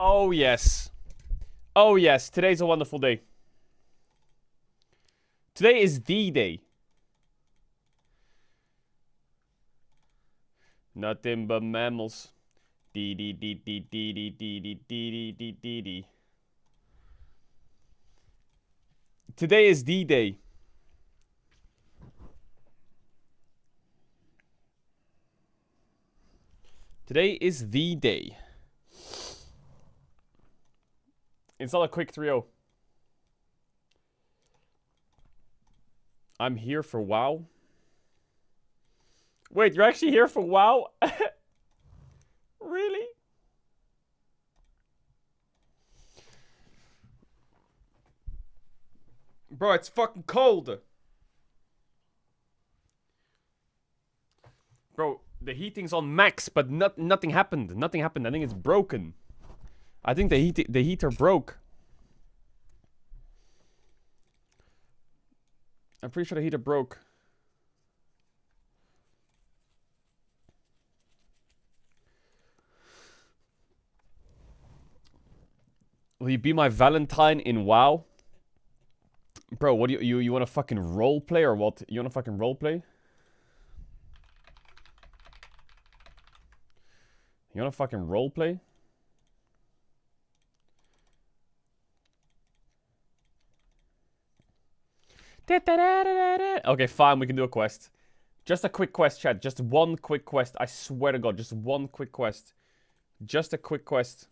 Oh, yes. Oh, yes. Today's a wonderful day. Today is the day. Nothing but mammals. Dee dee dee dee dee dee dee dee dee dee dee dee. Today is the day. Today is the day. It's not a quick 3-0. I'm here for WoW. Wait, you're actually here for WoW? Really? Bro, it's fucking cold. Bro, the heating's on max, but nothing happened. Nothing happened. I think it's broken. I think the heater broke. I'm pretty sure the heater broke. Will you be my Valentine in WoW? Bro, what do you want to fucking roleplay or what? You want to fucking roleplay? You want to fucking roleplay? Okay, fine, we can do a quest. Just a quick quest, chat. Just one quick quest. I swear to God, just one quick quest. Just a quick quest.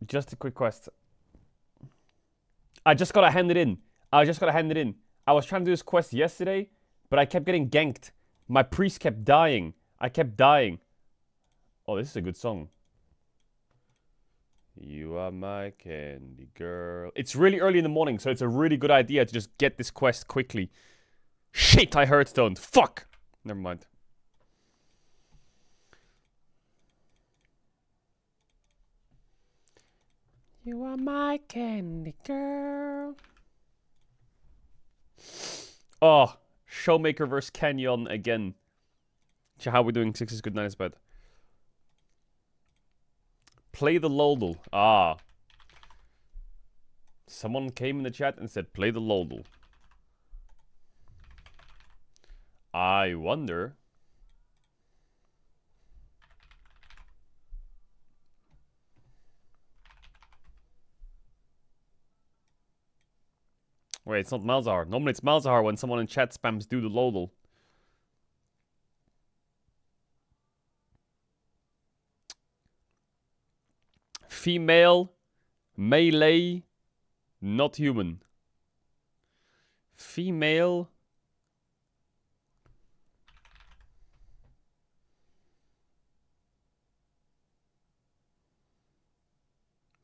Just a quick quest. I just gotta hand it in. I was trying to do this quest yesterday, but I kept getting ganked. My priest kept dying. I kept dying. Oh, this is a good song. You are my candy girl. It's really early in the morning, so it's a really good idea to just get this quest quickly. Shit, I hearthstoned. Fuck! Never mind. You are my candy girl. Oh, Showmaker vs. Canyon again. How are we doing? 6 is good, 9 is bad. Play the Lodel. Ah. Someone came in the chat and said, play the Lodel. I wonder. Wait, it's not Malzahar. Normally it's Malzahar when someone in chat spams do the Lodel. Female, melee, not human. Female.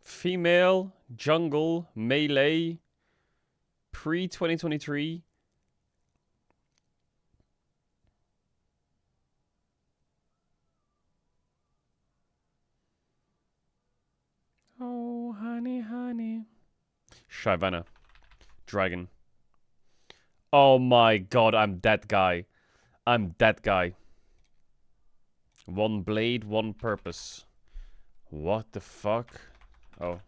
Female, jungle, melee, pre-2023. Oh, honey, honey. Shyvana. Dragon. Oh my god, I'm that guy. I'm that guy. One blade, one purpose. What the fuck? Oh.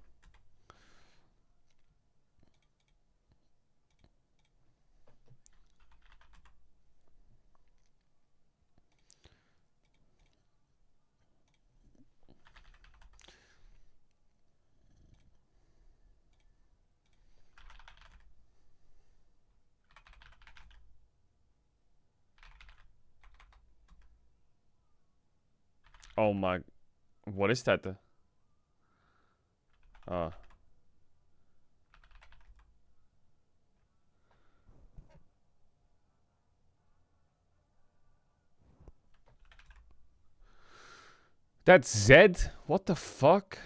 Oh my... What is that? That's Zed? What the fuck?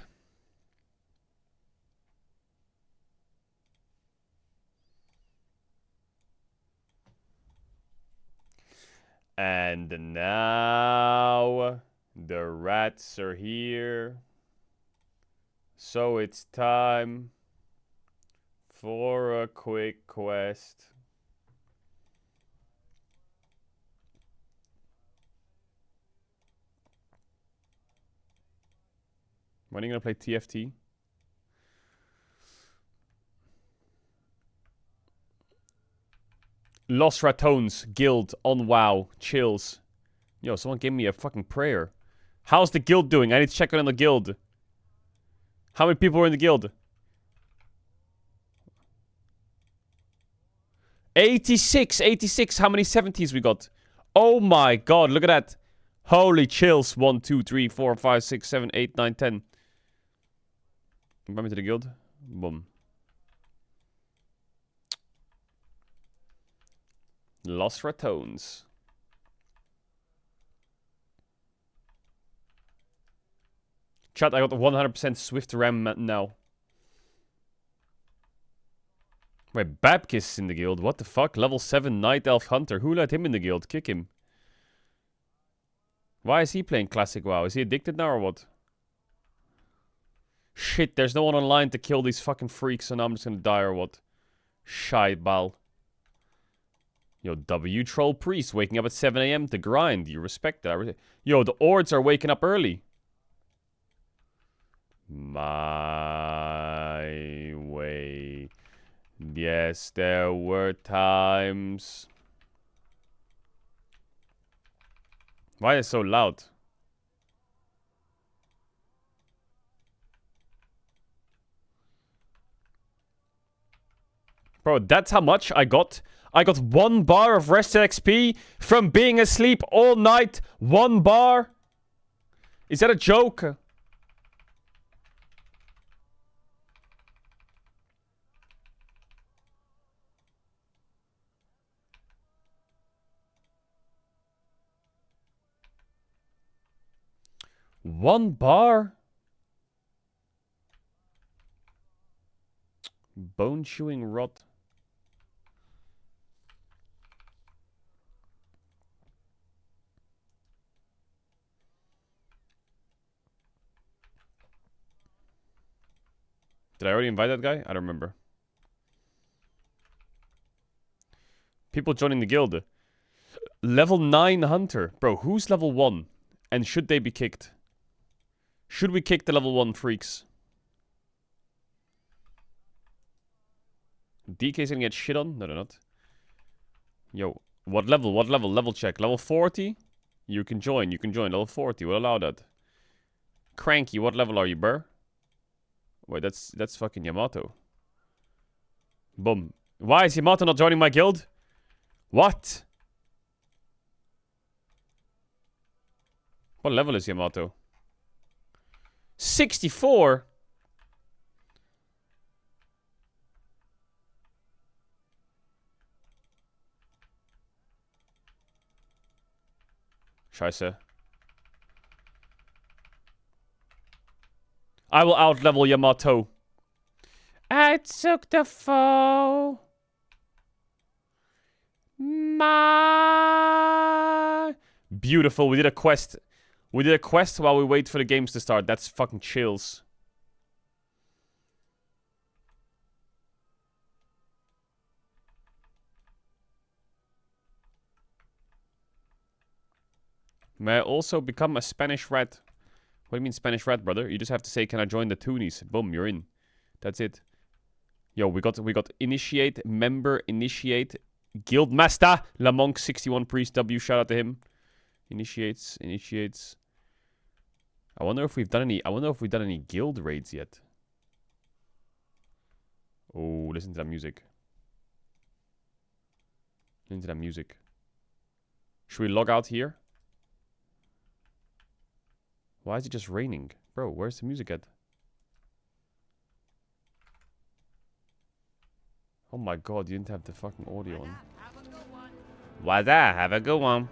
And now the rats are here. So it's time for a quick quest. When are you gonna play TFT? Lost Ratones, Guild, on WoW, chills. Yo, someone gave me a fucking prayer. How's the guild doing? I need to check on the guild. How many people were in the guild? 86, 86. How many 70s we got? Oh my god, look at that. Holy chills. 1, 2, 3, 4, 5, 6, 7, 8, 9, 10. Invite me to the guild. Boom. Lost Ratones. Chat, I got 100% Swift RAM now. Wait, Babkis in the guild. What the fuck? Level 7 Night Elf Hunter. Who let him in the guild? Kick him. Why is he playing Classic WoW? Is he addicted now or what? Shit, there's no one online to kill these fucking freaks, so now I'm just gonna die or what? Scheibal. Yo, W Troll Priest waking up at 7 AM to grind. You respect that. Yo, the Ords are waking up early. My way. Yes, there were times. Why is it so loud? Bro, that's how much I got. I got 1 bar of rested XP from being asleep all night. 1 bar? Is that a joke? One bar? Bone chewing rot. Did I already invite that guy? I don't remember. People joining the guild. Level 9 hunter. Bro, who's level 1? And should they be kicked? Should we kick the level 1 freaks? DK's gonna get shit on? No, they're not. Yo, what level? What level? Level check. Level 40? You can join. You can join. Level 40. We'll allow that. Cranky, what level are you, bro? Wait, that's fucking Yamato. Boom. Why is Yamato not joining my guild? What? What level is Yamato? 64? Scheiße. I will outlevel Yamato. I took the foe. Beautiful. We did a quest. We did a quest while we wait for the games to start. That's fucking chills. May I also become a Spanish rat? What do you mean Spanish rat, brother? You just have to say, can I join the Toonies? Boom, you're in. That's it. Yo, we got initiate, member, initiate, guild master, La Monk 61 priest W, shout out to him. Initiates. I wonder if we've done any guild raids yet. Oh, listen to that music. Listen to that music. Should we log out here? Why is it just raining? Bro, where's the music at? Oh my god, you didn't have the fucking audio on. Why's that? Have a good one.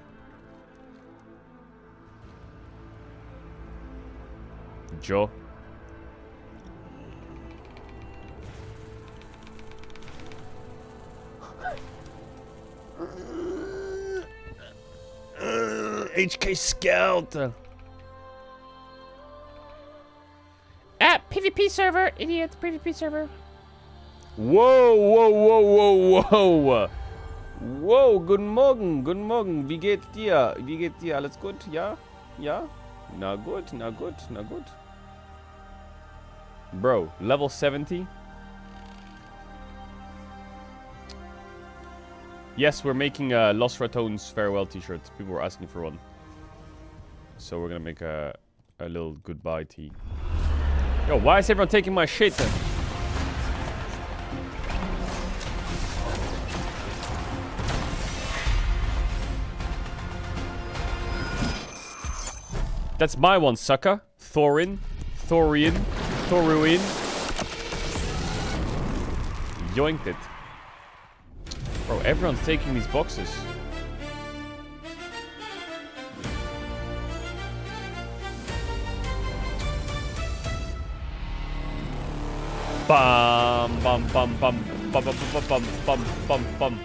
Joe. HK Scout. PvP server, idiot, PvP server. Whoa. Whoa, guten Morgen. Wie geht's dir? Alles gut? Ja? Na gut. Bro, level 70. Yes, we're making a Lost Ratones farewell t-shirt. People were asking for one. So we're gonna make a little goodbye tee. Yo, why is everyone taking my shit? That's my one, sucker. Thorin. Thorian. Thoruin. Yoinked it. Bro, everyone's taking these boxes. Bum bum bum bum bum bum bum bum bum bum.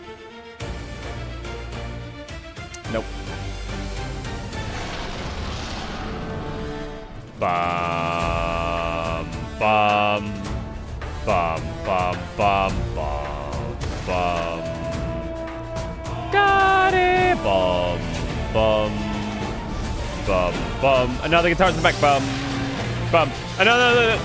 Nope. Bum bum bum bum bum bum bum. Got it. Bum bum bum bum. Another guitar's in the back. Bum bum. Another.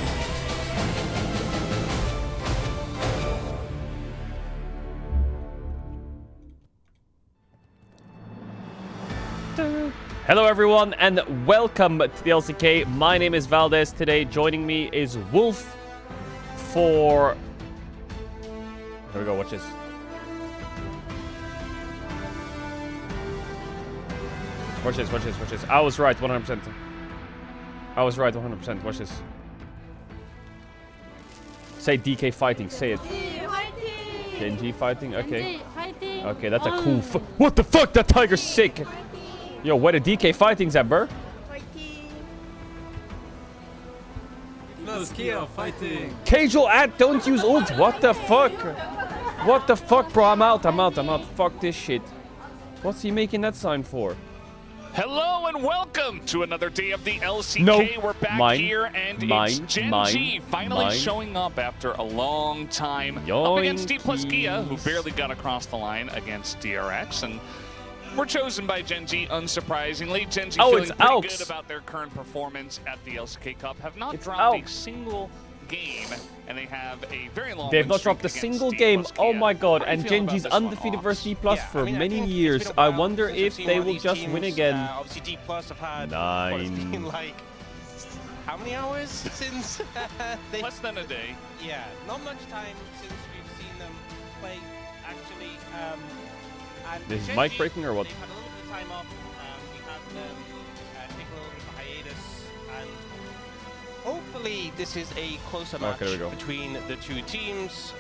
Hello everyone and welcome to the LCK. My name is Valdez. Today joining me is Wolf for... Here we go, watch this. Watch this, watch this, watch this. I was right 100%. I was right 100%. Watch this. Say DK fighting, say it. Genji fighting, okay. Okay, that's a cool... What the fuck? That tiger's sick! Yo, where the DK fighting's at, bro? No, Skia fighting. Caedrel at don't use ult. What the fuck? What the fuck, bro? I'm out. Fuck this shit. What's he making that sign for? Hello and welcome to another day of the LCK. No. We're back here and it's Genji finally showing showing up after a long time up against D plus Gia, who barely got across the line against DRX, and we're chosen by Genji, unsurprisingly. Genji feeling pretty good about their current performance at the LCK Cup. Have not dropped a single game, and they have a very long They've not dropped a single game. Oh my god, and Genji's undefeated versus D plus for many years. I wonder if they will just win again. Obviously, D plus have had 9. Like how many hours since they... Less than a day. Yeah, not much time since we've seen them play. Actually, and This is Genji, mic breaking or what? They've had a little bit of time off. We had them take a little bit of a hiatus, and hopefully this is a closer match between the two teams.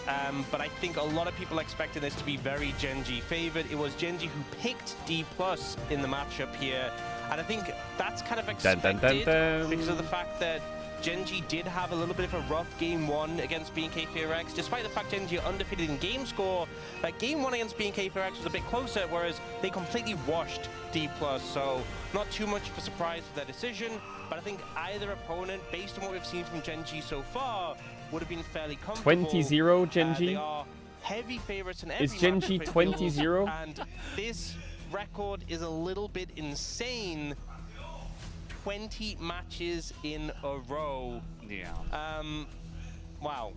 But I think a lot of people expected this to be very Genji favored. It was Genji who picked D plus in the matchup here, and I think that's kind of expected because of the fact that Genji did have a little bit of a rough game one against BNK FearX. Despite the fact Genji are undefeated in game score, that game one against BNK FearX was a bit closer, whereas they completely washed D+. So not too much of a surprise for their decision, but I think either opponent, based on what we've seen from Genji so far, would have been fairly comfortable. 20-0 Genji? They are heavy favorites in every Is Genji 20-0? And this record is a little bit insane. 20 matches in a row. Yeah. Wow.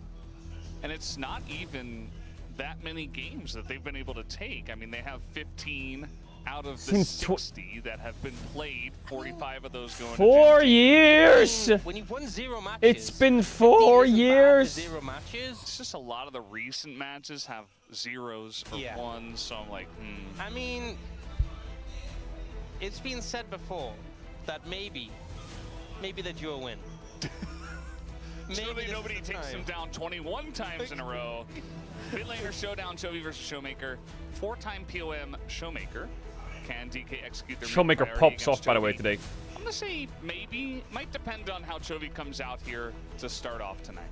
And it's not even that many games that they've been able to take. I mean, they have 15 out of the 60 that have been played. 45 of those going 4 years! When you've won 0 matches, it's been 4 years! 0 matches. It's just a lot of the recent matches have zeros or ones, so I'm like, I mean, it's been said before that maybe the duo win. Surely nobody takes them down 21 times in a row. Mid laner showdown, Chovy versus Showmaker. 4-time POM Showmaker. Can DK execute their Showmaker pops off, by the way, today. I'm gonna say maybe. Might depend on how Chovy comes out here to start off tonight.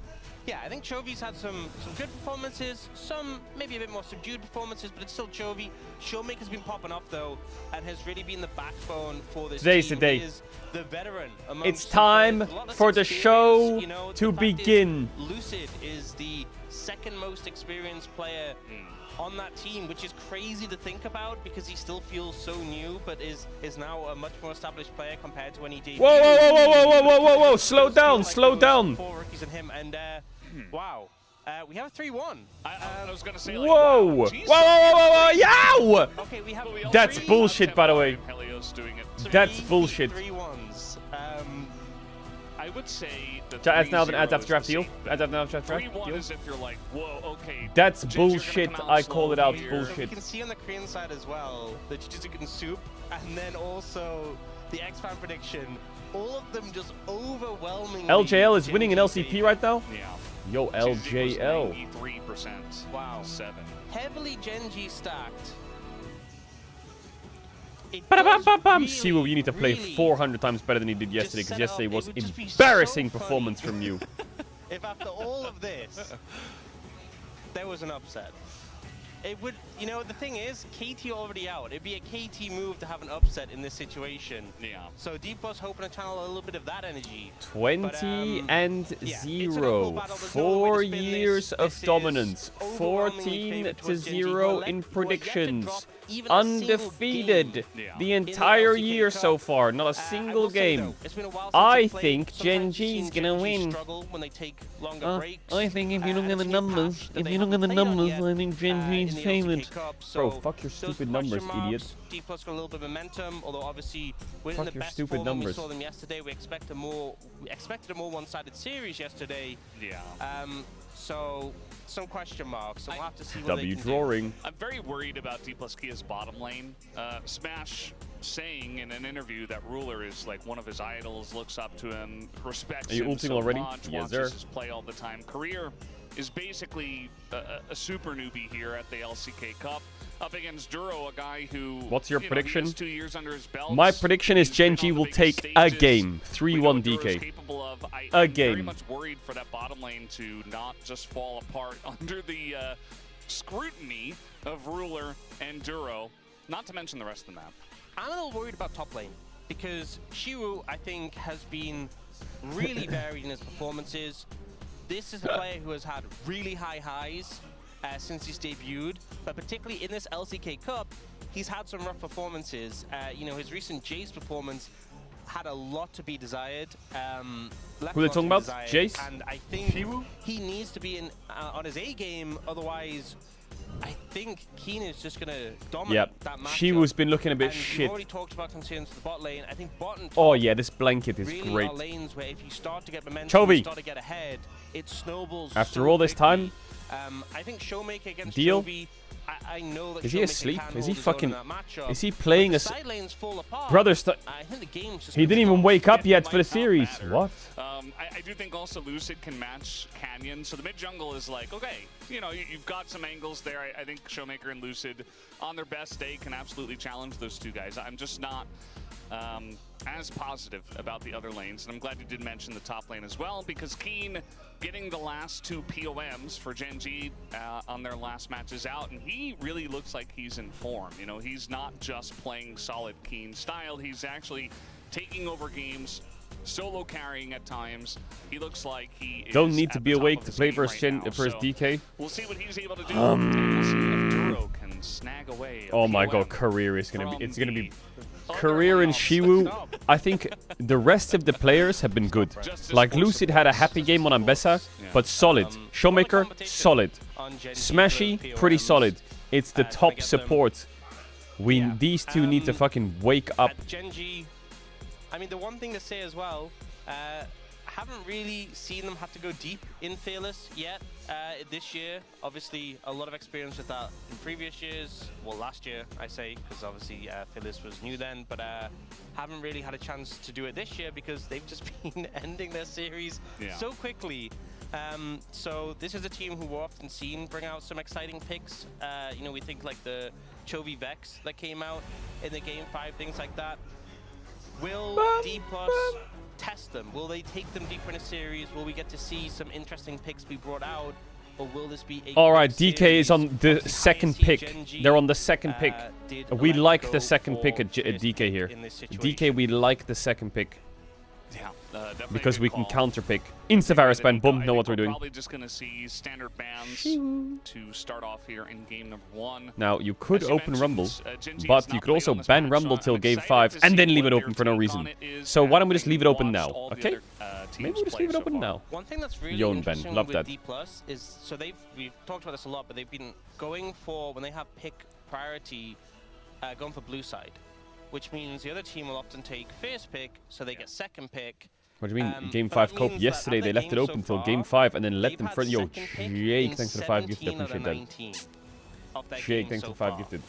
Yeah, I think Chovy's had some good performances, some maybe a bit more subdued performances, but it's still Chovy. Showmaker's been popping up though, and has really been the backbone for this Today's team. the day. He is the veteran It's time for the show to begin. Lucid is the second most experienced player on that team, which is crazy to think about because he still feels so new, but is now a much more established player compared to when he debuted. Whoa, whoa, whoa, whoa, whoa, whoa, whoa, whoa, whoa, slow down, slow down. 4 rookies in him, and wow. We have a 3-1. I was gonna say, like, Whoa! wow, Whoa, geez. whoa, whoa, whoa, whoa, yow! Okay, we have That's bullshit, by the way. Helios doing it. That's bullshit. 3-1s. I would say the Adds now, then adds 3-0 after is draft the deal. safe bet. Adds after draft 3-1 deal. is if you're like, whoa, okay. That's Jujutsu are gonna bullshit. come out I call it slow out. here. So we Bullshit. can see on the Korean side as well the Jujutsu soup, and then also the X-Fan prediction. All of them just overwhelmingly. LJL is winning an Genji LCP favor. right now? Yeah. Yo, LJL. 93%. Wow. 7. Heavily Genji stacked. Siwu, you need to play 400 times better than he did yesterday, because yesterday was embarrassing performance from you. If after all of this, there was an upset. It would, you know, the thing is, KT already out. It'd be a KT move to have an upset in this situation. Yeah. So D+ hoping to channel a little bit of that energy. 20 and yeah, 0. 4 years of dominance. 14 to 0 in predictions. Undefeated the entire year so far. Not a single game. I think Genji's gonna win. I think if you look at the numbers, I think Genji's favored. Bro, fuck your stupid numbers, idiot. D+ got a little bit of momentum, although obviously we're in Fuck the your best stupid form when numbers. we saw them yesterday. We expected a more one-sided series yesterday. Yeah. So some question marks. So we'll have to see what W they can drawing. I'm very worried about D+ Kia's bottom lane. Smash saying in an interview that Ruler is like one of his idols, looks up to him, respects Are you him ulting so already? much, Yes, watches sir. his play all the time. Career is basically a super newbie here at the LCK Cup. Up against Duro, a guy who... What's your prediction? He has 2 years under his belt. My prediction is He's been Genji on the will biggest take a stages. game. We know 3-1 what Duro's DK. capable of. I'm A very game. much worried for that bottom lane to not just fall apart under the scrutiny of Ruler and Duro, not to mention the rest of the map. I'm a little worried about top lane because Shiru, I think, has been really varied in his performances. This is a player who has had really high highs since he's debuted, but particularly in this LCK Cup, he's had some rough performances. You know, his recent Jace performance had a lot to be desired. Who are they talking about? Jace? And I think he needs to be on his A game, otherwise I think Keen is just going to dominate that matchup. Shiwu's been looking a bit and shit. We've already talked about concerns for the bot lane. I think bot and top Oh yeah, this blanket is really great. are lanes where if you start to get momentum, Chovy. you start to get ahead, it snowballs. After so all this quickly. time, I think Showmaker against Deal? Chovy, I know that Is he Showmaker asleep? can Is he hold his own fucking... in that matchup, Is he but playing the a... side lanes fall apart. Brother, I think the game's just he gonna didn't even stop. wake up yet Might for the not series. matter. What? I do think also Lucid can match Canyon, so the mid jungle is like, okay, you know, you've got some angles there. I think Showmaker and Lucid, on their best day, can absolutely challenge those two guys. I'm just not as positive about the other lanes, and I'm glad you did mention the top lane as well, because Keen getting the last 2 POMs for Genji on their last matches out, and he really looks like he's in form. You know, he's not just playing solid Keen style, he's actually taking over games, solo carrying at times. He looks like he is Don't need to at be the top awake of to his play game versus right now, versus so DK. we'll see what he's able to do. And we'll see if Duro can snag away. Oh my god, career is gonna be... It's gonna be... Career and Shiwu, I think the rest of the players have been good. Like Lucid had a happy game on Ambessa, but solid. Showmaker, solid. Smashy, pretty solid. It's the top support. These two need to fucking wake up. Genji, I mean, the one thing to say as well, haven't really seen them have to go deep in Fearless yet this year. Obviously, a lot of experience with that in previous years. Well, last year, I say, because obviously Fearless was new then, but haven't really had a chance to do it this year because they've just been ending their series so quickly. So this is a team who we're often seen bring out some exciting picks. You know, we think like the Chovy Vex that came out in the Game 5, things like that. Will D+ test them? Will they take them deeper in a series? Will we get to see some interesting picks be brought out? Or will this be a Alright, DK series? is on the Obviously, second INC pick. Genji, They're on the second pick. did We elect like to the go second pick for at first DK here. in this DK, situation. we like the second pick. Yeah, definitely because a we good can call. counter pick. Insta-virus ban, boom, know what we're doing. Probably just going to see standard bans to start off here in game number 1. Now, you could As you open mentioned, Rumble, Gen G but has you not could also played on this ban match, Rumble so till I'm game excited 5 to and see then leave what it open their for no take reason. on it is So why don't we just after leave it open watched now, all the okay? other, Maybe teams we just play leave it so open far. now. One thing that's really Yon Ben, interesting love with that. D+ is, so we've talked about this a lot, but they've been going for, when they have pick priority, going for blue side, which means the other team will often take first pick, so they get second pick. What do you mean? Game But 5 that cope means yesterday, that they out of left their it game open so till game far, 5 and then let they've them had front. Yo, second pick Jake, in thanks for the 5 gifted. 17 out of Appreciate that. 19 of their Jake, games thanks so for 5 far, gifted.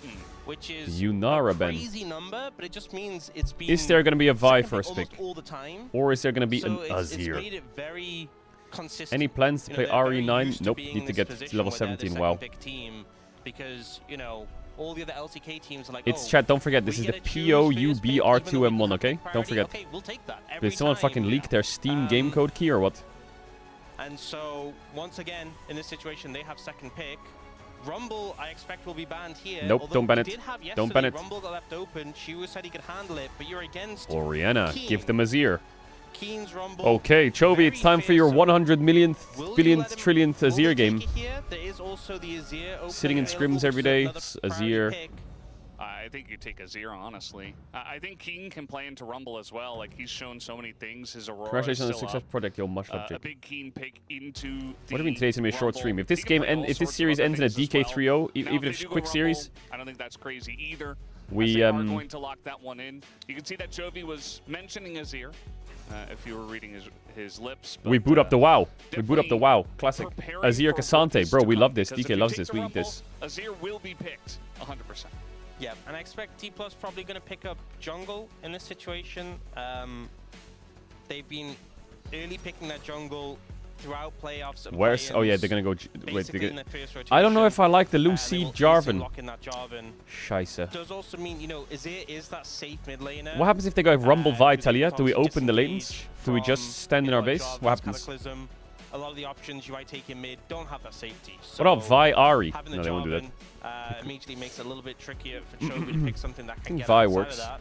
which is Yunara a Ben. crazy number, but it just means it's been Is there going to be a Vi second first pick pick? almost all the time. Or is there going to be So an it's Azir? made it very consistent. Any plans to You know, play they're very RE9? used to Nope, being need in to this get position to level where they're the 17, second wow. pick team, because, you know, all the other LCK teams are like, It's oh, chat, don't forget, this we is the get to choose first pick, even though we POUBR2M1, have okay? pick Don't priority. forget. Okay, we'll take that every Did someone time. fucking leak their Steam game code key or what? And so, once again, in this situation, they have second pick. Rumble, I expect, will be banned here. Nope, although don't ban we it. did have Don't ban yesterday, it. Rumble got left open. Shiwu said he could handle it, but you're against Oriana, Keen. give them Azir. Keen's Rumble. Okay, Chovy, Very it's time for your fearsome. 100 millionth, Will you billionth, let him trillionth fully Azir take game. it here? There is also the Azir opening Sitting in available, scrims every which is day, another priority Azir. pick. I think you take Azir, honestly. I think King can play into Rumble as well. Like, he's shown so many things. His Aurora is Congratulations on the still success up. project, yo, much love, A Jake. big Keen pick into the What do you mean today's gonna be a short Rumble. stream? If this He can game play all if this sorts of series other ends in a things as well. DK3-0, Now, even if they it's do a go quick Rumble, series, I don't think that's crazy either. we They are going to lock that one in. You can see that Chovy was mentioning Azir, if you were reading his lips. But, we boot up the WoW. We boot up the definitely WoW. Classic. preparing Azir for Cassante. what is Bro, to we come, love this. because if DK you loves take this. the We need Rumble, this. Azir will be picked 100%. Yeah, and I expect D+ probably going to pick up jungle in this situation. They've been early picking that jungle throughout playoffs. Where's... Oh, yeah, they're going to go... Wait, basically they're in gonna, their first rotation. I don't know if I like the They will Lucy easily Jarvan. lock in that Jarvan. Scheisse. Does also mean, you know, Azir is that safe mid laner. What happens if they go with Rumble who Vi, they Talia? can Do we obviously open the disengage lanes? Do we just from, stand you in our know, base? Jarvan's What happens? Cataclysm. A lot of the options you might take in mid don't have that safety. So What about Vi Ari? having the No, they won't do that. Jarvan, immediately makes it a little bit trickier for Chovy to pick something that can think get Vi outside works. of that.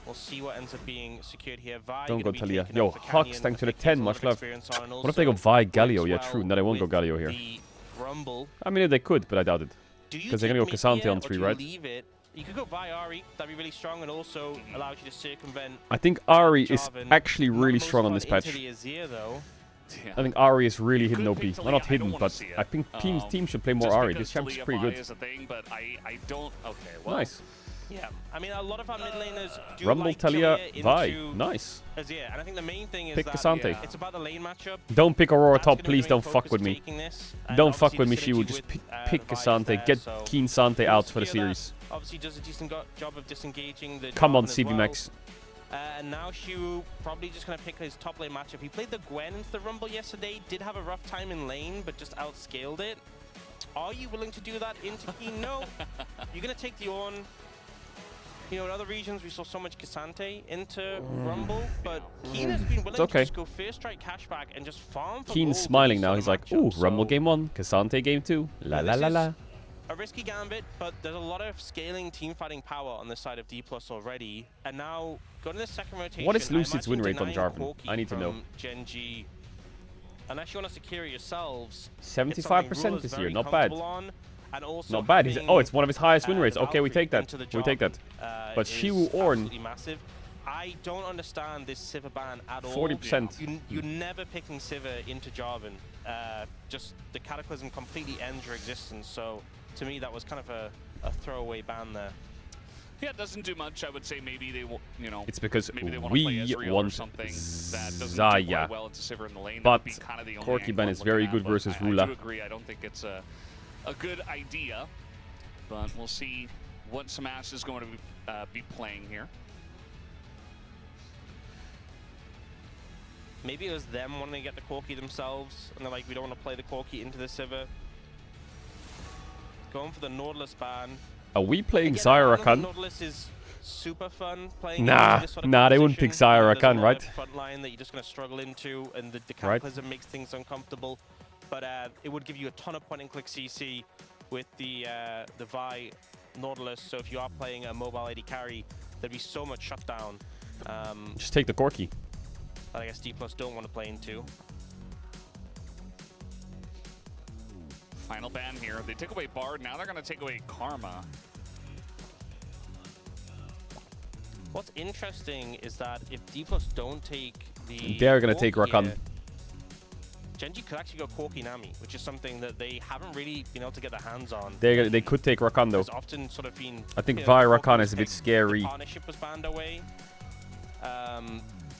We'll see what ends up being secured here. Vi Don't go gonna be Talia. taken Yo, up for Hux, Canyon. thanks for I the think he has 10, a lot much of love. experience on, and What if they go also Vi Galio? works Yeah, well true. No, they won't go with Galio here. the Rumble. I mean, they could, but I doubt it. Do you Because they're take gonna go mid Cassante here, on or 3, do you right? leave it? You could go Vi Ari, that'd be really strong, and also allows you to circumvent. I think Ari is Jarvan. actually really Most strong on fun this patch. into the Azir, though. Yeah. I think Ari is really You hidden could OP. pick Well, not Talia, I hidden, don't wanna but see it. I think teams should play more Just Ari. because This champ's Talia pretty Vi good. is a thing, but I don't. Okay, well. Nice. Yeah, I mean, a lot of our mid laners do Rumble, like Talia, Vi. into Nice. Azir, and I think the main thing is Pick that Cassante. it's about the lane matchup. Don't pick Aurora That's top, gonna be please. the Don't main fuck focus with of me. taking this, and Don't fuck obviously with me, the Shiwu. synergy Just with, pick the Vi is Cassante. there, Get so Keen Sante we'll out for the secure that. series. Obviously does a decent job of disengaging the Come on, Jarvan as CB well. Max. And now Shiwu probably just going to pick his top lane matchup. He played the Gwen into the Rumble yesterday, did have a rough time in lane, but just outscaled it. Are you willing to do that into Keen? No. You're going to take the Ornn. You know, in other regions, we saw so much Cassante into Rumble, but Keen has been willing okay. to just go first strike cashback and just farm for Keen's gold smiling in now. this He's like, sort ooh, of matchup. Rumble So, game 1, Cassante game 2. La la this la is la. a risky gambit, but there's a lot of scaling team fighting power on this side of D+ already. And now, going to the second rotation, What is I Lucid's win imagine rate on denying Jarvan? Corki I need to know. from Gen G, unless you want to secure it yourselves, 75% this year, not bad. And also Not bad. having, Oh, it's one of his highest win the rates. Okay, we Valkyrie take that. into the We take that. Jarvan, But is Shiwu Ornn, absolutely massive. I don't understand this Sivir ban at all. 40%. You're never picking Sivir into Jarvan. Just the Cataclysm completely ends your existence. So to me, that was kind of a throwaway ban there. Yeah, it doesn't do much. I would say maybe they, you know, It's because maybe they want to we play Ezreal or want something that doesn't do Zaya. quite well into Sivir in the lane. But That would be kind of the only Corki angle ban I'm is looking very at, good but versus I Rula. do agree. I don't think it's a good idea, but we'll see what Smash is going to be playing here. Maybe it was them wanting to get the Corki themselves, and they're like, we don't want to play the Corki into the Sivir. Going for the Nautilus ban. Are we playing Again, I don't know if Zyra-Khan? Nautilus is super fun playing Nah, into this sort of nah, they wouldn't pick position. Zyra-Khan, There's a lot right? of front line that you're just going to struggle into, and the Right. Cataclysm makes things uncomfortable. But it would give you a ton of point-and-click CC with the Vi Nautilus. So if you are playing a mobile AD carry, there'd be so much shutdown. Just take the Corki. I guess D+ don't want to play into. Final ban here. They took away Bard. Now they're going to take away Karma. What's interesting is that if D+ don't take the... They're going to take Rakan. Genji could actually go Corki Nami, which is something that they haven't really been able to get their hands on. They could take Rakan though. Often sort of been, I think Vi Rakan is a bit scary. The partnership was banned away.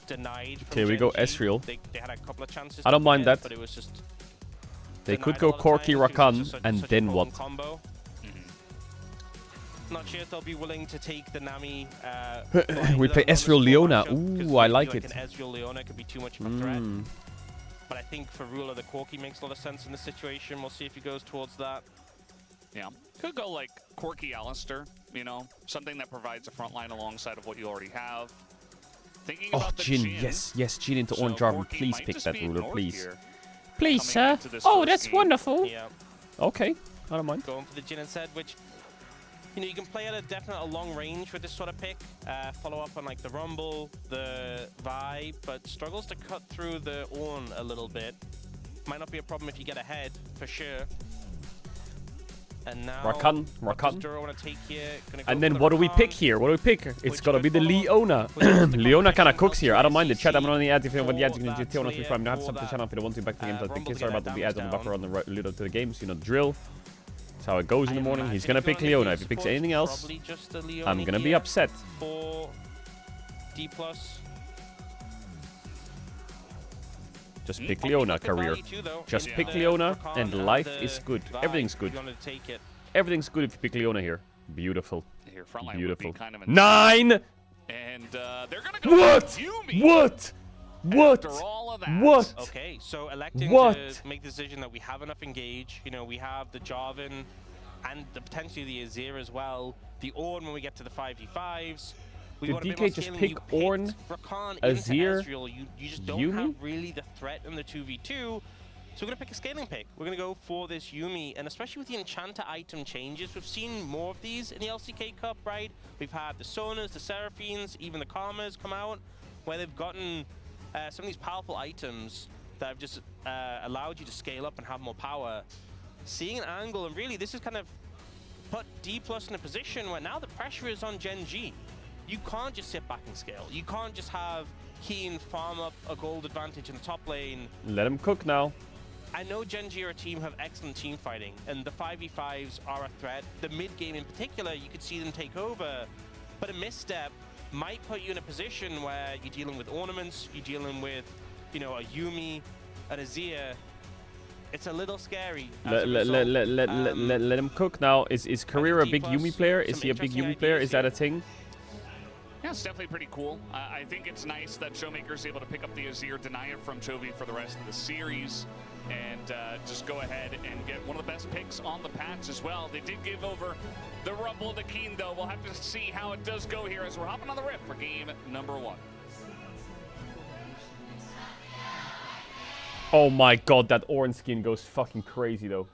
Denied. Okay, we go Ezreal. They had a couple of chances. I don't mind that. But it was just they could go Corki Rakan and then what? Combo. Not sure if they'll be willing to take the Nami. We play Ezreal Leona. Ooh, I like it. An Ezreal Leona could be too much of a threat. But I think for Ruler, the Corki makes a lot of sense in this situation. We'll see if he goes towards that. Yeah. Could go like Corki Alistair, you know, something that provides a front line alongside of what you already have. Thinking about the Jhin. Yes, Jhin into Orange Jarvan. Please pick that Ruler, please. Please, sir. Oh, that's wonderful. Yeah. Okay, I don't mind. Going for the Jhin instead, which, you know, you can play at a long range with this sort of pick. Follow up on like the Rumble, the Vi, but struggles to cut through the Ornn a little bit. Might not be a problem if you get ahead, for sure. And now, Rakan. Want to take here? And then what do we pick here? What do we pick? It's gotta be the Leona. Leona kind of cooks here. I don't mind it. Chat, I'm on the ads. If you want the ads, you can just tell us if I'm not sub to the channel if you don't want to back to the games. I think sorry about the ads on the buffer on the little to the games. You know the drill. That's how it goes in the morning. He's gonna pick Leona. If he picks anything else, I'm gonna be upset. For D+. Just pick Leona, career. Just pick Leona, and life is good. Everything's good. Everything's good if you pick Leona here. Beautiful. Here, frontline beautiful. Kind of 9! And they're gonna go what? Yumi. What? What? After all of that. What? Okay, so electing to make the decision that we have enough engage. You know, we have the Jarvan and potentially the Azir as well. The Ornn when we get to the 5v5s. Did DK just pick Ornn, Azir, you just don't have really the threat in the 2v2. So we're going to pick a scaling pick. We're going to go for this Yumi, and especially with the Enchanter item changes, we've seen more of these in the LCK Cup, right? We've had the Sonas, the Seraphines, even the Karmas come out, where they've gotten some of these powerful items that have just allowed you to scale up and have more power. Seeing an angle, and really this is kind of put D+ in a position where now the pressure is on Genji. You can't just sit back and scale. You can't just have Keen farm up a gold advantage in the top lane. Let him cook now. I know Genji or a team have excellent team fighting, and the 5v5s are a threat. The mid game in particular, you could see them take over. But a misstep might put you in a position where you're dealing with ornaments, you're dealing with, you know, a Yumi, an Azir. It's a little scary. Let him cook now. Is Career a big Yumi player? Is he a big Yumi player? Is that a thing? Yeah, it's definitely pretty cool. I think it's nice that Showmaker's able to pick up the Azir, deny it from Chovy for the rest of the series, and just go ahead and get one of the best picks on the patch as well. They did give over the Rumble to Keen, though. We'll have to see how it does go here as we're hopping on the rift for game number 1. Oh my god, that orange skin goes fucking crazy, though.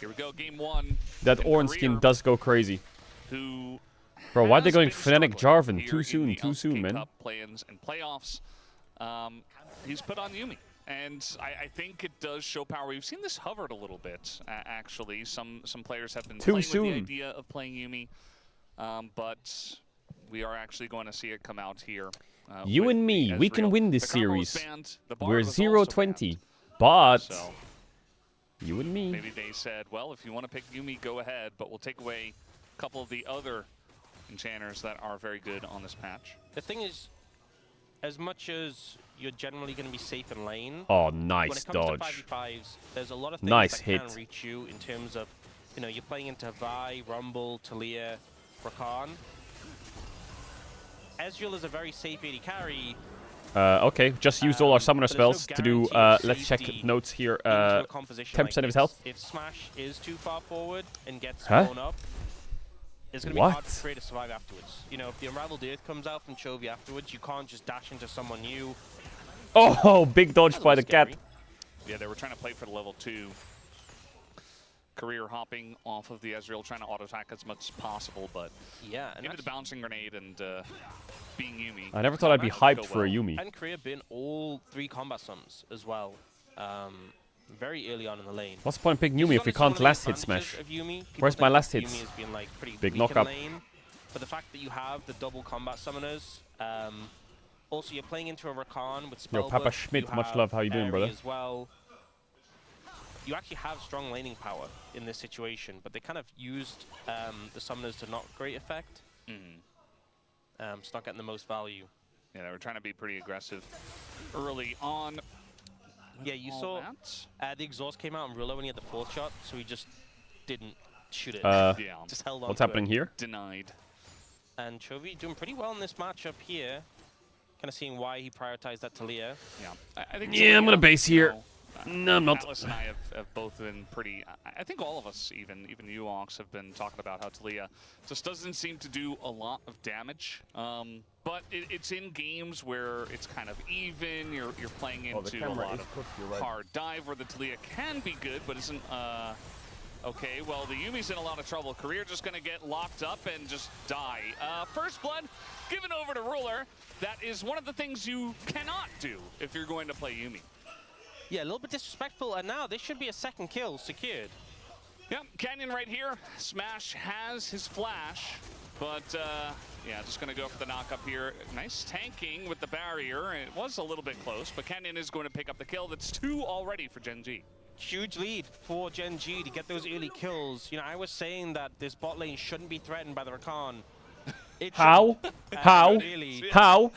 Here we go, game 1. That orange skin does go crazy. Bro, why are they going Fnatic Jarvan? Too soon, man. Cup play-ins and playoffs. He's put on Yumi. And I think it does show power. We've seen this hovered a little bit, actually. Some players have been playing with the idea of playing Yumi. But we are actually going to see it come out here. You and me, we can win this series. We're 0-20. But... So, you and me. Maybe they said, well, if you want to pick Yumi, go ahead, but we'll take away a couple of the other enchanters that are very good on this patch. The thing is, as much as you're generally going to be safe in lane, oh, nice when it dodge. comes to 5v5s, there's a lot of things that can reach you in terms of, you know, you're playing into Vi, Rumble, Talia, Rakan. Ezreal is a very safe AD carry. Okay, just used all our summoner spells to do, let's check notes here, 10% of his health. If Smash is too far forward and gets blown up, it's going to be hard for Trey to survive afterwards. You know, if the Unraveled Earth comes out from Chovy afterwards, you can't just dash into someone new. Oh, big dodge by the cat. Yeah, they were trying to play for the level 2. Career hopping off of the Ezreal, trying to auto-attack as much as possible, but yeah, and into the bouncing grenade and being Yuumi. I never thought I'd be hyped for a Yuumi. And Career been all 3 combat summons as well. Very early on in the lane. What's the point of picking Yuumi if we can't last hit smash? Where's my last hits? Yuumi has been like pretty big weak knock-up. in the lane, but the fact that you have the double combat summoners, also you're playing into a Rakan with spell. Yo, Papa Schmidt, much love. How you doing, brother? As well. You actually have strong laning power in this situation, but they kind of used the summoners to not great effect. It's not getting the most value. Yeah, they were trying to be pretty aggressive early on. Yeah, you saw the exhaust came out on Rulo when he had the 4th shot, so he just didn't shoot it. Yeah. Just held on. What's happening here? Denied. And Chovy doing pretty well in this matchup here. Kind of seeing why he prioritized that Talia. Yeah, I think. Yeah, I'm gonna base here. No, I'm not. Atlas and I have both been pretty. I think all of us, even you Ox, have been talking about how Talia just doesn't seem to do a lot of damage. But it's in games where it's kind of even. You're playing into a lot of hard dive where the Talia can be good, but isn't. Okay, well, the Yuumi's in a lot of trouble. Career just going to get locked up and just die. First blood given over to Ruler. That is one of the things you cannot do if you're going to play Yuumi. Yeah, a little bit disrespectful, and now this should be a 2nd kill secured. Yep, Canyon right here. Smash has his flash, but yeah, just going to go for the knock up here. Nice tanking with the barrier. It was a little bit close, but Canyon is going to pick up the kill. That's 2 already for Gen G. Huge lead for Gen G to get those early kills. You know, I was saying that this bot lane shouldn't be threatened by the Rakan. How? How? Really. How?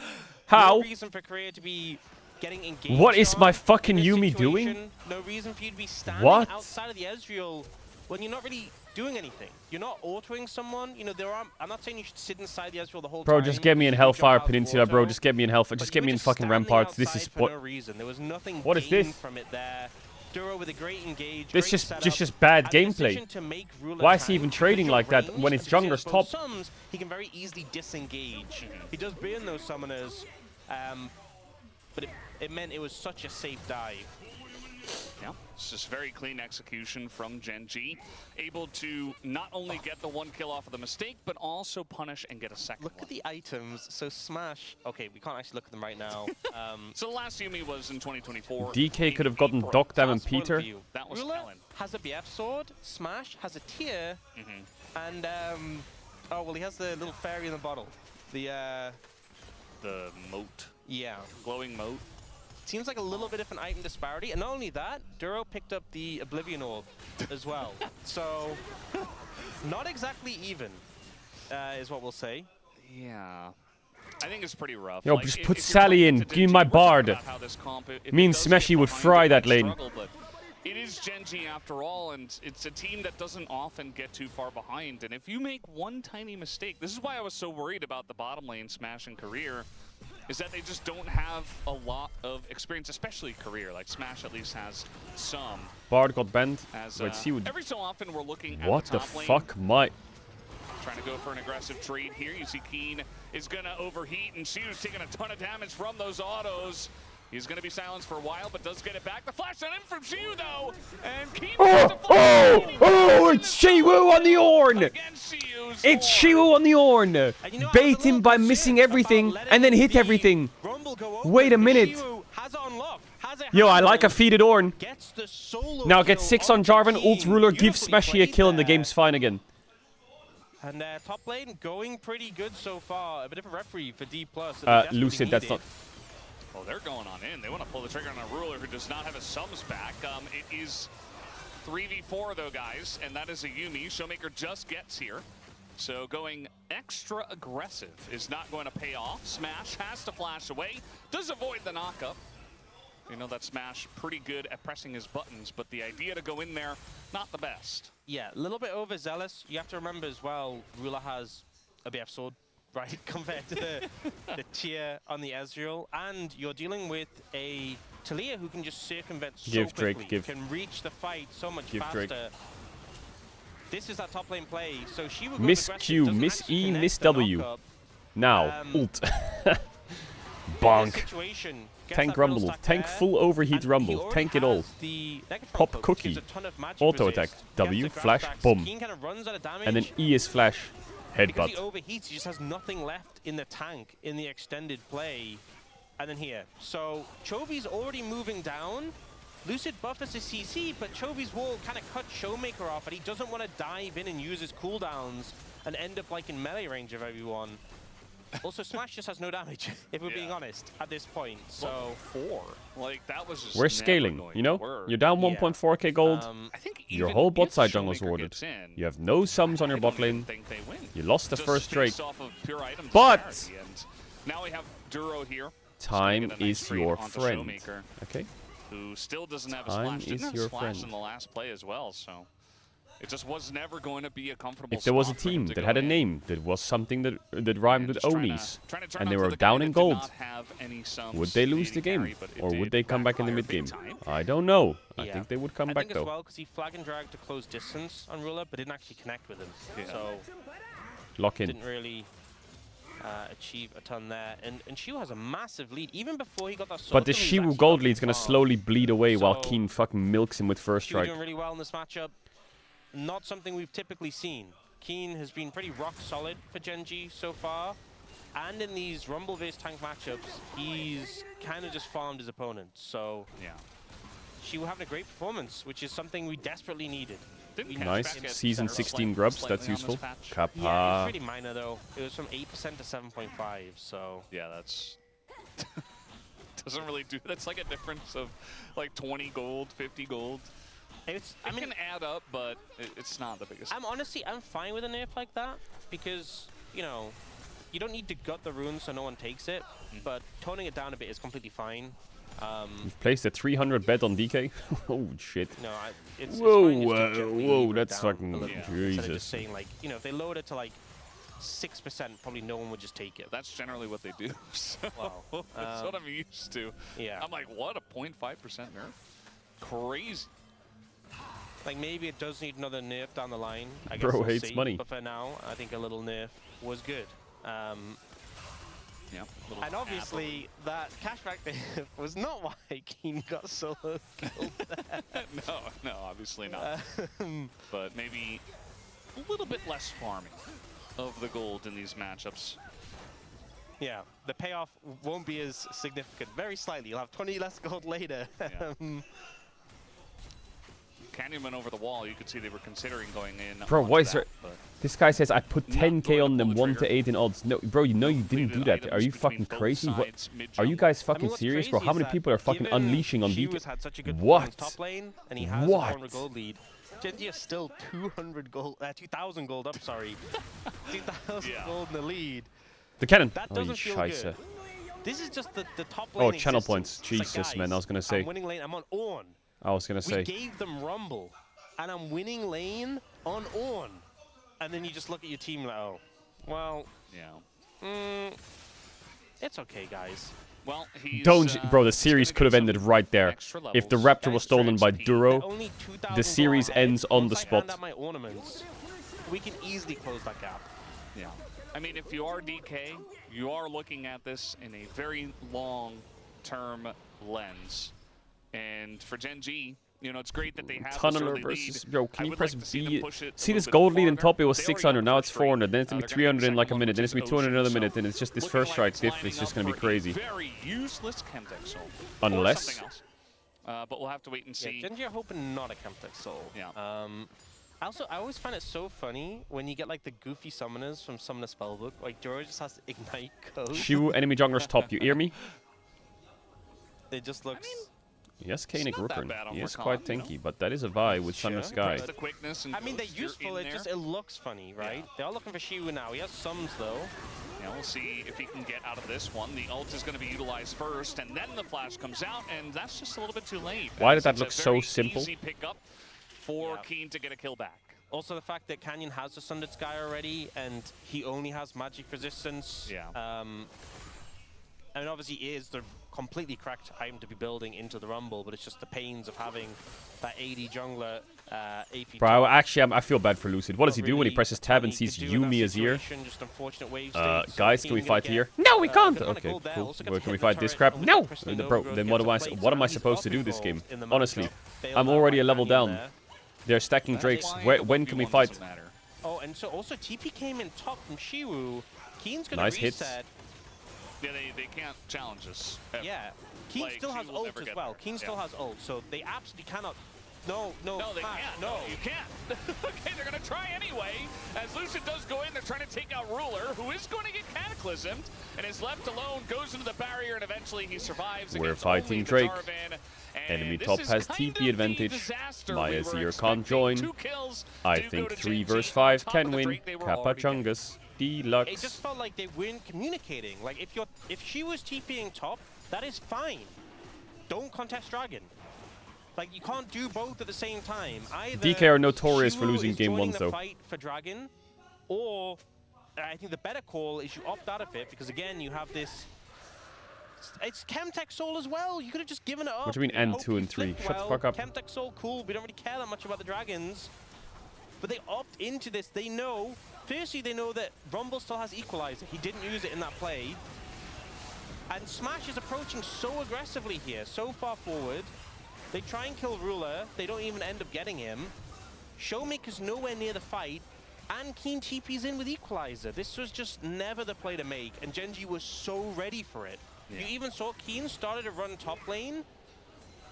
How? No reason for Career to be getting engaged. What is my fucking in this Yuumi situation. doing? No reason for you to be standing What? outside of the Ezreal when you're not really doing anything. You're not autoing someone. You know, I'm not saying you should sit inside the Ezreal the whole time. Bro, just get me in Hellfire Jump out Peninsula, auto, bro. Just get me in Hellfire. Just but get you me were in just fucking standing Ramparts. This outside is for what. no reason. There was nothing What is gained this? from it there. Duro with a great engage. This great just setup, bad and the gameplay. decision to make Ruler Why is he tank. even trading Because like that range, when it's because jungler's both top? Sums, he can very easily disengage. He does burn those summoners, but it meant it was such a safe dive. Yeah, it's just very clean execution from Gen G. Able to not only get the 1 kill off of the mistake, but also punish and get a 2nd Look at the items. So Smash. Okay, we can't actually look at them right now. So the last Yuumi was in 2024. DK could have gotten Doc Dam and Peter. That was Ruler Ellen. has a BF sword. Smash has a tier. And, oh, well, he has the little fairy in the bottle. The moat. Yeah. Glowing moat. Seems like a little bit of an item disparity. And not only that, Duro picked up the Oblivion Orb as well. So, not exactly even, is what we'll say. Yeah. I think it's pretty rough. Yo, like, just if put you're Sally trying in. to Give me do my we're talking Bard. about how this comp, if Me it and does Smashy get would behind, fry it that might lane. struggle, but it is Gen G after all, and it's a team that doesn't often get too far behind. And if you make one tiny mistake, this is why I was so worried about the bottom lane Smash and Career, is that they just don't have a lot of experience, especially Career. Like Smash at least has some. Bard got banned. As, Wait, see what? every so often we're looking at What the the top lane. fuck, my? Trying to go for an aggressive trade here. You see Keen is going to overheat, and Xiu's taking a ton of damage from those autos. He's going to be silenced for a while, but does get it back. The flash on him from Xiu, though. And Keen It's Shiwu on the horn! It's Shiwu on the horn! Bait him by missing everything and then hit everything. Wait a minute. Yo, I like a feeded horn. Now get 6 on Jarvan, ult Ruler, gives Smashy a kill, and the game's fine again. And top lane going pretty good so far. A bit of a referee for D+. Lucid, that's not... Oh, they're going on in. They want to pull the trigger on a Ruler who does not have his sums back. It is 3v4 though, guys, and that is a Yuumi. Showmaker just gets here. So going extra aggressive is not going to pay off. Smash has to flash away. Does avoid the knockup. You know that Smash pretty good at pressing his buttons, but the idea to go in there, not the best. Yeah, a little bit overzealous. You have to remember as well, Ruler has a BF sword, right, compared to the tier on the Ezreal. And you're dealing with a Talia who can just circumvent so quickly. Can reach the fight so much faster. Drake. This is that top lane play. So she will go Miss aggressive, Q, doesn't Miss actually E, connect Miss the W. knockup. Now, ult. Bonk. Situation, Tank rumble. Tank full overheat rumble. Tank it all. Pop cookie. Auto attack. W. Flash. Boom. And then E is flash. Because Headbutt. he overheats, he just has nothing left in the tank in the extended play. And then here. So Chovy's already moving down. Lucid buffers his CC, but Chovy's wall kind of cuts Showmaker off, and he doesn't want to dive in and use his cooldowns and end up like in melee range of everyone. Also, Smash just has no damage, if we're being honest, at this point. So, 4. Like, that was just We're scaling, you know? You're down 1.4k gold. I think Your whole bot side jungle is warded. You have no sums on your bot lane. You lost the first Drake. But now we have Duro here. Time is your friend. Okay. Who still doesn't have his flash. Didn't have his flash in the last play as well, so it just was never going to be a comfortable If there was a spot for him team to that go had a in. name, that was something that rhymed with Just Onis, trying to turn and they onto were the down guy in that did gold, not have any sums would they lose AD the game? carry, but it Or would did they come back in the backfire mid game? big time. I don't know. I Yeah. think they would come I back think though. as well, because he flag and dragged to close distance on Ruler, but didn't actually connect with him. So, Lock in. didn't really achieve a ton there. And Shiwu has a massive lead, even before he got that sword. But the kill, he was Shiwu actually gold up lead's gonna farm. slowly bleed away while So- Keen fucking milks him with first Shiwu strike. doing really well in this matchup. Not something we've typically seen. Keen has been pretty rock solid for Genji so far. And in these Rumble vs tank matchups, he's kind of just farmed his opponents. So Yeah. Shiwu having a great performance, which is something we desperately needed. Didn't Nice. catch back at Season center 16 slightly grubs, on that's this useful. patch. Yeah, it was Kappa. pretty minor though. It was from 8% to 7.5, so... Yeah, that's... doesn't really do... That's like a difference of like 20 gold, 50 gold. It's, It can add up, but it's not the biggest. I'm fine with a nerf like that, because, you know, you don't need to gut the rune so no one takes it, but toning it down a bit is completely fine. You've placed a 300 bet on DK. Oh shit. No, it's Whoa, fine just to gently whoa, move it that's down fucking a little bit, instead of Jesus. just saying, like, you know, if they lowered it to like 6%, probably no one would just take it. That's generally what they do. So Wow. that's what I'm used to. Yeah. I'm like, what, a 0.5% nerf? Crazy. Like, maybe it does need another nerf down the line. I guess Bro we'll hates see, money. But for now, I think a little nerf was good. Yeah. And obviously, that cashback nerf was not why Keen got solo killed there. No, obviously not. But maybe a little bit less farming of the gold in these matchups. Yeah, the payoff won't be as significant. Very slightly. You'll have 20 less gold later. Yeah. Canyon went over the wall. You could see they were considering going in. Bro, onto what is that, there? but This guy says I put Not 10k going on to them, pull the 1 to trigger. 8 in odds. No, bro, you know you didn't do that. Are you fucking crazy? What? Are you guys fucking what's serious, bro? crazy How is many that people are fucking given unleashing on Shiwu's DK? had such a good What? performance top lane, and he has What? a 400 gold lead. Genji is still 2,000 gold up, sorry. 2,000 Yeah. gold in the lead. The cannon. That Oh, doesn't you feel scheisse. good. This is just the top Oh, lane channel existence. points. It's like, Jesus, man, guys, I was gonna say. I'm winning lane, I'm on Ornn. I was gonna We say. gave them Rumble, and I'm winning lane on Ornn. And then you just look at your team like, oh, well, yeah. it's okay, guys. Well, he's, Don't, bro. The series he's gonna could have get ended some right there. extra If the levels. Raptor was stolen by They're Duro, only 2,000 the series gold ahead. ends on the Once I hand spot. out my ornaments, we can easily close that gap. Yeah. I mean, if you are DK, you are looking at this in a very long-term lens. And for Genji, you know, it's great that they have this Tunneler early versus lead. bro. Can I you would press like to see them B? push it a See little this bit gold lead in farther. top? It was They already 600. got Now the it's first strike. 400. Then it's gonna be They're gonna get 300 in the like a second minute. one, Then it's which gonna be is 200 in another Ocean. minute. Then it's just this Looking first like strike it's diff. lining It's just up gonna be for a crazy. Very useless Chemtech Soul. Unless- Or something else. But we'll have to wait and see. Yeah, Genji are hoping not a Chemtech Soul. Yeah. Also, I always find it so funny when you get like the goofy summoners from Summoner Spellbook. Like Duro just has Ignite code. Shiwu enemy junglers top. You hear me? It just looks. Yes, Koenig not that Ripper. bad on He is Rakan, quite you know? tanky, but that is a Vi with Thunder Sure. Sky. The quickness and I mean, they're you're useful. in It just there. it looks funny, right? Yeah. They are looking for Shiwu now. He has sums though. Yeah, we'll see if he can get out of this one. The ult is going to be utilized first, and then the flash comes out, and that's just a little bit too late. Why did As that it's look a so very simple? Easy pickup for Yeah. Keen to get a kill back. Also, the fact that Canyon has the Sundered Sky already, and he only has magic resistance. Yeah. I mean, obviously, it is the completely correct item to be building into the Rumble, but it's just the pains of having that AD jungler AP. Bro, I feel bad for Lucid. What does he do when he presses tab and sees Yuumi as here? Guys, can we fight here? No, we can't. Okay, cool. Well, can we fight this crap? No. Bro, then what am I supposed to do this game? Honestly, I'm already a level down. They're stacking Drakes. When can we fight? Oh, and so also TP came in top from Shiwu. Keen's gonna Nice reset. hits. Yeah, they can't challenge us. Yeah, Keen Like, still has she will ult never as get well. there. Keen still has ult, so they absolutely cannot. No, they can't. No, You can't. Okay, they're gonna try anyway. As Lucid does go in, they're trying to take out Ruler, who is going to get cataclysmed, and is left alone, goes into the barrier, and eventually he survives. We're against fighting only the Drake. Darvan. Enemy this top is has kind TP of advantage. the disaster Maya we were Zir expecting. can't join. 2 kills I do think go to 3 Gen.G. versus 5 On top can of the win. Drake they were Kappa already getting. Chungus. it Deluxe. just felt like they weren't communicating. Like if she was TPing top, that is fine. Don't contest Dragon. Like you can't do both at the same time. Either DK are notorious for Shiwu losing is game joining 1s the though. fight for Dragon, or I think the better call is you opt out of it because again you have this. It's Chemtech Soul as well. You could have just given it up. What do you mean and Hope 2 you and 3? flipped Shut the well. fuck up. Chemtech Soul, cool. We don't really care that much about the dragons. But they opt into this. They know, firstly, they know that Rumble still has Equalizer. He didn't use it in that play. And Smash is approaching so aggressively here, so far forward. They try and kill Ruler. They don't even end up getting him. Showmaker's nowhere near the fight. And Keen TP's in with Equalizer. This was just never the play to make. And Gen.G was so ready for it. Yeah. You even saw Keen started to run top lane.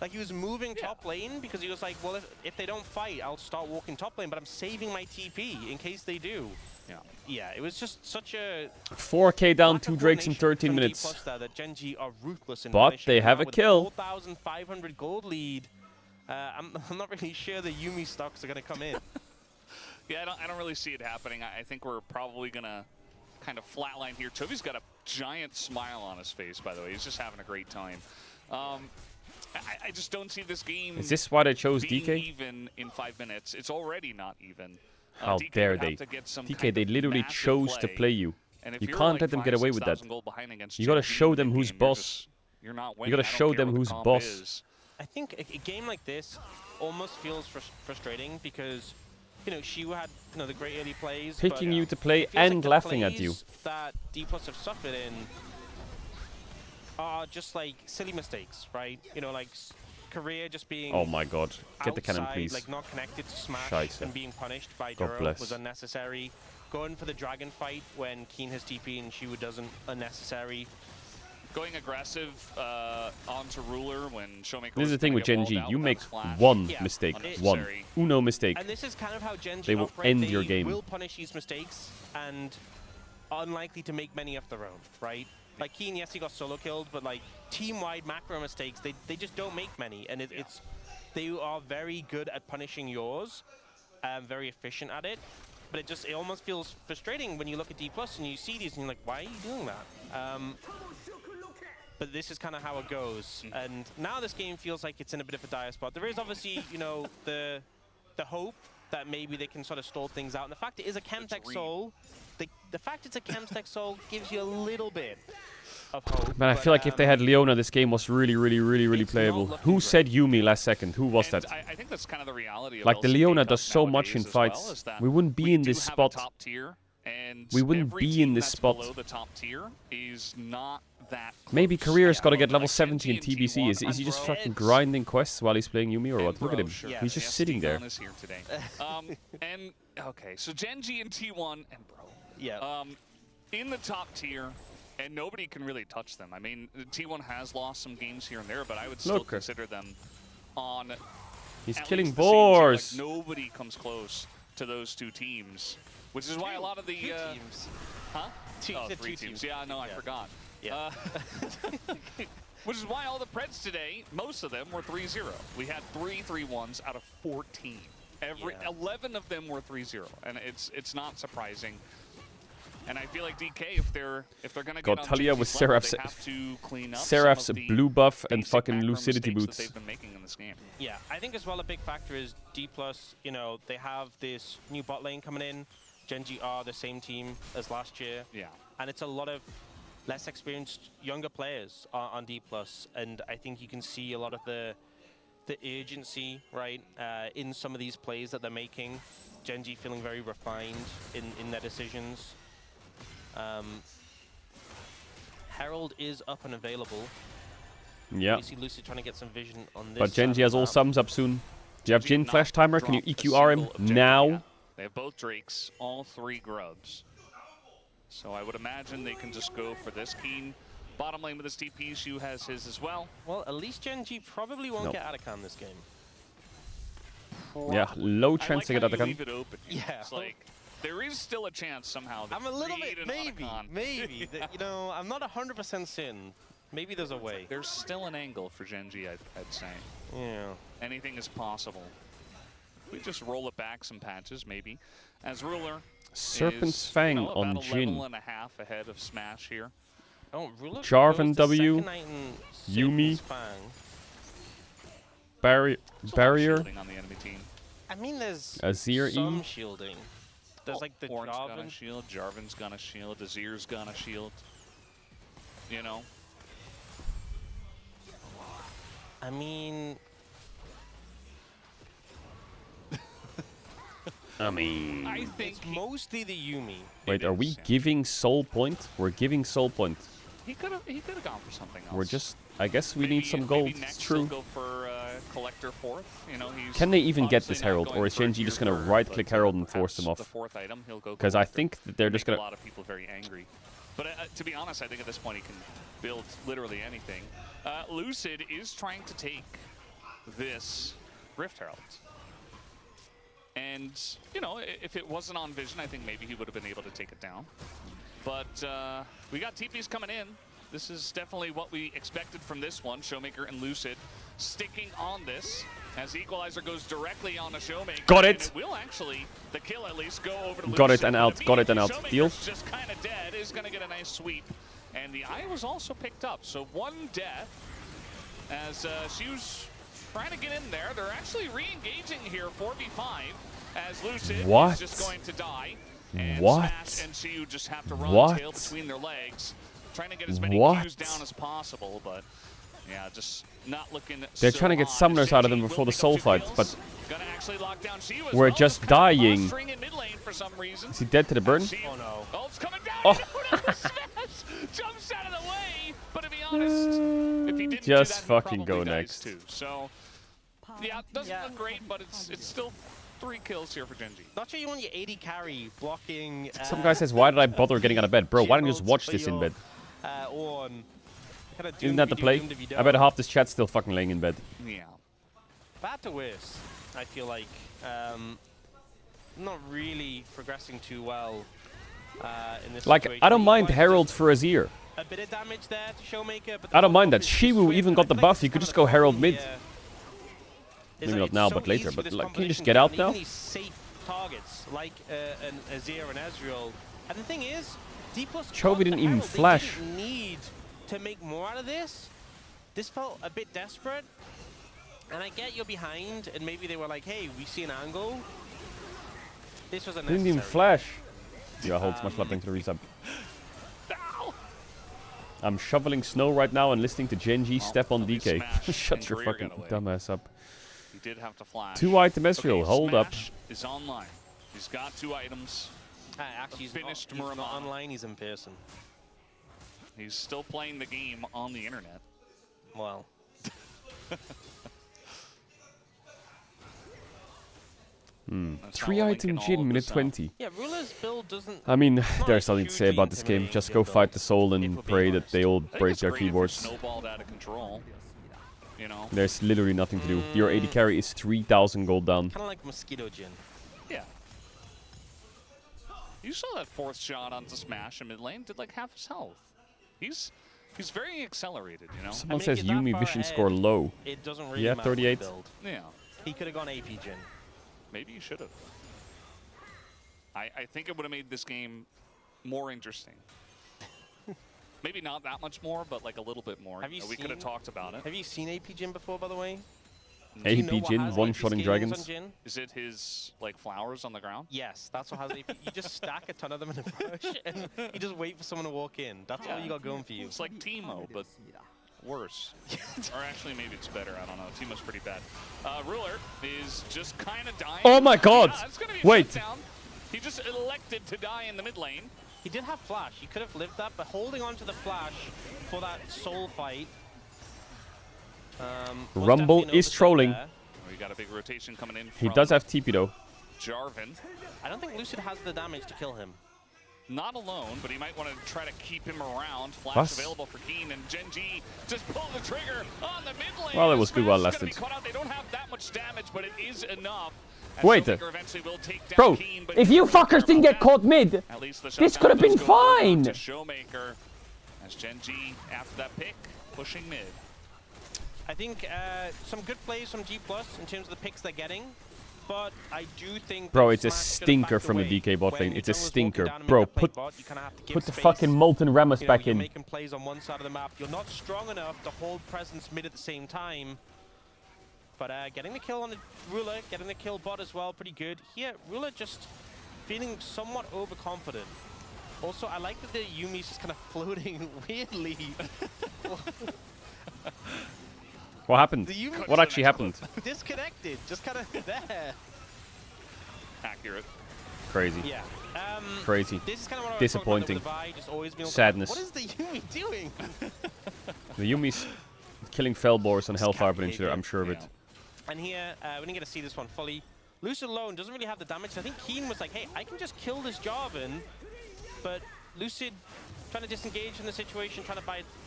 Like he was moving top lane because he was like, well, if they don't fight, I'll start walking top lane, but I'm saving my TP in case they do. Yeah. Yeah, it was just such a 4K down, lack 2 of Drakes in coordination 13 from minutes. D+ there that Gen.G are ruthless in But punishing they now have a with kill. 4,500 gold lead. I'm not really sure the Yuumi stocks are going to come in. Yeah, I don't really see it happening. I think we're probably going to kind of flatline here. Toby's got a giant smile on his face, by the way. He's just having a great time. I just don't see this game. Is this why they chose being DK? even in 5 minutes. It's already not even. How DK dare would have they? to get some DK, kind they of literally massive chose to play you. And if You you're can't like let them get away with that. 5,000-6,000 gold behind against You gotta Gen.G show them mid-game, who's boss. You're not You winning. gotta I don't show care them what the who's comp boss. is. I think a game like this almost feels frustrating because, you know, she had, you know, the great early plays. Picking but you to play it feels like and the laughing at you. plays that D+ have suffered in are just like silly mistakes, right? You know, like career just being. Oh my god. Get the cannon, outside, please. Like not connected to Smash Scheiße. and being punished by God Duro bless. was unnecessary. Going for the dragon fight when Keen has TP and Shiwu doesn't, unnecessary. Going aggressive onto Ruler when Showmaker. This is the thing with Gen.G. You make Flash. one Yeah, mistake. One. unnecessary. Uno mistake. And this is kind of how Gen.G They will operate. end They your game. will punish these mistakes and unlikely to make many of their own, right? Like Keen, yes, he got solo killed, but like team-wide macro mistakes, they just don't make many. And it's they are very good at punishing yours, very efficient at it. But it almost feels frustrating when you look at D+ and you see these and you're like, why are you doing that? But this is kind of how it goes. And now this game feels like it's in a bit of a dire spot. There is obviously, you know, the hope that maybe they can sort of stall things out. And the fact it is a Chemtech Soul, the fact it's a Chemtech Soul gives you a little bit of hope. Man, I feel like if they had Leona, this game was really it's playable. not looking Who great. said Yuumi last second? Who was And that? I think that's kind of the reality of Like, the LCK Leona Cup does so much in nowadays as well, fights. is that We wouldn't be in do this have a spot. top tier, and We wouldn't every be team in this that's spot. below the top tier is not that Maybe close. Career's Yeah, got to get like level 70 in Gen.G TBC. and Is he just T1 fucking It's- grinding quests while he's playing Yuumi or what? Look at him. Sure. He's just Yes, sitting there. T1 is here today. And okay, so Gen.G and T1 and Bro. Yeah. In the top tier, and nobody can really touch them. I mean, T1 has lost some games here and there, but I would still Look. consider them on. He's at killing least the same tier. Like, boars. nobody comes close to those two teams, which is why a lot of the Two teams. huh? Two- Oh, the three two teams. teams. Yeah, no, I Yeah. forgot. Yeah. Which is why all the Preds today, most of them were 3-0. We had 3 3-1s out of 14. Every 11 of them were 3-0, and it's not surprising. And I feel like DK, if they're gonna God, get on Talia Gen.G's with level, Seraph's- they have to clean up Seraph's some of the blue buff and basic fucking macro lucidity mistakes boots. that they've been making in this game. Yeah, I think as well a big factor is D+, you know, they have this new bot lane coming in. Gen.G are the same team as last year. Yeah. And it's a lot of less experienced, younger players on D+, and I think you can see a lot of the urgency, right, in some of these plays that they're making. Gen.G feeling very refined in their decisions. Herald is up and available. Yeah. You see Lucid trying to get some vision on this. But Gen.G has all sums up soon. Do you have Jin Flash Timer? Can you EQR him now? Yeah. They have both Drakes, all 3 grubs. So I would imagine they can just go for this. Keen bottom lane with his TP. Shu has his as well. Well, at least Gen.G probably won't get Atacam this game. Yeah, low chance to get Atacam. Leave it open. Yeah. It's like, there is still a chance somehow. I'm a little bit, maybe. You know, I'm not 100% certain. Maybe there's a way. There's still an angle for Gen.G, I'd say. Yeah. Anything is possible. If we just roll it back some patches, maybe. As Ruler Serpent's is, Fang about on a Jin. level and a half ahead of Smash here. Oh, Ruler Jarvan goes to W, second knight and Yuumi, Serpent's Fang. Barrier. Shielding on the enemy team. I mean, there's Azir some E. shielding. There's like the Orange gonna Jarvan. shield, Jarvan's gonna shield, Azir's gonna shield. You know? I mean... I think it's mostly the Yuumi. Wait, are we giving Soul Point? We're giving Soul Point. He could have gone for something else. We're just... I guess we Maybe- need some gold. maybe It's next true. he'll go for Collector 4th. You know, he's Can they even get this obviously not Herald, going or is for a Gen.G just tier going to third, right-click but, Herald and force perhaps them off? The 4th item, he'll go Because I Collector. think that they're just Make going a to... lot of people very angry. But to be honest, I think at this point he can build literally anything. Lucid is trying to take this Rift Herald. And, you know, if it wasn't on Vision, I think maybe he would have been able to take it down. But we got TPs coming in. This is definitely what we expected from this one. Showmaker and Lucid sticking on this as Equalizer goes directly on the Showmaker. Got And it. it will actually, the kill at least, go over to Lucid. Got it and out. But Got it and out. Showmaker's Deal. just kind of dead. Is going to get a nice sweep. And the eye was also picked up. So 1 death as she was trying to get in there. They're actually re-engaging here, 4v5, as Lucid is just going to die. And Smash and Shiu just have to run tail between their legs, trying to get as many Qs down as possible, but yeah, just not looking They're so trying to get hot. summoners out of them before the soul fight, but gonna actually lock down Shiu as we're well. just Kind of dying. posturing in mid lane for some reason. Is he dead to the burn? Oh no. Oh, it's coming down. Oh. Smash jumps out of the way, but to be honest, if he didn't Just do that, he fucking probably go dies next. Too. So yeah, doesn't look great, but it's still 3 kills here for Gen.G. Not sure you want your 80 carry blocking. Some guy says, why did I bother getting out of bed? Bro, why don't you just watch this in bed? Isn't that the play? I bet half this chat's still fucking laying in bed. Yeah. Bad to worse, I feel like. Not really progressing too well in this Like, situation. I don't mind Quite Herald for Azir. a bit of damage there to Showmaker, but I don't mind that. is Shiwu swift, even and got I the feel like buff. this You is could kind just of go the Herald problem mid. here, Maybe is that not it's now, so but later. easy But for this like, can you just competition get to out even now? these safe targets like an Azir and Ezreal. And the thing is, D+ Chovy didn't even Herald, flash. They didn't need to make more out of this. This felt a bit desperate. And I get you're behind, and maybe they were like, hey, we see an angle. This was unnecessary. Didn't even flash. Yeah, holds much love. Thanks for the resub. I'm shoveling snow right now and listening to Gen.G step on DK. Shut your fucking dumbass up. He did have to flash. 2 item Ezreal, hold up. Smash is online. He's got 2 items. Actually, he's Finished not, he's not Muramasa. online, he's in person. He's still playing the game on the internet. Well. 3 item Jin, minute 20. Yeah, Ruler's build doesn't... I mean, not there's a something to say about this game. hugely Just go intimidating fight the build, soul if and we're pray being that they all I think break it's their great if it keyboards. snowballed out of control. You know? There's literally nothing to do. Your 80 carry is 3,000 gold down. Kind of like Mosquito Jin. Yeah. You saw that 4th shot onto Smash in mid lane. Did like half his health. He's very accelerated, you know? Someone make says it that Yuumi far vision ahead. score low. It doesn't really Yeah, matter what 38. build. Yeah. He could have gone AP Jin. Maybe you should have. I think it would have made this game more interesting. Maybe not that much more, but like a little bit more. Have you we could have seen- talked about it. Have you seen AP Jin before, by the way? Do you know AP what Jin, has one-shotting AP skills dragons. on Jin? Is it his like flowers on the ground? Yes, that's what has AP. You just stack a ton of them in a bush and you just wait for someone to walk in. That's all you got going for you. It's like Teemo, but worse. Or actually, maybe it's better. I don't know. Teemo's pretty bad. Ruler is just kind of dying. Oh my god! Yeah, it's gonna be a Wait. shutdown. He just elected to die in the mid lane. He did have flash. He could have lived that, but holding on to the flash for that soul fight. Was Rumble definitely an is oversight trolling. there. We got a big rotation coming in. He from does have TP though. Jarvan. I don't think Lucid has the damage to kill him. Not alone, but he might want to try to keep him around. Flash Was? available for Keen, and Genji just pulled the trigger on the mid lane. Well, it was good while it Smash is gonna lasted. be caught out. They don't have that much damage, but it is enough. And Wait. Showmaker eventually will take down Bro, Keen, but if you fuckers didn't get caught mid, at least the this shutdown could have been does go over fine. to Showmaker as Genji, after that pick, pushing mid. I think some good plays from G+ in terms of the picks they're getting, but I do think Bro, that it's a Smash should've stinker backed from the away. DK bot When lane. your It's a jungler's walking stinker. down and Bro, making a play put bot, you kinda have to give the space. fucking Molten Rammus You know, back you're in. making plays on one side of the map. You're not strong enough to hold presence mid at the same time. But getting the kill on the Ruler, getting the kill bot as well, pretty good. Here, Ruler just feeling somewhat overconfident. Also, I like that the Yumi's just kind of floating weirdly. What happened? The Yumi What actually happened? disconnected, just kind of there. Accurate. Crazy. Yeah. Crazy. This is kind of what I was Disappointing. talking about with the Vi, just always being Sadness. What is the Yumi doing? The Yumi's killing Felboars on Hellfire Peninsula, I'm sure of it. And here, we didn't get to see this one fully. Lucid alone doesn't really have the damage. I think Keen was like, hey, I can just kill this Jarvan, but Lucid trying to disengage from the situation, trying to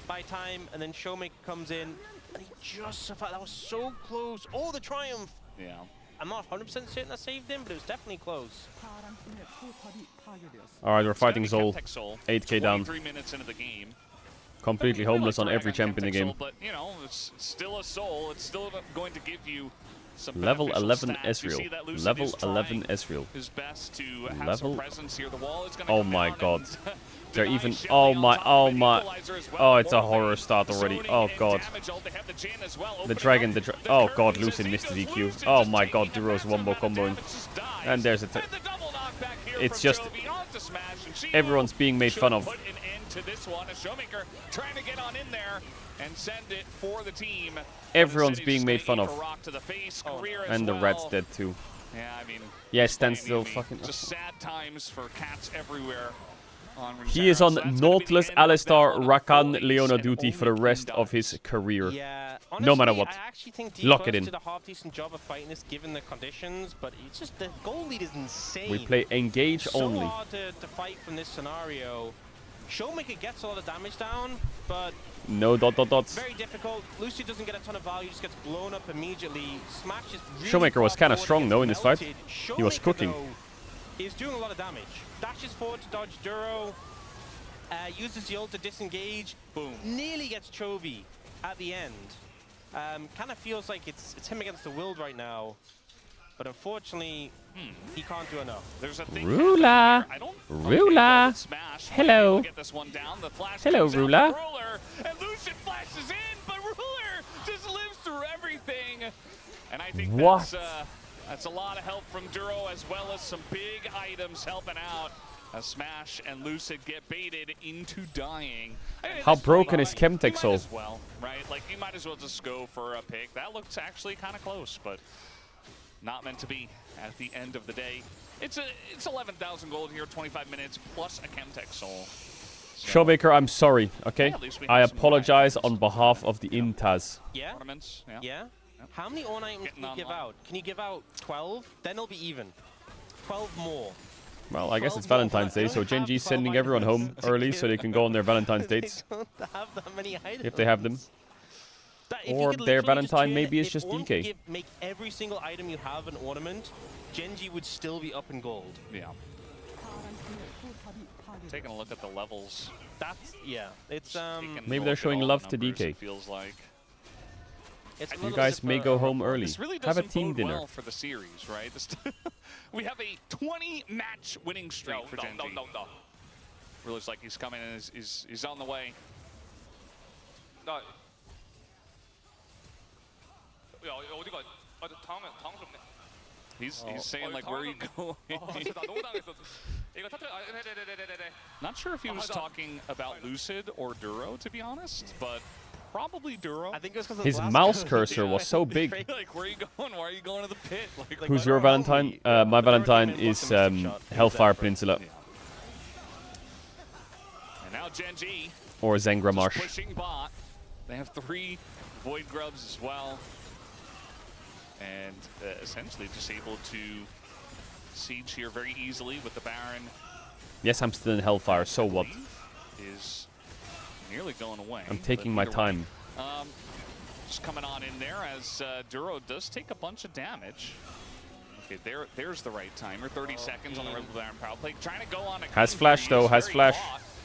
buy time, and then Showmaker comes in, and he just survived. That was so close. Oh, the Triumph! Yeah. I'm not 100% certain that saved him, but it was definitely close. Alright, we're fighting It's gonna Zol. be Chemtech Soul. 8k down. 23 minutes into the game. Completely I like homeless to on rag every champ in the Chemtech game. Soul, but, you know, it's still a soul. It's still going to give you some Level beneficial 11 stats. You see Ezreal. that Lucid Level is trying 11 Ezreal. his best to have Level- some presence here. The wall is gonna Oh come my down god. and They're deny even. Shelly Oh on my. top Oh of an my. equalizer as well. Oh, it's a More horror lane start already. zoning Oh and god. damage. Oh, they have the Jhin as well. The Opening dragon. up The oh god. curtains as Lucid he missed the goes. DQ. Lucid Oh just my taking god. a Duro's massive wombo amount of comboing. damage, just dies. And there's a. And the double knockback here It's from just. Jovi onto Smash, and she Everyone's being made should fun of. put an end to this one. A Showmaker trying to get on in there and send it for the team. Everyone's But being instead made he's fun gonna of. eat a rock to the face, career as And the well. rat's dead too. Yeah, I mean. Yeah, just stand plain still. Yumi. Fucking. Just sad times for cats everywhere. He is on So that's gonna be the Nautilus, end of Alistar, that one. Rakan, Full Leona ace and duty for the only rest King of his dies. career. Yeah, No matter honestly, what. I actually think Lock it D+ in. did a half-decent job of fighting this given the conditions, but it's just the goal lead is insane. We play engage so only. hard to fight from this scenario. Showmaker gets a lot of damage down, but No dot dot dots. very difficult. Lucy doesn't get a ton of value, just gets blown up immediately. Smash is really Showmaker was far kinda forward, strong, gets though, in this fight. melted. He was Showmaker, cooking. though, is doing a lot of damage. Dashes forward to dodge Duro, uses the ult to disengage. Boom. Nearly gets Chovy at the end. Kind of feels like it's him against the world right now, but unfortunately, he can't do enough. There's a thing Ruler. happening here. I don't- Ruler. Okay, Smash. Hello. We'll get this one down. The flash Hello, comes out Ruler. from Ruler, and Lucian flashes in, but Ruler just lives through everything. And I think What? that's a lot of help from Duro, as well as some big items helping out. As Smash and Lucid get baited into dying. I mean, How this broken fight, is Chemtech you might Soul? as well, right? Like, you might as well just go for a pick. That looks actually kind of close, but not meant to be at the end of the day. It's 11,000 gold here, 25 minutes, plus a Chemtech Soul. So, Showmaker, I'm sorry, okay? Yeah, at least we I have some apologize items. on behalf of the Intaz. Yeah? Ornaments, yeah. Yeah? How many on items Getting can you give online. out? Can you give out 12? Then it'll be even. 12 more. Well, I guess 12 it's more, Valentine's but I Day, don't so have Genji's 12 sending everyone home items to early so give they can go on their Valentine's They dates. don't have that many items. If they have them. That- if you Or could their literally just Valentine turn maybe it- is just if one DK. could make every single item you have an ornament, Genji would still be up in gold. Yeah. Taking a look at the levels. That's, yeah. It's, taking a Maybe look they're at showing all the love to numbers, DK. It feels like. it's a You little guys bit may of go a- home early. This really Have a doesn't team bode dinner. well for the series, right? We have a 20-match winning streak for Genji. No. Looks like he's coming and is on the way. 나, 야, 어디가? He's saying like, where are you going? Not sure if he was talking about Lucid or Duro, to be honest, but probably Duro. I think it was because His mouse cursor was so big. Like, where are you going? Why are you going to the pit? Like, Who's your Valentine? My Valentine is Hellfire Peninsula. And now Genji. Or Zengra Marsh. Pushing bot. They have 3 Void Grubs as well. And essentially just able to siege here very easily with the Baron. Yes, I'm still in Hellfire, so what? Is nearly going away. I'm taking my time. Just coming on in there as Duro does take a bunch of damage. Okay, there's the right timer. 30 seconds on the Red Bull Baron power play. Trying to go on a Has flash though, has flash.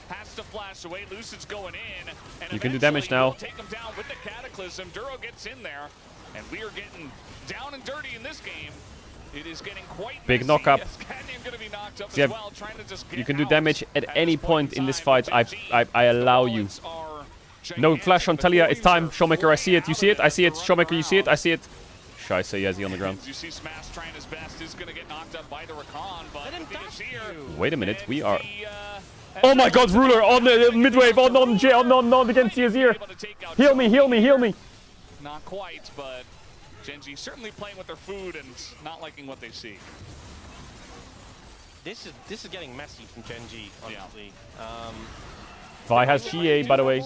Has to flash away. Lucid's going in. And you can do damage now. Take him down with the Cataclysm. Duro gets in there. And we are getting down and dirty in this game. It is getting quite big messy. knock up. Yes, gonna be knocked up Yeah, as well, trying to just you can do damage at any point in this fight. I allow you. No flash on Talia. It's time. Showmaker, I see it. You see it? I see it. Showmaker, you see it? I see it. Scheiße, Yazzie on the ground. You see Smash trying his best. Is going to get knocked up by the Rakan, but is here. Wait a minute. We are... Oh my god, Ruler on the mid-wave. On against Yazir. Heal me, heal me, heal me. Not quite, but Genji certainly playing with their food and not liking what they see. This is getting messy from Genji, honestly. Vi has GA, by the way.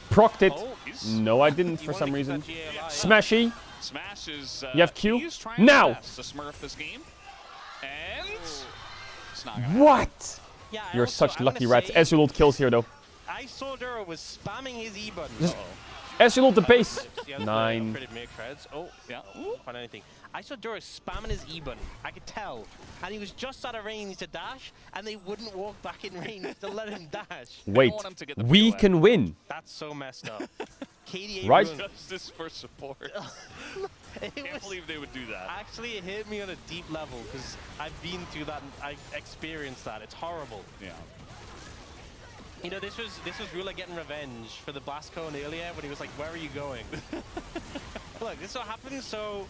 Procced it. Oh, No, I didn't for some reason. Smashy. Smash is. You have Q? Now! To smurf this game. And. It's not gonna What? Yeah, You're such lucky rats. Ezreal kills here, though. I saw Duro was spamming his E button. Ezreal the base. 9. Oh, yeah. Find anything. I saw Duro spamming his E button. I could tell. And he was just out of range to dash, and they wouldn't walk back in range to let him dash. Wait, we can win. That's so messed up. KDA right? Justice for support. Can't believe they would do that. Actually, it hit me on a deep level, because I've been through that and I experienced that. It's horrible. Yeah. You know, this was Rula getting revenge for the blast cone earlier when he was like, "Where are you going?" Look, this is what happens. So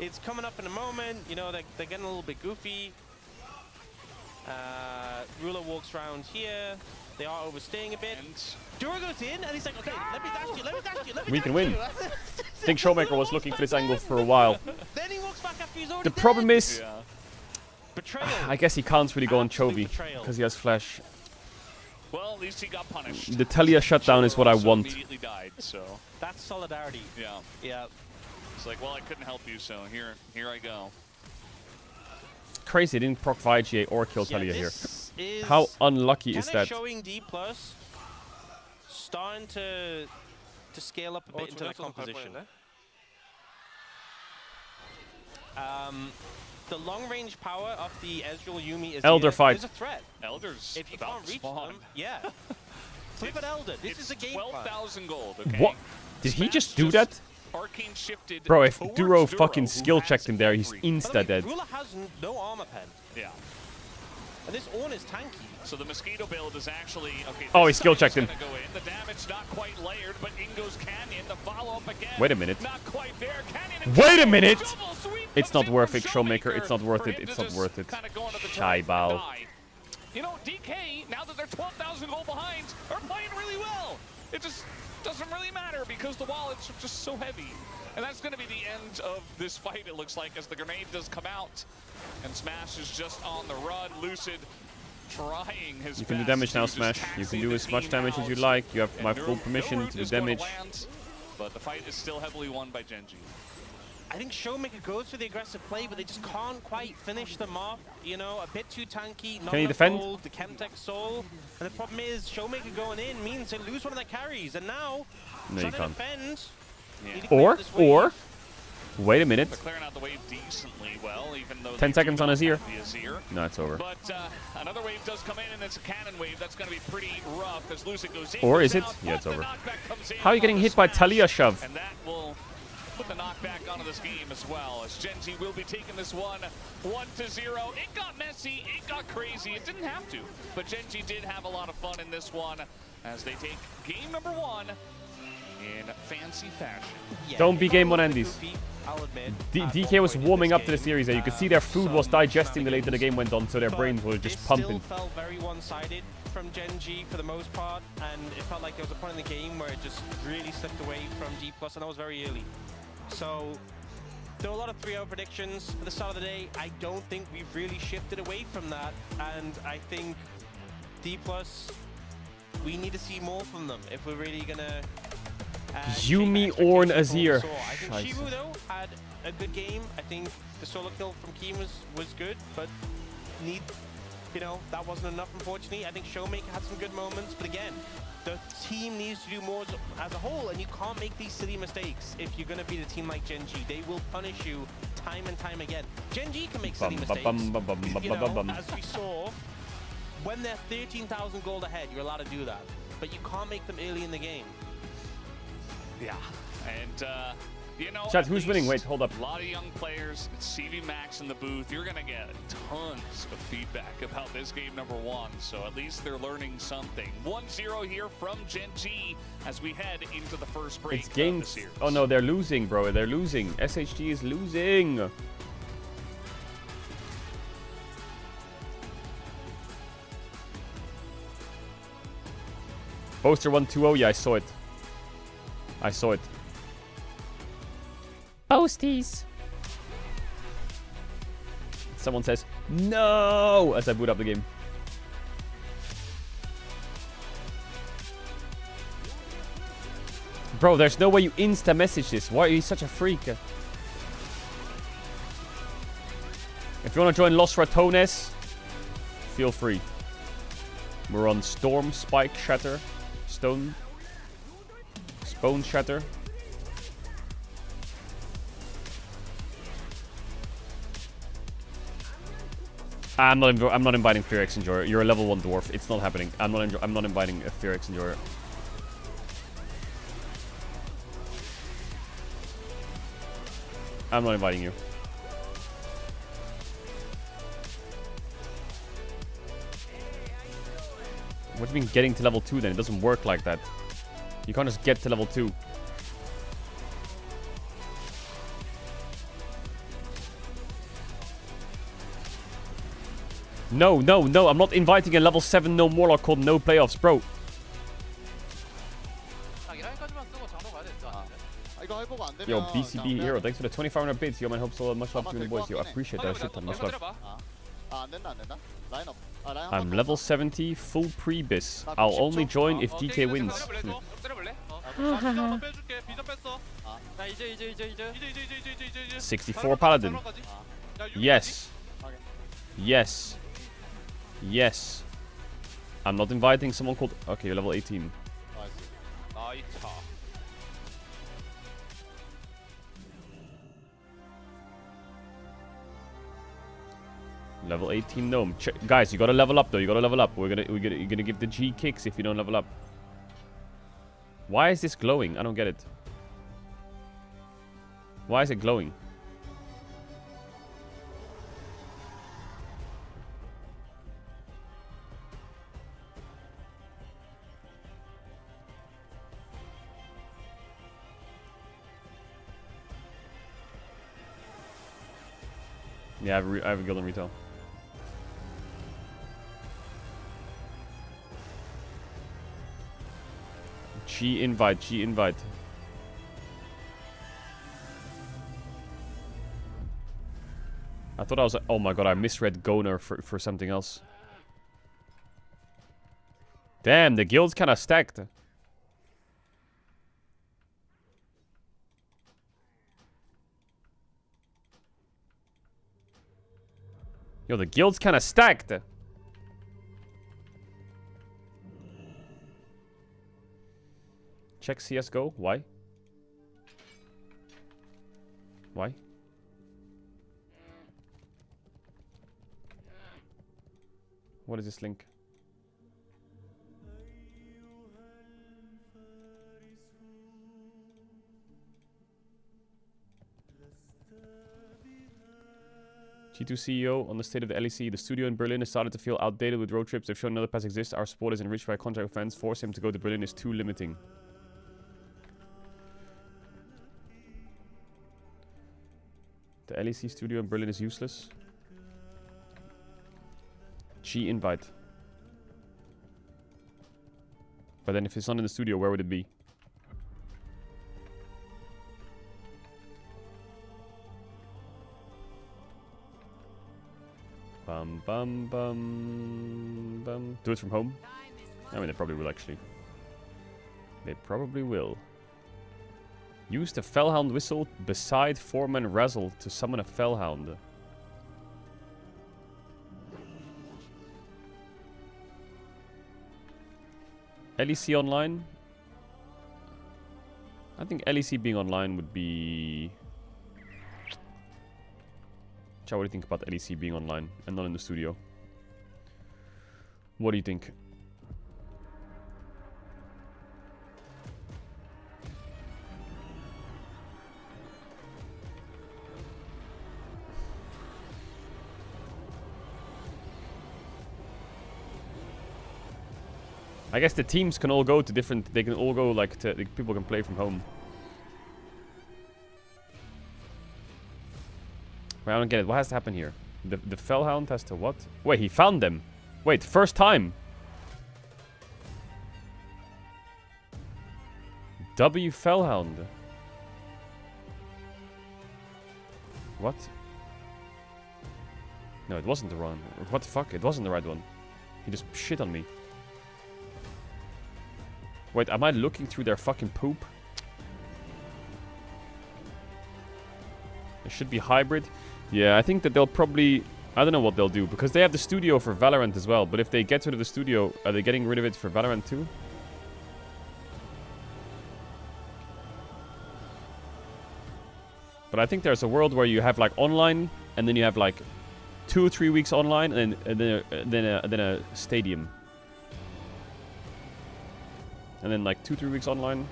it's coming up in a moment. You know, they're getting a little bit goofy. Rula walks around here. They are overstaying a bit. Duro goes in, and he's like, "Okay, let me dash you. Let me dash you. Let me We dash can win. you." I think Showmaker was looking for this angle for a while. Then he walks back after he's already The problem dead. is, Betrayal. I guess he can't really go on Absolute Chovy betrayal. because he has flash. Well, at least he got punished. The Talia shutdown is what I want. Immediately died, so. That's solidarity. Yeah. Yeah. It's like, well, I couldn't help you, so here I go. Crazy, they didn't proc VGA or kill Talia here. Is How unlucky is that? showing D+, starting to scale up a bit into the composition. The long-range power of the Ezreal Yuumi is Elder fight. There's a threat. Elder's If you about can't to reach spawn. them, yeah. Flip an Elder. This is a game plan. 12,000 gold, okay? What? Did he just do that? Arcane shifted. Bro, if towards Duro fucking who skill has checked him there, he's free. insta-dead. Rula has no armor pen. Yeah. And this Ornn is tanky. So the Mosquito build is actually okay. Oh, he this skill side checked is him. gonna go in. The damage not quite layered, but in goes Canyon. The follow-up again. Wait a minute. Not quite there. Canyon and Wait a minute! double sweep It's comes not in worth from it, Showmaker. Showmaker. It's not worth For it. him It's to not just worth it. kinda go into the Shy turret bow. and die. You know, DK, now that they're 12,000 gold behind, are playing really well. It just doesn't really matter because the wallets are just so heavy. And that's going to be the end of this fight, it looks like, as the grenade does come out. And Smash is just on the run. Lucid trying his best. You can do damage now, to just Smash. You taxi can do the as much team damage as out. you like. You have And my no- full no permission root to do is gonna damage. land, but the fight is still heavily won by Genji. I think Showmaker goes for the aggressive play, but they just can't quite finish them off. You know, a bit too tanky. Not Can he enough defend? gold, the Chemtech Soul. And the problem is, Showmaker going in means they lose one of their carries. And now, No, trying you to can't. defend. Yeah. need to clear this wave. Wait a minute. They're clearing out the wave decently well, even though 10 they seconds do on not Azir. have the Azir. No, it's over. But another wave does come in, and it's a cannon wave. That's going to be pretty rough as Lucid goes in. Or goes is it? out, Yeah, it's but the over. knockback comes in How are you getting on hit the by Smash, Talia shove? And that will put the knockback onto this game as well, as Genji will be taking this one 1-0. It got messy, it got crazy. It didn't have to, but Genji did have a lot of fun in this one as they take game number 1 in fancy fashion. Yeah, Don't be if game I on was Andes. goofy, I'll admit, DK at was one point in warming this up to the game, series there. You could see their food was some digesting the later the game shenanigans, went on, so their but brains were just it pumping. still felt very one-sided from Gen G for the most part, and it felt like there was a point in the game where it just really slipped away from G+, and that was very early. So there were a lot of 3-0 predictions at the start of the day. I don't think we've really shifted away from that, and I think D+, we need to see more from them if we're really gonna Yumi, Ornn, Azir. I think Shivu though had a good game. I think the solo kill from Keem was good, but that wasn't enough unfortunately. I think Showmaker had some good moments, but again, the team needs to do more as a whole, and you can't make these silly mistakes if you're gonna beat a team like Gen G. They will punish you time and time again. Gen G can make silly mistakes, as we saw. When they're 13,000 gold ahead, you're allowed to do that, but you can't make them early in the game. Yeah, and Chat, who's winning? Wait, hold up. A lot of young players. It's CV Max in the booth. You're gonna get tons of feedback about this game number 1. So at least they're learning something. 1-0 here from Gen G as we head into the first break. It's game. Of the series. Oh no, they're losing, bro. They're losing. SHG is losing. Poster 1-2-0. Yeah, I saw it. I saw it. Posties. Someone says, no, as I boot up the game. Bro, there's no way you insta-message this. Why are you such a freak? If you want to join Los Ratones, feel free. We're on Storm, Spike, Shatter, Stone, Spone, Shatter. I'm not inviting Fearx Enjoyer. You're a level 1 dwarf. It's not happening. I'm not inviting a Fearx Enjoyer. I'm not inviting you. What do you mean getting to level 2 then? It doesn't work like that. You can't just get to level 2. No, no, no. I'm not inviting a level 7 no Morlock called No Playoffs, bro. Yo, BCB Hero, thanks for the 2,500 bits. Yo, man, hope so much love to you and the boys. Yo, I appreciate that shit ton. Much love. I'm level 70, full pre-bis. I'll only join if DK wins. 64 Paladin. Yes. Yes. Yes. I'm not inviting someone called... Okay, you're level 18. Level 18 gnome. Guys, you gotta level up though. You gotta level up. You're gonna give the G kicks if you don't level up. Why is this glowing? I don't get it. Why is it glowing? Yeah, I have a guild in retail. G invite, G invite. I thought I was... Oh my god, I misread Goner for something else. Damn, the guild's kind of stacked. Yo, the guild's kind of stacked. Check CSGO. Why? Why? What is this link? G2 CEO on the state of the LEC. The studio in Berlin has started to feel outdated with road trips. They've shown another pass exists. Our sport is enriched by a contract with fans. Force him to go to Berlin is too limiting. The LEC studio in Berlin is useless. G invite. But then if it's not in the studio, where would it be? Bum bum bum bum. Do it from home? I mean, they probably will actually. They probably will. Use the Fellhound whistle beside Foreman Razzle to summon a Fellhound. LEC online? I think LEC being online would be... Chow, what do you think about LEC being online and not in the studio? What do you think? I guess the teams can all go to different... They can all go, like, to... People can play from home. Wait, I don't get it. What has to happen here? The Fellhound has to what? Wait, he found them. Wait, first time. W Fellhound. What? No, it wasn't the wrong... What the fuck? It wasn't the right one. He just shit on me. Wait, am I looking through their fucking poop? It should be hybrid. Yeah, I think that they'll probably... I don't know what they'll do, because they have the studio for Valorant as well. But if they get rid of the studio, are they getting rid of it for Valorant too? But I think there's a world where you have like online, and then you have like 2 or 3 weeks online, and then a stadium. And then like 2 or 3 weeks online.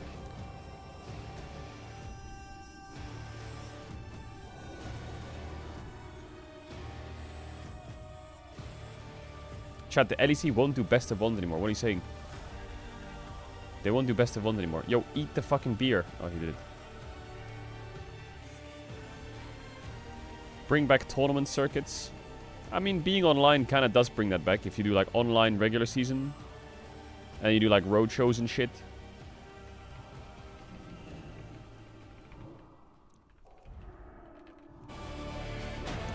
Chat, the LEC won't do best of ones anymore. What are you saying? They won't do best of ones anymore. Yo, eat the fucking beer. Oh, he did it. Bring back tournament circuits. I mean, being online kind of does bring that back. If you do like online regular season. And you do like road shows and shit.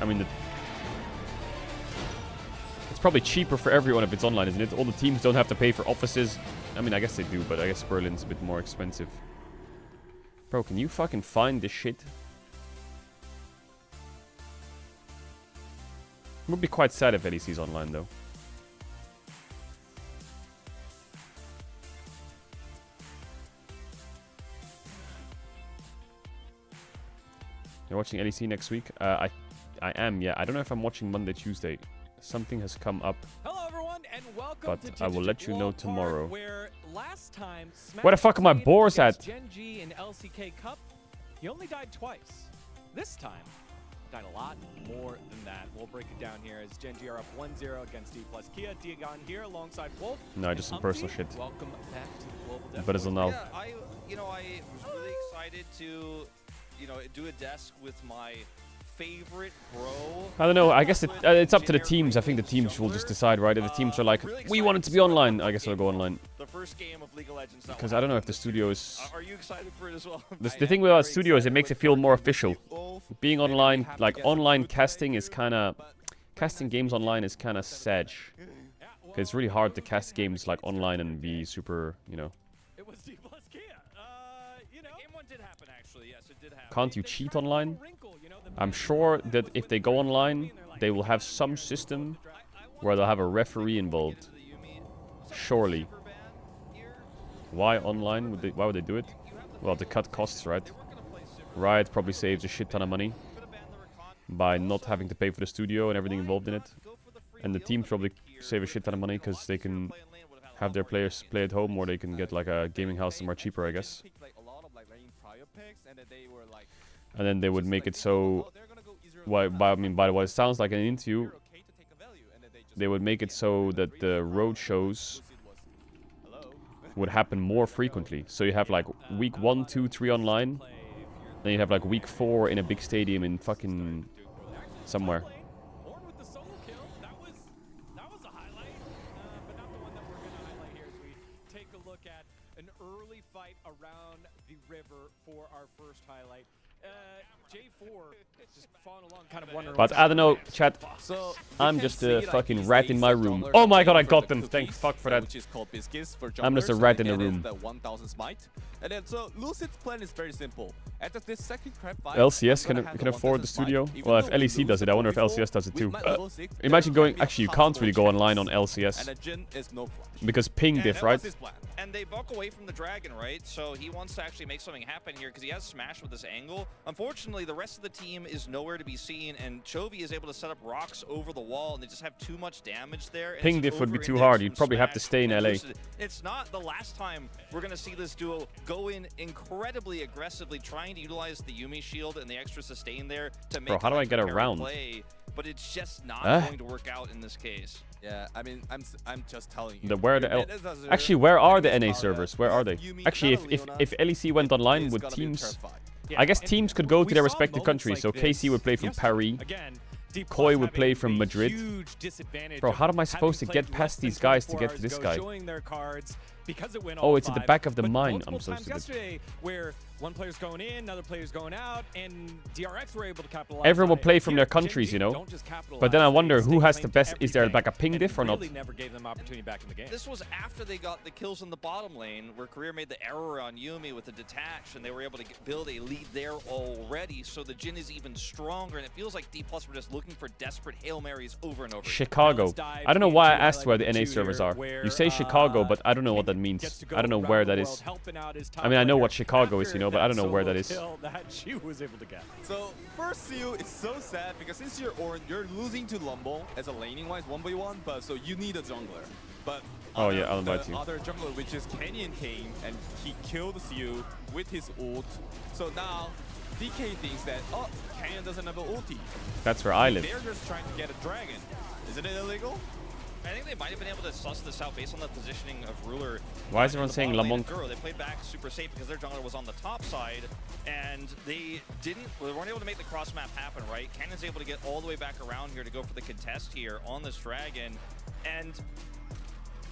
I mean, it's probably cheaper for everyone if it's online, isn't it? All the teams don't have to pay for offices. I mean, I guess they do, but I guess Berlin's a bit more expensive. Bro, can you fucking find this shit? It would be quite sad if LEC's online, though. You're watching LEC next week? I am, yeah. I don't know if I'm watching Monday, Tuesday. Something has come up. Hello, everyone, and welcome but to I will let you know tomorrow. Where last time where the fuck are my boars at? Gen G in LCK Cup, he only died twice. This time, died a lot more than that. We'll break it down here as Gen G are up 1-0 against D plus Kia. Diagon here alongside Wolf. No, just some personal shit. Welcome back to Global Death. But it's now. Yeah, I was really excited to, do a desk with my favorite bro. I don't know. I guess it's up to the teams. I think the teams will just decide, right? If the teams are like, we want it to be online, I guess it'll go online. The first game of League of Legends. Because I don't know if the studio is... Are you excited for it as well? The thing about studio is it makes it feel more official. Being online, like online casting is kind of... Casting games online is kind of sedge. It's really hard to cast games like online and be super, It was D plus Kia. Game one did happen actually. Yes, it did happen. Can't you cheat online? I'm sure that if they go online, they will have some system where they'll have a referee involved. Surely. Why online? Why would they do it? Well, to cut costs, right? Riot probably saves a shit ton of money by not having to pay for the studio and everything involved in it. And the teams probably save a shit ton of money because they can have their players play at home, or they can get like a gaming house somewhere cheaper, I guess. And then they would make it so... by the way, it sounds like an interview. They would make it so that the road shows would happen more frequently. So you have like week 1, 2, 3 online. Then you have like week 4 in a big stadium in fucking somewhere. Horn with the solo kill. That was a highlight, but not the one that we're going to highlight here as we take a look at an early fight around the river for our first highlight. J4 just following along, kind of wondering. But I don't know, chat. So I'm just a fucking rat in my room. Oh my god, I got them. Thank fuck for that. Which is called Biscuits for I'm just a junglers, rat in and the again, room. it's the 1000 smite. And then so Lucid's plan is very simple. After this second crab fight, LCS I'm gonna have can afford the 1000 smite. studio. Even Well, if though we LEC lose does it, the I wonder if 4v4, LCS does it too. with my level 6, Imagine there going. can be a Actually, you can't really go possible online on chance. LCS And a Jhin is no flash. because ping Yeah, diff, that right? was his plan. And they buck away from the dragon, right? So he wants to actually make something happen here because he has Smash with this angle. Unfortunately, the rest of the team is nowhere to be seen, and Chovy is able to set up rocks over the wall, and they just have too much damage there. And Ping it's diff would be too over-indexed hard. from You'd probably have to Smash stay in and LA. Lucid. It's not the last time we're going to see this duo go in incredibly aggressively, trying to utilize the Yuumi shield and the extra sustain there to make how do I get a around? play, but it's just not Huh? going to work out in this case. Yeah, I mean, I'm just telling you. Where are the Your net is Actually, where are the NA Power, servers? Where are they? Yuumi, Actually, not if Leona, LEC went online, it's would gonna be a teams? fair fight. Yeah, I guess and teams could go to we their saw respective moments countries. like So KC would play from yesterday. Paris. Again, D+ Koi would having play from a Madrid. huge disadvantage Bro, of how am I supposed to having get played past less than these guys to 24 get to hours this ago, guy? showing their cards because it went Oh, all it's at the 5, back of the but mine. multiple I'm so times stupid. yesterday where one player's going in, another player's going out, and DRX were able to capitalize. Everyone will on it. play from Here, their countries, Gen you G know. don't just capitalize, But then I they wonder who stake has the claim to best. Is there everything like a ping and diff or not? really never gave them opportunity back in the game. This was after they got the kills in the bottom lane, where Career made the error on Yuumi with the detach, and they were able to build a lead there already. So the Jhin is even stronger, and it feels like D+ were just looking for desperate Hail Marys over and over. Chicago. I don't know why I asked where the NA servers are. You say Chicago, but I don't know what that means. I don't know where that is. I mean, I know what Chicago is, you know, but I don't know where that is. That she was able to get. So first CU is so sad because since you're losing to Lumble as a laning wise 1v1, but so you need a jungler. But Oh, yeah, I'll invite you. Other jungler, which is Canyon came and he killed CU with his ult. So now DK thinks that Canyon doesn't have an ulti. That's where I live. They're just trying to get a dragon. Isn't it illegal? I think they might have been able to suss this out based on the positioning of Ruler. Why is in everyone the saying bottom lane Lamont? of Duro. They played back super safe because their jungler was on the top side, and they weren't able to make the cross map happen, right? Cannon's able to get all the way back around here to go for the contest here on this dragon, and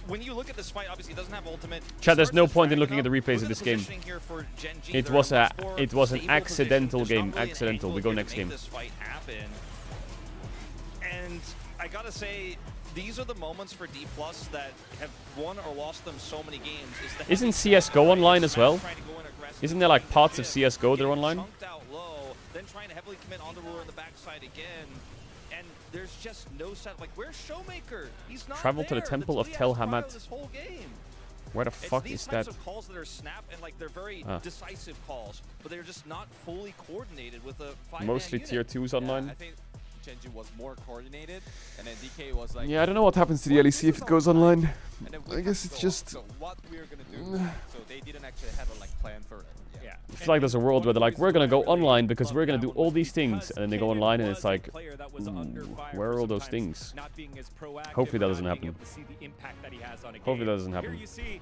when you look at this fight, obviously it doesn't have ultimate. Chat, there's Starts no this point in dragon looking at up. the replays Look of at this the game. positioning here for Gen G. It They're was in a- much more it was an stable accidental position. There's game. not really an Accidental. angle We go here to next make game. This fight happen. And I gotta say, these are the moments for D+ that have won or lost them so many games. Is the Isn't heavy CS:GO smash, online as well? trying to go in aggressive, Isn't there like parts of Jhin, CS:GO that are getting online? chunked out low, then trying to heavily commit on the Ruler in the backside again. And there's just no set. Like, where's Showmaker? He's not Travel to the there. Temple That's of what he Tel has to Hamat. follow this whole game. Where the It's fuck these is types that? of calls that are snap and like they're very decisive calls, but they're just not fully coordinated with a 5-man Mostly unit. tier 2s Yeah, online. I think Gen G was more coordinated, and then DK was like. Yeah, I don't know what happens to the "Well, LEC this if is it goes our online. plan." And then we I have guess to it's go just- So what we're gonna do? So they didn't actually have a plan for it. Yeah. It's like there's a world where they're like, we're gonna go online because we're gonna do all these things, and then they go online and it's like, where are all those things? Hopefully that doesn't happen. Hopefully that doesn't happen. Here you see,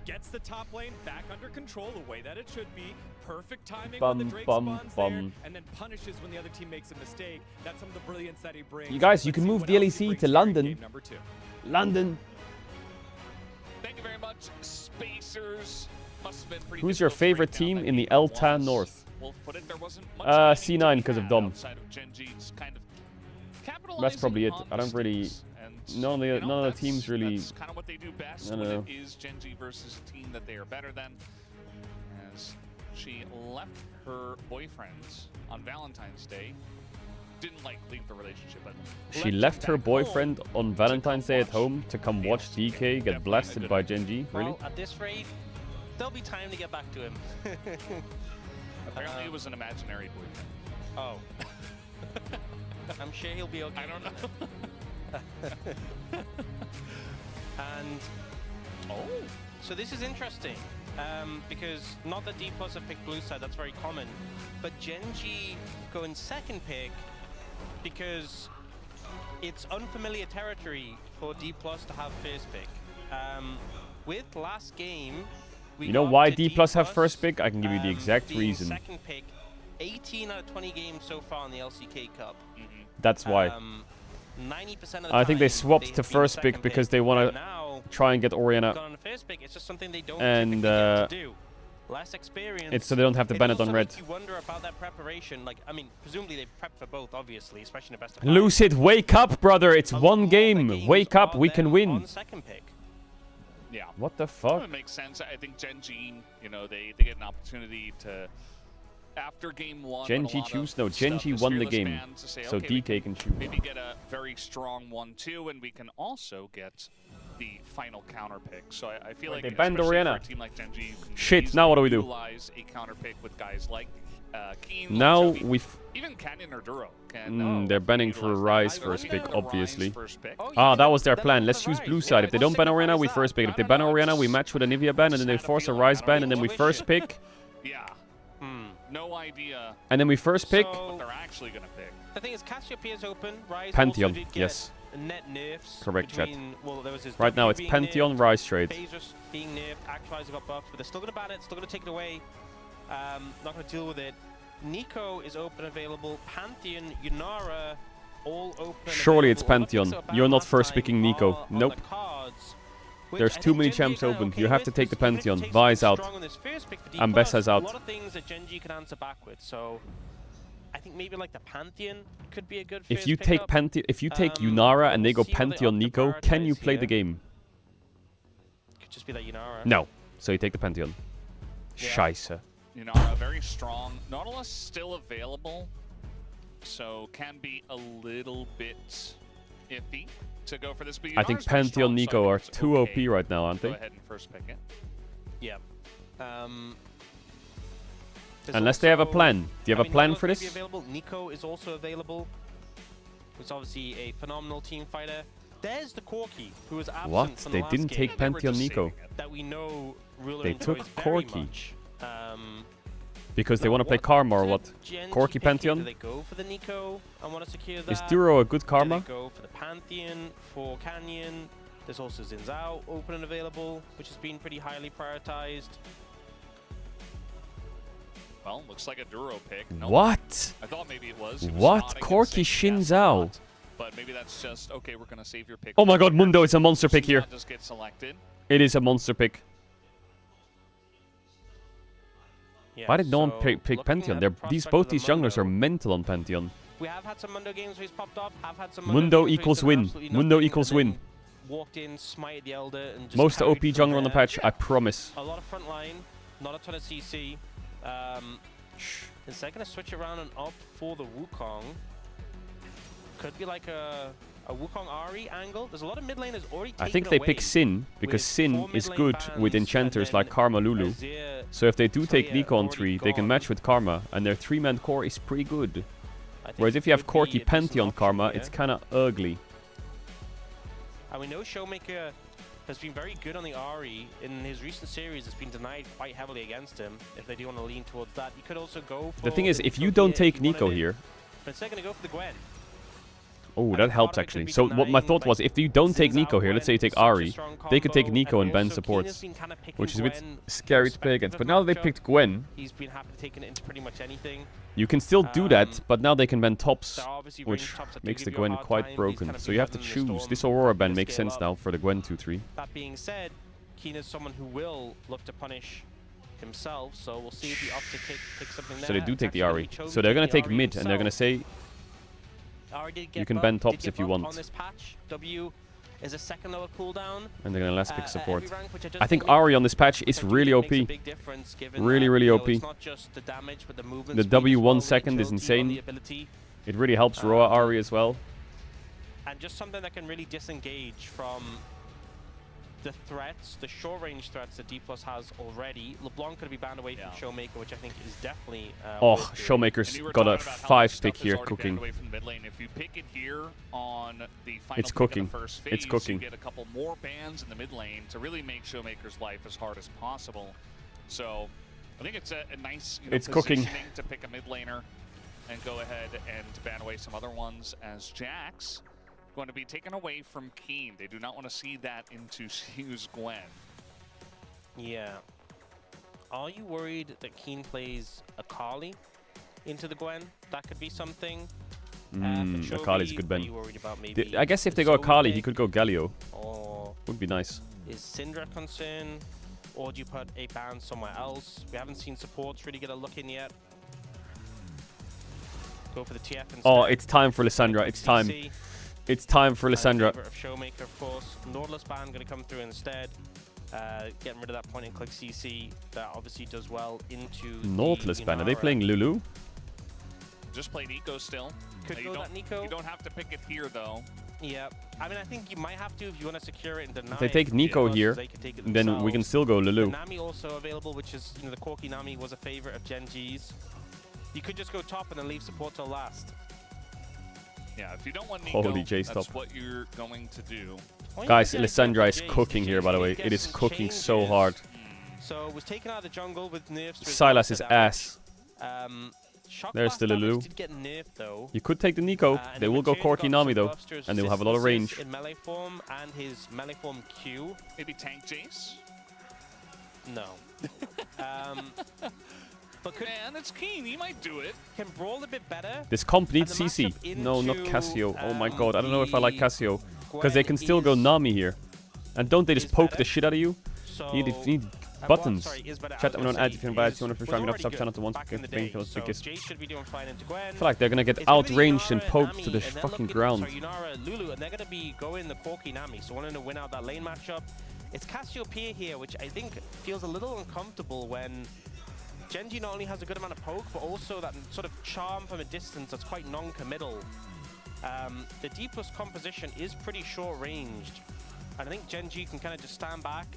gets the top lane back under control the way that it should be. Perfect timing when the Bum, Drake bum, spawns bum. there, and then punishes when the other team makes a mistake. That's some of the brilliance that he brings. You guys, you Let's can see move what the else he LEC brings to here in London. game number 2. London. Thank you very much, Spacers. Must have been pretty Who's your difficult to favorite break down team that in the game Elta once. North? Wolf put it, there wasn't much C9 timing to be 'cause of had Dom. outside of Gen G's kind of That's probably it. capitalizing I don't on really. mistakes. And, None of the you know, none of the teams really. That's kind of what they do best I when don't it is Gen G versus a team that they are better than. As she left her boyfriends on Valentine's Day. Didn't like leave the relationship, but She left her back home boyfriend on Valentine's Day at home to come watch DK get blasted by Gen G. Really? Well, at this rate, there'll be time to get back to him. Apparently it was an imaginary boyfriend. Oh. I'm sure he'll be okay. I don't know. And so this is interesting, because not that D+ have picked blue side, that's very common, but Gen G go in second pick because it's unfamiliar territory for D+ to have first pick. With last game, we You know got why to D+ have first pick? I can give you the being exact reason. second pick 18 out of 20 games so far in the LCK Cup. That's why. 90% of the I think they time, swapped to have been first pick second because they want to now try and get Orianna. gone on the first pick. It's just something they don't And, typically get to do. Less experience. It's so they don't have to ban it on red. You wonder about that preparation. Like, I mean, presumably they prepped for both, obviously, especially in the best of Lucid, wake up, brother. It's one game. Wake up. We can win. On second pick. Yeah. What the fuck? It makes sense. I think Genji, you know, they get an opportunity to, after game one. Genji choose? No, Genji won the game. So DK can choose. Maybe get a very strong 1-2, and we can also get the final counter pick. So I feel like they banned especially Orianna. for a team like Genji, you can Shit, now what do we do? utilize a counter pick with guys like Keen, Now Jovi, we've... even Canyon or Duro can. they're banning for utilize Ryze that. first I pick, wonder if obviously. Ryze first pick. Ah, that was their plan. Let's choose blue side. If they don't ban Orianna, we first pick. If they ban Orianna, we match with a Nivea ban, and then they force a Ryze ban, and then we first pick. Yeah. No idea And then we first pick. what they're actually going to pick. The thing is, Cassiopeia's open. Ryze Pantheon, also did get yes. net nerfs. Correct, chat. Well, there was his Right now W it's being Pantheon, nerfed, Ryze trade. Phasers being nerfed, Actualizer got buffed, but they're still going to ban it, still going to take it away. Not going to deal with it. Nico is open available. Pantheon, Yunara, all open. Surely it's available. Pantheon. What makes it You're not last first time picking Nico. are on Nope. the cards, which There's I too think many Genji champs are kinda open. okay You have to with, take the 'cause even if Pantheon. it takes Vi is something out. strong on this first pick for D+, And Bess is out. A lot of things that Genji can answer back with, so I think maybe like the Pantheon could be a good If first you take pickup. if you take Yunara and they go we'll see what they Pantheon opt to Nico, can you prioritize play the here. game? Could just be that Yunara. No. So you take the Pantheon. Yeah. Scheiße. You know, very strong. Nautilus still available, so can be a little bit iffy to go for this. But I think Yunara's very Pantheon strong, so I Nico think are it's too okay. OP right now, aren't Go they? ahead and first pick it. Yeah. Unless they have a plan. Do you have a plan Nico's for gonna be this? Available. Nico is also available. Who's obviously a phenomenal team fighter. There's the Corki, who was absent What? from They the last didn't game, take Pantheon Nico. that we know Ruler They enjoys took very Corki. much. Because they Now want to play Karma or what? did Genji Corki pick here? Pantheon? Do they go for the Nico and want to secure that? Is Duro a good Karma? Do they go for the Pantheon for Canyon? There's also Xin Zhao open and available, which has been pretty highly prioritized. Well, looks like a Duro pick. Nope. What? I thought maybe it was. He was What? nodding and Corki saying Xin yes, Zhao. but maybe that's just, okay, we're going to save your pick. Oh my god, Mundo, it's a monster pick Xin here. Zhao just gets selected. It is a monster pick. Yeah, Why did no one so pick looking Pantheon? at They're, the these prospect both of these the junglers are Mundo. mental on Pantheon. We have had some Mundo games where he's popped up. Have had some Mundo games where he's equals done win. absolutely Mundo nothing equals and then win. Walked in, smited the Elder, and just Most carried OP from jungler on the there. patch, I promise. A lot of front line, not a ton of CC. Is they gonna switch around and opt for the Wukong? Could be like a Wukong Ahri angle. There's a lot of mid laners already taken I think they away pick Sin, because with Sin 4 is mid lane good bans with and enchanters then like Karma Lulu. Azir So if they do take Freya Nico on already 3, they can gone. match with Karma, and their 3-man core is pretty good. I think Whereas if you have could be a Corki decent Pantheon option Karma, here. it's kind of ugly. And we know Showmaker has been very good on the Ahri. In his recent series, it's been denied quite heavily against him. If they do want to lean towards that, you could also go for The thing is, if Nico you don't here take if you Nico wanted it. here... But instead going to go for the Gwen. Oh, And that helps part of it could actually. be So what my denying, thought was, like, if you don't take Xin Nico Zhao here, let's say you Gwen, take such a Ahri, strong they could take combo, Nico and ban also Keen has supports. been kinda picking Which is a bit Gwen scary to play irrespective against. of But now they matchup. picked Gwen. He's been happy to take it into pretty much anything. You can still do that, but now they can ban tops, There are obviously which range tops that do makes the give you a Gwen hard quite time. He's broken. kind of So you have to been weathering the choose. storm, This Aurora ban looking to makes scale sense up. now for the Gwen 2-3. That being said, Keen is someone who will look to punish himself, so we'll see if he opts to pick something there. So they do It's take the actually Ahri. Chovy So they're going to taking take the mid, Ahri and they're going to himself. say, Ahri did get you can buffed, ban did tops get if you buffed want. On this patch, W is a second lower cooldown. and they're going to last pick at support. heavy rank, which I think we Ahri on this patch is potentially really makes a OP. big difference given Really, that, really you know, OP. it's not just the damage, but the movement The speed W as 1 well, second is agility on the insane. ability. It really helps Roa Ahri as well. And just something that can really disengage from the threats, the short-range threats that D+ has already. LeBlanc could be banned away from Showmaker, which I think is definitely Oh, worth doing. Showmaker's And you were got a talking about how much 5 stuff pick is here already banned cooking. away from mid lane. If you pick it here on the final It's pick cooking. of the first phase, It's cooking. you get a couple more bans in the mid lane to really make Showmaker's life as hard as possible. So I think it's a nice It's cooking. positioning to pick a mid laner and go ahead and ban away some other ones, as Jax going to be taken away from Keen. They do not want to see that into Siu's Gwen. Yeah. Are you worried that Keen plays Akali? into the Gwen. That could be something. Akali's a good Ben. Maybe I guess if they go Akali, he pick, could go Galio. or Would be nice. is Syndra a concern? Or do you put a ban somewhere else? We haven't seen supports really get a look in yet. Go for the TF instead. Oh, it's time for Lissandra. It's time. It's time for Lissandra. Of Showmaker, of course. Nautilus ban going to come through instead. Getting rid of that point and click CC. That obviously does well into Nautilus ban. Are they playing Lulu? Just play Nico still. Could go that Nico. You don't have to pick it here though. Yeah. I mean, I think you might have to if you want to secure it and deny If they take Nico here, then we can still go Lulu. The Nami also available, which is, you know, the Corki Nami was a favorite of Gen G's. You could just go top and then leave support till last. Yeah, if you don't want Nico, Holy J that's stop. what you're going to do. Guys, Lissandra is cooking here, by the way. It is cooking so hard. So was taken out of the jungle with nerfs. Silas is ass. There's the Blast Lulu. did get nerfed, though. You could take the Nico. They will go Corki Nami though, and they'll have a lot of range. In melee form and his melee form Q. Maybe tank Jace? No. But could, Man, it's Keen. He might do it. can brawl a bit better. This comp needs And the CC. matchup No, not into, Cassio. Oh my god, I don't know if I like Cassio. Because Gwen they can still go is- Nami here. And don't they just is poke better. the shit out of you? So, You need well, buttons. sorry, is better. I Chat, was I'm gonna on ad say if you invite is- 200 was subscribing up, already sub good channel to 1 back in the day. kills So biggest. Jay should be doing fine into Gwen. I feel like they're gonna get It's gonna be outranged and Yunara poked to Nami, the and they're fucking looking- ground. Sorry, Yunara, Lulu, and they're going to be going the Corki Nami, so wanting to win out that lane matchup. It's Cassiopeia here, which I think feels a little uncomfortable when Genji not only has a good amount of poke, but also that sort of charm from a distance that's quite non-committal. The D+ composition is pretty short-ranged, and I think Genji can kind of just stand back,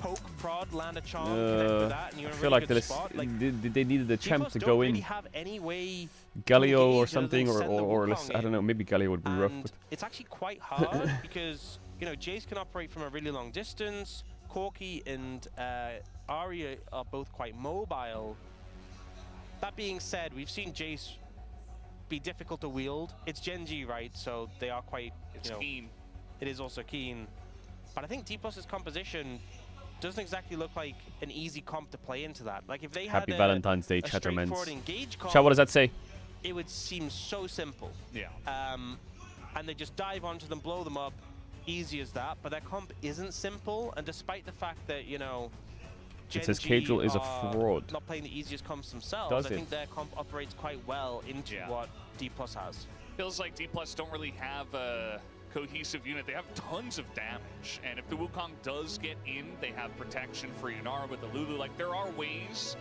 poke, prod, land a charm, connect with that, and you're I in a feel really like good spot. Like, they needed a champ D+ to don't go really in. have any way Galio or engage something, other than send the or Wukong I don't know, maybe Galio would be rough. and But it's actually quite hard because, you know, Jace can operate from a really long distance. Corki and Arya are both quite mobile. That being said, we've seen Jace be difficult to wield. It's Genji, right? So they are quite, It's you know, Keen. it is also Keen. But I think D+'s composition doesn't exactly look like an easy comp to play into that. Like if they Happy had Valentine's Day, a Chattermans. straightforward engage comp, Chat, what does that say? it would seem so simple. Yeah. And they just dive onto them, blow them up, easy as that. But their comp isn't simple, and despite the fact that, you know, It says Gen G Caedrel is a are fraud. not playing the easiest comps themselves, Does I it? think their comp operates quite well into Yeah. what D+ has. Feels like D+ don't really have a cohesive unit. They have tons of damage, and if the Wukong does get in, they have protection for Yunara with the Lulu. Like, there are ways,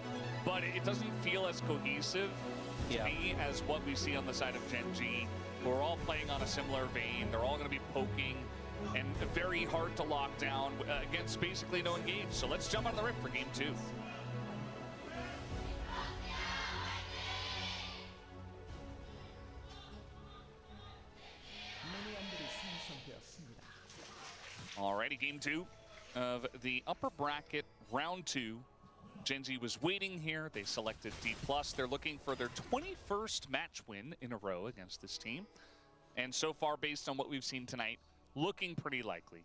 but it doesn't feel as cohesive to me as what we see on the side of Gen G, who are all playing on a similar vein. They're all going to be poking, and very hard to lock down against basically no engage. So let's jump on the rift for game 2. Alrighty, game 2 of the upper bracket, round 2. Genji was waiting here. They selected D+. They're looking for their 21st match win in a row against this team. And so far, based on what we've seen tonight, looking pretty likely.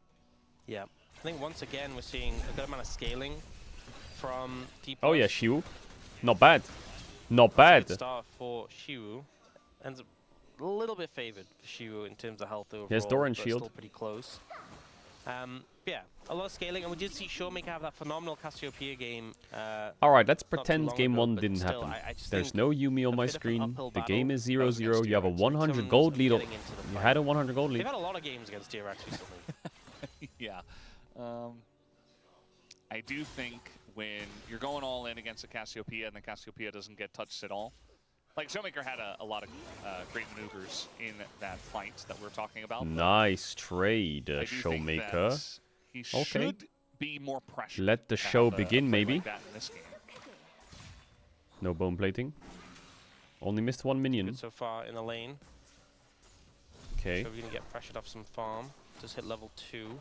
Yeah, I think once again we're seeing a good amount of scaling from D+. Oh yeah, Shiu. Not bad. Not bad. Good start for Shiu. Ends up a little bit favored for Shiu in terms of health overall. He has Dora and but shield. Still pretty close. Yeah, a lot of scaling, and we did see Showmaker have that phenomenal Cassiopeia game. Alright, let's not too pretend long game ago, 1 but didn't still, happen. I just There's think no Yumi on a my bit of an screen. uphill The battle game is that was 0-0. against You have a DRX. 100 Terms gold of lead. getting into the You fight. had a 100 gold They've lead. had a lot of games against DRX recently. Yeah. I do think when you're going all in against a Cassiopeia and the Cassiopeia doesn't get touched at all, like Showmaker had a lot of great maneuvers in that fight that we're talking about. Nice trade, I do think Showmaker. that he should be more pressured. Let the to show have a begin, fight maybe. like that in this game. No bone plating. Only missed one minion. Good so far in the lane. Okay. So we're gonna get pressured off some farm. Just hit level 2.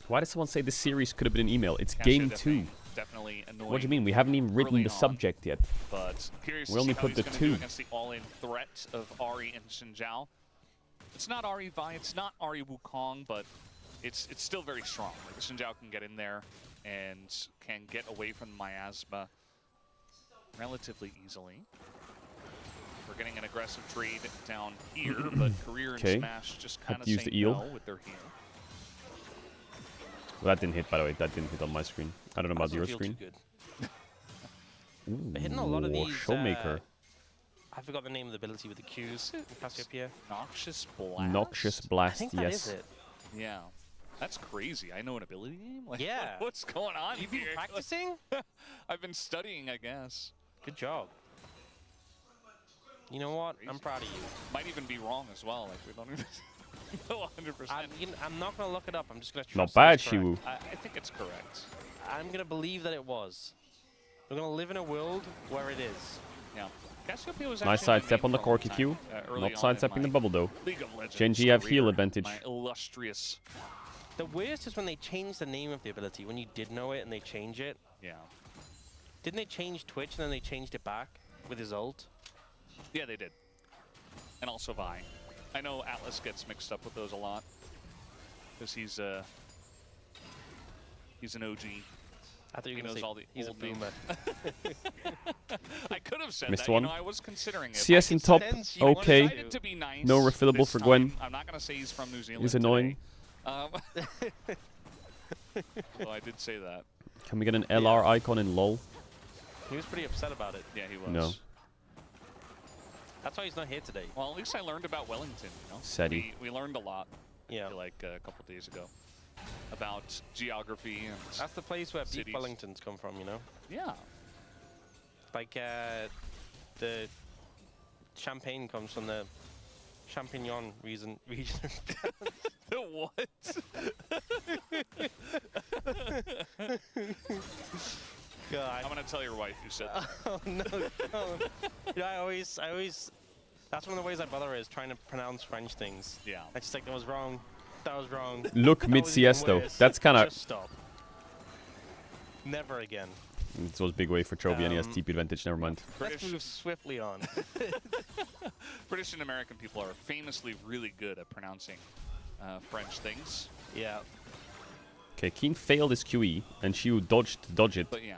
Why does someone say this series could have been an email? It's Cassio game 2. Definitely annoying. What do you mean? We haven't even written early the on. subject yet. But curious We to only see how put he's the gonna 2. do against the all-in threat of Ahri and Xin Zhao. It's not Ahri Vi, it's not Ahri Wukong, but it's still very strong. Like, Xin Zhao can get in there and can get away from the miasma. relatively easily. We're getting an aggressive trade down here, but Career and Smash just kind of use say the eel. no with their heal. Well, that didn't hit, by the way. That didn't hit on my screen. I don't know about your Doesn't screen. feel too good. They're hitting a lot of these. Showmaker. I forgot the name of the ability with the Qs. Cassiopeia. Noxious Blast? Noxious I Blast, think that yes. is it. Yeah. That's crazy. I know an ability name? Like, Yeah. What's going on You've been here? practicing? I've been studying, I guess. Good job. You know what? I'm proud of you. Might even be wrong as well. Like, we don't even know 100%. I'm not going to look it up. I'm just going to Not trust bad, it's correct. Shiwu. I think it's correct. I'm going to believe that it was. We're going to live in a world where it is. Yeah. Cassiopeia was Nice actually sidestep on the Corky Q. Not sidestepping the bubble, though. Genji have heal advantage. My illustrious. The worst is when they change the name of the ability. When you did know it and they change it. Yeah. Didn't they change Twitch and then they changed it back with his ult? Yeah, they did. And also Vi. I know Atlas gets mixed up with those a lot. Because he's an OG. I thought you He were going knows to all say the he's a old names. boomer. I could have said Missed that. one. You know, I was considering it. CS in top, sense. You wanted okay. Decided to be nice No refillable this for time. Gwen. I'm not going to say he's from New Zealand He's annoying. today. So I did say that. Can we get an LR icon in LOL? He was pretty upset about it. Yeah, he was. No. That's why he's not here today. Well, at least I learned about Wellington, you know? SETI. We learned a lot, Yeah. I feel like, a couple days ago. About geography and That's the place where beef cities. Wellingtons come from, you know? Yeah. Like, the champagne comes from the Champignon region. The what? God. I'm gonna tell your wife you said that. Oh no, no. You know, I always, that's one of the ways I bother is trying to pronounce French things. Yeah. I just think that was wrong. That was wrong. Look That mid was even CS though. worse. That's kind of. Just stop. Never again. It was big way for Chovy and he has TP advantage. Never mind. Let's move swiftly on. British and American people are famously really good at pronouncing French things. Yeah. Okay, Keen failed his QE and Shiu dodged to dodge it. But yeah.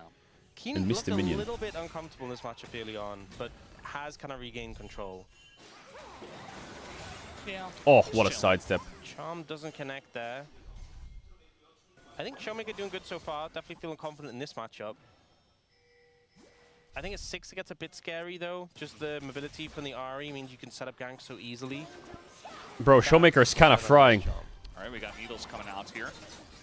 Keen And missed looked a a minion. little bit uncomfortable in this matchup early on, but has kind of regained control. Yeah. Oh, Just what a chilling. sidestep. Charm doesn't connect there. I think Showmaker doing good so far. Definitely feeling confident in this matchup. I think at 6 it gets a bit scary though. Just the mobility from the RE means you can set up ganks so easily. Bro, Showmaker is kind of frying. All right, we got Needles coming out here.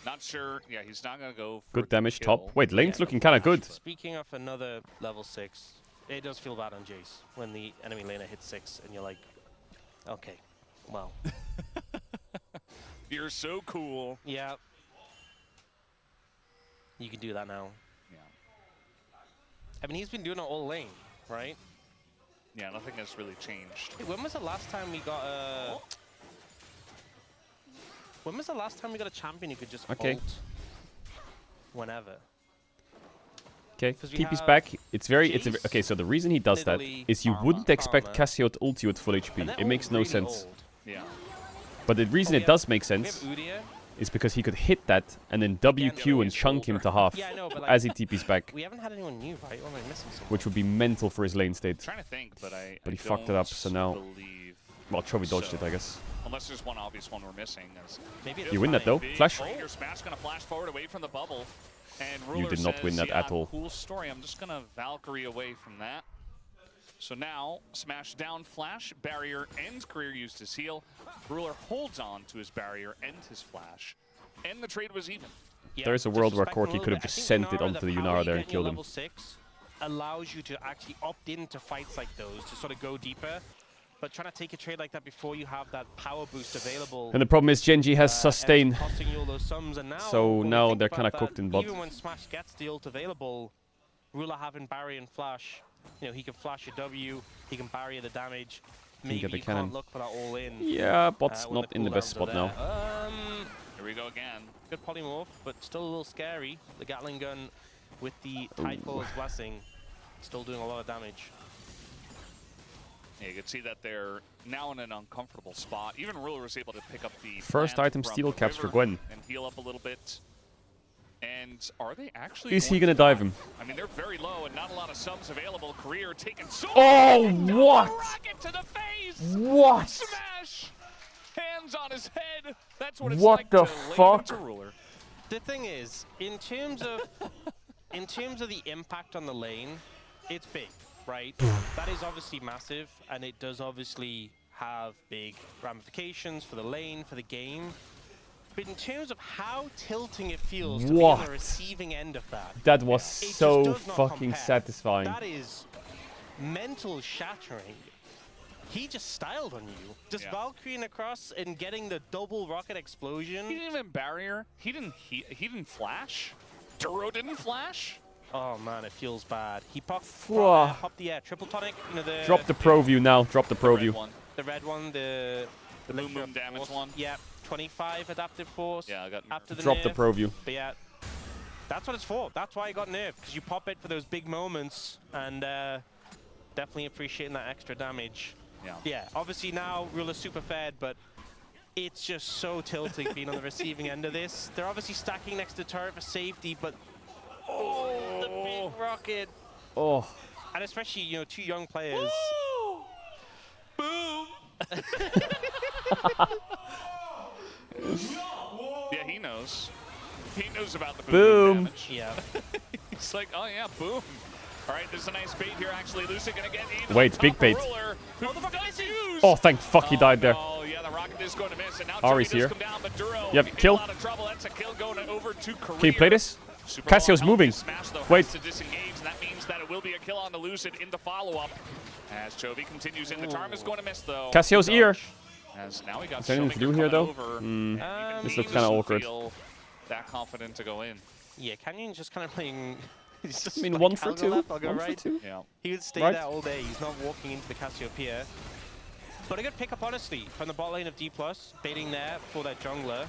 Not sure. Yeah, he's not going to go for Good the damage kill. top. Wait, lane's Yeah, looking kind of good. Speaking of another level 6, it does feel bad on Jace when the enemy laner hits 6 and you're like, okay, well. You're so cool. Yeah. You can do that now. Yeah. I mean, he's been doing it all lane, right? Yeah, nothing has really changed. Hey, when was the last time we got a... When was the last time we got a champion who could just Okay. ult whenever? Okay, 'Cause we TP's have back. It's very, Jace, okay, so the reason he does that Nidalee, is you Karma, wouldn't expect Karma. Cassio to ult you at full And HP. they're It all makes no really sense. old. Yeah. But the reason Oh, it yeah. does make We sense have Udyr. is because he could hit that and then WQ and he's chunk him older. to half Yeah, I know, but like, as he TP's back, we haven't had anyone new, right? Or am I missing something? which would be mental for his lane state. Trying to think, but I But he I fucked it don't up, so now- believe Well, Chovy dodged so. it, I guess. Unless there's one obvious one we're missing. Maybe You win that though. Big Flash. Raider Smash gonna flash forward away from the bubble. And You Ruler did not says, win that yeah, at all. Cool story. I'm just gonna Valkyrie away from that. So now, Smash down flash, barrier, and career used his heal. Ruler holds on to his barrier and his flash. And the trade was even. Yeah, There's a world where disrespect Corky little could have bit. just I think sent it Yunara, onto the power Yunara you there get and in killed your him. level 6 allows you to actually opt into fights like those to sort of go deeper. But trying to take a trade like that before you have that power boost available. And the problem is Genji has ends sustain. up costing you all those sums, and now, So when we now think they're about kinda that, cooked in bot. Even when Smash gets the ult available, Ruler having barrier and flash, you know, he can flash your W, he can barrier the damage. Maybe get the you cannon. can't look for that all in. Yeah, bot's when not in the best cooldowns spot are now. there. Here we go again. Good polymorph, but still a little scary. The Gatling gun with the Tidefall's Blessing still doing a lot of damage. Yeah, you can see that they're now in an uncomfortable spot. Even Ruler was able to pick up the First plant item from steal the caps for river Gwen. and heal up a little bit. And And are they actually? Is he gonna dive him? I mean, they're very low and not a lot of subs available. Career taking so. Oh, what? Rocket to the face. What? Smash. Hands on his head. That's what it's What like the to lane fuck? into Ruler. The thing is, in terms of the impact on the lane, it's big, right? That is obviously massive, and it does obviously have big ramifications for the lane, for the game. But in terms of how tilting it feels to be on the receiving end of that, That was it just so does not fucking compare. satisfying. That is mental shattering. He just styled on you. Just Valkyrieing across and getting the double rocket explosion. He didn't even barrier. He didn't flash. Duro didn't flash. Oh man, it feels bad. He popped Whoa. the triple tonic. You know, the Drop the pro view now. Drop the pro view. The red one, the boom damage force. one. Yeah, 25 adaptive force. Yeah, I got after the Drop nerf. the pro view. But yeah, that's what it's for. That's why it got nerfed, because you pop it for those big moments, and definitely appreciating that extra damage. Yeah, obviously now Ruler's super fed, but it's just so tilting being on the receiving end of this. They're obviously stacking next to turret for safety, but the big rocket. Oh. And especially, you know, two young players. Boom. Yeah, he knows. He knows about the boom damage. Yeah. He's like, oh yeah, boom. All right, there's a nice bait here, actually. Lucy gonna get even. Wait, big bait. Oh, thank fuck he died there. Oh, yeah, the rocket is going to miss. And now Ari's here. come down, but Duro Yep, kill. in a lot of trouble. That's a kill going over to Career. Can you play this? Cassio's moving. Wait. To disengage, and that means that it will be a kill on the Lucid in the follow-up. As Chovy continues in, the charm is going to miss, though. Cassio's ear. As now we got Is there anything to do here, though? This looks kind of awkward. That confident to go in. Yeah, Canyon's just kind of playing. He's just I mean, like 1 for 2. left, I'll go 1 right. for 2. Yeah. He would stay Right. there all day. He's not walking into the Cassiopeia. But a good pickup, honestly, from the bot lane of D+, baiting there for that jungler.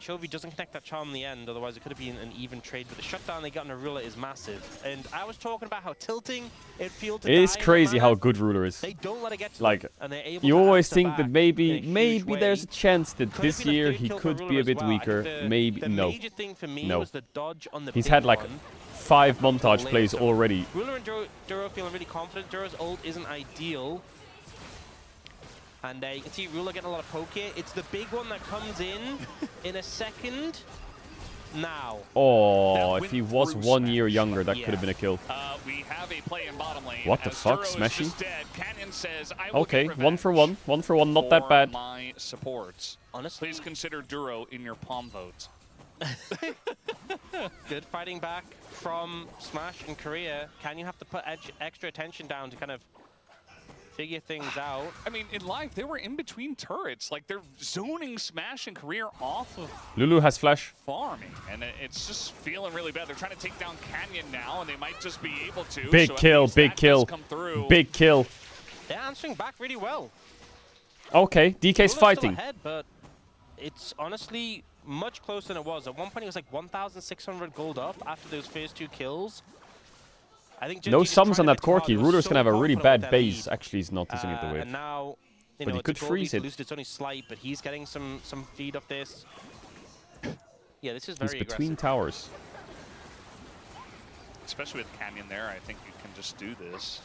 Chovy doesn't connect that charm in the end, otherwise it could have been an even trade. But the shutdown they got on a Ruler is massive. And I was talking about how tilting it feels to It is die in crazy the how map. good Ruler is. They don't let it get to Like, them, and they're able you to always answer think back that in maybe a huge way. there's a chance that Could have this been a year third he kill for could be Ruler a as bit well. I think weaker. the Maybe no. major thing for me No. was the dodge on the He's big had like one. 5 montage plays already. Ruler and Duro feeling really confident. Duro's ult isn't ideal. And you can see Ruler getting a lot of poke here. It's the big one that comes in a second. Now. Oh, That if he went was through 1 year Smash. younger, that Yeah. could have been a kill. We have a play in bottom lane. What the as fuck, Duro is Smashy? just dead. Canyon says, I will Okay, get 1 for revenge 1. 1 for 1, not that for bad. my supports. Honestly, Please consider Duro in your palm votes. good fighting back from Smash and Korea. Canyon have to put extra attention down to kind of figure things out. I mean, in live, they were in between turrets. Like, they're zoning Smash and Career off of Lulu has flash. farming. And it's just feeling really bad. They're trying to take down Canyon now, and they might just be able to. Big so at kill, least big that kill. does come through. Big kill. They're answering back really well. Okay, DK's Ruler's still fighting. ahead, but it's honestly much closer than it was. At one point, it was like 1,600 gold up after those first 2 kills. I think No Genji just sums tried on a that bit too hard. Corki. He was Ruler's so gonna have a really confident with bad that base. lead. Actually, he's not using it the And wave. now, you But know, he it's could a gold freeze lead it. to Lucid. It's only slight, but he's getting some feed off this. Yeah, this is very He's between aggressive. towers. Especially with Canyon there, I think you can just do this.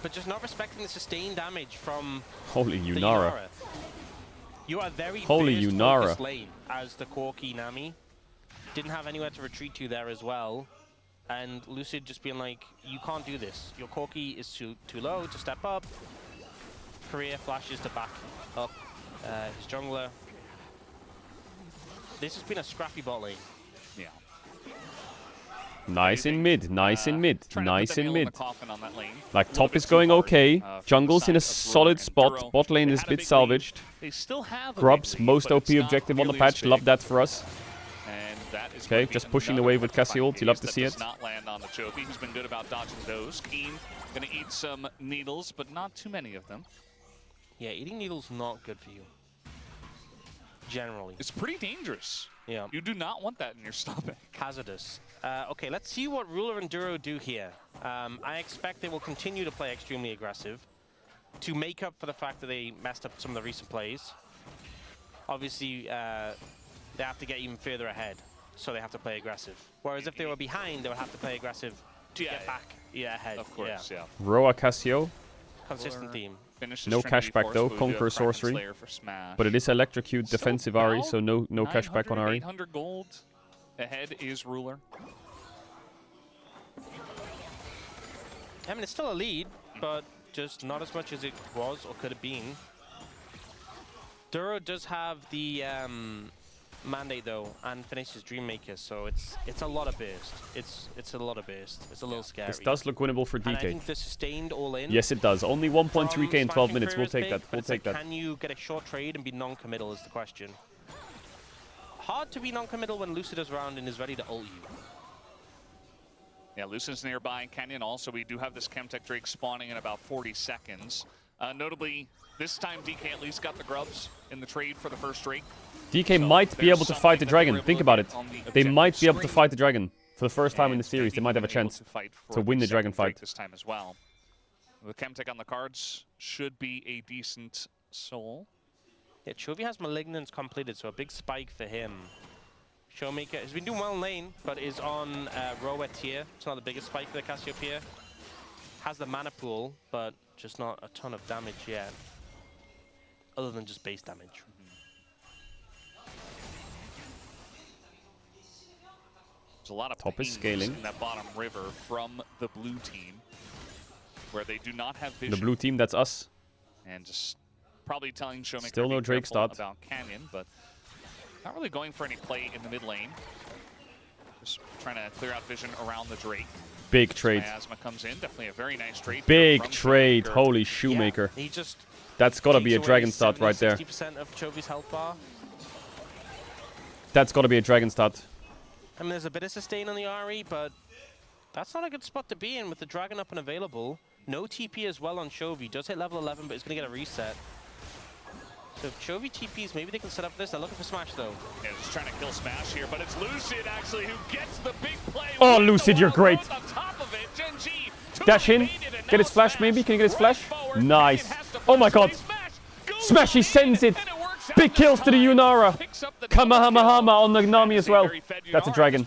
But just not respecting the sustained damage from Holy the Yunara. Yunara. You are very Holy burst Yunara. focused lane as the Corki Nami. Didn't have anywhere to retreat to there as well. And Lucid just being like, you can't do this. Your Corki is too low to step up. Korea flashes to back up his jungler. This has been a scrappy bot lane. Yeah. Nice in mid, nice in mid, Trying to put nice the in nail in mid. the coffin on that lane. Like, A little top bit is too going hard, okay. from Jungle's the in a side of Ruler solid and spot. Duro. Bot lane They is had a bit big lead. salvaged. They still have a Grubs, big lead, most but OP it's not objective on the nearly patch. as big. Love that for us. And that is Okay, going to be just pushing the another wave with electrifying Cassio. You love to haze see that it. does not land on the Chovy. He's been good about dodging those. Keen going to eat some needles, but not too many of them. Yeah, eating needles not good for you. Generally. It's pretty dangerous. Yeah. You do not want that in your stomach. Hazardous. Okay, let's see what Ruler and Duro do here. I expect they will continue to play extremely aggressive to make up for the fact that they messed up some of the recent plays. Obviously, they have to get even further ahead. so they have to play aggressive. Whereas if they were behind, they would have to play aggressive to get back ahead. Of course, yeah. Roa Cassio. Consistent theme. Finishes No Trinity cashback Force, though. but we do have Conquer Kraken sorcery. Slayer for Smash. But it is electrocute defensive Ari, about so no cashback on Ari. 800 gold. Ahead is Ruler. I mean, it's still a lead, but just not as much as it was or could have been. Duro does have the mandate though, and finishes Dreammaker, so it's a lot of burst. It's a lot of burst. It's a little scary. This does look winnable for And I DK. think the sustained all in. Yes, it does. Only 1.3k in 12 minutes. We'll take that. We'll take that. Can you get a short trade and be non-committal is the question. Hard to be non-committal when Lucid is around and is ready to ult you. Yeah, Lucid's nearby. Canyon also, we do have this Chemtech Drake spawning in about 40 seconds. Notably, this time DK at least got the grubs in the trade for the first Drake. DK So might be there's able to fight the something that they dragon. were able Think to about get it. on the They objective might be able to screen. fight the dragon for the first time in the And series. They maybe might have a even able chance to fight for to win the dragon second Drake fight. this time as well. The Chemtech on the cards should be a decent soul. Yeah, Chovy has Malignance completed, so a big spike for him. Showmaker has been doing well in lane, but is on Roa tier. It's not the biggest spike for the Cassiopeia. Has the mana pool, but just not a ton of damage yet. Other than just base damage. There's a lot of Top is pings scaling. in that bottom river from the blue team, where they do not have vision. The blue team, that's us. And just probably telling Showmaker Still to no be Drake careful start. about Canyon, but not really going for any play in the mid lane. Just trying to clear out vision around the Drake. Big trade. Miasma comes in, definitely a very nice trade. Big from trade. Showmaker. Holy shoemaker. Yeah, he just That's got to be a takes dragon away start right there. 60% of Chovy's health bar. That's got to be a dragon start. I mean, there's a bit of sustain on the RE, but that's not a good spot to be in with the dragon up and available. No TP as well on Chovy. Does hit level 11, but it's going to get a reset. So if Chovy TPs, maybe they can set up this. They're looking for Smash, though. Yeah, just trying to kill Smash here, but it's Lucid actually who gets the big play. Oh, with Lucid, the you're wild great. growth on top of it. Gen G, Dash in. Get his flash, maybe. Can you get his flash? Nice. Oh my god. Smash, he sends it. Big kills to the Yunara. Kamehameha on the Nami as well. That's a dragon.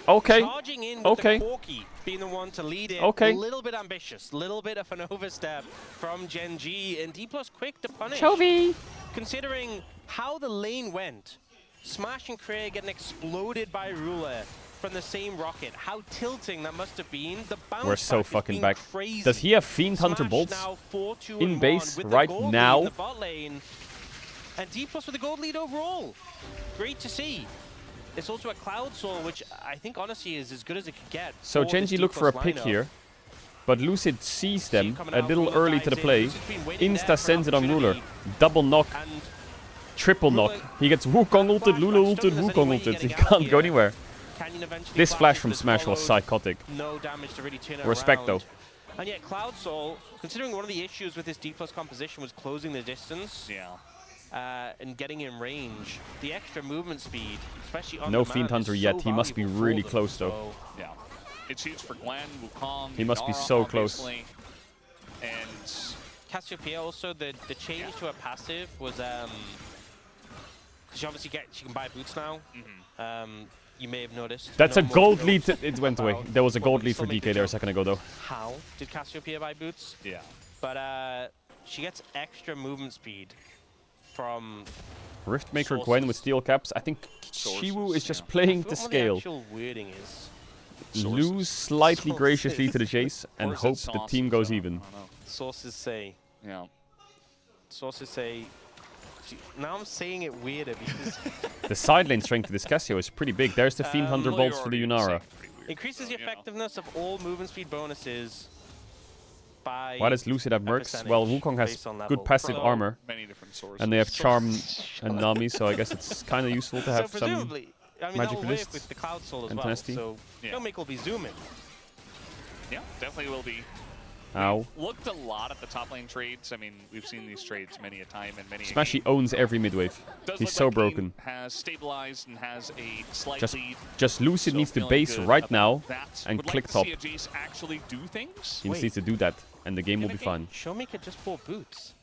Okay. Charging in with Okay. the Corki being the one to lead it. Okay. A little bit ambitious. A little bit of an overstep from Gen G. And D+ quick to punish. Chovy. Considering how the lane went. Smash and Craig getting exploded by Ruler from the same rocket. How tilting that must have been. The bounce We're so back has fucking been back. crazy. Does he have Fiend Hunter Smash bolts now 4-2 in and base 1 with the right gold lead now? in the bot lane. And D+ with the gold lead overall. Great to see. It's also a Cloud Soul, which I think honestly is as good as it could get. So for Gen this G D+ look for a pick lineup. here. But Lucid sees them coming a out, little Ruler early to the dives in. play. Lucid's been waiting there Insta for sends an it on Ruler. opportunity. Double knock. And Triple knock. Ruler He gets Wukong ulted, Lula ulted, Wukong ulted. He can't go anywhere. Canyon eventually This flash flashes, from but Smash was followed. psychotic. No damage to really turn it Respect, around. though. And yet Cloud Soul, considering one of the issues with this D+ composition was closing the distance Yeah. and getting in range, the extra movement speed, especially on No demand, Fiend is Hunter so yet. He must be valuable for really them. close, though. So Yeah. It's huge for Glenn, Wukong. He must be Yara, so close. obviously. And Cassiopeia also, the change to a passive was, because she obviously she can buy boots now. You may have noticed. That's No a more gold notes lead. It went away. about There was a what gold would lead for still make DK the there a jump. second ago, though. How did Cassiopeia buy boots? yeah. But she gets extra movement speed from Riftmaker Gwen with steel caps. I think Chiwu is just playing to the scale. actual wording is. Lose slightly Sources. graciously to the chase and Or is it hope the sauces? team goes I even. don't know. Sources say. Yeah. Sources say. Now I'm saying it weirder because The side lane strength of this Cassio is pretty big. There's the Fiend Hunter Well, bolts you're for the already saying Yunara. it's pretty weird, increases so, the effectiveness of all movement speed bonuses by. Why does Lucid have a mercs? Well, percentage Wukong has based on level. good passive So- armor, Many different sources. and they have Charm and Nami, so I guess it's kind of useful to have so some. presumably, I mean, magic that will work resist with the Cloud Soul as and well. tenacity. So Yeah. Showmaker will be zooming. Yeah, definitely will be. Ow. Looked a lot at the top lane trades. I mean, we've seen these trades many a time and many a Smashy game. owns every midwave. Does He's look so like Kane broken. Has stabilized and has a slight Just, lead. just Lucid So needs to feeling base good right about now that. and Would click like to top. see a Jace actually do things. He just needs to do that, and the game will be fine. Showmaker just bought boots.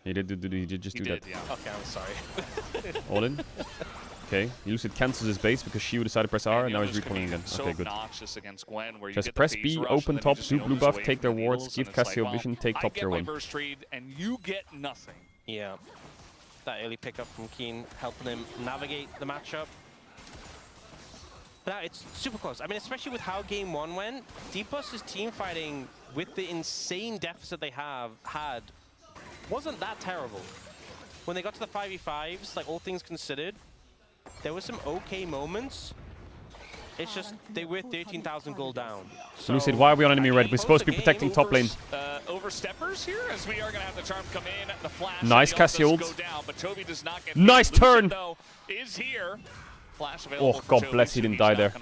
He did just He do did, that. yeah. Okay, I'm sorry. All in. Okay, Lucid cancels his base because Shiu decided to press R, and now he's repulling again. So okay, good. obnoxious against Gwen, where you Just get press the phase B, rush, open and then top, you just do know blue his buff, way take from their the wards, needles, give and it's Cassio like, vision, take top tier I 1. get my burst trade, and you get nothing. Yeah. That early pickup from Keen helping him navigate the matchup. But it's super close. I mean, especially with how game 1 went, D+'s team fighting with the insane deficit they had wasn't that terrible. When they got to the 5v5s, like all things considered, there were some okay moments. It's just they were 13,000 gold down. So Lucid, why are we on enemy red? We're supposed to be protecting top lane. Oversteppers here, as we are going to have the charm come in. The flash. Nice Cassio ult. Go down, but Chovy does not get nice Lucid, turn. though, is here. Flash available Oh, God bless, he didn't die there.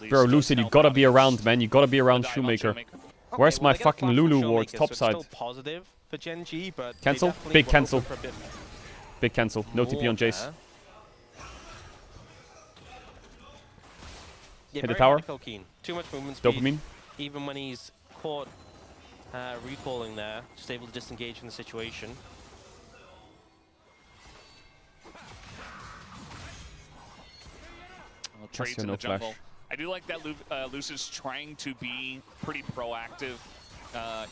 Bro, Lucid, you gotta be around, man. You gotta be around Shoemaker. Where's my fucking Lulu wards? Top side. Positive for Gen G, but cancel. Big cancel. Big cancel. No TP on Jace. Yeah, hit the tower. Too much movement speed. Dopamine. Even when he's caught recalling there, just able to disengage from the situation. Trades in the jungle. I do like that Lucid's trying to be pretty proactive.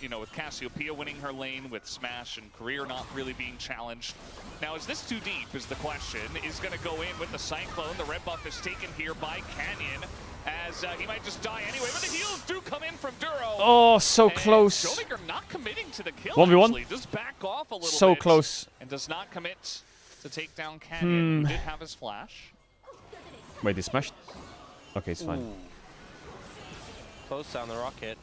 You know, with Cassiopeia winning her lane, with Smash and Career not really being challenged. Now, is this too deep is the question. Is going to go in with the Cyclone. The red buff is taken here by Canyon, as he might just die anyway. But the heals do come in from Duro. Oh, so and close. Shoemaker not committing to the kill, 1v1. actually. Does back off a little so bit. Close. And does not commit to take down Canyon, who did have his flash. Wait, they smashed? Okay, it's fine. Ooh. Close down the rocket.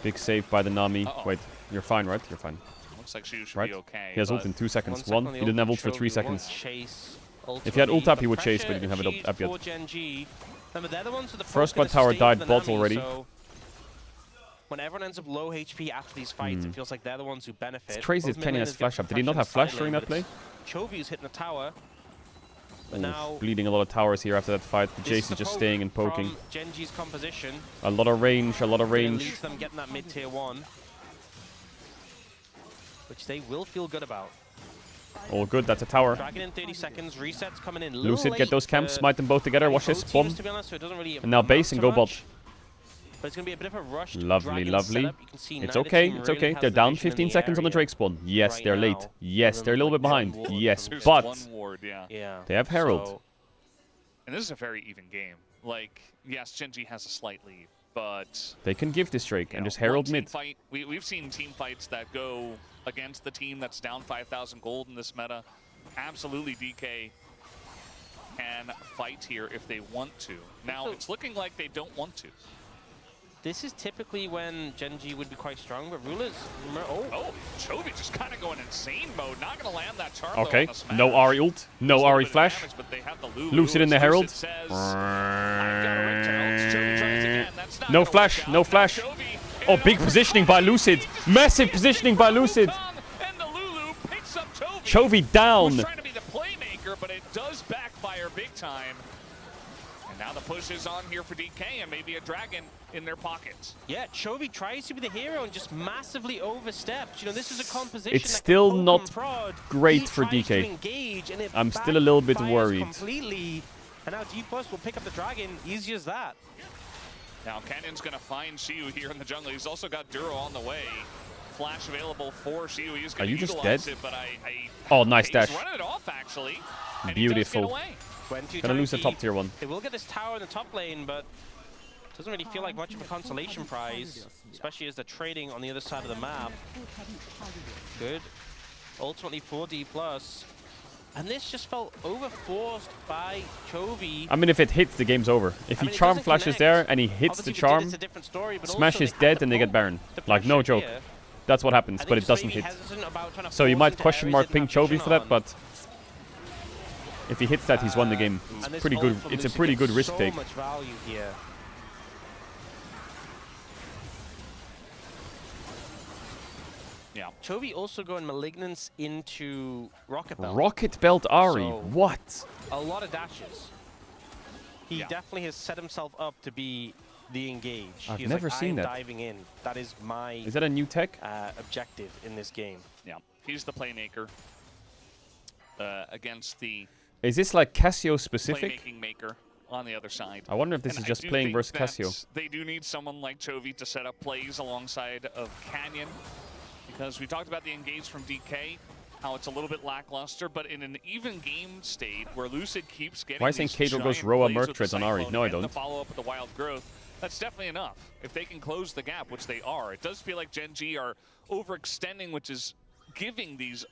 Big save by the Nami. Wait, you're fine, right? You're fine. Looks like she should right? Be okay. He has ult in 2 seconds. One, he didn't have ult for 3 seconds. Chase, if he had ult up, he would chase, but he didn't have it up yet. First blood tower died bot already. So when everyone ends up low HP after these fights, it feels like they're the ones who benefit. It's crazy that Kenny has flash up. Did he not have flash during that play? Chovy's hitting the tower. But now bleeding a lot of towers here after that fight. The Jace is just staying and poking. Gen G's composition. A lot of range, a lot of range. Leads them getting that mid-tier 1. Which they will feel good about. All good, that's a tower. Dragon in 30 seconds, resets coming in. Lucid, get those camps, smite them both together, watch this, bomb. So really and now base and go bot. But it's going to be a bit of a rush. Lovely, lovely. It's okay, it's okay. They're down 15 seconds on the Drake spawn. Yes, they're late. Yes, they're a little bit behind. Yes, but they have Herald. And this is a very even game. Like, yes, Gen G has a slight lead, but they can give this Drake and just Herald mid. Fight, we've seen team fights that go against the team that's down 5,000 gold in this meta. Absolutely, DK can fight here if they want to. Now, it's looking like they don't want to. This is typically when Gen G would be quite strong, but Rula's... Oh, Chovy just kind of going insane mode. Not going to land that charm. Okay, no Ahri ult, no Ahri flash. Lucid in the Herald. No flash, no flash. Oh, big positioning by Lucid. Massive positioning by Lucid. Chovy down. Trying to be the playmaker, but it does backfire big time. And now the push is on here for DK and maybe a dragon in their pockets. Yeah, Chovy tries to be the hero and just massively oversteps. You know, this is a composition it's still not great for DK. I'm still a little bit worried. Completely. And now D+ will pick up the dragon, easy as that. Now Canyon's going to find Shiu here in the jungle. He's also got Duro on the way. Flash available for Shiu. He's going to utilize it, but oh, nice dash. He's running it off, actually. Beautiful. Gonna lose the top tier 1. They will get this tower in the top lane, but it doesn't really feel like much of a consolation prize, especially as they're trading on the other side of the map. Good. Ultimately 4D+. And this just felt overforced by Chovy. I mean, if it hits, the game's over. If he charm flashes there and he hits the charm, Smash is dead and they get Baron. Like, no joke. That's what happens, but it doesn't hit. So you might question mark ping Chovy for that, but if he hits that, he's won the game. It's pretty good. It's a pretty good risk take. So much value here. Yeah. Chovy also going Malignance into Rocket Belt. Rocket Belt Ahri, So, what? A lot of dashes. He definitely has set himself up to be the engage. I've He's never like, seen that. Diving in. That is my Is that a new tech? objective in this game. Yeah, he's the playmaker against the Is this like Cassio specific? playmaking maker on the other side. I wonder if this And is just I do playing think versus that Cassio. They do need someone like Chovy to set up plays alongside of Canyon, because we talked about the engage from DK, how it's a little bit lackluster, but in an even game state where Lucid keeps getting Why saying Caedrel goes Roa Murktred on Ahri? No, I don't. The follow up with the Wild Growth, that's definitely enough. If they can close the gap, which they are, it does feel like Gen G are overextending, which is giving these,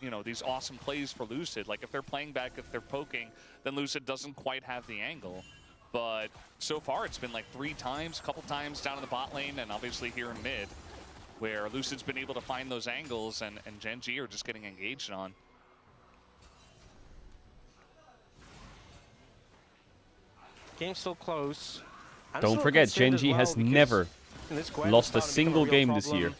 you know, these awesome plays for Lucid. Like if they're playing back, if they're poking, then Lucid doesn't quite have the angle. But so far, it's been like 3 times, a couple times down in the bot lane, and obviously here in mid, where Lucid's been able to find those angles, and Gen G are just getting engaged on. Game's still close. Don't forget, Gen G has never lost a single game this year.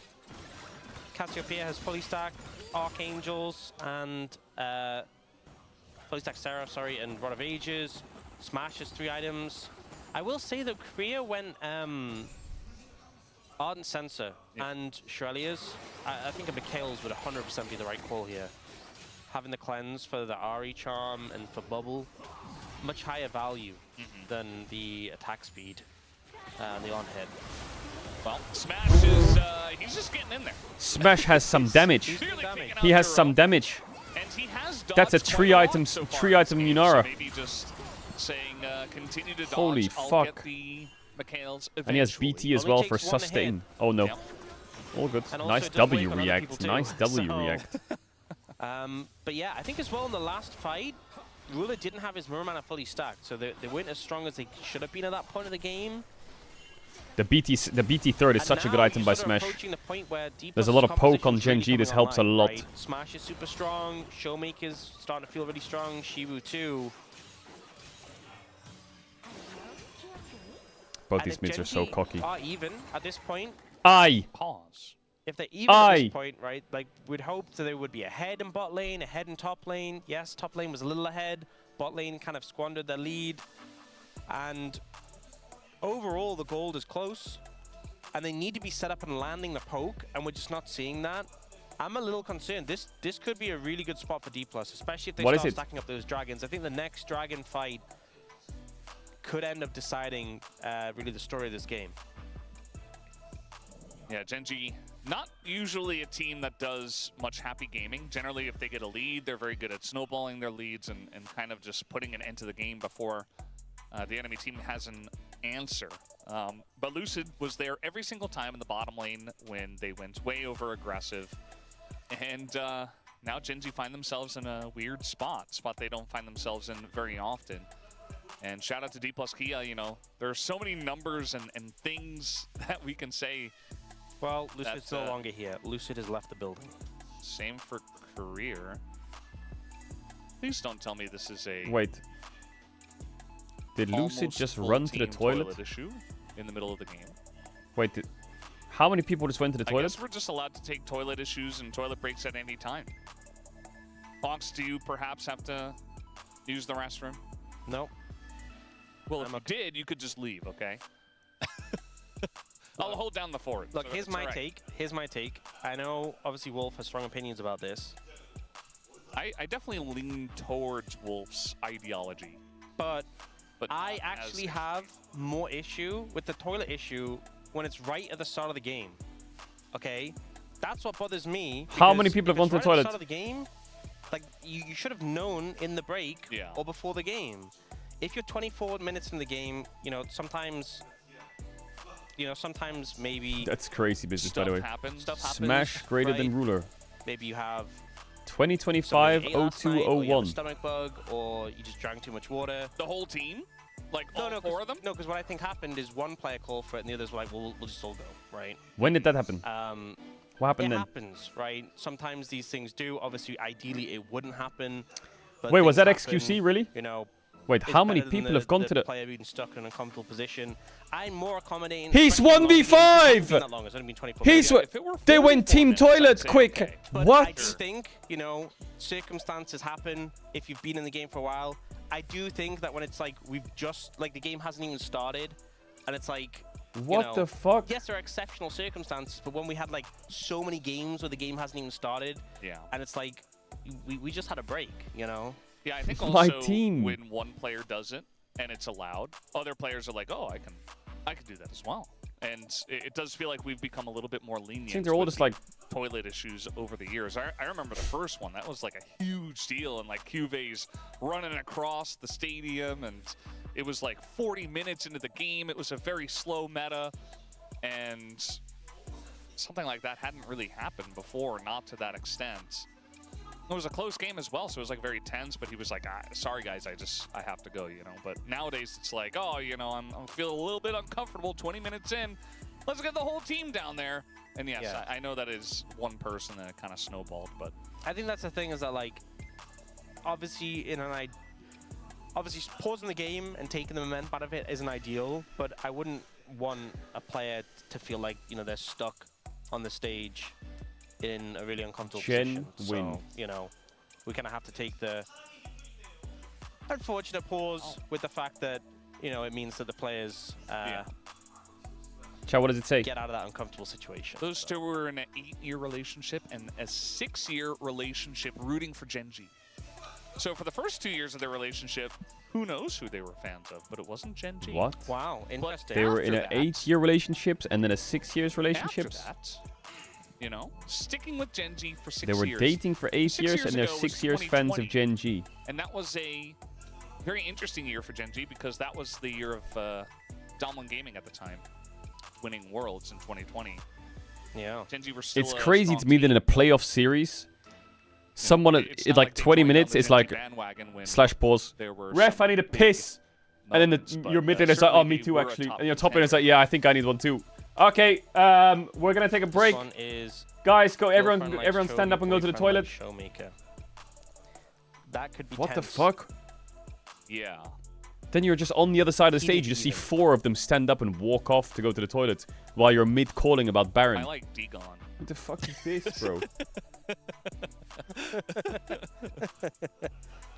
Cassiopeia has fully stacked Archangels and fully stacked Seraph, sorry, and Rod of Ages. Smash has 3 items. I will say that Korea went Ardent Sensor and Shrelia's. I think a Mikhail's would 100% be the right call here. Having the cleanse for the Ahri charm and for Bubble, much higher value than the attack speed and the on-hit. Well, Smash is, he's just getting in there. Smash has some damage. He has some damage. And he has That's a dodged 3 quite lot items, so far 3 in item this game, Yunara. so maybe just saying, continue to dodge. Holy I'll fuck. get the Mikhails And he has eventually. BT as Only well for takes 1 to sustain. hit. Oh no. Yep. All good. And also Nice it doesn't W wait for other react. people too. Nice W So- react. But yeah, I think as well in the last fight, Ruler didn't have his mirror mana fully stacked, so they weren't as strong as they should have been at that point of the game. The BT third is And such a good now item you're by sort of Smash. approaching the point where D+'s There's a lot of poke on composition's Gen really G. This coming helps a online, lot. right? Smash is super strong. Showmaker's starting to feel really strong. Shivu too. Both And these if mids Gen are so G cocky. are even at this point. Aye! Pause. If they're even at Aye. this point, right, like we'd hope that they would be ahead in bot lane, ahead in top lane. Yes, top lane was a little ahead. Bot lane kind of squandered their lead. And overall, the gold is close. And they need to be set up and landing the poke, and we're just not seeing that. I'm a little concerned. This could be a really good spot for D+, especially if they start stacking up those dragons. I think the next dragon fight could end up deciding really the story of this game. Yeah, Gen G, not usually a team that does much happy gaming. Generally, if they get a lead, they're very good at snowballing their leads and kind of just putting an end to the game before the enemy team has an answer. But Lucid was there every single time in the bottom lane when they went way over aggressive. And now Gen G find themselves in a weird spot they don't find themselves in very often. And shout out to D+ Kia, you know, there are so many numbers and things that we can say. Well, Lucid's no longer here. Lucid has left the building. Same for career. Please don't tell me this is a... Wait. Did Lucid almost just full run to the team toilet? issue in the middle of the game. Wait, how many people just went to the I toilet? guess we're just allowed to take toilet issues and toilet breaks at any time. Fox, do you perhaps have to use the restroom? Nope. Well, if you did, you could just leave, okay? I'll hold down the fort. Look, so here's it's my all right. take. Here's my take. I know, obviously, Wolf has strong opinions about this. I definitely lean towards Wolf's ideology. But I not actually as have more issue with the toilet issue when it's right at the start of the game. Okay? That's what bothers me. How many because people have if gone it's to the right at toilet? start of the game, like, you should have known in the break or before the game. If you're 24 minutes in the game, you know, sometimes maybe... That's crazy business, by the way. Stuff happens. Smash greater right? than Ruler. Maybe you have 2025 somebody ate last night, or you have a 0201. stomach bug, or you just drank too much water. The whole team? Like all four of them? No, because what I think happened is one player called for it, and the others were like, "Well, we'll just all go, right?" When did that happen? What happened it then? happens, right? Sometimes these things do. Obviously, ideally, it wouldn't happen. But Wait, was that things XQC happen, really? You know. Wait, it's how many better than people have gone to the... player being stuck in an uncomfortable position? I'm more accommodating. He's especially in long games. It hasn't been 1v5! that long, it's only been 24 He's... minutes. They went team toilet, quick! Okay. But I do What? think, you know, circumstances happen if you've been in the game for a while. I do think that when it's like, we've just, like, the game hasn't even started, and it's like, What you know, the fuck? yes, there are exceptional circumstances, but when we had, like, so many games where the game hasn't even started, and it's like, we just had a break, you know? Yeah, I think My also team. when one player does it and it's allowed, other players are like, oh, I can do that as well. And it does feel like we've become a little bit more lenient. I think they're all with just the like toilet issues over the years. I remember the first one. That was like a huge deal, and like QV's running across the stadium, and it was like 40 minutes into the game. It was a very slow meta, and something like that hadn't really happened before, not to that extent. It was a close game as well, so it was like very tense, but he was like, sorry guys, I have to go, you know. But nowadays it's like, oh, you know, I'm feeling a little bit uncomfortable 20 minutes in. Let's get the whole team down there. And yes, Yeah. I know that is one person that kind of snowballed, but I think that's the thing, is that like, obviously obviously pausing the game and taking the momentum out of it isn't ideal, but I wouldn't want a player to feel like, you know, they're stuck on the stage in a really uncomfortable position. So, you know, we kind of have to take the unfortunate pause with the fact that, you know, it means that the players Chat, what does it say? get out of that uncomfortable situation. those two were in an 8-year relationship and a 6-year relationship rooting for Genji. So for the first 2 years of their relationship, who knows who they were fans of, but it wasn't Genji. What? Wow, interesting. They were in an After that- 8-year relationship and then a 6-year relationship. After that, you know, sticking with Genji for 6 They were years. dating for 8 6 years years and they're ago was 6 years fans of 2020. Genji. And that was a very interesting year for Genji because that was the year of Domlin Gaming at the time, winning Worlds in 2020. Yeah. Genji were still It's a crazy strong to me that team. in a playoff series, someone It's in not like they 20 joined on minutes the is Genji like bandwagon when /pause. there were Ref, some I need a big piss. And then moments, your but, mid laner is like, oh, certainly me they too, were a actually. top And your top laner is like, contender. yeah, I think I need one too. Okay, we're gonna take a break. This one is Guys, go, girlfriend everyone likes stand up and go to the boyfriend likes toilet. Showmaker. That could be What the tense. fuck? Yeah. Then you're just on the other side of the Even, stage. You just see even. 4 of them stand up and walk off to go to the toilet while you're mid-calling about Baron. I like Dagon. What the fuck is this, bro?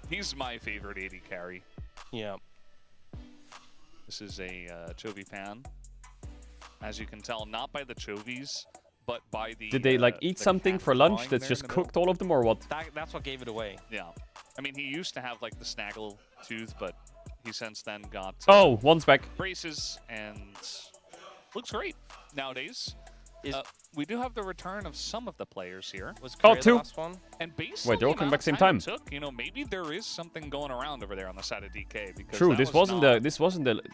He's my favorite AD carry. Yeah. This is a Chovy fan. As you can tell, not by the Chovies, but by the... Did they like eat the something cat for lunch drawing that's there in just the middle? cooked all of them or what? That's what gave it away. Yeah. I mean, he used to have like the snaggle tooth, but he since then got Oh, one's back. braces and looks great nowadays. Is- We do have the return of some of the players here. Was Oh, Korea the 2. last one? And based Wait, on they're all the coming back amount of same time. it took, you know, maybe there is something going around over there on the side of DK. Because True, that this was wasn't not the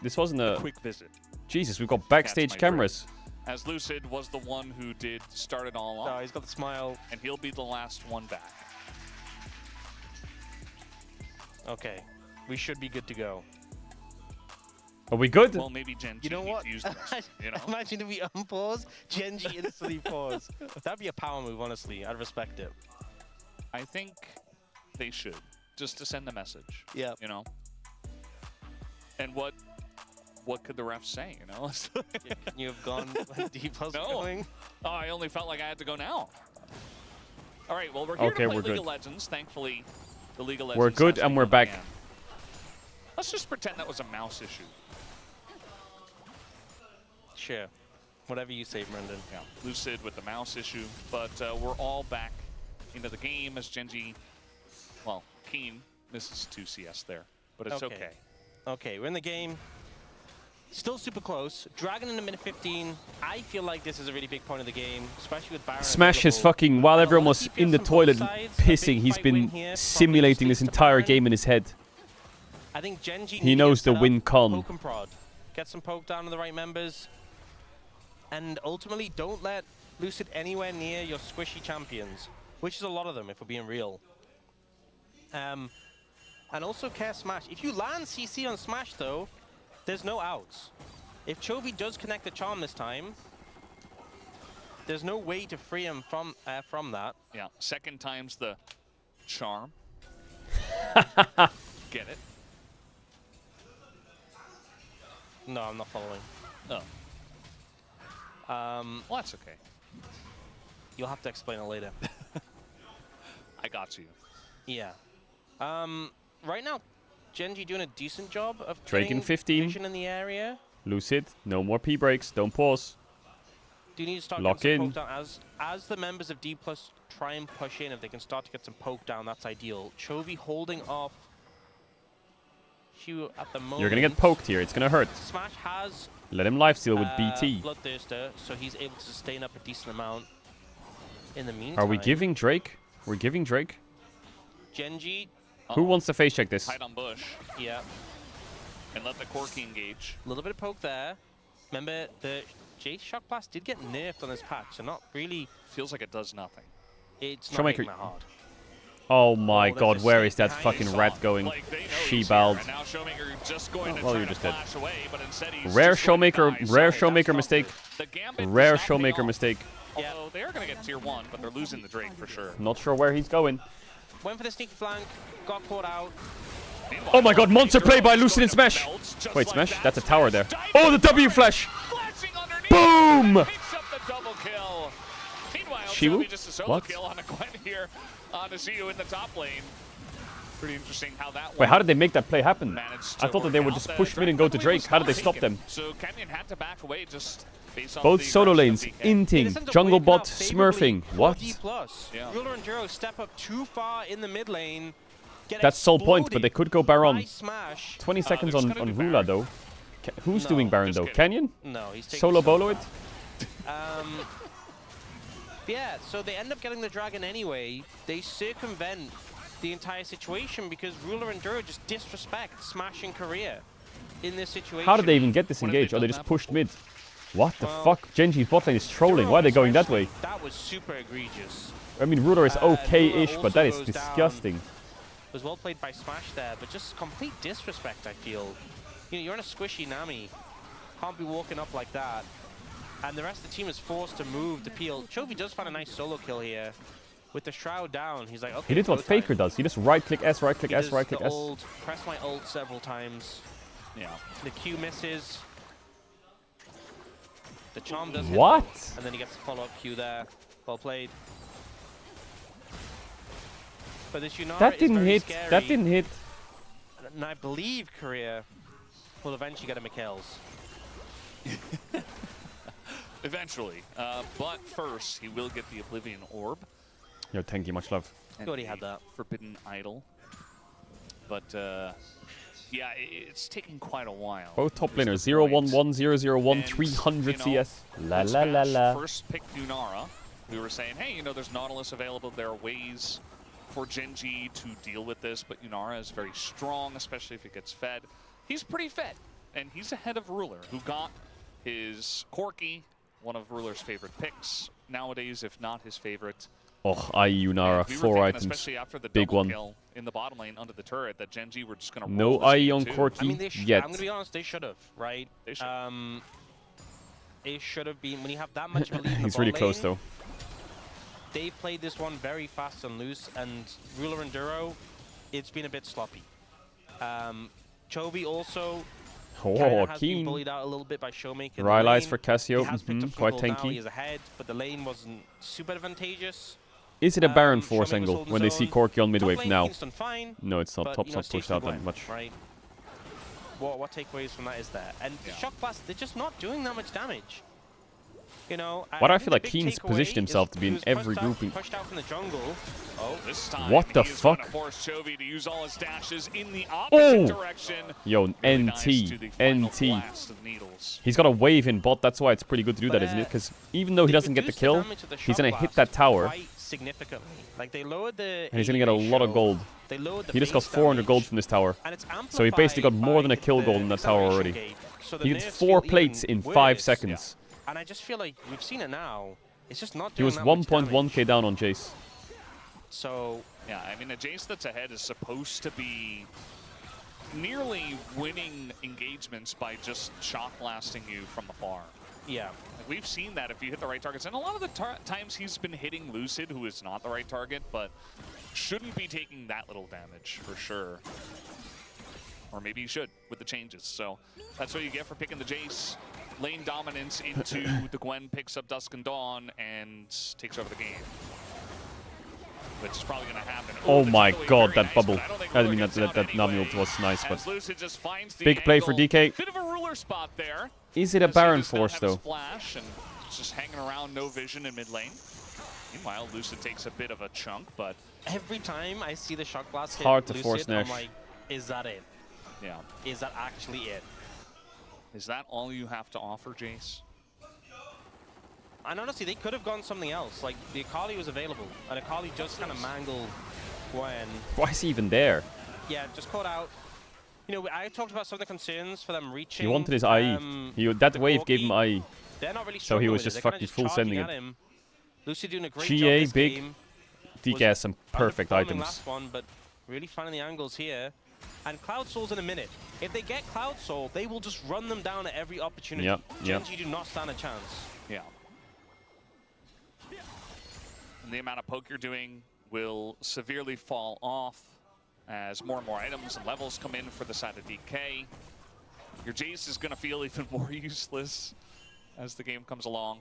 this wasn't a a quick visit. Jesus, we've got backstage my cameras. As Lucid was the one who did start it all No, off, he's got the smile. and he'll be the last one back. Okay. We should be good to go. Are we good? Well, maybe Genji You know needs what? to use the rest, you know? Imagine if we unpause, Genji instantly pause. That'd be a power move, honestly. I'd respect it. I think they should, just to send a message. Yeah. You know? And what could the refs say, you know? Can you have gone when D plus No. going? Oh, I only felt like I had to go now. All right, well, we're here Okay, to play we're League good. of Legends. Thankfully, the League of Legends We're good has and been we're on back. hand. Let's just pretend that was a mouse issue. Sure. Whatever you say, Brendan. Yeah, Lucid with the mouse issue, but we're all back into the game as Genji, well, Keen misses 2 CS there, but it's okay. Okay, we're in the game. Still super close. Dragon in the minute 15. I feel like this is a really big point of the game, especially with Baron. Smash has available. fucking, while A lot everyone of was DPS in the on both toilet sides. A pissing, big he's fight win been here probably simulating this speaks to entire Baron. game in his head. I think Genji He need to knows get the set win up, con. Poke and prod. Get some poke down to the right members. And ultimately, don't let Lucid anywhere near your squishy champions, which is a lot of them, if we're being real. And also care Smash. If you land CC on Smash, though, there's no outs. If Chovy does connect the charm this time, there's no way to free him from that. Yeah, second time's the charm. Get it? No, I'm not following. Oh, well, that's okay. You'll have to explain it later. I got you. Yeah. Right now, Genji doing a decent job of Drake in getting 15. vision in the area. Lucid, no more P breaks, don't pause. Do you need to start Lock getting some in. poke down? As the members of D+ try and push in, if they can start to get some poke down, that's ideal. Chovy holding off Hugh at the moment. You're gonna get poked here. It's gonna hurt. Smash has Let him lifesteal with BT. Bloodthirster, so he's able to sustain up a decent amount. In the meantime, Are we giving Drake? We're giving Drake. Genji. Who wants to face check this? Hide on bush. Yeah. And let the Corki engage. A little bit of poke there. Remember, the Jace Shock Blast did get nerfed on this patch, so not really. Feels like it does nothing. It's not hitting Showmaker. that hard. Oh my there's god, a where snake is that behind fucking his rat arm. going? Like, they know She he's bowed. here, and now Showmaker just going to well, try you're to just dead. flash away, but instead he's Rare just going to Showmaker, die. rare So Showmaker that's mistake. the Gambit Rare does not pay Showmaker off. mistake. Although they are going to get tier 1, but they're losing the Drake for sure. Not sure where he's going. Went for the sneaky flank, got caught out. Meanwhile, Oh my god, monster play by Caedrel is Lucid in going to Smash! melt just Wait, like Smash? that. That's a tower there. Smash Oh, the W flash! flashing underneath. Boom! Picks up the double kill. Meanwhile, Shiwu? Toby just a solo What? kill on a Gwen here on a CU in the top lane. Pretty interesting how that Wait, one how did they make that play happen? managed I to thought that they work would out. just The push mid and go to Dragon Drake. was How did they not stop taken. them? So Canyon had to back away just based on Both the solo aggression lanes, of DK. It ends inting, up jungle waking up bot, favorably smurfing. for What? D+. Yeah. Ruler and Juro step up too far in the mid lane. Get That's sole point, but they could go Baron. by Smash. 20 seconds they're on, just gonna do Rula Baron. though. Who's No, doing Baron just though? kidding. Canyon? No, he's taking Solo so bolo it? far. Yeah, so they end up getting the dragon anyway. They circumvent the entire situation because Ruler and Juro just disrespect Smash and Korea in this situation. How did they even get When have they disengaged? Oh, they done just that pushed before? mid. What the Well, fuck? Genji's bot lane is trolling. Juro Why are they going that especially, way? That was super egregious. I mean, Ruler is Ruler okay-ish, also but that is goes down. disgusting. It was well played by Smash there, but just complete disrespect, I feel. You know, you're in a squishy Nami. Can't be walking up like that. And the rest of the team is forced to move to peel. Chovy does find a nice solo kill here. With the Shroud down, he's like, okay, He did what go time. Faker does. He just right-click S, right-click He S, does right-click the S. ult, press my ult several times. Yeah. The Q misses. The charm does hit What? though, and then he gets the follow-up Q there. Well played. But this Yunara That is didn't very hit. scary, That didn't hit. and I believe Korea will eventually get a Mikhail's. Eventually. But first, he will get the Oblivion Orb. Yo, thank you, much love. He already had that. Forbidden Idol. But, yeah, it's taking quite a while. Both top is laners, the 0-1-1, point. 0-0-1, And, 300 you know, CS. La when la la Smash la. first picked Yunara, we were saying, hey, you know, there's Nautilus available. There are ways for Genji to deal with this, but Yunara is very strong, especially if it gets fed. He's pretty fed, and he's ahead of Ruler, who got his Corki, one of Ruler's favorite picks nowadays, if not his favorite. Oh, IE Yunara, We were 4 thinking, items. especially after the Big double one. kill in the bottom lane under the turret, that Genji were just going to No IE on Corki I mean, they yet. I'm gonna be honest, they should have, right? They should. It should have been when you have that much of a lead in the He's really bot close lane, though. They played this one very fast and loose, and Ruler and Juro, it's been a bit sloppy. Chovy also Oh, has been keen. bullied out a little bit by Showmaker. in the Rylai's lane. for Cassio. He has picked up some Quite gold now, he tanky. is ahead, but the lane wasn't super advantageous. Is it a Baron Showmaker force was angle holding when his they see own. Corki on mid Top wave lane, now? Kingston fine, No, it's not. but, Top's you know, not stays pushed to out that Gwen, much. Right? What takeaways from that is there? And the Yeah. Shock Blast, they're just not doing that much damage. You know, What I think feel the like big Keen's takeaway positioned himself is to be he in was every pushed out- grouping. Pushed out from the jungle. Oh, this time What the he is gonna fuck? force Chovy to use all his dashes in the opposite direction. Yo, Really nice to NT. the final NT. blast of needles. He's got a wave in bot, that's why it's pretty good to do that, isn't it? Because even though he They doesn't get the reduced kill, damage of the he's Shock going to hit Blast that tower, quite significantly. Like they lowered the and he's going AD to get a lot of ratio, gold. They lowered the He just got base 400 gold damage, from this tower. and it's So he basically got more than a amplified kill by goal in that tower acceleration already. gate. So the He gets nerfs 4 feel plates even in 5 worse. seconds. And I just feel like we've seen it now. It's just not He doing was that much 1.1k damage. down on Jace. So Yeah, I mean, a Jace that's ahead is supposed to be nearly winning engagements by just shock blasting you from afar. yeah, Like, we've seen that if you hit the right targets, and a lot of the times he's been hitting Lucid, who is not the right target, but shouldn't be taking that little damage for sure. Or maybe he should with the changes. So that's what you get for picking the Jace. Lane dominance into the Gwen, picks up Dusk and Dawn, and takes over the game. Which is probably going to happen. Oh the my takeaway, god, very that nice, bubble. but I don't think I Ruler mean, gets that out Nami anyway, ult was nice, as but Lucid just finds the big play for angle. DK. Bit of a Ruler spot there. Is it a As he Baron does not force, have his though? Flash and just hanging around, no vision in mid lane. Meanwhile, Lucid takes a bit of a chunk, but every time I see the Shock Blast hit hard to Lucid, force I'm Nash. like, is that it? Yeah. Is that actually it? Is that all you have to offer, Jace? And honestly, they could have gone something else. Like, the Akali was available, and Akali just kind of mangled Gwen. Why is he even there? Yeah, just caught out. You know, I talked about some of the concerns for them reaching. He wanted his IE. That wave gave him IE. They're not really So he was with just They're fucking full sending it. Lucy doing a great GA, job this big. game. DK has some perfect Underperforming items. Last one, but really finding the angles here. And Cloud Soul's in a minute. If they get Cloud Soul, they will just run them down at every opportunity. Yep, Genji do not stand a chance. Yeah. And the amount of poke you're doing will severely fall off as more and more items and levels come in for the side of DK. Your Jace is going to feel even more useless as the game comes along.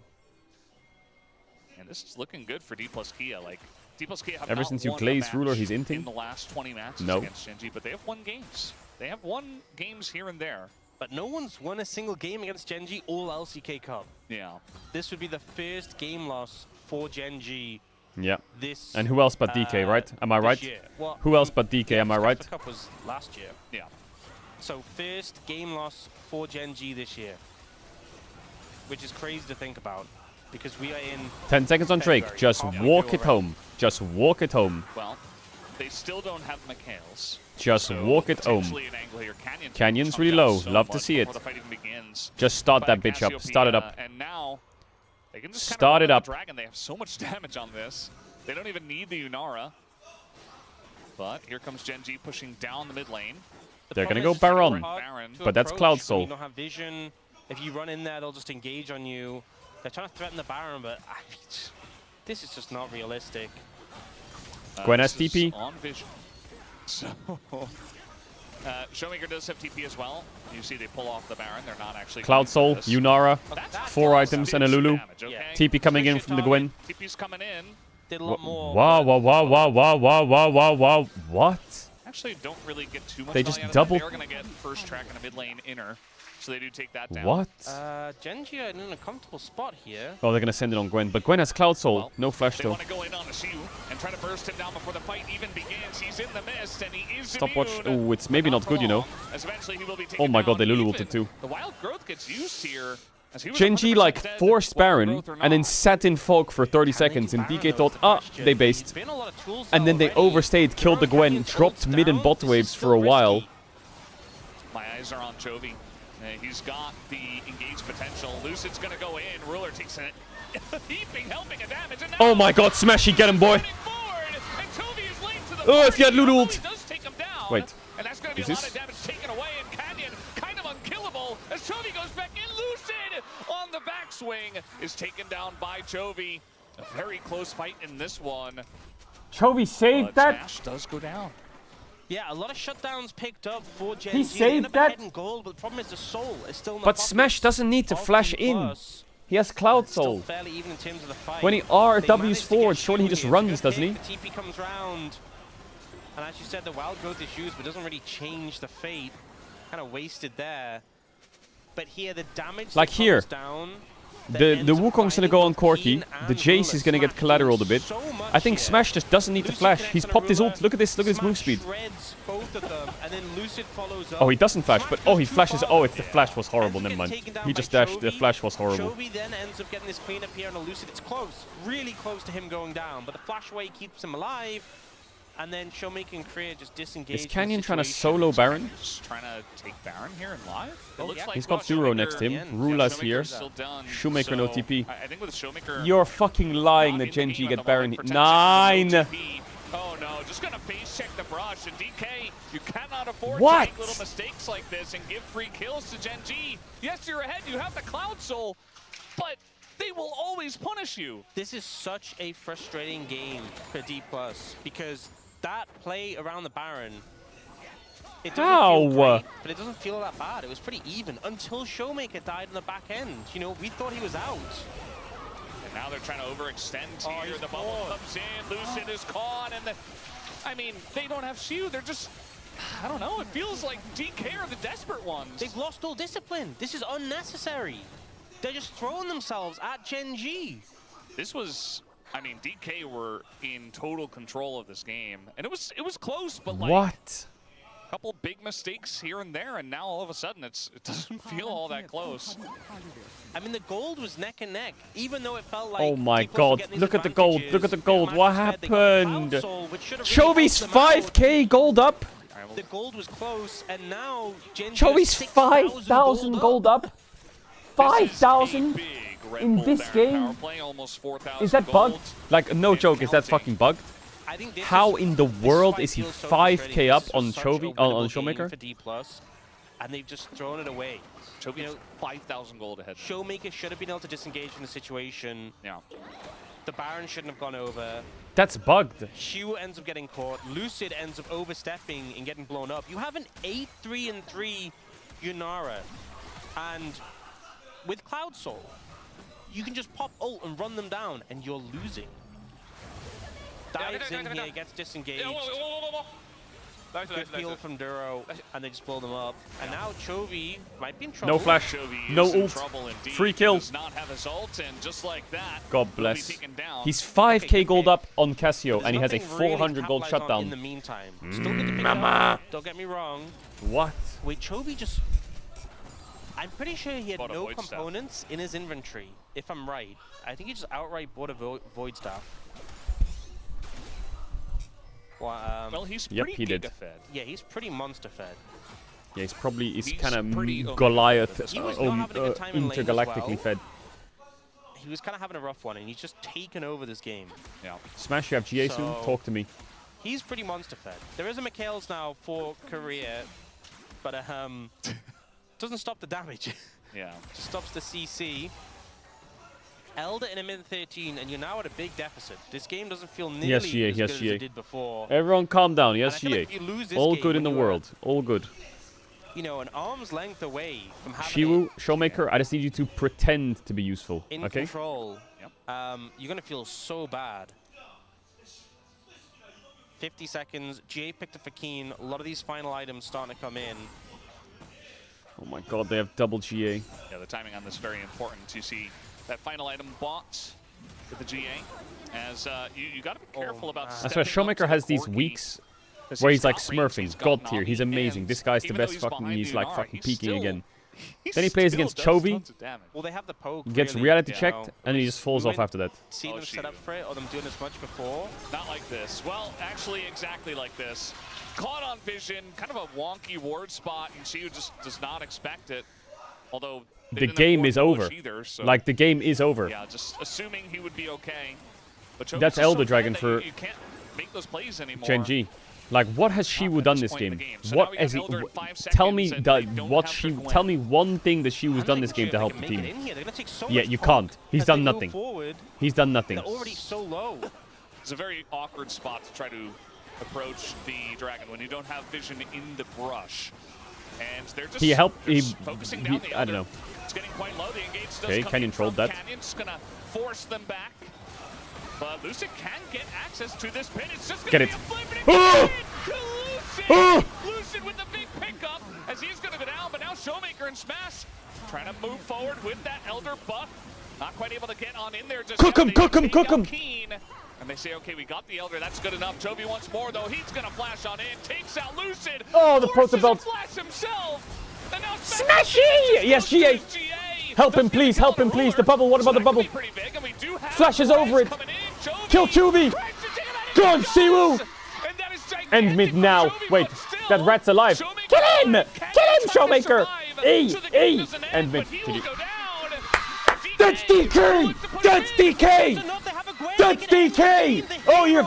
And this is looking good for D plus Kia. Like, D plus Kia have Ever not since you won a glazed match Ruler, he's inting? in the last 20 matches No. against Genji, but they have won games. They have won games here and there. But no one's won a single game against Genji all LCK Cup. Yeah. This would be the first game loss for Genji Yeah. this And who else but DK, right? Am I right? year. Well, Who else but DK, am I right? The Cup was last year. Yeah. So first game loss for Genji this year. Which is crazy to think about. Because we are in 10 seconds on Drake. February. Just Halfway walk through it home. Just walk it home. Well, they still don't have Mikhails. Just So walk it home. potentially an angle here. Canyon's comes really out low. so Love to much see it. before the fight even begins. Just start By that bitch up. Cassiopeia, Start it up. And now they can just Start it up. The Dragon. They have so much damage on this. They don't even need the Unara. But here comes Genji pushing down the mid lane. They're going to problem go is it's Baron. hard to But that's approach Cloud when Soul. You don't have vision. If you run in there, they'll just engage on you. They're trying to threaten the Baron, but this is just not realistic. Gwen has This is TP. on vision. So, Showmaker does have TP as well. You see they pull off the Baron. They're not actually Cloud going for Soul, this. Unara, That's 4 items and a some Lulu. damage, okay? Yeah. TP coming in Switch from the your Gwen. TP's coming in. Did a lot more. Wow, wow, wow, wow, wow, wow, wow, wow, wow. What? Actually, don't really get too much. They value just out of that. doubled- They are going to get first track in a mid lane inner, so they do take that down. What? Genji are in a comfortable spot here. Oh, they're going to send it on Gwen. But Gwen has Cloud Soul. Well, No flash They though. want to go in on the Siu and try to burst him down before the fight even begins. He's in the mist and he is Stopwatch. immune, Oh, it's maybe but not for good, you know. long, as eventually he will be Oh taken my god, down. they Lulu Even ulted too. The Wild Growth gets used here. As he was Genji 100% like dead, forced Wild Baron Growth or and then not. sat in Fog for 30 seconds and DK thought, ah, they based. And then they overstayed, killed the Gwen, dropped mid and bot waves for a while. My eyes are on Chovy. He's got the engaged potential. Lucid's gonna go in. Ruler takes it. Heaping, helping a damage. And now Oh my god, Smashy, get him, boy. running forward, and Chovy is late to the Oh, if you had party. Lulu Although ult. he does take him down. Wait. And that's gonna be Is a lot this- of damage taken away. And Canyon, kind of unkillable, as Chovy goes back in. Lucid on the backswing is taken down by Chovy. A very close fight in this one. Chovy saved But Smash does go down. Yeah, a lot of shutdowns picked up for Genji. He They saved end up that. ahead in gold, but the problem is the soul is still in the But Smash pockets doesn't need to of flash D+. in. He has Cloud Still Soul. fairly even in terms of the fight. When he They RW's managed to forward, get surely he Shu just here. runs, Good doesn't he? pick, The TP comes round. And as you said, the Wild Growth is used, but doesn't really change the fate. Kind of wasted there. But here, the damage Like that here. comes down, The Wukong's gonna go on Corki. The Jace is gonna get collateraled a bit. I think Smash just doesn't need to flash. He's popped his ult. Look at this. Look at his move speed. Both of them, and then Lucid follows up. Oh, he doesn't flash, but oh, he Smash goes too flashes. far. Oh, it's the flash was horrible. Ends up Never mind. getting taken down He by just dashed. The Chovy. flash was horrible. Chovy then ends up getting this cleanup here on a Lucid. It's close, really close to him going down, but the flash away keeps him alive. And then Showmaker and Kriya just disengage. Is Canyon trying to solo Baron? Just trying to take Baron here in live. It Oh, looks yeah. like He's got Showmaker- Duro next to him. Yeah, Rula's Showmaker's here. still done. Shoemaker no So, TP. I think with Showmaker. You're fucking lying not that in the Genji game get at the moment Baron. for 10 9. seconds, no TP. Oh no, just gonna face check the brush, and DK, you cannot afford What? to make little mistakes like this and give free kills to Genji. Yes, you're ahead, you have the Cloud Soul, but they will always punish you. This is such a frustrating game for D+, because that play around the Baron, it doesn't How? feel great, but it doesn't feel that bad. It was pretty even until Showmaker died in the back end. You know, we thought he was out. And now they're trying to overextend Oh, here. he's The bubble caught. comes in, Lucid is caught, and I mean, they don't have Siu. They're just, I don't know, it feels like DK are the desperate ones. They've lost all discipline. This is unnecessary. They're just throwing themselves at Genji. This was, I mean, DK were in total control of this game, and it was close, but like, What? Couple big mistakes here and there, and now all of a sudden it doesn't feel all that close. I mean, the gold was neck and neck, even though it felt like. Oh my Deep was god, getting these look at the gold, advantages. look at the gold. What They got Cloud happened? Soul, which should have really Chovy's helped them out. 5k gold up. The gold was close, and now Genji Chovy's has 5,000 gold up. 5,000 in this Power game. play, almost 4,000 Is that gold. bugged? Like, no joke, is that fucking bugged? I think this How in the this world fight is he feels so 5k frustrating. up This on was such Chovy, a on winnable Showmaker? game for D+, and they've just thrown it away. Chovy's You know, 5,000 gold ahead. Showmaker should have been able to disengage from the situation. Yeah. The Baron shouldn't have gone over. That's bugged. Shu ends up getting caught. Lucid ends up overstepping and getting blown up. You have an 8-3-3 Yunara, and with Cloud Soul, you can just pop ult and run them down, and you're losing. Dives in here, gets disengaged. Good heal from Duro, and they just blow them up. And now Chovy might be in trouble. No flash, Chovy no is in ult, trouble indeed. free He kill. does not have his ult, and just like that, God he'll be bless. taken down. He's 5k gold up on Cassio, There's and he has a nothing really 400 gold capitalized on in shutdown. the meantime. Still good to pick up. Don't get me wrong. What? Wait, Chovy just... I'm pretty sure he had Bought a no Void Staff. components in his inventory, if I'm right. I think he just outright bought a Void Staff. Well, he's Yep, pretty he did. giga-fed. Yeah, he's pretty monster-fed. Yeah, he's He's kind of pretty Goliath, He was not having a good time in lane as intergalactically well. fed. He was kind of having a rough one, and he's just taken over this game. Yeah. Smash, you have GA soon? So- Talk to me. He's pretty monster-fed. There is a Mikhail's now for Korea, but doesn't stop the damage. Yeah. Just stops the CC. Elder in a mid-13, and you're now at a big deficit. This game doesn't feel nearly Yes, GA, as yes, good as GA. it did before. Everyone calm down. And I Yes, feel GA. like if you lose this All game good in the when you're, world. All good. You know, an arm's length away from having Shiwu, Showmaker, I just need you to pretend to be useful, in okay? control. Yep. You're going to feel so bad. 50 seconds. GA picked up Fakeen. A lot of these final items starting to come in. Oh my god, they have double GA. Yeah, the timing on this is very important. You see that final item bought with the GA, as you got to be careful about That's why stepping up Showmaker to has the these Corki, weeks 'cause where he's like got range, smurfing, got god tier. He's Nami, amazing. and This guy's the even best though fucking, behind he's the like Yunara, fucking he's peaking still- again. he Then he plays still against does Chovy, tons of damage. Well, they have the poke. gets really, reality you checked, know. and he just falls off after that. Seen Oh, them set up shoot. for it, or them doing as much before. Not like this. Well, actually, exactly like this. Caught on vision, kind of a wonky ward spot, and she just does not expect it. Although they The didn't game afford is to over. push either, so Like, the game is over. yeah, just assuming he would be okay. But Chovy's That's just so Elder fed Dragon that for you can't make those plays anymore. Gen G. Like, what has Shiwu at done this this point in game? the game. So What now we has have he? Elder in 5 Tell me seconds, and that they don't what have she. to win. Tell me one thing that Shiwu's I'm done not this even game sure to if help they the can make team. it in here. They're gonna take so Yeah, much you poke can't. He's as they done move nothing. Forward. He's done nothing. They're already so low. It's a very awkward spot to try to approach the dragon when you don't have vision in the brush. And they're just He helped. He. focusing down the I don't Elder. know. It's getting quite low. The engage does Okay, come Canyon in trolled from that. Canyon's gonna force them back. But Lucid can get access to this pin. It's just gonna Get be it. a flip and Oh! to Lucid. Oh! Lucid with the big pickup as he's gonna go down, but now Showmaker and Smash trying to move forward with that Elder buff. Not quite able to get on in there just Cook yet. him, They cook him, take cook out him. Keen, and they say, okay, we got the Elder. That's good enough. Chovy wants more, though. He's gonna flash on in, takes out Lucid. Oh, the forces proto belt. a flash himself. And now Smashy! Yes, GA. Help him, please. Help him, please. The bubble. What about the bubble? Flashes over it. Kill Chovy. Go on, Siwoo. End mid now. Wait, that rat's alive. Kill him! Kill him, Showmaker! E! End mid. That's DK! That's DK! That's DK! Oh, you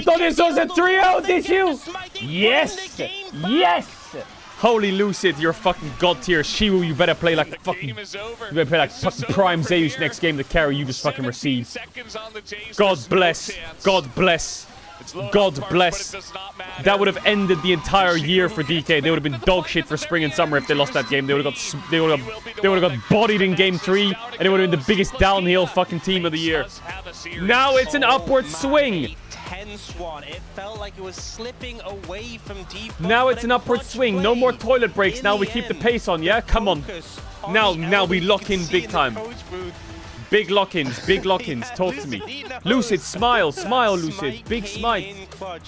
thought this was a trio, did you? Yes! Yes! Holy Lucid, you're fucking god tier. Shiwu, you better play like fucking. You better play like fucking Prime Zeus next game. The carry you just fucking received. God bless. God bless. God bless. That would have ended the entire year for DK. They would have been dog shit for spring and summer if they lost that game. They would have got bodied in game 3, and it would have been the biggest downhill fucking team of the year. Now it's an upward swing. Tense one. It felt like it was slipping away from deep. Now it's an upward swing. No more toilet breaks. Now we keep the pace on. Yeah, come on. Now we lock in big time. Big lock-ins, big lock-ins. Talk to me. Lucid, smile, smile, Lucid. Big smite.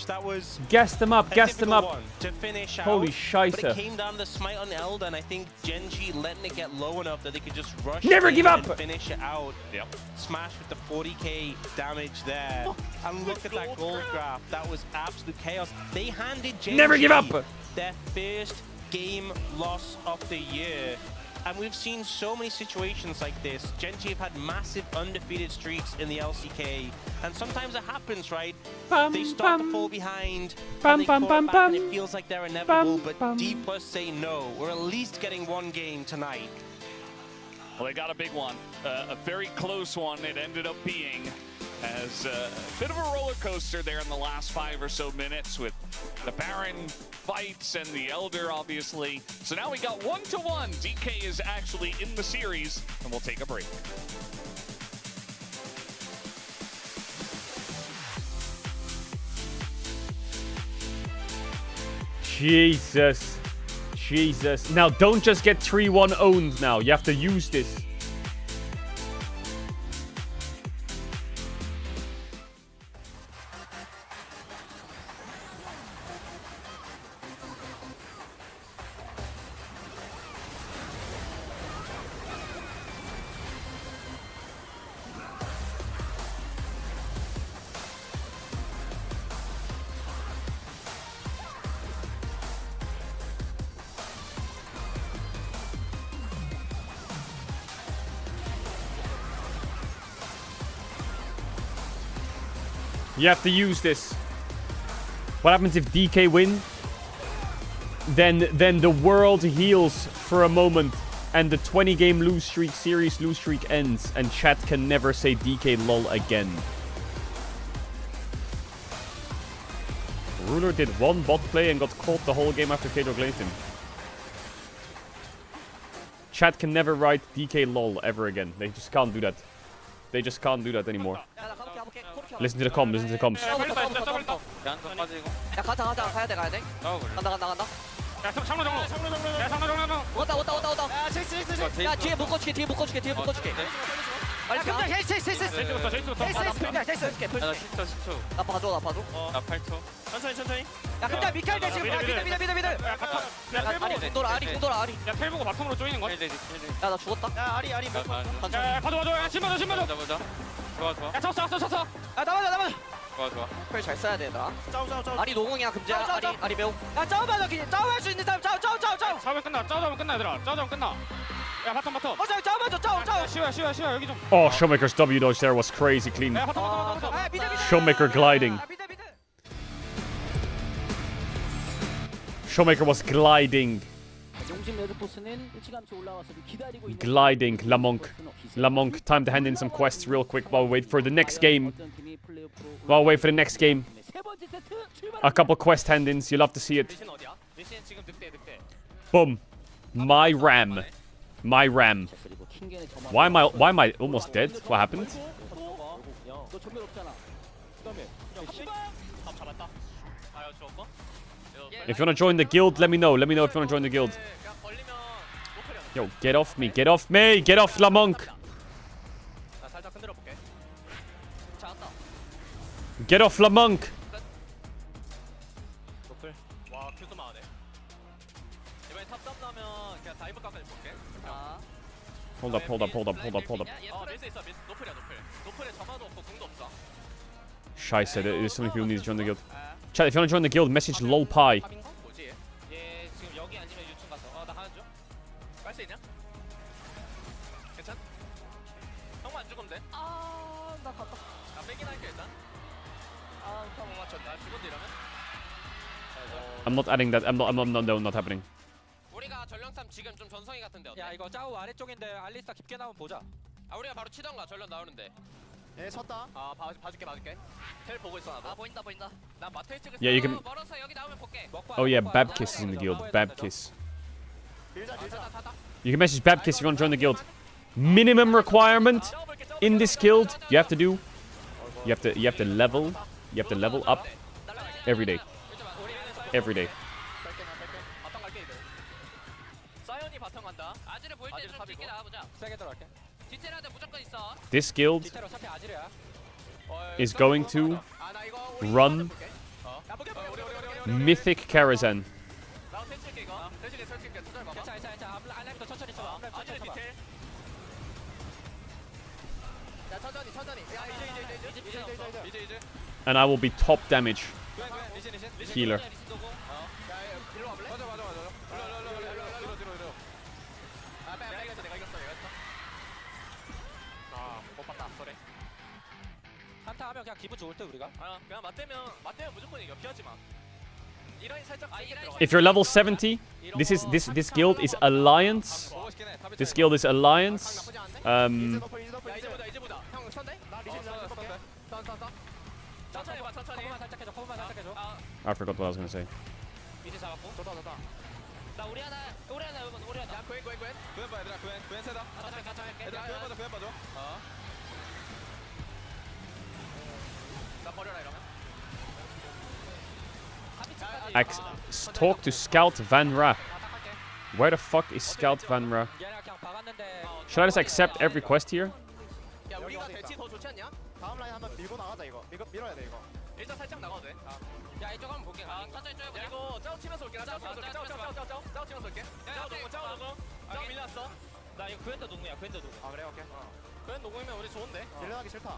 That was Gas them up, gas them up. to finish out. Holy But scheisse. it came down to smite on Eld, and I think Genji letting it get low enough that they could just rush Never in give up! and finish it out. Yep. Smash with the 40k damage there. And look at that gold graph. That was absolute chaos. They handed Genji Never give up! their first game loss of the year. And we've seen so many situations like this. Genji have had massive undefeated streaks in the LCK. And sometimes it happens, right? They start to fall behind, and they claw it back, and it feels like they're inevitable. But D+ say no. We're at least getting one game tonight. Well, they got a big one, a very close one. It ended up being as a bit of a roller coaster there in the last 5 or so minutes with the Baron fights and the Elder, obviously. So now we got 1-1. DK is actually in the series, and we'll take a break. Jesus. Jesus. Now, don't just get 3-1 owned now. You have to use this. You have to use this. What happens if DK win? Then the world heals for a moment and the 20-game lose streak, series lose streak ends and chat can never say DK lol again. Ruler did one bot play and got caught the whole game after Caedrel glazed him. Chat can never write DK lol ever again. They just can't do that. They just can't do that anymore. Listen to the comms, listen to the comms. 야 가자 가야 돼 간다 야 장로 왔다 야 뒤에 묶어줄게 빨리 가 나 봐줘 나 8초. 천천히. 야 근데 미켈 대신 미들 아리 공돌아 야 텔 보고 바텀으로 쪼이는 거야? 야나 죽었다 아리 야 봐줘 야 심 맞아 좋아. 야 쳤어 야 나만 좋아. 펠 잘 써야 되나 싸우. 아리 노공이야 금지야 아리 매우 야 싸워봐 그냥 싸워할 수 있는 사람 싸워. 싸우면 끝나 얘들아 싸우면 끝나 야 바텀 싸워. 쉬워 여기 좀 Oh, Showmaker's W dodge there was crazy clean. 야 바텀 Showmaker gliding. Showmaker was gliding. Gliding. Lamonk, time to hand in some quests real quick while we wait for the next game. A couple quest hand-ins, you'll love to see it. Boom. My ram. Why am I almost dead? What happened? If you wanna join the guild, let me know. Let me know if you wanna join the guild. Yo, get off me. Get off Lamonk. Get off Lamonk. Hold up. Scheisse, there's so many people who need to join the guild. Chat, if you want to join the guild, message lolpie. I'm not adding that. No, not happening. 우리가 전령삼 지금 좀 전성이 같은데 어때? 야 이거 짜오 아래쪽인데 알리스타 깊게 나오면 보자. 아 우리가 바로 치던가 전령 나오는데. 예 섰다. 아 봐줄게. 텔 보고 있어 나도. 아 보인다. 나 마텔 찍을. Yeah, you can. 멀어서 여기 나오면 볼게. Oh yeah, Babkiss is in the guild. Babkiss. 밀자. You can message Babkiss if you want to join the guild. Minimum requirement in this guild, you have to do. You have to level up every day. Every day. 사이언이 바텀 간다. 아지를 보일 때좀 깊게 나와보자. 세게 들어갈게. 디테일한테 무조건 있어. This guild 디테일 어차피 아질이야. is going to run Mythic Karazhan. 나 펜칠게 이거. 대신에 설치게 투자를 봐봐. 괜찮아. 앞라인부터 천천히 쳐봐. 앞라인 아질의 천천히 쳐봐. 디테일. 야 천천히. 야 이제. And I will be top damage healer. 일로 와볼래? 맞아. 내가 이겼어. 못 봤다. 그래. 한타 하면 그냥 기분 좋을 때 우리가. 그냥 맞대면 무조건 이겨. 피하지 마. 이 라인 살짝 If you're level 70, this guild is Alliance. This guild is Alliance. 야 이제 보자. 형 선대? 나 리신 선대. 천천히 봐. 커브만 살짝 해줘. I forgot what I was gonna say. 이제 잡았고. 좋다. 나 우리 하나. 야 구엔. 구현 봐 얘들아 구현 세다. 같이 할게. 얘들아 구현 봐줘. 나 버려라 이러면. Talk to Scout Van Ra. Where the fuck is Scout Van Ra? 얘네가 그냥 박았는데. Should I just accept every quest here? 야 우리가 대치 더 좋지 않냐? 다음 라인 한번 밀고 나가자 이거. 밀어야 돼 이거. 일단 살짝 나가도 돼. 야 이쪽 한번 볼게. 천천히 쪼여. 야 이거 짜오 치면서 올게. 짜오 치면서 올게. 짜오 밀렸어. 나 이거 구현도 농구야. 아 그래 오케이. 그건 녹으면 우리 좋은데. 딜러하기 싫다.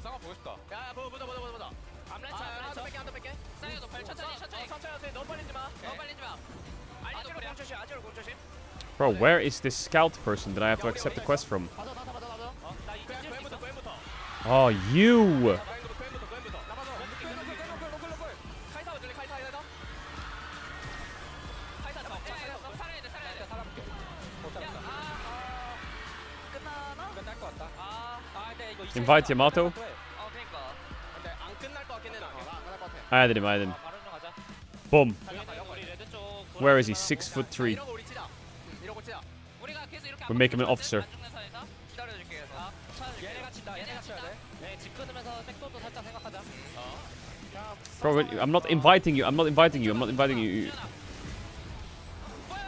상황 보고 싶다. 야 보자. 앞라인 쳐. 뺄게. 사이가 높아. 천천히. 너무 빨리지 마. 아지로 공조심. Bro, where is this Scout person that I have to accept the quest from? 맞아. 나 이거 구엔부터. Oh, you! 구엔부터. 카이사 어딜래? 카이사. 살아볼게. 끝나나? 이건 딸것 같다. 근데 이거 Invite Yamato. 그러니까. 근데 안 끝날 것 같긴 해. I added him. 바로 가자. Boom. 우리 레드 쪽. Where is he? 6'3". 이러고 우리 치자. 우리가 계속 이렇게 We make him an officer. 기다려줄게. 얘네가 친다. 얘네가 쳐야 돼. 집 끊으면서 백도도 살짝 생각하자. Bro, I'm not inviting you. I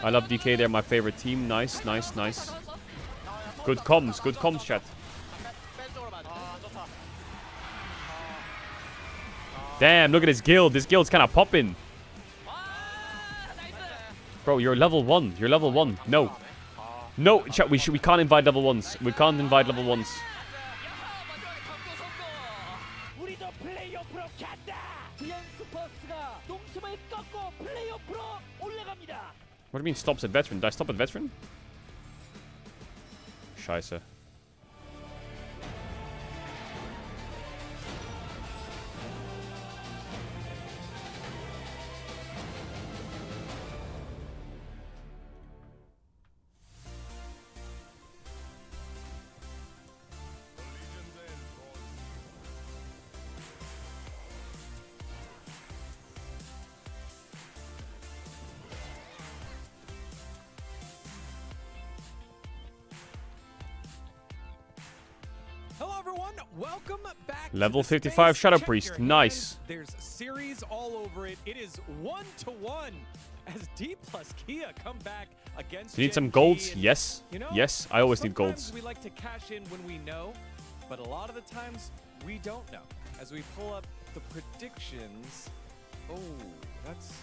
love DK. They're my favorite team. Nice. Good comms, chat. Damn, look at this guild. This guild's kind of popping. Bro, you're level 1. No, chat. We can't invite level 1s. 우리도 플레이오프로 간다. 디언스퍼스가 농심을 꺾고 플레이오프로 올라갑니다. What do you mean stops at veteran? Did I stop at veteran? Scheiße. Hello everyone, welcome back. Level to the 55 space. Shadow Check Priest, your hand. nice. There's series all over it. It is 1-1 as D plus Kia come back against. Do you need some Gen golds? G, and, Yes. you know, Yes, I always need sometimes golds. we like to cash in when we know, but a lot of the times we don't know. As we pull up the predictions, that's.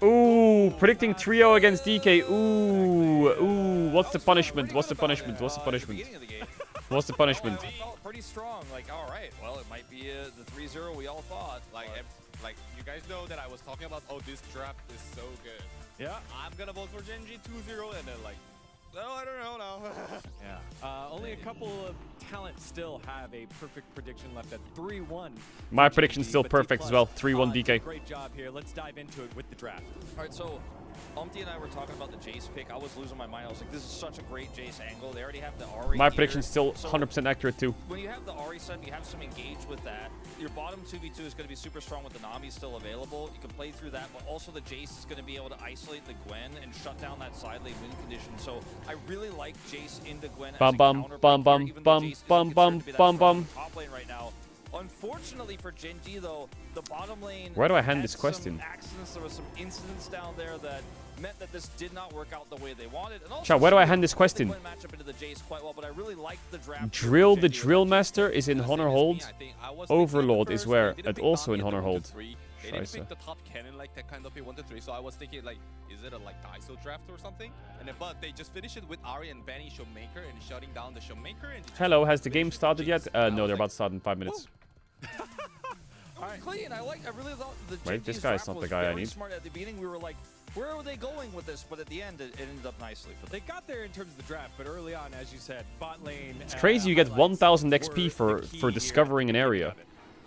Ooh, predicting trio against DK. Ooh. What's the punishment? Beginning of the game. What's the punishment? It felt pretty strong. Like, all right, well, it might be the 3-0 we all thought. Like you guys know that I was talking about. Oh, this draft is so good. Yeah. I'm gonna vote for Gen G 2-0, and then like, no, I don't know now. Yeah. Only a couple of talents still have a perfect prediction left at 3-1. My for prediction's GG, still but perfect as well. 3-1 did DK. a Great job here. Let's dive into it with the draft. All right, so Umpty and I were talking about the Jace pick. I was losing my mind. I was like, this is such a great Jace angle. They already have the Ahri My here. prediction's still So 100% accurate too. when you have the Ahri set, you have some engage with that. Your bottom 2v2 is going to be super strong with the Nami still available. You can play through that, but also the Jace is going to be able to isolate the Gwen and shut down that side lane win condition. So I really like Jace into Gwen as a counter pick here, even though Jace isn't considered to be that strong top lane right now. Unfortunately for Gen G though, the bottom lane Where do I hand had this quest some in? accidents. There was some incidents down there that meant that this did not work out the way they wanted. And also, Chat, where do I hand this quest in? match up into the Jace quite well, but I really liked the draft. Drill the Drill Master is in Honor Hold. Overlord is where? Also in Honor Hold. They didn't pick the top cannon like that kind of pick 1 to 3, so I was thinking like, is it a like Daiso draft or something? And then, but they just finished it with Ari and banning Showmaker and shutting down the Showmaker. And Hello, has the game started yet? No, they're about to start in 5 minutes. Clean. I really thought the Wait, this guy's not the guy I need. Smart at the beginning. We were like, where are they going with this? But at the end, it ended up nicely for them. They got there in terms of the draft, but early on, as you said, bot lane. It's crazy you get 1000 XP for discovering an area.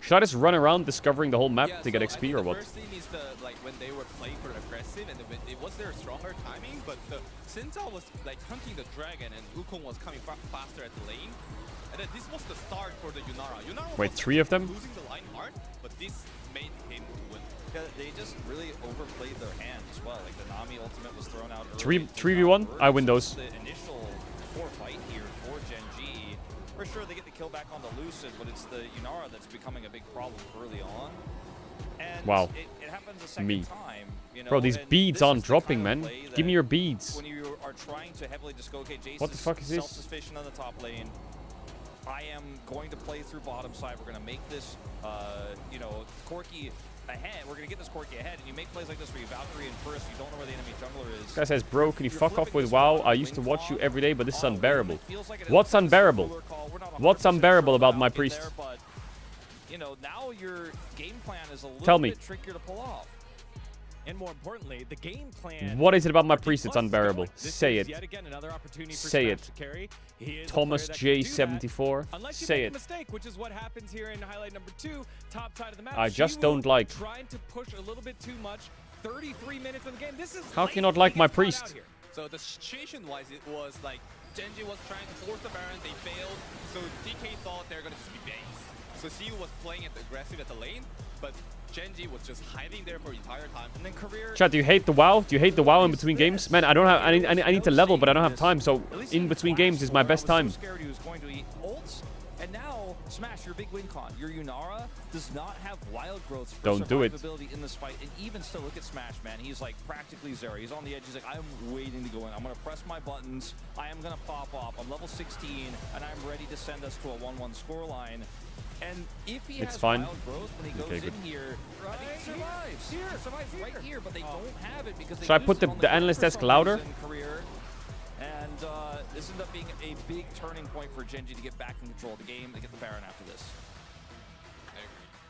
Should I just run around discovering the whole map to get XP or what? The first thing is like when they were playing for aggressive and it was their stronger timing, but Sinzal was like hunting the dragon and Wukong was coming faster at the lane. And then this was the start for the Yunara. Wait, 3 of them? Losing the line hard, but this made him win. Yeah, they just really overplayed their hand as well. Like the Nami ultimate was thrown out early. 3v1? I win those. The initial core fight here for Gen G. For sure, they get the kill back on the Lucid, but it's the Yunara that's becoming a big problem early on. And wow. It happens a second time. You know, bro, these beads aren't dropping, man. Give me your beads. When you are trying to heavily just go, okay, Jace what the fuck is this? Self-sufficient on the top lane. I am going to play through bottom side. We're going to make this, you know, Corki ahead. We're going to get this Corki ahead. And you make plays like this where you Valkyrie in first. You don't know where the enemy jungler is. This guy says, bro, can you fuck off with WoW? I used to watch you every day, but this is unbearable. What's unbearable? What's unbearable about my priest? But, you know, now your game plan is a little Tell me. bit trickier to pull off. And more importantly, the game plan. What is it about my priest that's unbearable? This Say is it. Yet again, another opportunity for Say Smash it. to carry. He is a Thomas player that can do J74. that, unless you Say make it. a mistake, which is what happens here in highlight number 2, top side of the map. I just She don't will like. Trying to push a little bit too much. 33 minutes in the game. This is How can you not like my late. priest? So the situation-wise, it was like Genji was trying to force the Baron, they failed. So DK thought they're gonna just be base. So CU was playing at the aggressive at the lane, but Genji was just hiding there for the entire time. And then career. Chat, do you hate the WoW? Do you hate the WoW in between games? Man, I don't have. I need to level, but I don't have time. So in between games is my best time. I was so scared he was going to eat ults, and now Smash, your big win con. Your Yunara does not have wild growth for Don't do it. survivability in this fight. And even still, look at Smash, man. He's like practically zero. He's on the edge. He's like, I'm waiting to go in. I'm going to press my buttons. I am going to pop off. I'm level 16, and I'm ready to send us to a 1-1 scoreline. And if he has fine. wild growth when he goes in here, I think he survives. Survives right here, but they don't have it because they Should I used put it on the analyst desk louder? Career. And this ended up being a big turning point for Genji to get back in control of the game. They get the Baron after this.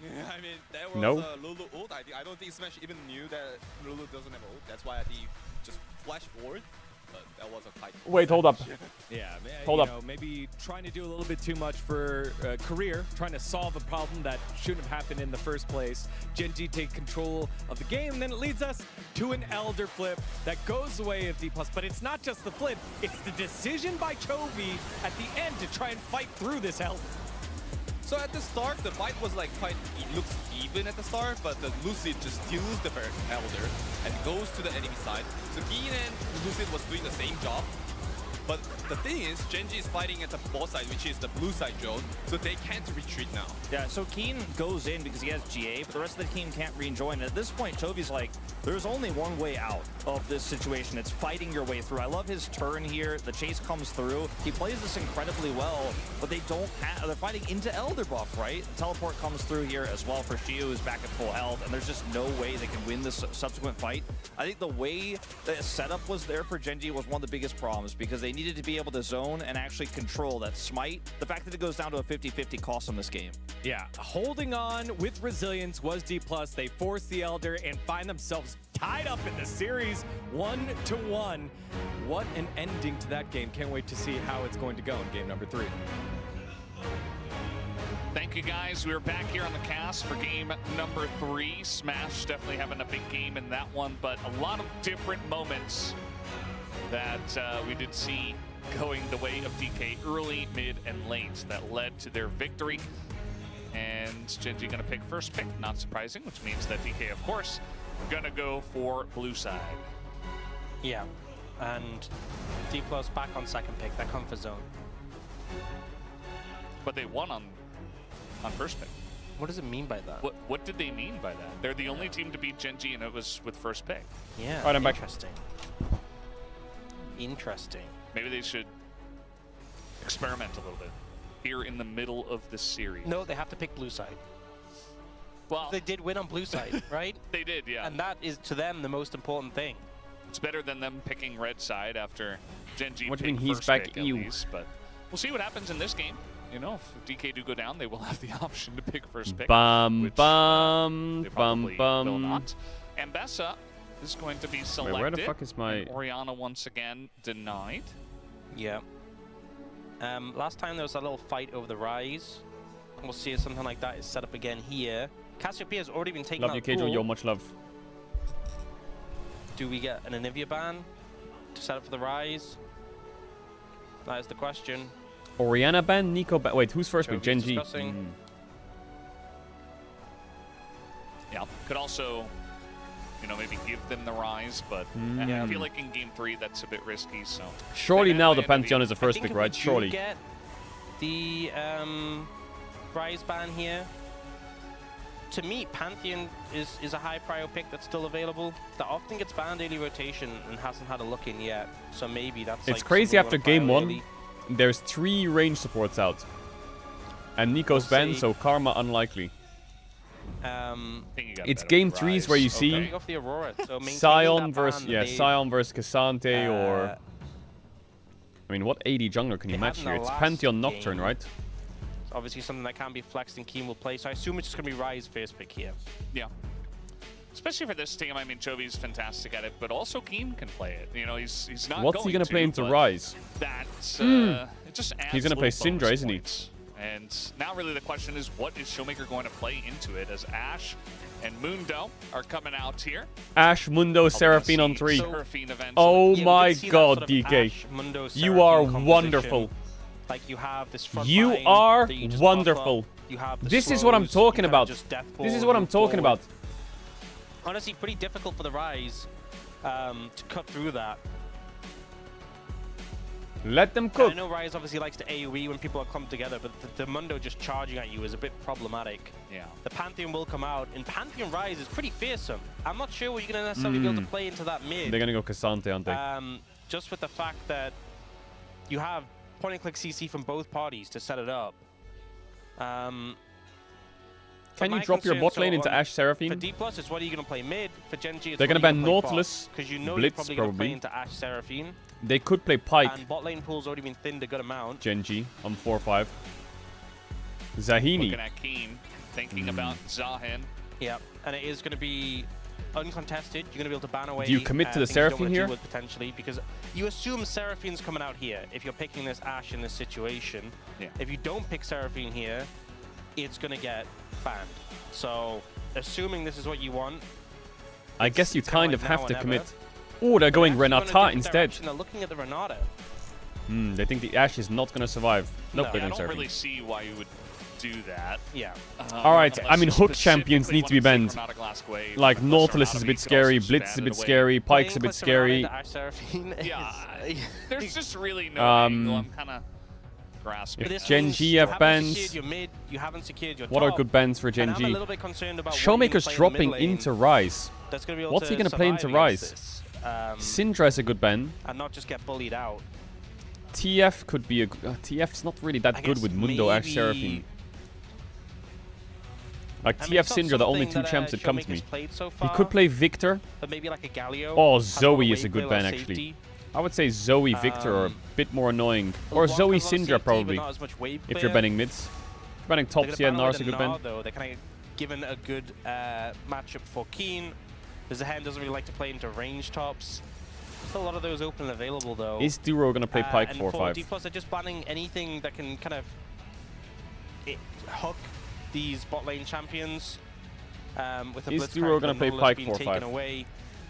Yeah, I mean, that was No. Lulu ult. I don't think Smash even knew that Lulu doesn't have ult. That's why I think he just flashed forward. But that was a tight. Wait, hold up. Yeah, Hold up. Know, maybe trying to do a little bit too much for career, trying to solve a problem that shouldn't have happened in the first place. Genji take control of the game, and then it leads us to an Elder flip that goes the way of D+. But it's not just the flip, it's the decision by Chovy at the end to try and fight through this Elder. So at the start, the fight was like quite, it looks even at the start, but the Lucid just steals the Elder and goes to the enemy side. So Keen and Lucid was doing the same job. But the thing is, Genji is fighting at the boss side, which is the blue side drone, so they can't retreat now. Yeah, so Keen goes in because he has GA, but the rest of the team can't rejoin. And at this point, Chovy's like, there's only one way out of this situation. It's fighting your way through. I love his turn here. The chase comes through. He plays this incredibly well, but they don't have, they're fighting into Elder buff, right? The teleport comes through here as well for Shiu, who's back at full health, and there's just no way they can win this subsequent fight. I think the way the setup was there for Genji was one of the biggest problems because they needed to be able to zone and actually control that smite. The fact that it goes down to a 50-50 costs them this game. Yeah, holding on with resilience was D+. They force the Elder and find themselves tied up in the series 1-1. What an ending to that game. Can't wait to see how it's going to go in game number 3. Thank you, guys. We're back here on the cast for game number 3. Smash definitely having a big game in that one, but a lot of different moments that we did see going the way of DK early, mid, and late that led to their victory. And Genji gonna pick first pick, not surprising, which means that DK, of course, gonna go for blue side. Yeah, and D+ back on second pick, that comfort zone. But they won on first pick. What does it mean by that? What did they mean by that? They're the only team to beat Gen.G, and it was with first pick. Yeah. Alright, I'm back. Interesting. Interesting. Maybe they should experiment a little bit here in the middle of the series. No, they have to pick blue side. Well, They did win on blue side, right? they did, yeah. And that is to them the most important thing. It's better than them picking red side after Gen.G What do you picked mean he's first back? pick at Ew. least, but we'll see what happens in this game. You know, if DK do go down, they will have the option to pick first pick. Bum, which, bum, they bum, probably will bum. not. And Bessa is going to be selected. Wait, where the fuck is my... And Oriana once again denied. Yeah. Last time there was a little fight over the Rise. We'll see if something like that is set up again here. Cassiopeia has already been taken Love out you, of the Caedrel. pool. Yo, much love. Do we get an Anivia ban to set up for the Rise? That is the question. Oriana ban, Nico ban. Wait, who's first pick? Jovi's Gen.G. discussing. Yeah, could also, you know, maybe give them the rise, but I feel like in game 3 that's a bit risky. So Surely now the Anyway, Pantheon is the first I think pick, if right? we do Surely. get the Rise ban here. To me, Pantheon is a high prio pick that's still available. That often gets banned early rotation and hasn't had a look in yet. So maybe that's It's like crazy something after we wanna game prio 1. early. There's 3 range supports out. And Nico's We'll banned, see. so Karma unlikely. I think you got It's better game with 3s Rise. where you Okay. see Coming off the Aurora, so maintaining Sion that versus ban that they- Sion versus Cassante or I mean, what AD jungler can you they had match in here? the It's last Pantheon Nocturne, game. right? obviously something that can be flexed and Keen will play. So I assume it's just going to be Rise first pick here. Yeah. Especially for this team, I mean, Jovi's fantastic at it, but also Keen can play it. You know, he's not What's he going gonna play into but Rise? That's, it just adds He's gonna play little bonus Syndra, isn't he? points. And now really the question is, what is Showmaker going to play into it, as Ash and Mundo are coming out here? Ash, Mundo, Seraphine on 3. Seraphine eventually. Oh Yeah, we my did see that god, sort of DK. Ash, Mundo, You Seraphine are composition. wonderful. Like you have this front You line are that you just wonderful. pop up. You have the This is what I'm slows, you talking kinda about. just death This is ball, what I'm move talking forward. about. Honestly, pretty difficult for the Rise to cut through that. Let them And cook. I know Rise obviously likes to AoE when people are clumped together, but the Mundo just charging at you is a bit problematic. Yeah. The Pantheon will come out, and Pantheon Rise is pretty fearsome. I'm not sure what you're going to necessarily be able to play into that mid. They're gonna go Cassante, aren't they? Just with the fact that you have point-and-click CC from both parties to set it up. Can you drop your bot lane into Ash For Seraphine? D+, it's what are you going to play mid? For Gen.G, it's They're what gonna are you ban gonna play Nautilus, Because you know Blitz, you're probably going to play probably. into Ash Seraphine. They could play Pike, And bot lane pool's already been thinned a good amount. Gen.G on 4-5. Zahini. Looking at Keen, thinking about Zahin. Yeah, and it is going to be uncontested. You're going to be able to ban away. Do you commit to the things you don't Seraphine wanna deal here? with potentially, because you assume Seraphine's coming out here if you're picking this Ash in this situation. Yeah. If you don't pick Seraphine here, it's going to get banned. So, assuming this is what you want, I guess you it's kinda kind like of have now to or commit. never. Oh, they're going They're actually going a Renata different instead. direction. They're looking at the Renata. They think the Ash is not gonna survive. Nope, No. they're Yeah, I going don't Seraphine. really see why you would do that. Yeah. Alright, I Unless mean, you hook champions specifically need to be wanna banned. take Renata Glass Wave, Like, unless Nautilus is Renata a bit could scary, also Blitz just is a ban bit it away. scary, Pike's a Playing bit Click Renata scary. into Ash Seraphine Yeah, is- there's just really no angle. I'm kind of grasping. If This Gen means G you have haven't bans, secured your mid, you haven't secured your what are top, good bans for and Gen I'm a G? little bit concerned about what you're gonna Showmaker's play in the dropping mid lane into Rise. that's gonna be able What's to he gonna play survive into against Rise? this, Syndra is a good ban. and not just get bullied out. TF could be a... TF's not really that I good guess with Mundo, Ash, maybe- Seraphine. Like, I mean, TF, it's not Syndra, the only something two that, champs that come to Showmaker's me. played so He far, could play Victor. but maybe like a Galio. Oh, has a lot of Zoe is a wave good play, a lot ban, of actually. safety. I would say Zoe, Victor are a bit more annoying. Or Blanc Zoe, has a lot of safety, Syndra, but probably. not as much wave If you're clear. banning mids. If you're banning They're tops, gonna yeah, ban away Nara's the a good ban. Gnar, though. They're kind of given a good matchup for Keen. Because the hand doesn't really like to play into range tops. Still a lot of those open and available, though. Is Duro gonna play Pike and 4-5? for D+, they're just banning anything that can kind of hook these bot lane champions. With a Is Blitz Duro character gonna and play Nautilus Pike being 4-5? taken away.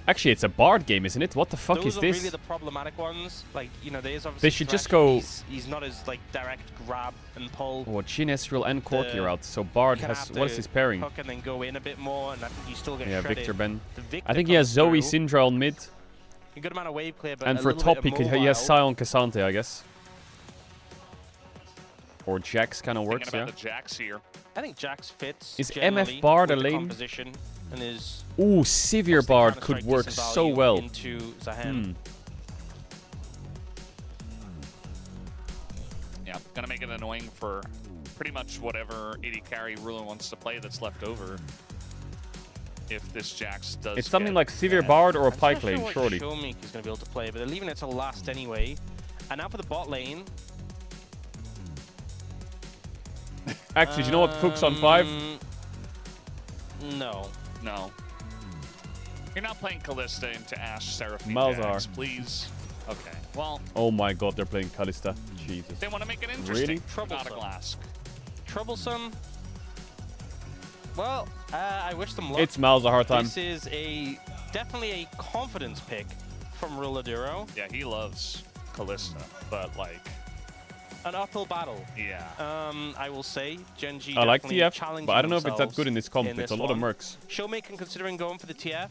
Actually, it's a Bard game, isn't it? What the fuck Those is are this? really the problematic ones. Like, you know, there's obviously They should just Thresh, go- He's not as like direct grab and pull. Oh, Jhin, Ezreal, and Corki The- are out. So Bard You kinda has... have What is to his pairing? Hook and then go in a bit more, and I think you still get Yeah, shredded. Victor Ben. The Victor I think he has comes Zoe, through. Syndra on mid. A good amount of wave clear, but And a for little top, bit he has immobile. Sion, Cassante, I guess. Or Jax kind of works, Thinking yeah. about the Jax here. I think Jax fits. Is generally MF Bard a with the lane? composition and is Ooh, Severe possibly Bard Counter-Strike could work decent so value well. into Zahen. Yeah, gonna make it annoying for pretty much whatever AD carry ruler wants to play that's left over. If this Jax does, It's something get like Severe bad. Bard or a I'm Pike not lane, sure what surely. Showmaker is going to be able to play, but they're leaving it to last anyway. And now for the bot lane. Actually, do you know what Fook's on 5? No. No. You're not playing Callista into Ashe Seraphine Malzahar. Jax, please. Okay. Well, Oh my god, they're playing Kalista. Jesus. they want to make it interesting. Really? Not a glass. Troublesome. Well, I wish them luck. It's Malzahar time. This is definitely a confidence pick from Ruladuro. Yeah, he loves Callista, but like, An uphill battle. yeah. I will say, Genji I like definitely TF, challenging but I don't know if it's that themselves good in this comp. in It's a this lot of one. mercs. Showmaker considering going for the TF.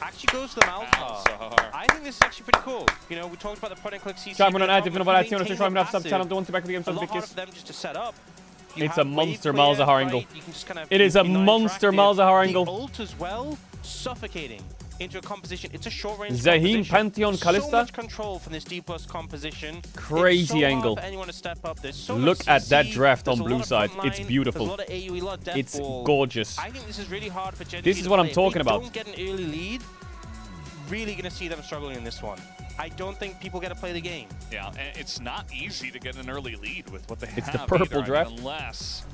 Actually goes to the Malzahar. Malzahar. I think this is actually pretty cool. You know, we talked about the point and click CC. Ciao, buon but night, if if you're you're not maintaining trying to the have sub channel, passive, don't back the game, a so lot big harder for them just to set up. You It's have a wave monster clear, Malzahar right? angle. You can just kind of It is a be not monster interactive. Malzahar The angle. ult as well, suffocating into a composition. It's a short range Zahin, composition. Pantheon, So Kalista. much control from this D+ composition. Crazy It's so hard angle. for anyone to step up. There's so Look much at that CC, draft there's on a blue lot of side. front It's line, beautiful. There's a lot of AoE, a lot of death It's ball. gorgeous. I think this is really hard for Genji This is to what play. I'm talking If they about. don't get an early lead, really going to see them struggling in this one. I don't think people get to play the game. Yeah, and it's not easy to get an early lead with what they It's have the purple either. draft. Unless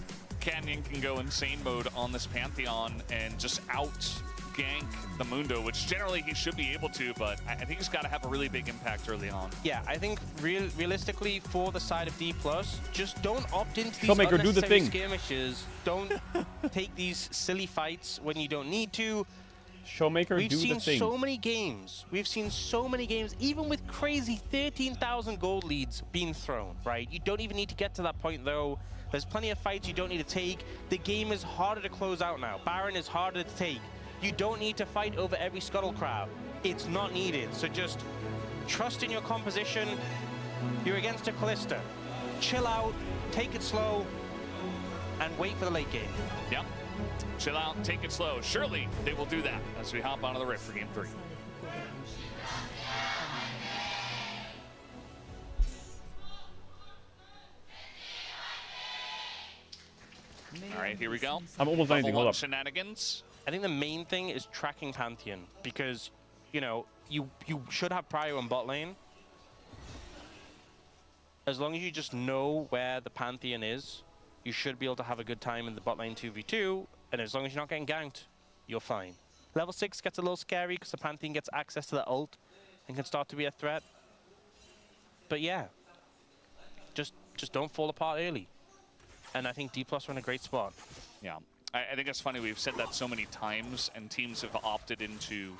Canyon can go insane mode on this Pantheon and just out-gank the Mundo, which generally he should be able to, but I think he's got to have a really big impact early on. Yeah, I think realistically for the side of D+, just don't opt into these Showmaker, do the unnecessary thing. skirmishes. Don't take these silly fights when you don't need to. Showmaker, We've do the seen thing. so many games. We've seen so many games, even with crazy 13,000 gold leads being thrown, right? You don't even need to get to that point, though. There's plenty of fights you don't need to take. The game is harder to close out now. Baron is harder to take. You don't need to fight over every scuttle crab. It's not needed. So just trust in your composition. You're against a Callista. Chill out, take it slow, and wait for the late game. Yep. Chill out, take it slow. Surely they will do that as we hop onto the Rift for Game 3. All right, here we go. I'm almost Level anything. 1 Hold up. shenanigans. I think the main thing is tracking Pantheon because, you know, you should have prio on bot lane. As long as you just know where the Pantheon is, you should be able to have a good time in the bot lane 2v2, and as long as you're not getting ganked, you're fine. Level 6 gets a little scary because the Pantheon gets access to the ult and can start to be a threat. But yeah, just don't fall apart early. And I think D+ are in a great spot. Yeah, I think it's funny. We've said that so many times, and teams have opted into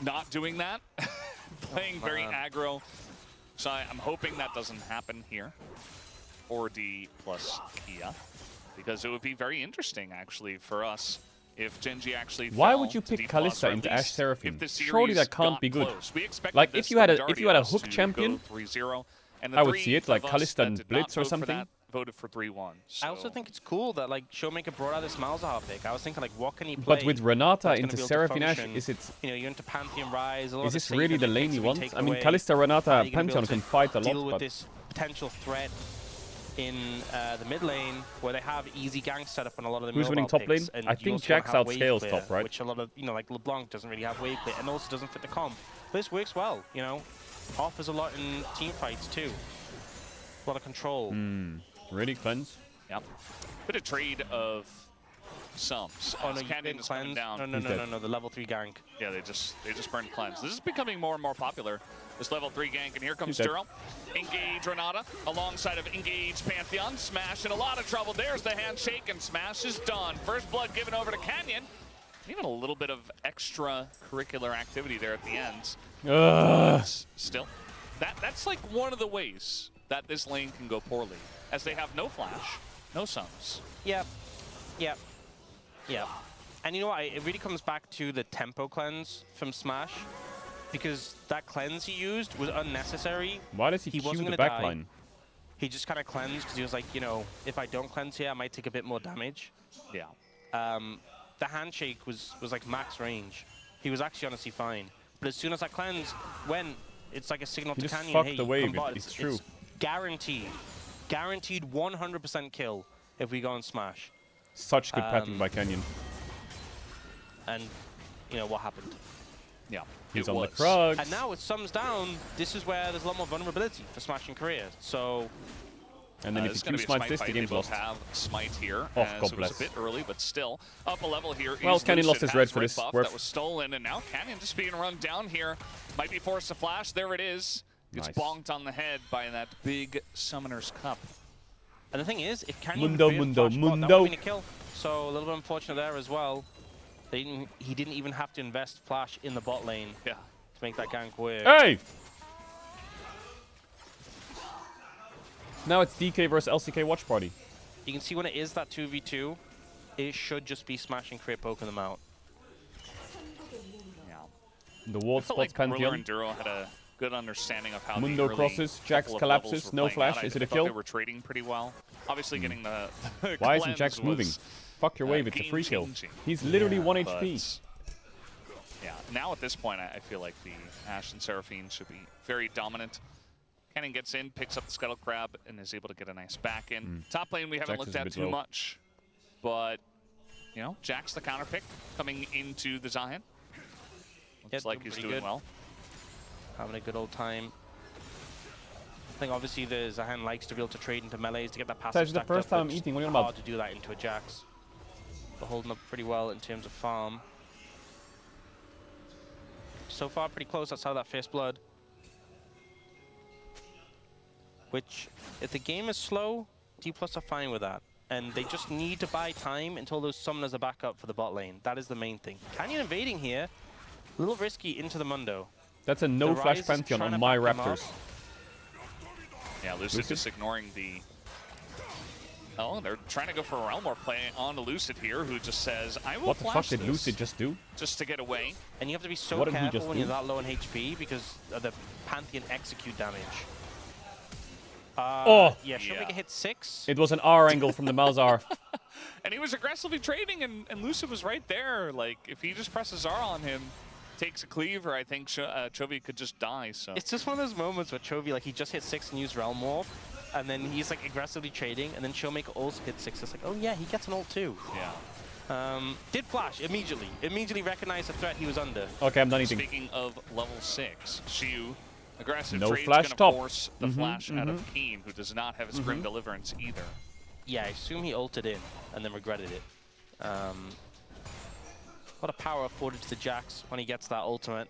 not doing that, playing very aggro. So I'm hoping that doesn't happen here for D plus Kia, because it would be very interesting, actually, for us if Genji actually Why fell would you to pick D+, Kalista or at into least Ashe Seraphine? if the Surely series that can't got be good. close. We expected Like, this, if you had the a majority of us hook to champion, go 3-0, and the I would three see it, like of us Kalista that and did not Blitz or vote for something. that voted for 3-1. I also think it's cool that like Showmaker brought out this Malzahar pick. I was thinking like, what can he play? But with Renata that's into gonna be able to Seraphine Ashe, function? is it? You know, you're into Pantheon Rise. A lot Is of the this safe really the picks lane have you been want? taken I mean, away. Kalista, Are Renata, you gonna be Pantheon able can to fight a deal lot, with but this potential threat in the mid lane where they have easy gank set up on a lot of the Who's winning mobile top picks, lane? and I you think also Jax wanna have wave outscales clear, top, right? Which a lot of, you know, like LeBlanc doesn't really have wave clear and also doesn't fit the comp. But this works well, you know. Offers a lot in team fights too. A lot of control. really cleanse. Yep. Bit of trade of sums. Oh no, you Canyon didn't is coming cleanse? down. No, the level 3 gank. Yeah, they just burned cleanse. This is becoming more and more popular. This level 3 gank, and here comes He's dead. Duro. Engage Renata alongside of Engage Pantheon. Smash in a lot of trouble. There's the handshake, and Smash is done. First blood given over to Canyon. Even a little bit of extracurricular activity there at the end. Still, that's like one of the ways that this lane can go poorly, as they have no flash, no sums. Yep. And you know what? It really comes back to the tempo cleanse from Smash, because that cleanse he used was unnecessary. Why does he He queue wasn't the gonna die. backline? he just kind of cleansed because he was like, you know, if I don't cleanse here, I might take a bit more damage. Yeah. The handshake was like max range. He was actually honestly fine. But as soon as that cleanse went, it's like a signal to just Canyon, fucked hey, the wave. come bot. It's true. Guaranteed. Guaranteed 100% kill if we go and smash. Such good pattern by Canyon. And, you know, what happened? Yeah. He's on the Krugs. And now with sums down, this is where there's a lot more vulnerability for Smash and Korea. So... And then if you smite this, the game's lost. Have smite here. Oh, as God it bless. was a bit early, but still up a level here. Well, Canyon lost his red for this. That was stolen, and now Canyon just being run down here. Might be forced to flash. There it is. Gets bonked on the head by that big Summoner's Cup. And the thing is, if Canyon Mundo, that would have been a kill. So a little bit unfortunate there as well. He didn't even have to invest flash in the bot lane to make that gank work. Hey! Now it's DK versus LCK Watch Party. You can see when it is that 2v2, it should just be Smash and Korea poking them out. Yeah. The ward spots like Pantheon. and Duro had a good understanding of how Mundo the crosses, Jax collapses, no flash. Is it a kill? They were trading pretty well. Obviously getting the Why isn't Jax moving? Fuck your wave, it's a free kill. He's literally 1 HP. Yeah, now at this point, I feel like the Ashe and Seraphine should be very dominant. Cannon gets in, picks up the Scuttle Crab, and is able to get a nice back in. Top lane we haven't looked at too much, but, you know, Jax the counter pick coming into the Zion. Looks like he's doing well. Having a good old time. I think obviously the Zahan likes to be able to trade into melees to get that passive. That's the first time I'm eating. What are you about? Hard to do that into a Jax. But holding up pretty well in terms of farm. So far, pretty close outside of that Fierce Blood. Which, if the game is slow, D+ are fine with that. And they just need to buy time until those summoners are back up for the bot lane. That is the main thing. Canyon invading here, a little risky into the Mundo. That's a no flash Pantheon on my Raptors. Yeah, Lucid just ignoring the... Oh, they're trying to go for a Realm War play on Lucid here, who just says, I will flash What the fuck did Lucid just do? Just to get away. And you have to be so careful when you're that low in HP because of the Pantheon execute damage. Yeah, Showmaker hit 6. It was an R angle from the Malzahar. And he was aggressively trading, and Lucid was right there. Like, if he just presses R on him, takes a cleaver, I think Chovy could just die. So it's just one of those moments where Chovy, like, he just hit 6 and used Realm Warp, and then he's like aggressively trading, and then Showmaker also hit 6. It's like, oh yeah, he gets an ult too. Yeah. Did flash immediately. Immediately recognized the threat he was under. Okay, I'm done eating. Speaking of level 6, Xiu, aggressive no trade's flash gonna top. Force the flash out of Keen, who does not have his Grim Deliverance either. Yeah, I assume he ulted in and then regretted it. A lot of power afforded to the Jax when he gets that ultimate.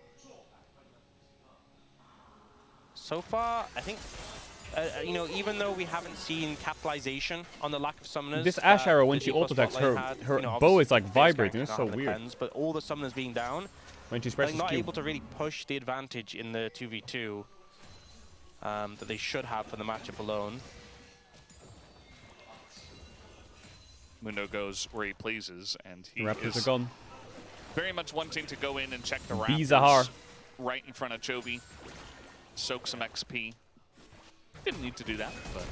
So far, I think, you know, even though we haven't seen capitalization on the lack of summoners. This Ashe arrow, when she auto-attacks, her bow is like vibrating. It's so weird. But all the summoners being down, when she's pressing not able to really push the advantage in the 2v2 that they should have for the matchup alone. Mundo goes where he pleases, and he Raptors is are gone. Very much wanting to go in and check the Raptors Bizarre. right in front of Chovy. Soak some XP. Didn't need to do that, but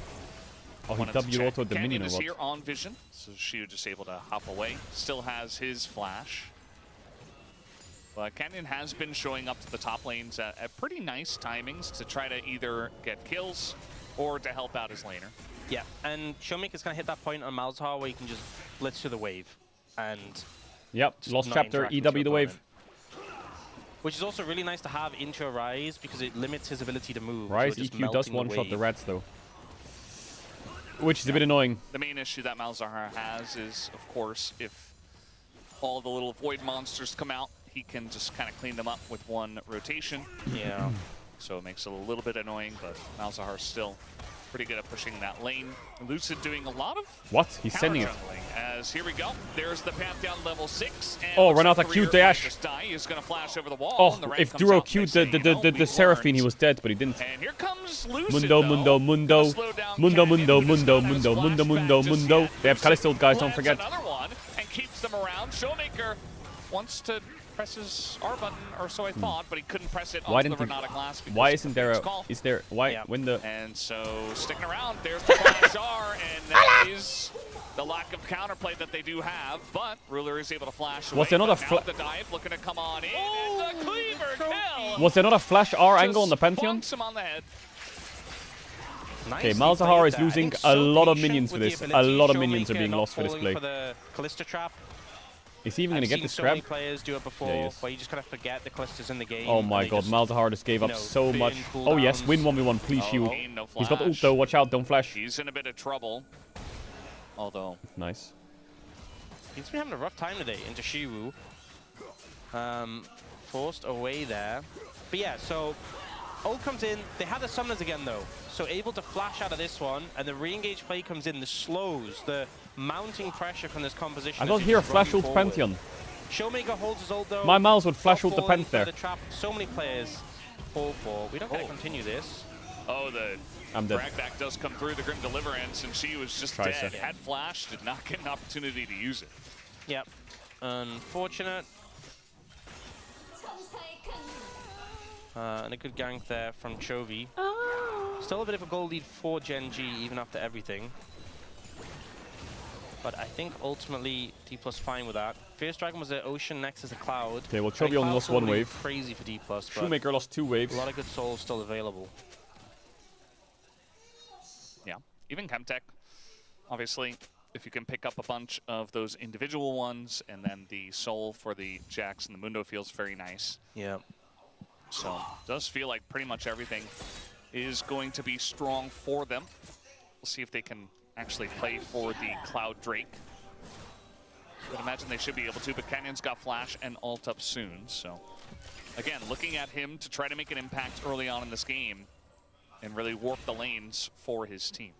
oh, he W autoed the minion or is what? here on vision, so Xiu just able to hop away. Still has his flash. But Canyon has been showing up to the top lanes at pretty nice timings to try to either get kills or to help out his laner. Yeah, and Showmaker's gonna hit that point on Malzahar where you can just blitz to the wave and yep, lost chapter, EW the wave. Which is also really nice to have into a Rise because it limits his ability to move. Rise EQ does one-shot the rats though. Which is a bit annoying. The main issue that Malzahar has is, of course, if all the little void monsters come out, he can just kind of clean them up with one rotation. Yeah. So it makes it a little bit annoying, but Malzahar's still pretty good at pushing that lane. Lucid doing a lot of He's sending it. As here we go. There's the Pantheon level 6. And oh, Renata queued the Ashe. He's going to flash over the wall. Oh, if Duro queued the Seraphine, he was dead, but he didn't. And here comes Lucid, Mundo. They have Callisto, guys, don't forget. Another one and keeps them around. Showmaker wants to press his R button, or so I thought, but he couldn't press it Why onto the didn't he- Renata glass. because Why of isn't the there Fate's a... call. Is there... Why... Yeah. When the... And so, sticking around, there's the flash R, and that is the lack of counterplay that they do have, but Ruler is able to flash away. Was there not a but now the dive looking to come on in, and the cleaver kill! Was there not a flash R Just angle on the Pantheon? bonks him on the head. Okay, Nicely Malzahar played is there. I losing think a so lot of patient minions for with the this. A ability, lot of minions are Showmaker being not lost for this falling play. For the Callista trap. Is he even going to I've get seen this so many grab? players do it before, Yeah, he is. where you just kind of forget the Callista's in the game. Oh and my they god, just, Malzahar just gave up you know, so fit much. in Oh yes, cooldowns. win 1v1, please shield. No He's got ult flash. though, watch out, don't flash. He's in a bit of trouble. Although, Nice. He's been having a rough time today into Shiwu. Forced away there. But yeah, so ult comes in. They have the summoners again though. So able to flash out of this one, and the re-engage play comes in. The slows, the mounting pressure from this composition. I don't hear a flash ult Pantheon. Showmaker holds his ult though. My mouse would flash Not ult the falling Pant for there. The trap. So many players fall for. We don't get to continue this. oh, the I'm dead. drag back does come through the Grim Deliverance, and she was just Trisha. dead. Had flash, did not get an opportunity to use it. Yep. Unfortunate. And a good gank there from Chovy. Still a bit of a goal lead for Gen G, even after everything. But I think ultimately D+ fine with that. Fierce Dragon was the Ocean, next is a Cloud. Okay, well, I think Chovy only Cloud's lost still one gonna be wave. Crazy for D+, but Shoemaker lost 2 waves. a lot of good souls still available. Yeah, even Chemtech, obviously, if you can pick up a bunch of those individual ones, and then the soul for the Jax and the Mundo feels very nice. Yeah. So, does feel like pretty much everything is going to be strong for them. We'll see if they can actually play for the Cloud Drake. I would imagine they should be able to, but Canyon's got flash and ult up soon, so. Again, looking at him to try to make an impact early on in this game and really warp the lanes for his team.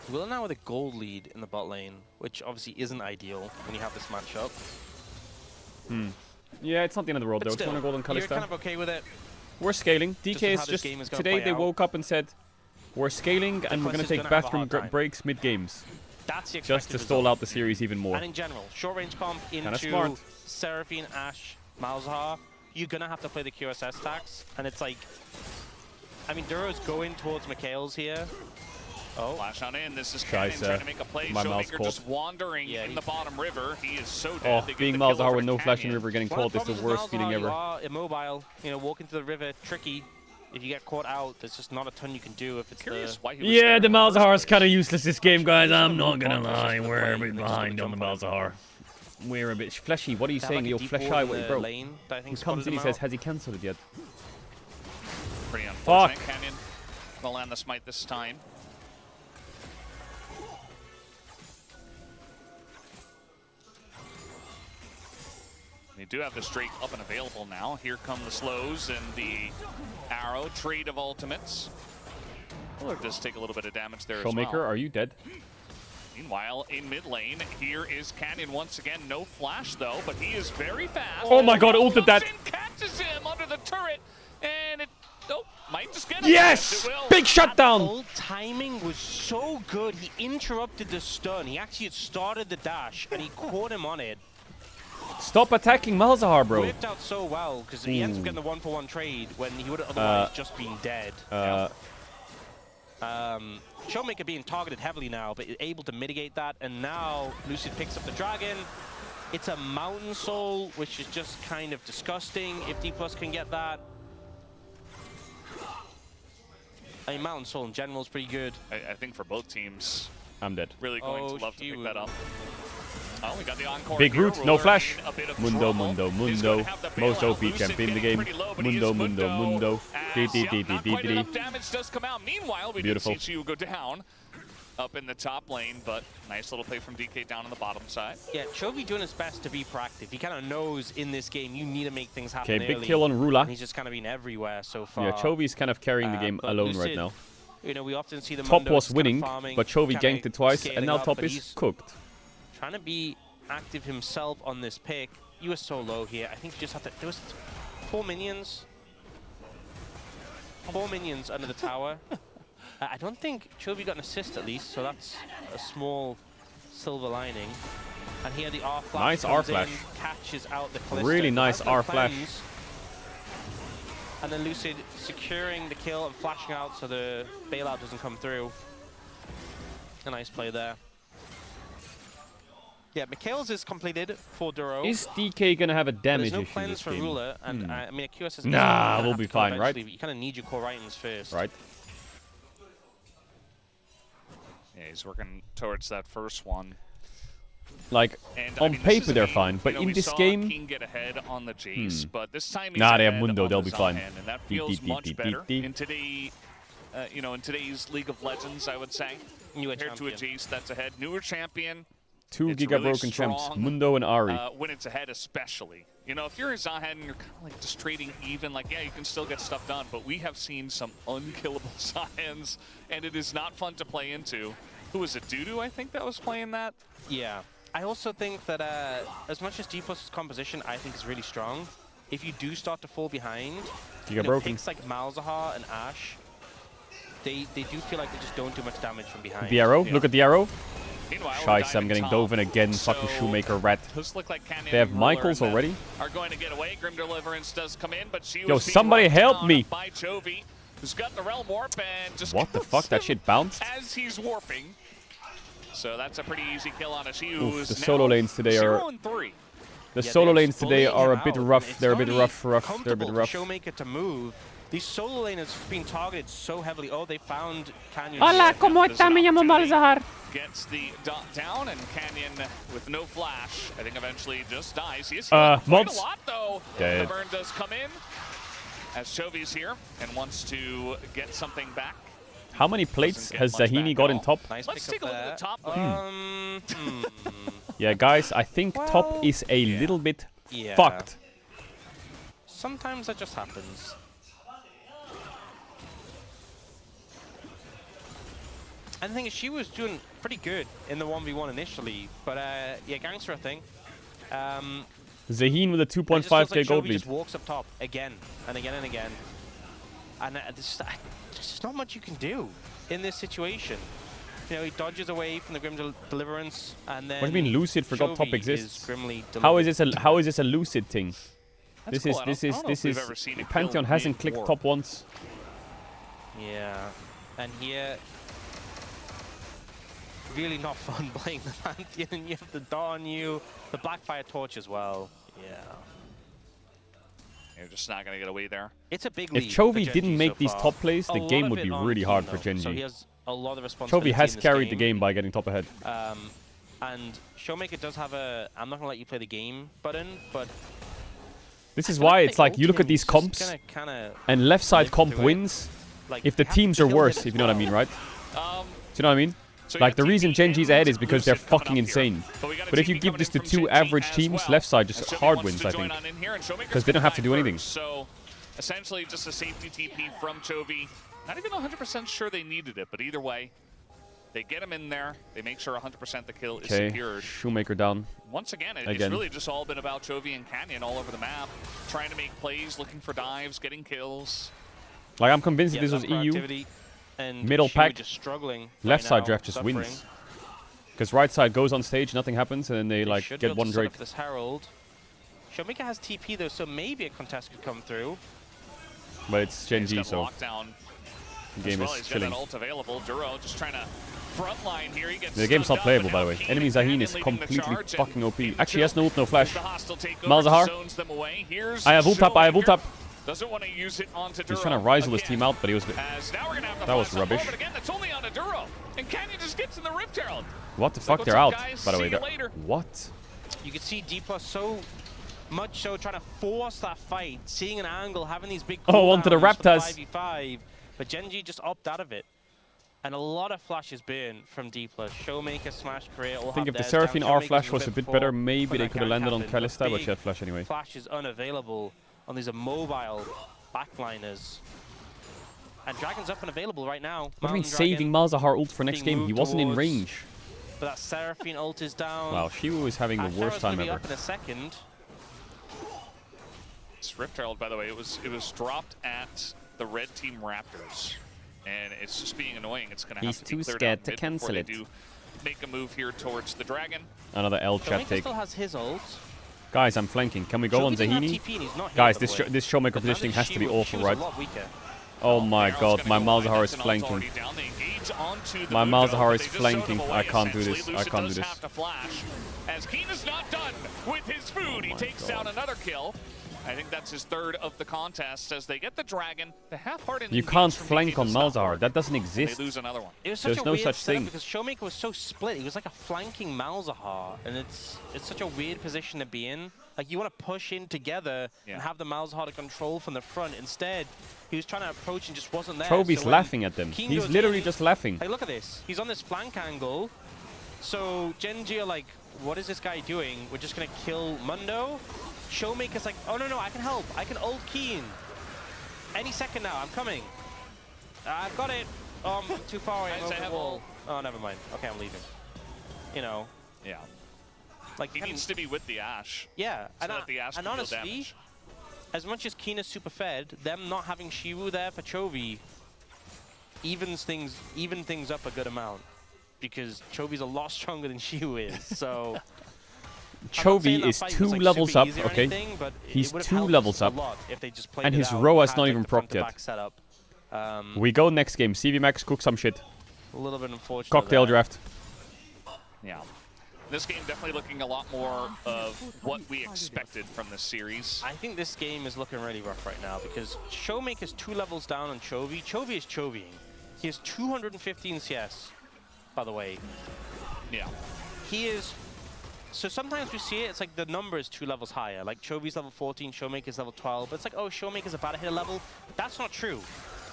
Will now with a gold lead in the bot lane, which obviously isn't ideal when you have this matchup. Yeah, it's not the end of the world But though. still, 200 gold on you're Kalista. kind of okay with it. We're scaling. DK with is how this just... game is gonna Today play they out. woke up and said, we're scaling and we're going to Quest is take gonna have a bathroom hard time. breaks mid-games. That's the Just expected to stall result. out the series even more. And in general, short-range comp into smart. Seraphine, Ashe, Malzahar, you're going to have to play the QSS tax. And it's like... I mean, Duro's going towards Mikhail's here. Oh. Flash on in. This is Cannon Scheiße. trying to make a play. My mouse Showmaker caught. just wandering Yeah, in he- the bottom river. He is so dead. Oh, They get being the kill Malzahar over with to no flash in Canyon. river getting One of caught is the problems with worst feeling Malzahar, ever. You are immobile. You know, walk into the river, tricky. If you get caught out, there's just not a ton you can do if it's Curious why he was Yeah, there the in first Malzahar is place. kind of useless this game, guys. I'm not gonna Focus lie. is the We're play a bit next to the behind on the jump Malzahar. We're a bit fleshy. What are you They have, saying? like, a Yo, deep flesh ward eye, in the bro. lane that I think He comes spotted in, he him says, out. has he cancelled it yet? Pretty unfortunate. Fuck. Canyon will land the smite this time. They do have this Drake up and available now. Here come the slows and the arrow. Trade of ultimates. Well, it does take a little bit of damage there Showmaker, as well. are you dead? Meanwhile, in mid lane, here is Canyon once again. No flash though, but he is very fast. Oh my god, ulted that. Comes in, catches him under the turret, and it might just get him. Yes! It will. Big shutdown! Ult timing was so good. He interrupted the stun. He actually had started the dash, and he caught him on it. Stop attacking Malzahar, bro. Whipped out so well, because he ends up getting the 1-for-1 trade when he would have otherwise just been dead. Showmaker being targeted heavily now, but able to mitigate that, and now Lucid picks up the dragon. It's a Mountain Soul, which is just kind of disgusting if D+ can get that. I mean, Mountain Soul in general is pretty good. I think for both teams, I'm dead. really going to love to pick that up. Oh, we got the encore Big here. root, no Ruler flash. in a bit of Mundo, trouble. Mundo, He's Mundo. gonna have the Most bailout. OP Lucid champion in the getting game. pretty low, but he Mundo, is Mundo, Mundo. Not quite enough damage does come out. Meanwhile, we Beautiful. did see Chiu go down up in the top lane, but nice little play from DK down on the bottom side. Yeah, Chovy doing his best to be proactive. He kind of knows in this game you need to make things happen Okay, big early, kill on Rula. and he's just kind of been everywhere so far. Yeah, Chovy's kind of carrying the game but alone Lucid, right now. You know, we often see the Top Mundos was kind of winning, farming, but Chovy kinda ganked it twice, and scaling now up, top but is he's cooked. trying to be active himself on this pick. You were so low here. I think you just have to... There was 4 minions. 4 minions under the tower. I don't think Chovy got an assist at least, so that's a small silver lining. And here the R flash. Nice R flash. Catches out the Callisto. Really nice R flash. And then Lucid securing the kill and flashing out so the bailout doesn't come through. A nice play there. Yeah, Mikhail's is completed for Duro. Is DK gonna have a damage There's no issue plans this for game? Ruler, and I mean, QS is Nah, we'll be fine, right? But you kind of need your core items first. Right. Yeah, he's working towards that first one. Like, And, on paper they're fine, but you know, in we this saw game... King get ahead on the Jace, but this time he's Nah, they have ahead Mundo, on they'll the be fine. Zahan, and that feels much better in today, you know, in today's League of Legends, I would say. Compared to a Jace that's ahead. Newer champion. 2 It's Giga really Broken champs, strong, Mundo and Ari. When it's ahead especially. You know, if you're a Zahan and you're kind of like just trading even, like, yeah, you can still get stuff done, but we have seen some unkillable Zahans, and it is not fun to play into. Who was it, Dudu, I think, that was playing that? Yeah. I also think that as much as D+'s composition I think is really strong, if you do start to fall behind, picks like Malzahar and Ashe, they do feel like they just don't do much damage from behind. The arrow, look at the arrow. Meanwhile, Scheiße, I'm getting dove in again, fucking Shoemaker rat. Does look like Canyon They have and Ruler Michaels and already? Are going to get away. Grim Deliverance does come in, but she Yo, was being somebody run help down me! by Chovy, who's got the Realm Warp and just What the kills fuck? That him shit bounced? as he's warping. So that's a pretty easy kill on a Shiu. Oof, the solo lanes today are... 0-3. The solo lanes today are a bit rough. They're a bit rough. They're a bit rough. Showmaker to move. These solo laners being targeted so heavily. Oh, they found Canyon. Hola, ¿cómo está? Me llamo Malzahar. Gets the dot down, and Canyon with no flash, I think eventually just dies. He's Mods. quite a lot, though. Dead. The burn does come in as Chovy's here and wants to get something back. How many plates has Zahini got in top? Nice Let's take a look at the top. Yeah, guys, I think top is a little bit fucked. Sometimes that just happens. And the thing is, she was doing pretty good in the 1v1 initially, but yeah, Gangster, I think. Zaheen with a 2.5k gold lead. Just walks up top again and again and again. And there's just not much you can do in this situation. You know, he dodges away from the Grim Deliverance, and then. What do you mean Lucid forgot top Chovy exists? is grimly How is this a Lucid thing? That's This cool. is Pantheon hasn't clicked top once. Yeah, and here. Really not fun playing the Pantheon. You have the dot on you, the Blackfire Torch as well. Yeah. You're just not going to get away there. It's a big lead. If Chovy didn't make these top plays, the game would be really hard for Gen G. So he has a lot of responsibility. Chovy has carried the game by getting top ahead. And Showmaker does have a I'm not going to let you play the game button, but this is why it's like you look at these comps and left side comp wins if the teams are worse, if you know what I mean, right? Do you know what I mean? So like the reason Gen G's ahead is because they're fucking insane. But if you give this to two average teams, left side just hard wins, I think. Because they don't have to do anything. So essentially just a safety TP from Chovy. Not even 100% sure they needed it, but either way, they get him in there. They make sure 100% the kill is secured. Shoemaker down. Once again, it's really just all been about Chovy and Canyon all over the map. Trying to make plays, looking for dives, getting kills. Like I'm convinced if this was EU. And middle pack, just struggling left side draft just wins. Because right side goes on stage, nothing happens, and then they like get one Drake. This Herald. Showmaker has TP though, so maybe a contest could come through. But it's Gen G, so the game is chilling. Available. Duro just trying to frontline here. He gets the game's not playable, by the way. Enemy Zaheen is completely fucking OP. Actually, he has no ult, no flash. Malzahar. I have ult up, I have ult up. Doesn't want to use it onto Duro. He's trying to Rizel his team out, but he was. That was rubbish. Again, that's only onto Duro. And Canyon just gets in the Rift Herald. What the fuck? They're out, by the way. What? You can see D+ so much so trying to force that fight, seeing an angle, having these big onto the Raptors. 5v5, but Gen G just opt out of it. And a lot of flashes burn from D+. Showmaker, Smash, Career, all I think if the Seraphine R flash was a bit better, maybe they could have landed on Kalista, but she had flash anyway. Flash is unavailable on these immobile backliners. And Dragon's up and available right now. What do you mean saving Malzahar ult for next game? He wasn't in range. But that Seraphine ult is down. Wow, Shiwu is having the worst time ever. Up in a second. This Rift Herald, by the way, it was dropped at the red team Raptors. And it's just being annoying. It's going to have to be cleared out to cancel it. make a move here towards the dragon. Another L chat Showmaker take. still has his ult. Guys, I'm flanking. Can we go on Zahini? Guys, this Showmaker positioning has to be awful, right? Oh my god, my Malzahar is flanking. My Malzahar is flanking. I can't do this. I can't do this. As Keen is not done with his food, he takes down another kill. I think that's his third of the contest as they get the dragon. The half-hearted. You can't flank on Malzahar. That doesn't exist. They lose another one. It was such There's a no weird such setup thing. because Showmaker was so split. He was like a flanking Malzahar, and it's such a weird position to be in. Like you want to push in together and have the Malzahar to control from the front. Instead, he was trying to approach and just wasn't there. Chovy's so laughing at them. Keen He's goes literally in, just laughing. Like look at this. He's on this flank angle. So Genji are like, what is this guy doing? We're just gonna kill Mundo. Showmaker's like, oh no, I can help. I can ult Keen. Any second now, I'm coming. I've got it. I'm too far away. I'm over the wall. Oh, never mind. Okay, I'm leaving. You know. Yeah. Like he needs to be with the Ashe. Yeah, so that the Ashe and can deal honestly, damage. as much as Keen is super fed, them not having Shiwu there for Chovy even things up a good amount because Chovy's a lot stronger than Shiwu is. So. Chovy is 2 levels up, okay? Anything, He's 2 levels up, and his ROA's not even procced yet. We go next game. CV Max, cook some shit. A little bit unfortunate. Cocktail draft. Yeah. This game definitely looking a lot more of what we expected from this series. I think this game is looking really rough right now because Showmaker's 2 levels down on Chovy. Chovy is Chovying. He has 215 CS, by the way. Yeah. He is... So sometimes we see it, it's like the number is 2 levels higher. Like Chovy's level 14, Showmaker's level 12. But it's like, oh, Showmaker's about to hit a level. That's not true.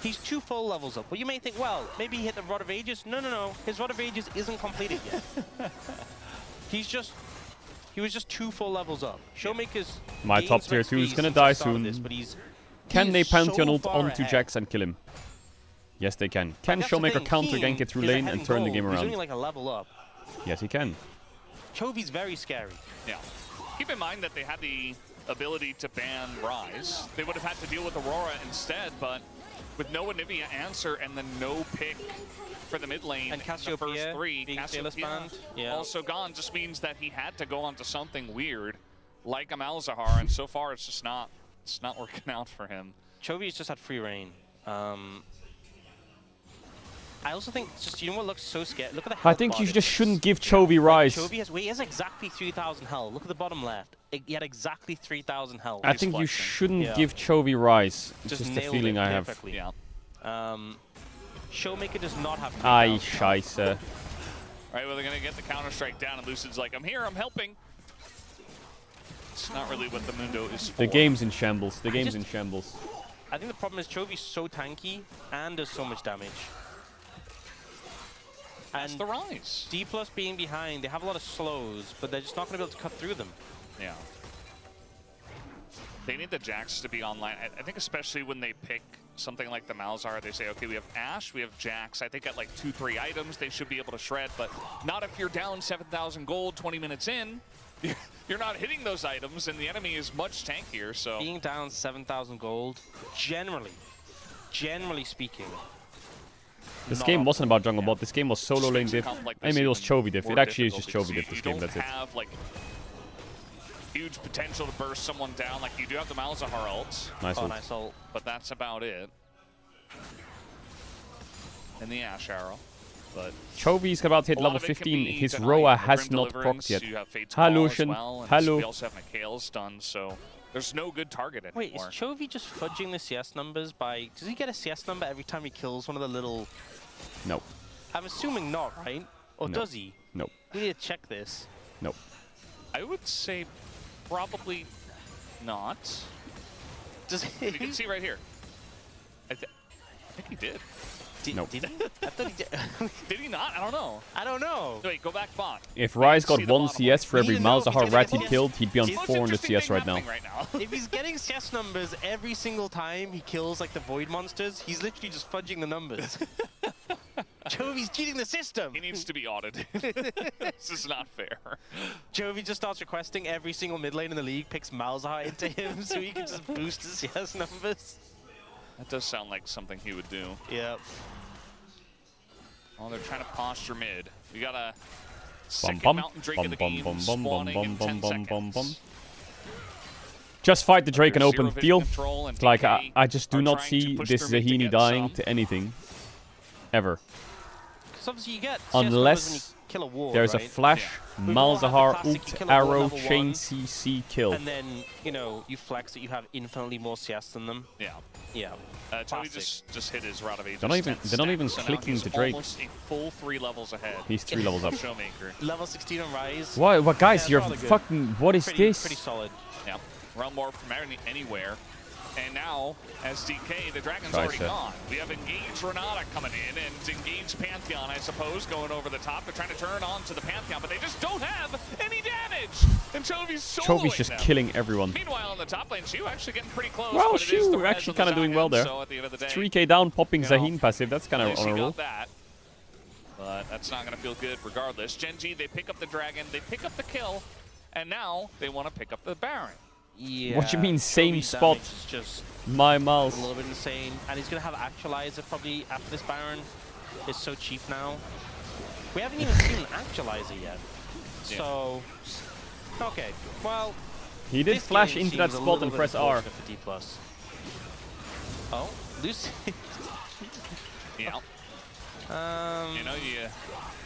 He's 2 full levels up. Well, you may think, well, maybe he hit the Rod of Ages. No. His Rod of Ages isn't completed yet. He was just 2 full levels up. Showmaker's my top tier 2 is gonna die soon. Can they Pantheon ult onto Jax and kill him? Yes, they can. Can Showmaker counter gank it through lane and turn the game around? He's only like a level up. Yes, he can. Chovy's very scary. Yeah. Keep in mind that they had the ability to ban Ryze. They would have had to deal with Aurora instead, but with no Anivia answer and then no pick for the mid lane, and the first 3, Cassiopeia yeah. also gone, just means that he had to go onto something weird like a Malzahar, and so far it's not working out for him. Chovy's just had free reign. I also think, just you know what looks so scary? Look at the health I think you just shouldn't give Chovy Ryze. Chovy has exactly 3,000 health. Look at the bottom left. He had exactly 3,000 health. I think you shouldn't give Chovy Ryze. It's just the feeling I have. Yeah. Showmaker does not have. Ay, scheiße. All right, well, they're going to get the counter-strike down, and Lucid's like, I'm here, I'm helping. It's not really what the Mundo is for. The game's in shambles. The game's in shambles. I think the problem is Chovy's so tanky and does so much damage. That's the Ryze. D+ being behind, they have a lot of slows, but they're just not going to be able to cut through them. Yeah. They need the Jax to be online. I think especially when they pick something like the Malzahar, they say, okay, we have Ashe, we have Jax. I think at like 2-3 items, they should be able to shred, but not if you're down 7,000 gold 20 minutes in. You're not hitting those items, and the enemy is much tankier, so... Being down 7,000 gold, generally speaking... This game wasn't about jungle bot. This game was solo lane diff. I mean, it was Chovy diff. It actually is just Chovy diff, this game, that's it. You don't have, like, huge potential to burst someone down. Like, you do have the Malzahar ult. Nice ult. Nice ult. But that's about it. And the Ashe arrow. But Chovy's about to hit level 15. His Roa has not procced yet. Hi, Lucian. Hello. We also have Mikhail's done, so there's no good target anymore. Wait, is Chovy just fudging the CS numbers by... Does he get a CS number every time he kills one of the little... No. I'm assuming not, right? Or does he? No. We need to check this. No. I would say probably not. Does he? You can see right here. I think he did. No. Did he? I thought he did. Did he not? I don't know. I don't know. Wait, go back bot. If Ryze got 1 CS for every Malzahar rat he killed, he'd be on 400 CS right now. If he's getting CS numbers every single time he kills like the Void monsters, he's literally just fudging the numbers. Chovy's cheating the system. He needs to be audited. This is not fair. Chovy just starts requesting every single mid lane in the league, picks Malzahar into him so he can just boost his CS numbers. That does sound like something he would do. Yep. Oh, they're trying to posture mid. We got a second Mountain Drake of the game spawning in 10 seconds. Just fight the Drake in open Zero field. vision control, and Like, DK I just do are not trying see to push this their mid to Zahini get dying some. to anything. Ever. Because obviously you get Unless when you kill a ward, there's right? a flash, We've all had the Malzahar, classic, you ult, kill a ward arrow, level chain, one, CC, kill. And then, you know, you flex that you have infinitely more CS than them. Yeah. Yeah. Toby just hit his Route of Ages. They're not even so now clicking he's to Drake. Almost a full 3 levels ahead. He's 3 levels up. Showmaker. Level 16 on Rise. What guys, Yeah, you're rather good. fucking, what is this? Pretty solid. Yeah. Realm Warp from anywhere. And now, as DK, the Dragon's Scheiße. already gone. We have Engage Renata coming in, and Engage Pantheon, I suppose, going over the top. They're trying to turn on to the Pantheon, but they just don't have any damage. And Chovy's soloing Chovy's just them. killing everyone. Meanwhile, on the top lane, Shu actually getting pretty close. Well, but it is the Shu res actually of the kind of doing well there. So at the end of the day, 3k down, popping you know, Zahine passive. That's kind at of least he honorable. got that. But that's not going to feel good regardless. Gen.G, they pick up the Dragon, they pick up the kill, and now they want to pick up the Baron. Yeah. What do you mean, same Chovy's spot? damage is just My a mouse. little bit insane. And he's going to have Actualizer probably after this Baron. It's so cheap now. We haven't even seen an Actualizer yet. Yeah. So, okay. Well, He did this flash game into that seems a spot little and bit press R. unfortunate for D+. Oh, Lucy. Yeah. You know,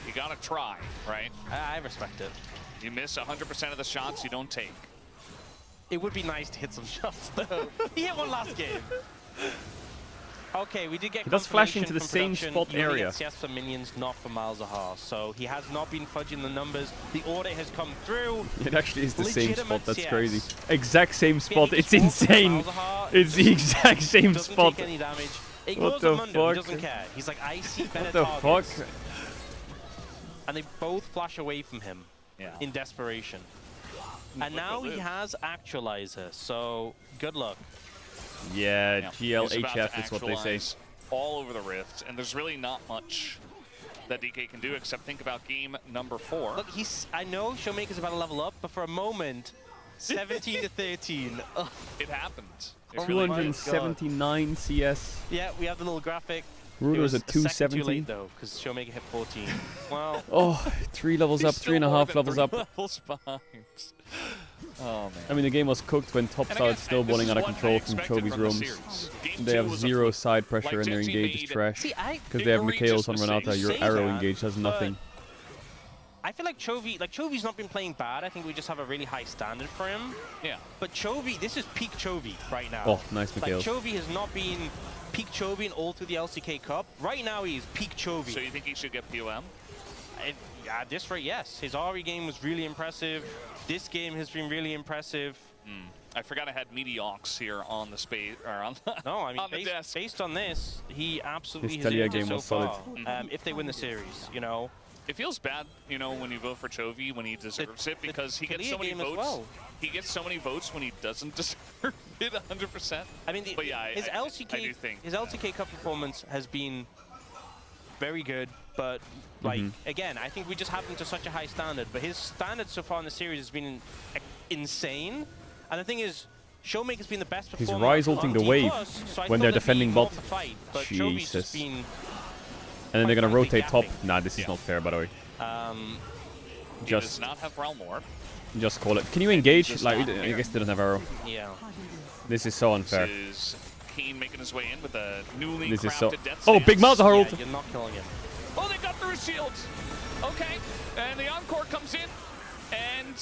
you got to try, right? I respect it. You miss 100% of the shots you don't take. It would be nice to hit some shots, though. He hit one last game. Okay, we did get He does flash confirmation into the from same production. spot You only area. get CS for minions, not for Malzahar. So he has not been fudging the numbers. The order has come through. It actually is the same Legitimate spot. That's CS. crazy. Exact same spot. Getting It's swapped for insane. Malzahar, It's the exact same doesn't spot. take any damage. Ignores the the Mundo, he fuck? doesn't care. He's like, I see better What the targets. fuck? And they both flash away from him Yeah. in desperation. And now he has Actualizer, so good luck. Yeah, He's about to GLHF is what they say. actualize all over the Rift, and there's really not much that DK can do except think about game number 4. Look, I know Showmaker's about to level up, but for a moment, 17 to 13. Ugh. It happened. It Oh really my did. 279 CS. Yeah, we have the little graphic. Rudo's It at was a second too 270. late though, because Showmaker hit 14. Well, Oh, 3 levels up, He's still more 3.5 than levels 3 up. levels behind. Oh, man. I mean, the game was cooked when top And side again, still this balling is out of what control I from expected Chovy's from the roams. series. Game They 2 have was a 0 fluke. side pressure Like and their Gen.G engage is made trash. see, Because they have egregious Mikhails on Renata, mistakes. your Say arrow that, engage has nothing. I feel like Chovy's not been playing bad. I think we just have a really high standard for him. Yeah. But Chovy, this is peak Chovy right now. Oh, nice Like Mikhails. Chovy has not been peak Chovy in all through the LCK Cup. Right now he is peak Chovy. So you think he should get POM? At this rate, yes. His RE game was really impressive. This game has been really impressive. I forgot I had Mediox here on the space or on the, No, I mean, on the desk. based on this, he absolutely His has Telia earned it game so was solid. far. If they win the series, you know. It feels bad, you know, when you vote for Chovy when he deserves it because he gets Telia so many game as votes. well. He gets so many votes when he doesn't deserve it 100%. I mean, But yeah, his I LCK do think. his LCK Cup performance has been very good, but like again, I think we just have him to such a high standard. But his standard so far in the series has been insane. And the thing is, Showmaker's been the best He's performer. Rise ulting the wave so I when thought they're there'd be defending more bot. to fight, but Chovy's just Jesus. been And then they're gonna frankly rotate top. gapping. Nah, this is not fair, by the way. He does Just not have Realm Warp. call it. Can you engage? Just Like, not I fair. guess they don't have arrow. yeah. This is so unfair. This is Keen making his way in with a newly This crafted is so. death Oh, big stance. Malzahar Yeah, ult. you're not killing him. Oh, they got through his shield. Okay, and the Encore comes in, and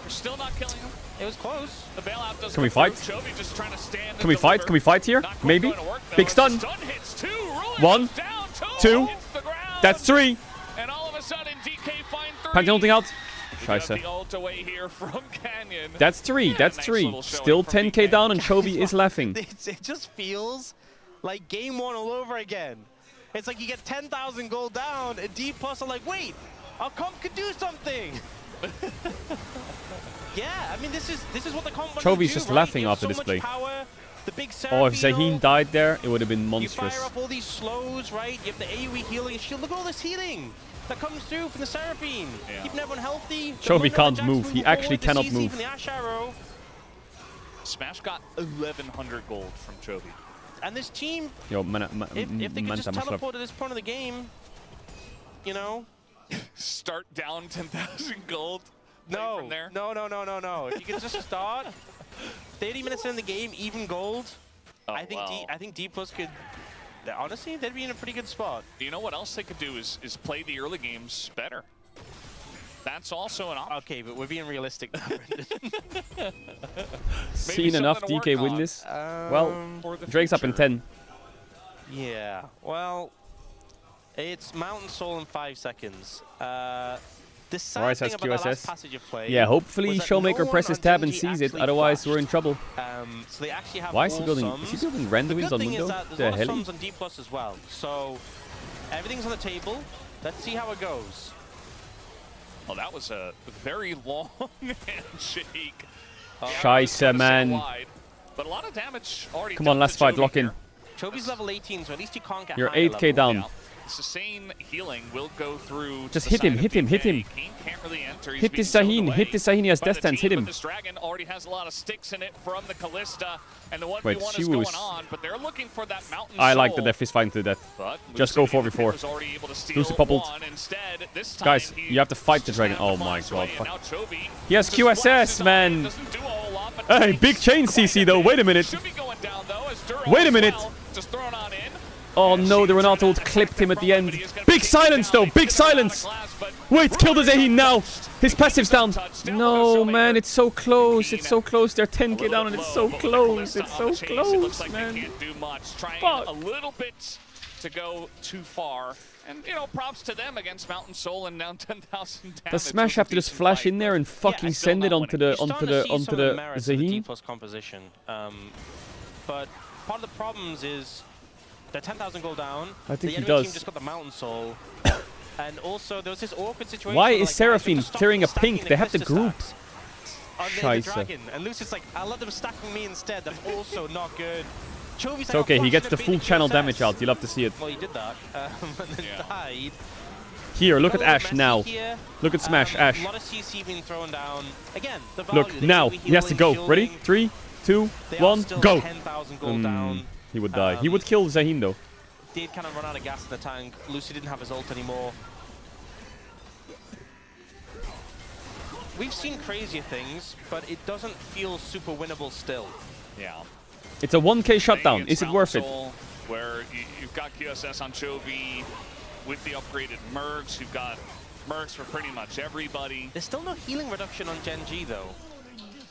we're still not killing him. It was close. The bailout doesn't Can we come fight? through. Chovy just trying to stand Can we and fight? deliver. Can we fight here? Not quite Maybe. going to work, though, Big as stun. the stun hits two. Ruler One. goes down. Two. Hits the ground. That's 3. And all of a sudden, DK find 3. Pantheon ulting out. We have Scheiße. the ult away here from Canyon. That's 3. That's nice 3. little showing Still from 10k DK. down, and Chovy is laughing. It just feels like game 1 all over again. It's like you get 10,000 gold down, and D+ are like, wait, our comp could do something. Yeah, I mean, this is what the comp Chovy's just laughing after this play. Power, the big Oh, if Seraphino, Zahine died there, it would have been you monstrous. fire up all these slows, right? You have the AoE healing and shield. Look at all this healing that comes through from the Seraphine. Yeah. Keeping everyone healthy. The Chovy Mundo can't Jack's move. He moving actually forward, the cannot CC move. From the Ash Arrow. Smash got 1,100 gold from Chovy. And this team, Yo, if they could just Manta teleport at this point of the game, you know? Start down 10,000 gold. No, from there. no. If you can just start 30 minutes in the game, even gold, Oh, I think D Plus could. Honestly, they'd be in a pretty good spot. You know what else they could do is play the early games better. That's also an option. Okay, but we're being realistic now. Seen enough DK win this? Well, Drake's up in 10. Yeah, well, it's Mountain Soul in 5 seconds. The sad Rise thing has about that last QSS. passage of play Yeah, hopefully was that Showmaker no one presses on tab and Genji sees it, actually otherwise we're in flashed. trouble. So they actually have Why is he all building? sums. Is he building random The wins good on thing is Mundo? that there's The a lot of hell? sums on D Plus as well. So everything's on the table. Let's see how it goes. Well, that was a very long handshake. Scheiße, man. Wide, but a lot of damage already. Come on, last fight, lock in. Chobi's level 18, so at least he can't get You're higher 8k level. down. Yeah. Sustain healing will go through. Just to hit the him, side hit of him, hit DK. him. Kane can't really enter. He's Hit being this zoned Sahin, away hit this Sahin, he has by death the stance, team, hit him. But this Dragon already has a lot of sticks in it from the Callista, and the 1v1 Wait, is she going was- on, but they're looking for that Mountain I like Soul. the death fist fighting to the death. But Just go Lucy 4v4. was already able to steal Lucy poppled. one. Instead, this time Guys, he you have to fight the just dragon. found Oh the my flash god. away, and Fuck. now Chobi He has just QSS, flashes on, man. doesn't do a whole lot, but Hey, takes big chain quite CC a though. bit. Wait a minute. Should be going down though, as Duro Wait a as minute. well, just thrown on in. Oh no, the Renato ult clipped him at the end. Big silence though, big silence. Wait, kill the Zahin now. His passive's down. No, man, it's so close. It's so close. They're 10k down and it's so close. It's so close, man. Can't do much. Trying Fuck. a little bit to go too far. And, you know, props to them against Mountain Soul and down 10,000 damage. Does Smash have to just flash in there and fucking send it onto the Zahin? Plus composition. But part of the problems is they're 10,000 gold down. I think he the enemy does. team just got the Mountain Soul. And also there was this awkward situation. Why where, is like, Seraphine guys, stop carrying a stacking pink? They have the Calista group. stacks on the Scheiße. dragon. And Lucy's like, I'll let them stack on me instead. That's also not good. Chobi's It's like, okay, I'll he flash gets it the and full beat the channel QSS. damage out. You'll have to see it. Well, he did that. And then died. Here, look at Got a little Ash messy now. here. Look at Smash, A Ash. lot of CC being thrown down. Again, the value, Look, they now. could be He has to go. healing, Ready? shielding. 3, 2, They are 1, still go. 10,000 gold down. He would die. He would kill Zahin though. Did kind of run out of gas in the tank. Lucy didn't have his ult anymore. We've seen crazier things, but it doesn't feel super winnable still. Yeah. It's a 1k Playing shutdown. against Is it worth it? Mountain Soul, where you've got QSS on Chovy with the upgraded Mercs. You've got Mercs for pretty much everybody. There's still no healing reduction on Genji though.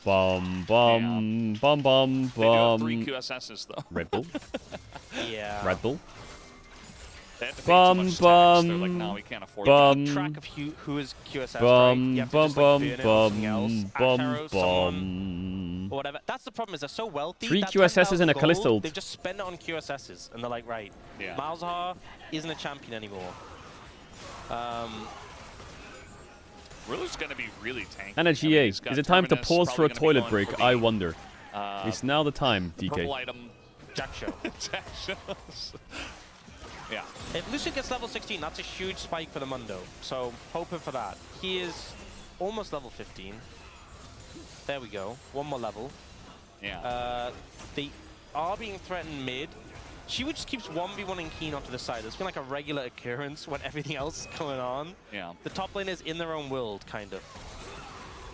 Bum, bum, bum, bum, They do have 3 bum. QSSs though. Red Bull. Yeah. Red Bull. They had to pay too much tax. They're like, no, we can't afford bum, that. Track of who is QSS, right? bum, You have to bum, just, like, bum, burn it or something else. bum, Ash bum, arrows, someone, bum. or whatever. That's the problem, is they're so wealthy. 3 that QSSs and a 10,000 Callisto gold, ult. They've just spent it on QSSs, and they're like, right, Yeah. Malzahar isn't a champion anymore. Rilla's going to be really tanky. And a GA. he's got Is it time to Terminus, pause for a probably gonna be toilet going break? for the, I wonder. It's now the time, purple DK. item. Jack show. Jack shows. Yeah. If Lucian gets level 16, that's a huge spike for the Mundo. So, hoping for that. He is almost level 15. There we go. One more level. Yeah. They are being threatened mid. She would just keeps 1v1ing Keen onto the side. It's been like a regular occurrence when everything else is going on. Yeah. The top lane is in their own world, kind of.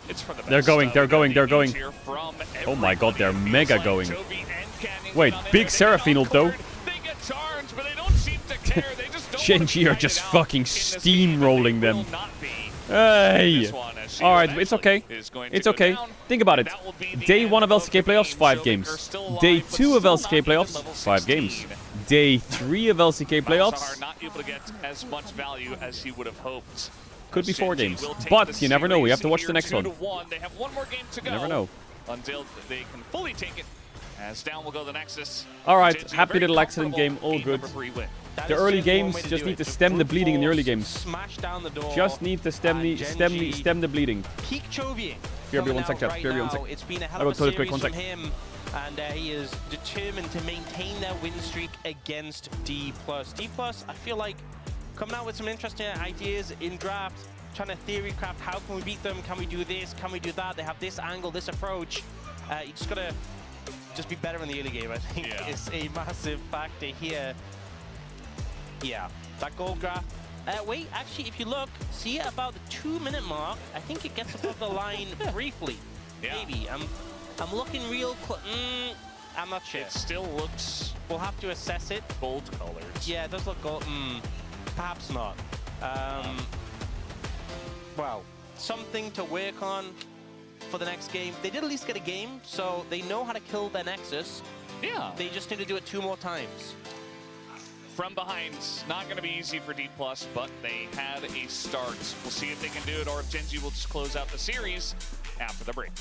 It's for the best. They're going, they're We got going, the they're engage going. here from Oh my god, they're everybody. mega Feels going. like Chovy and Canyon Wait, get on in big there. They Seraphine get ult though. cornered, They get charged, but they don't seem to care. They just don't Genji wanna are fight just it out fucking in this game, and they steamrolling them. will not be. Hey! This one, as she Alright, it's okay. eventually is going to It's go okay. down. Think about it. That will be the Day end 1 of LCK the playoffs, game. 5 Showmaker games. still alive, Day but 2 of still LCK not even playoffs, level 5 games. 16. Day 3 of LCK Malzahar playoffs, not able to get as much value as he would have hoped. could be 4 Genji games. will take But the you never know, we have to series watch the here next one. 2-1. They have one more game to go. You never know. Until they can fully take it. As down will go the Nexus. Alright, Genji, happy very little accident game, comfortable all game good. number 3 win. That The is early just one games way to just do need it. to stem the brute bleeding in the early force, games. Smash down the door. Just need to stem and the bleeding. Peak Chovy. Here, be coming one out sec, chat. right Here, be one now. sec. It's been a hell I'll of go a toilet break, series one from sec. him, and he is determined to maintain their win streak against D+. D+, I feel like coming out with some interesting ideas in draft, trying to theory craft, how can we beat them, can we do this, can we do that, they have this angle, this approach. You just gotta just be better in the early game, I think, is a massive factor here. Yeah, that gold graph, Wait, actually, if you look, see about the 2-minute mark, I think it gets above the line briefly. Yeah. Maybe. I'm looking real close. I'm not sure. It still looks We'll have to assess it. gold colors. Yeah, it does look gold. Perhaps not. Well, something to work on for the next game. They did at least get a game, so they know how to kill their Nexus. Yeah. They just need to do it 2 more times. From behind, not going to be easy for D+, but they had a start. We'll see if they can do it or if Genji will just close out the series after the break.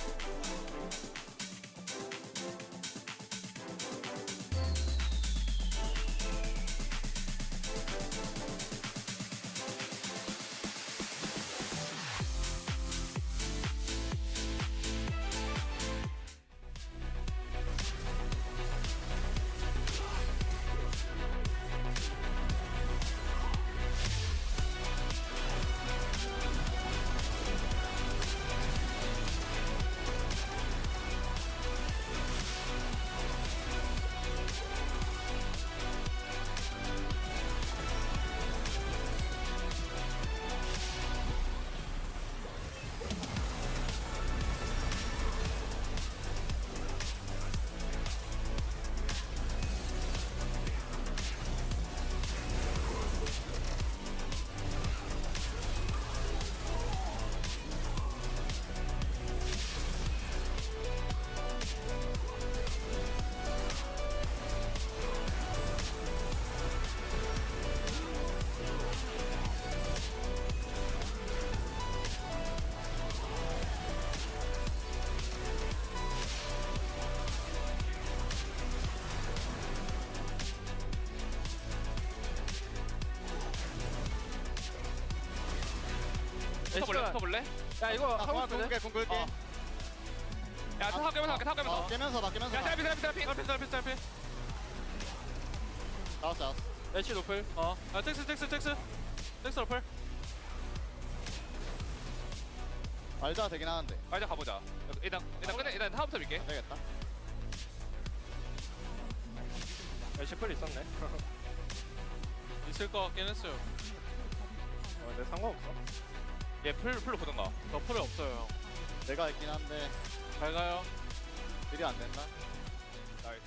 붙어볼래? 야 이거 하고 있거든? 공 긁게. 야 타고 깨면서 깨면서 나 깨면서. 야 셀피 나왔어. 애쉬 노플 텍스 노플 말자 되긴 하는데. 빨리 가보자 일단 끝내 일단 타부터 밀게 안 되겠다. 애쉬 풀 있었네 있을 거 같긴 했어요 근데 상관없어 얘 풀로 보던가 저 풀이 없어요 내가 있긴 한데 잘 가요 딜이 안 된다. 나이스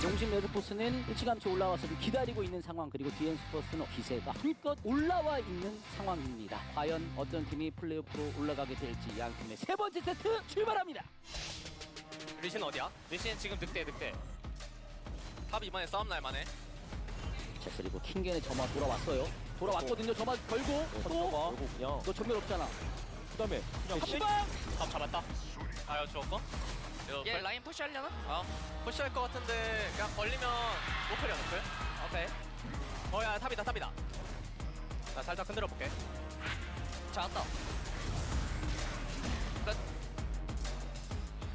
용신 레드포스는 일찌감치 올라와서 좀 기다리고 있는 상황, 그리고 DN 스포츠는 기세가 불껏 올라와 있는 상황입니다. 과연 어떤 팀이 플레이오프로 올라가게 될지 양 팀의 3번째 세트 출발합니다. 리신 어디야? 리신 지금 늑대 탑 이번에 싸움 날만해. 자, 그리고 킹겐의 점화 돌아왔거든요. 점화 걸고 너 전멸 없잖아. 그 다음에 한방 탑 잡았다. 아유 죽었고. 얘 라인 푸시하려나? 푸시할 것 같은데 그냥 걸리면 노플이야 노플. 오케이. 야 탑이다. 나 살짝 흔들어 볼게. 잡았다.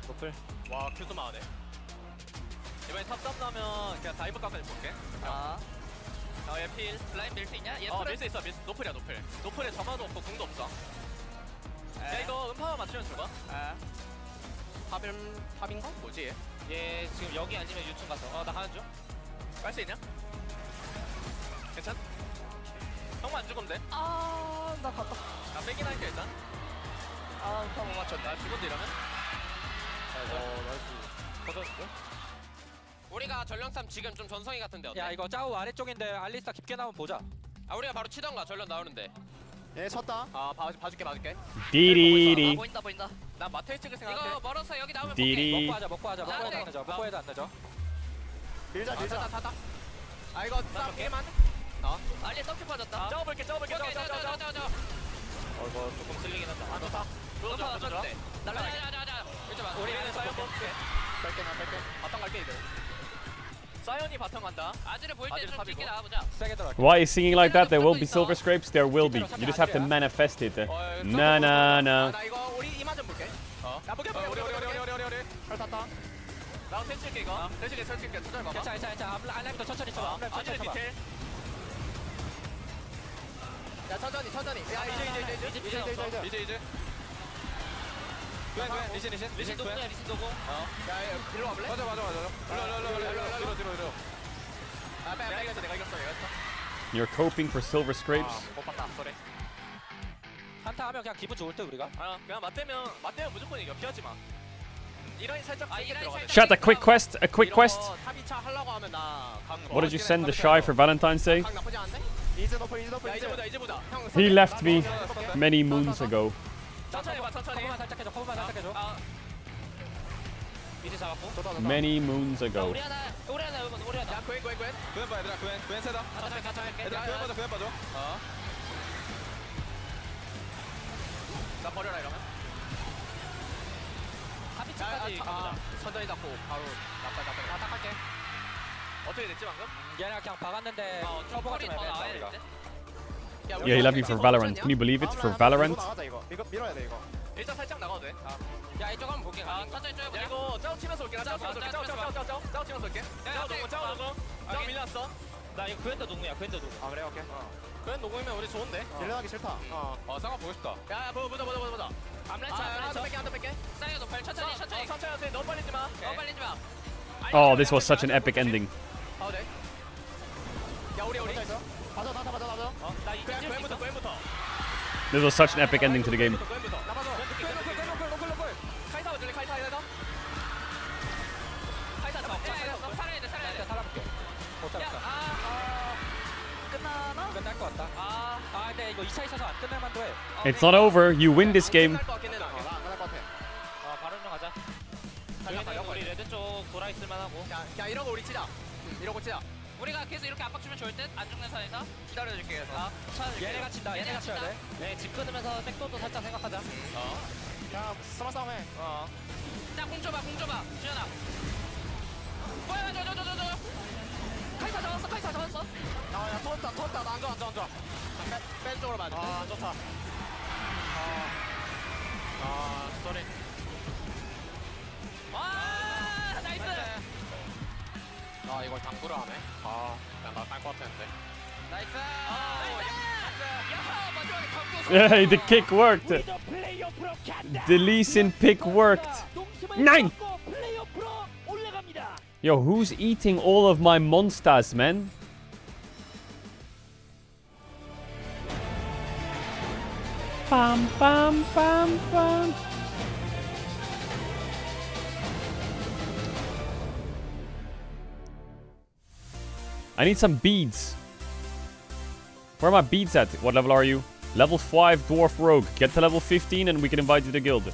노플. 와 큐도 많네. 이번에 탑 싸움 나면 그냥 다이브 깎아줄 볼게. 얘 필. 라인 밀 수 있냐? 얘 밀 수 있어. 노플이야 노플. 노플에 점화도 없고 궁도 없어. 야 이거 음파만 맞추면 죽어. 탑인가? 뭐지 얘? 얘 지금 여기 아니면 유충 가서 나 가는 중 깔 수 있냐? 괜찮? 형만 안 죽으면 돼. 나 갔다. 나 빼긴 할게 일단. 못 맞췄네. 나 죽었지 이러면? 나이스 우리가 전령삼 지금 좀 전성이 같은데 어때? 야 이거 짜오 아래쪽인데 알리스타 깊게 나오면 보자 우리가 바로 치던가 전령 나오는데. 얘 쳤다. 봐줄게. 디리리. 보인다. 나 마테이 찍을 생각해. 이거 멀어서 여기 나오면 디리. 먹고 하자 먹고 해도 안 늦어 밀자. 다. 이거 싸움게만. 알리 떡큐 빠졌다. 짜워볼게. 이거 조금 쓸리긴 한다 너 다. 음파 맞췄는데. 날라가자. 우리 안에 사이언 볼게. 뺄게. 바텀 갈게 이제. 사이언이 바텀 간다. 아지를 보일 아지를 때좀 탑이고. 깊게 나와보자. 세게 들어 Why is singing like that? There will be silver scrapes. There will be. You just have to manifest it. Na. 나 이거 우리 이만 좀 볼게. 야 보게. 우리. 잘 탔다. 나 센칠게 이거. 센칠게. 천천히 봐봐. 괜찮아 알라부터 천천히 쳐봐 아지를 디테일. 야 천천히. 야 이제. 리신 노고야 리신 노고. 야 일로 와볼래? 맞아. 뒤로. 내가 이겼어. You're coping for silver scrapes. 못 봤다. 그래. 한타 하면 그냥 기분 좋을 때 우리가. 그냥 맞대면 무조건 이겨. 피하지 마. 이라인 살짝 들어가자. Chat, a quick quest. A quick quest. 탑이차 하려고 하면 나 강. What did you send the shy for Valentine's Day? 강 나쁘지 않은데? 이즈 너플 야 이제 보자. 형. He left me many moons ago. 천천히 봐. 커브만 살짝 해줘. 이제 잡았고. Many moons ago. 우리 하나 여러분. 야 구엔. 구현 봐 얘들아 구현 세다. 얘들아 구현 봐줘. 나 버려라 이러면. 합의체까지 가보자. 천천히 잡고 바로 나빠. 다 할게. 어떻게 됐지 방금? 얘랑 그냥 박았는데 커버가 좀 애매했다 우리가. Yeah, he left me for Valorant. Can you believe it? For Valorant? 나가자 이거 밀어야 돼 이거. 일단 살짝 나가도 돼. 야 이쪽 한번 볼게. 천천히 야 이거 짜오 치면서 올게. 짜오 치면서 올게. 짜오 밀렸어. 나 이거 그랜드 농구야. 그랜드 농구. 그래 오케이. 그냥 녹으면 우리 좋은데. 딜러하기 싫다. 상황 보고 싶다. 야 보자. 암렌차. 한대 뺄게. 사이드 높여. 천천히. 천천히 너무 빨리 마. Oh, this was such an epic ending. 네. 야 우리. 맞아. 나 이제 구엔부터. This was such an epic ending to the game. 카이사 어쩔래? 카이사. 카이사 잡아. 살아야 돼. 살아볼게. 못 잡았다. 끝나나? 끝날 것 같다. 근데 이거 2차 있어서 안 끝날 만도 해. It's not over. You win this game. 끝날 것 같아. 바로 좀 가자. 우리 레드 쪽 돌아 있을 만하고. 야 이러고 우리 치자. 우리가 계속 이렇게 압박 주면 좋을 듯. 안 죽는 선에서. 기다려줄게. 얘네가 친다. 얘네가 쳐야 돼. 네, 집 끊으면서 백도도 살짝 생각하자. 야 스마 싸움 해. 자, 공 줘봐. 주현아. 카이사 잡았어. 야 터졌다. 나 안 좋아. 뺀 쪽으로 맞아. 좋다. 쏘리. 나이스. 이걸 당구를 하네. 나딸것 같았는데. 나이스. Yeah, the kick worked. The Lee Sin pick worked. 9! Yo, who's eating all of my monsters, man? Bam, bam, bam, bam. I need some beads. Where are my beads at? What level are you? Level 5 Dwarf Rogue. Get to level 15 and we can invite you to the guild.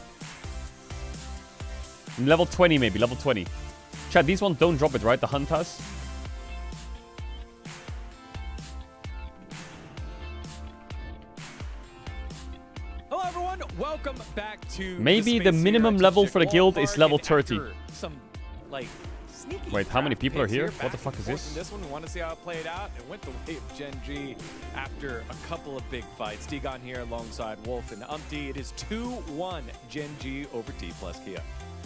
Level 20 maybe, level 20. Chat, these ones don't drop it, right? The Hunters? Hello everyone, welcome back to Maybe the space minimum here at level Team for the Ship guild Ballpark, is level and 30. after some, like, sneaky Wait, how many draft people are picks here? back What the and fuck is forth this? in this one, we want to see how it played out. It went the way of Gen G after a couple of big fights. Degon here alongside Wolf and Umpty. It is 2-1 Gen G over T plus Kia.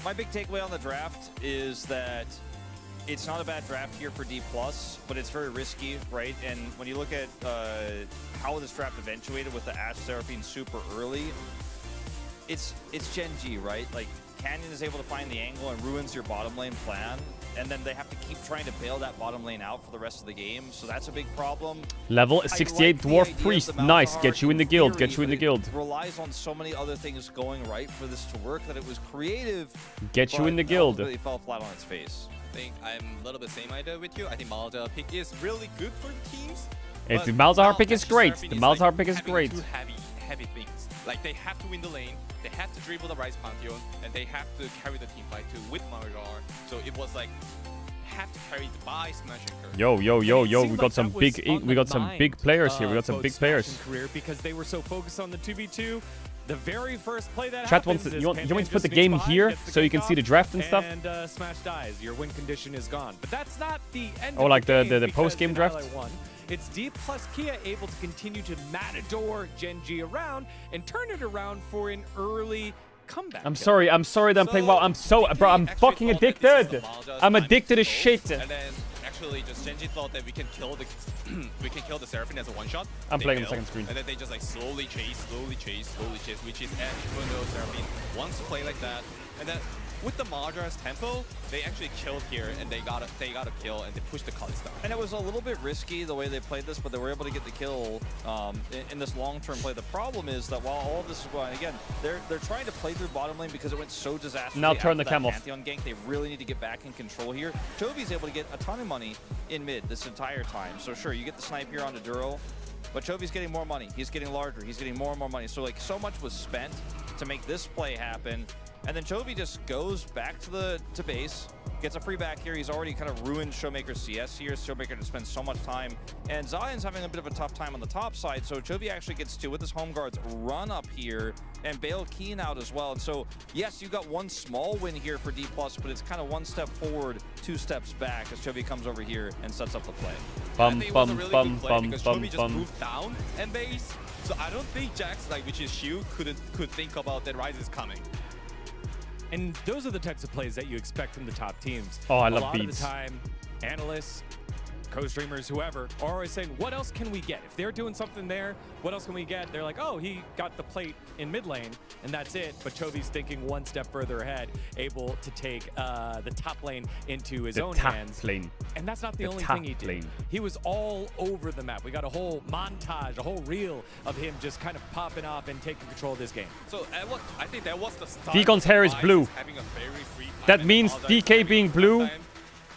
My big takeaway on the draft is that it's not a bad draft here for D+, but it's very risky, right? And when you look at how this draft eventuated with the Ashe Seraphine super early, it's Gen G, right? Like, Canyon is able to find the angle and ruins your bottom lane plan, and then they have to keep trying to bail that bottom lane out for the rest of the game, so that's a big problem. Level 68 Dwarf Priest. Nice. Get you in the guild. Get you in the guild. It relies on so many other things going right for this to work that it was creative. Get you in the guild. It fell flat on its face. I think I'm a little bit same idea with you. I think Malta pick is really good for teams. The Malzahar pick is great. The Malzahar pick is great. Two heavy things. Like they have to win the lane, they have to dribble the Rise Pantheon, and they have to carry the team fight too with Malzahar. So it was like have to carry it by Smash and Curve. Yo, we got some big players here. We got some big players. Career because they were so focused on the 2v2. The very first play that Chat happens wants to, is you want me to Pantheon put the just game sneaks here behind, gets so you can kick see the off, draft and stuff? And Smash dies. Your win condition is gone. But that's not the end Oh, of like the game the because post-game in draft? Highlight 1, it's D plus Kia able to continue to matador Gen G around and turn it around for an early comeback. I'm sorry that I'm playing well. I'm fucking addicted. I'm addicted as shit. And then actually just Genji thought that we can kill the Seraphine as a one shot. I'm They playing on the failed, second screen. and then they just like slowly chase, which is even though Seraphine wants to play like that, and then with the Marja's tempo, they actually killed here, and they got a kill, and they pushed the Kali down. And it was a little bit risky the way they played this, but they were able to get the kill in this long-term play. The problem is that while all of this is going, again, they're trying to play through bottom lane because it went so disastrously. Now turn the after cam that off. Pantheon gank. They really need to get back in control here. Chovy's able to get a ton of money in mid this entire time. So sure, you get the snipe here onto Duro, but Chovy's getting more money. He's getting larger. He's getting more and more money. So like so much was spent to make this play happen. And then Chovy just goes back to base, gets a free back here. He's already kind of ruined Showmaker's CS here. Showmaker just spends so much time. And Zion's having a bit of a tough time on the top side. So Chovy actually gets to, with his home guards, run up here and bail Keen out as well. And so, yes, you got one small win here for D+, but it's kind of one step forward, 2 steps back as Chovy comes over here and sets up the play. I think it was a really good play because Chovy just moved down and base. So I don't think Jax, like which is Shu, could think about that Rise is coming. And those are the types of plays that you expect from the top teams. Oh, I a love lot beats. of the time, analysts, co-streamers, whoever, are always saying, what else can we get? If they're doing something there, what else can we get? They're like, oh, he got the plate in mid lane, and that's it. But Chovy's thinking one step further ahead, able to take the top lane into his own hands. Lane. And that's not the only thing he did. He was all over the map. We got a whole montage, a whole reel of him just kind of popping off and taking control of this game. So I think that was the start. Deacon's hair is blue. Having a very free time That and means Alda DK being blue. time.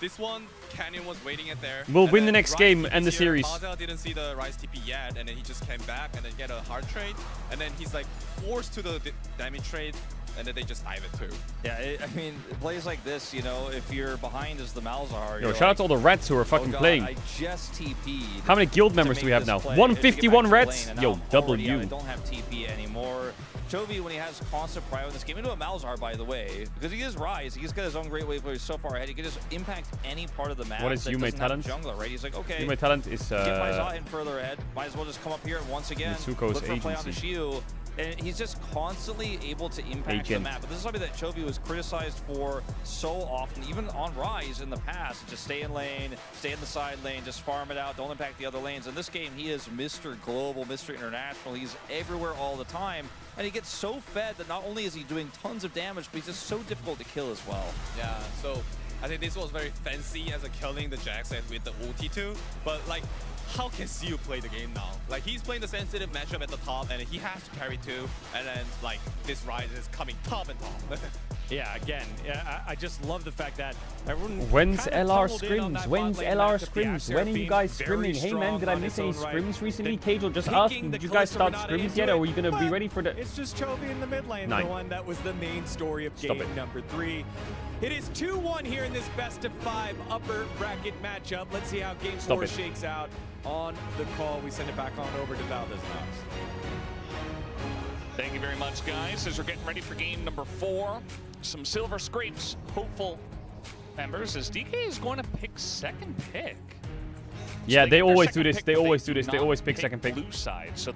This one, Canyon was waiting it there. We'll And win the then next Rise game TP's and the here. series. Alda didn't see the Rise TP yet, and then he just came back and then get a hard trade, and then he's like forced to the damage trade, and then they just dive it too. Yeah, I mean, plays like this, you know, if you're behind as the Malzahar. Yo, shout out to all the rats who are fucking playing. I just TP'd. How many guild members do we have now? 151 rats? Yo, W. I don't have TP anymore. Chovy, when he has constant prio in this game, into a Malzahar, by the way, because he is Rise, he's got his own great wave where he's so far ahead, he can just impact any part of the map. What is Yume talent? Jungler, right? He's like, okay, Yume talent is get my Zion further ahead. Might as well just come up here and once again Mitsuko's look for a play on the agency. shield. And he's just constantly able to impact the map. But this is something that Chovy was criticized for so often, even on Rise in the past. Just stay in lane, stay in the side lane, just farm it out, don't impact the other lanes. In this game, he is Mr. Global, Mr. International. He's everywhere all the time. And he gets so fed that not only is he doing tons of damage, but he's just so difficult to kill as well. Yeah, so I think this was very fancy as a killing the Jax with the OT2, but like, how can CU play the game now? Like, he's playing the sensitive matchup at the top, and he has to carry 2, and then like this Rise is coming top and top. Yeah, again, I just love the fact that everyone. When's kinda LR tumbled in on scrims? that When's bot lane LR matchup. The scrims? When are you guys Very scrimming? Hey man, did I strong miss on any its own scrims right. recently? Then Caedrel just picking asked, the did you guys start Kalista Renata scrims into yet? it, Or are you gonna be but ready for the... It's just Chovy in the mid lane, Nine. the one that was the main story of Stop game it. number 3. It is 2-1 here in this best of 5 upper bracket matchup. Let's see how game 4 shakes out on the call. We send it back on over to Valdez Knox. Thank you very much, guys. As we're getting ready for game number 4, some Silver Scrapes hopeful members as DK is going to pick second pick. Yeah, So they get their always second do this. pick, They but always do do this. They not always pick second pick. Blue side. So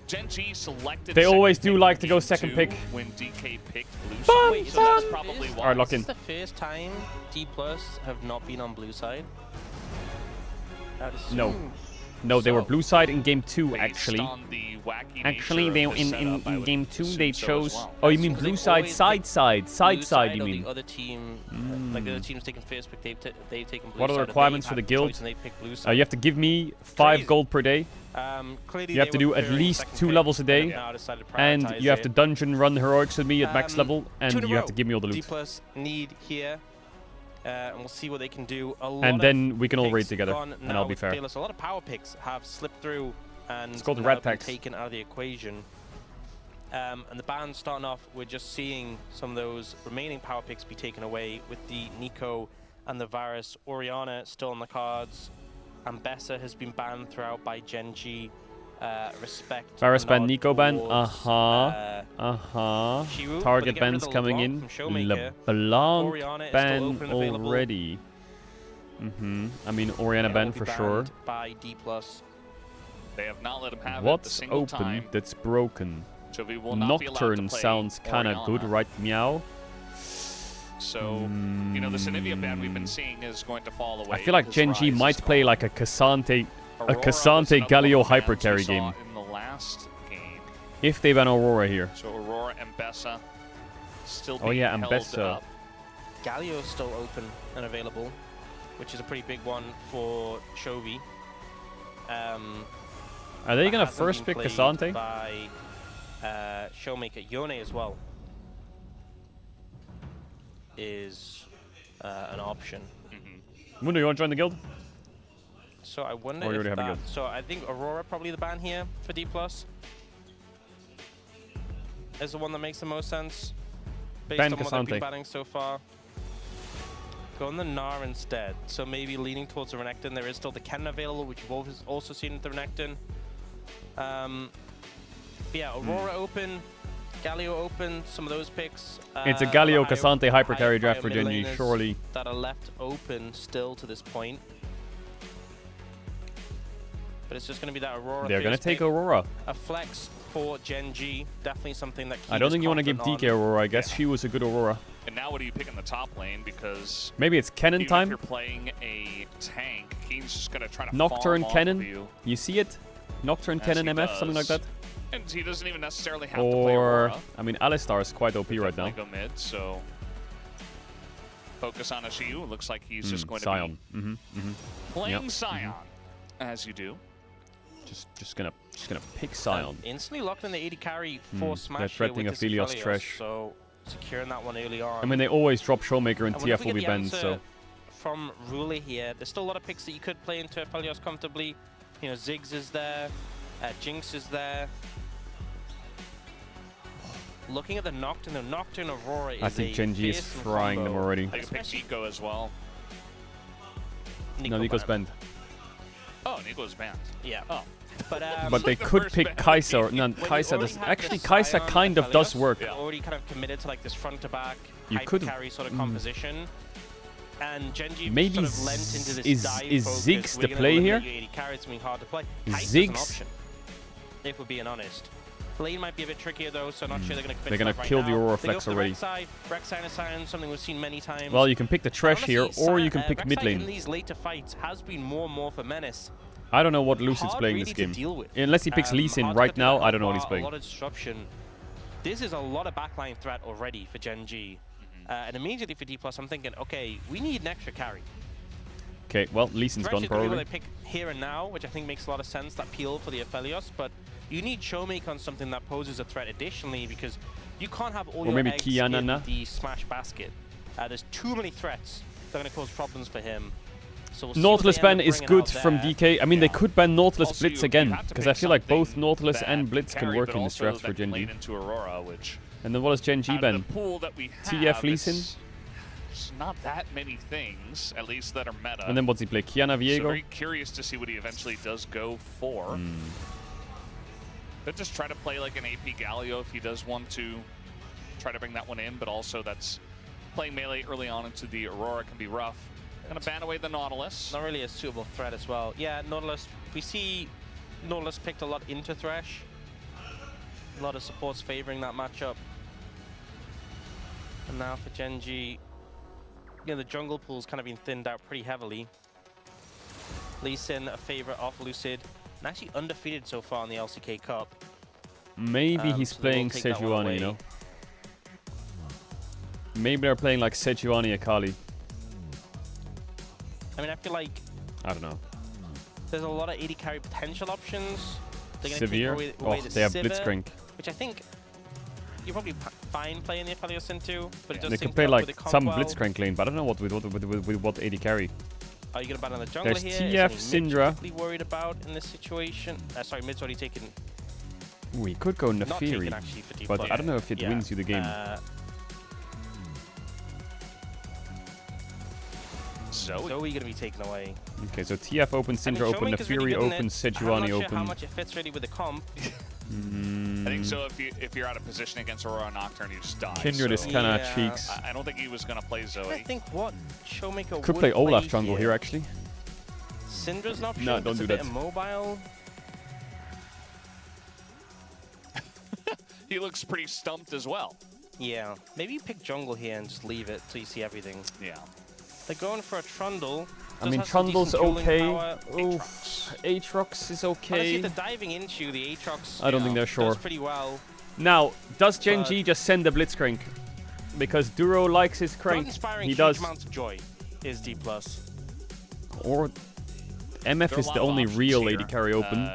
Gen.G selected. They always do second like pick to go in second game pick. 2 when DK picked blue Bum, side. So that's probably why. All right, lock in. This is the first time D+ have not been on blue side. No. No, they were So, blue side in game 2, based actually. on the wacky Actually, nature they of the setup, I in would game 2 assume they so as chose. well. Oh, you mean Because blue they've side, always side side, side Blue side? You or mean? the other team, like the other team's taken first pick, they've taken blue What are the side, and requirements they've for the had guild? choice and they picked blue side. You have to give me 5 gold per day. Clearly You have they to were do at preferring least second 2 pick, levels a day, and now decided to and prioritize you have it. to dungeon run heroics with me at max level, 2 and in a you have row. to give me all the D+ loot. need here, and we'll see what they can do. A lot And of then we can all raid picks together, gone and now I'll be with fair. Fearless. A lot of power picks have slipped through and It's called now red been packs. taken out of the equation. And the ban starting off, we're just seeing some of those remaining power picks be taken away with the Nico and the Varus. Orianna still on the cards. Ambessa has been banned throughout by Gen.G. Respect. Varus ban, nod Nico ban. towards, Shiru, but Target they get rid of bans the coming LeBlanc in. from Showmaker. LeBlanc Orianna is still ban open and available. already. I mean, Orianna It ban will be for sure. banned by D+. They have not let him have it a What's single open time. that's broken? Chovy will not be allowed to Nocturne play sounds kinda Orianna. good, right? Meow. So, you know, the Sinivia ban we've been seeing is going to fall away. I feel like Gen G might play like a Cassante Galio hyper carry game. In the last game. If they ban Aurora here. So Aurora and Bessa still being Oh yeah, and held Bessa. up. Galio's still open and available, which is a pretty big one for Chovy. Are they gonna first pick Cassante? By Showmaker Yone as well is an option. Mundo, you want to join the guild? So I wonder Or you if already have a that, guild? so I think Aurora probably the ban here for D+. Is the one that makes the most sense based Ban on what they've been Cassante. banning so far. Go on the Gnar instead. So maybe leaning towards the Renekton. There is still the Kennen available, which you've also seen with the Renekton. Yeah, Aurora open, Galio open, some of those picks. It's a Galio higher- Cassante hyper carry higher draft for mid Gen G, laners surely. that are left open still to this point. But it's just going to be that Aurora. They're gonna first take pick. Aurora. A flex for Gen G, definitely something that I don't think you want to give DK Aurora. I guess she was a good Aurora. And now what do you pick in the top lane? Because Maybe it's Kennen even time. if you're playing a tank, Keen's just going to try to Nocturne farm off Kennen. of you. You see it? Nocturne As Kennen he MF, something like does. that. And he doesn't even necessarily have to play Or, Aurora. I mean, Alistar is quite OP right now. Definitely go mid, so focus on Ashiyu. Looks like he's just going Scion. to be playing Yep. Scion, as you do. Just gonna pick Scion. Instantly locked in the 80 carry for Smash they're here threatening with a this Philios Aphelios, trash. So securing that one early on. I mean, they always drop Showmaker and I wonder if TF we will get be the banned, answer so. From Ruler here, there's still a lot of picks that you could play into Aphelios comfortably. You know, Ziggs is there, Jinx is there. Looking at the Nocturne Aurora is I think a Gen G is fearsome frying them combo. already. I can pick Nico as well. No, Nico's banned. Oh, Nico's banned. Yeah. Oh. But they the could first pick ban. Kaisa. Or, no, When you Kaisa already does. have Actually, the Kaisa Scion kind of does Aphelios, work. You're already kind of committed to like this front to back You hyper could- carry sort of composition. And Gen G Maybe sort of lent into this is dive Ziggs focus. the We're gonna play eliminate here? your 80 carry, it's gonna be hard to play. Kaisa's an Ziggs? option, if we're being honest. Lane might be a bit trickier though, so not sure they're gonna commit They're to gonna that right kill the now. Aurora They go flex for the already. Rek'Sai is something we've seen many times. Well, you can pick the trash here, Honestly, or you can pick Rek'Sai mid in lane. these later fights has been more and more for Menace. I don't know what Lucid's Hard playing really this to game. deal with. Unless he picks Lee Sin Hard to right get now, through I don't know what he's A playing. lot of disruption. This is a lot of backline threat already for Gen G. And immediately for D+, I'm thinking, okay, we need an extra carry. Okay, well, Lee Sin's Thresh gone is gonna be probably. what they pick here and now, which I think makes a lot of sense, that peel for the Aphelios, but you need Showmake on something that poses a threat additionally, because you can't have all Or your maybe eggs Kiana in na. the Smash basket. There's too many threats that are going to cause problems for him. So we'll see what Nautilus they end ban up is bringing good out from there. DK. I mean, they could ban Nautilus Also, Blitz you again, have to because pick I feel like both something Nautilus that and Blitz can carry, work but in this also draft that for can Gen G. lead into Aurora, which And then what does Gen G out of ban? the pool that we TF have, Lee Sin? it's not that many things, at least that are meta. And then what's he play? Kiana So Viego? very curious to see what he eventually does go for. But just try to play like an AP Galio if he does want to try to bring that one in, but also that's playing melee early on into the Aurora can be rough. Gonna ban away the Nautilus. Not really a suitable threat as well. Yeah, Nautilus, we see Nautilus picked a lot into Thresh. A lot of supports favoring that matchup. And now for Gen G, you know, the jungle pool's kind of been thinned out pretty heavily. Lee Sin, a favorite off Lucid, and actually undefeated so far in the LCK Cup. Maybe he's so they will playing take that one Sejuani, away. you know? Maybe they're playing like Sejuani Akali. I mean, I feel like I don't know. there's a lot of 80 carry potential options. They're gonna Severe? take away Oh, the they have Sivir, Blitzcrank. which I think you're probably fine playing the Aphelios into, but it does They seem could play to help like with the comp some well. Blitzcrank lane, but I don't know what with what AD carry. Are you gonna ban on the jungler There's here? TF, Is any mid Syndra. particularly worried about in this situation? Sorry, mid's already taken. Ooh, he could go Not Neferi, taken actually for D+. but I don't know if it Yeah. wins you the game. Zoe gonna be taken away. Okay, so TF open, Syndra I mean, open, Showmaker's really Neferi good in open, it. Sejuani I'm not sure open. how much it fits really with the comp. I think so. If you're out of position against Aurora Nocturne, you just die. Kindred is so kind of Yeah. cheeks. I don't think he was gonna play I Zoe. think what Showmaker Could would play Olaf jungle here here. actually. Syndra's an option. No, but don't it's do a bit that. immobile. He looks pretty stumped as well. Yeah, maybe you pick jungle here and just leave it till you see everything. Yeah. They're going for a Trundle. I mean, Trundle's okay. Oof, Aatrox is okay. Honestly, if they're diving into the Aatrox, I don't think they're sure. does pretty well. Now, does Gen G just send the Blitzcrank? Because Duro likes his crank. Inspiring He does. amounts of joy is D+. Or MF is the only real AD carry open.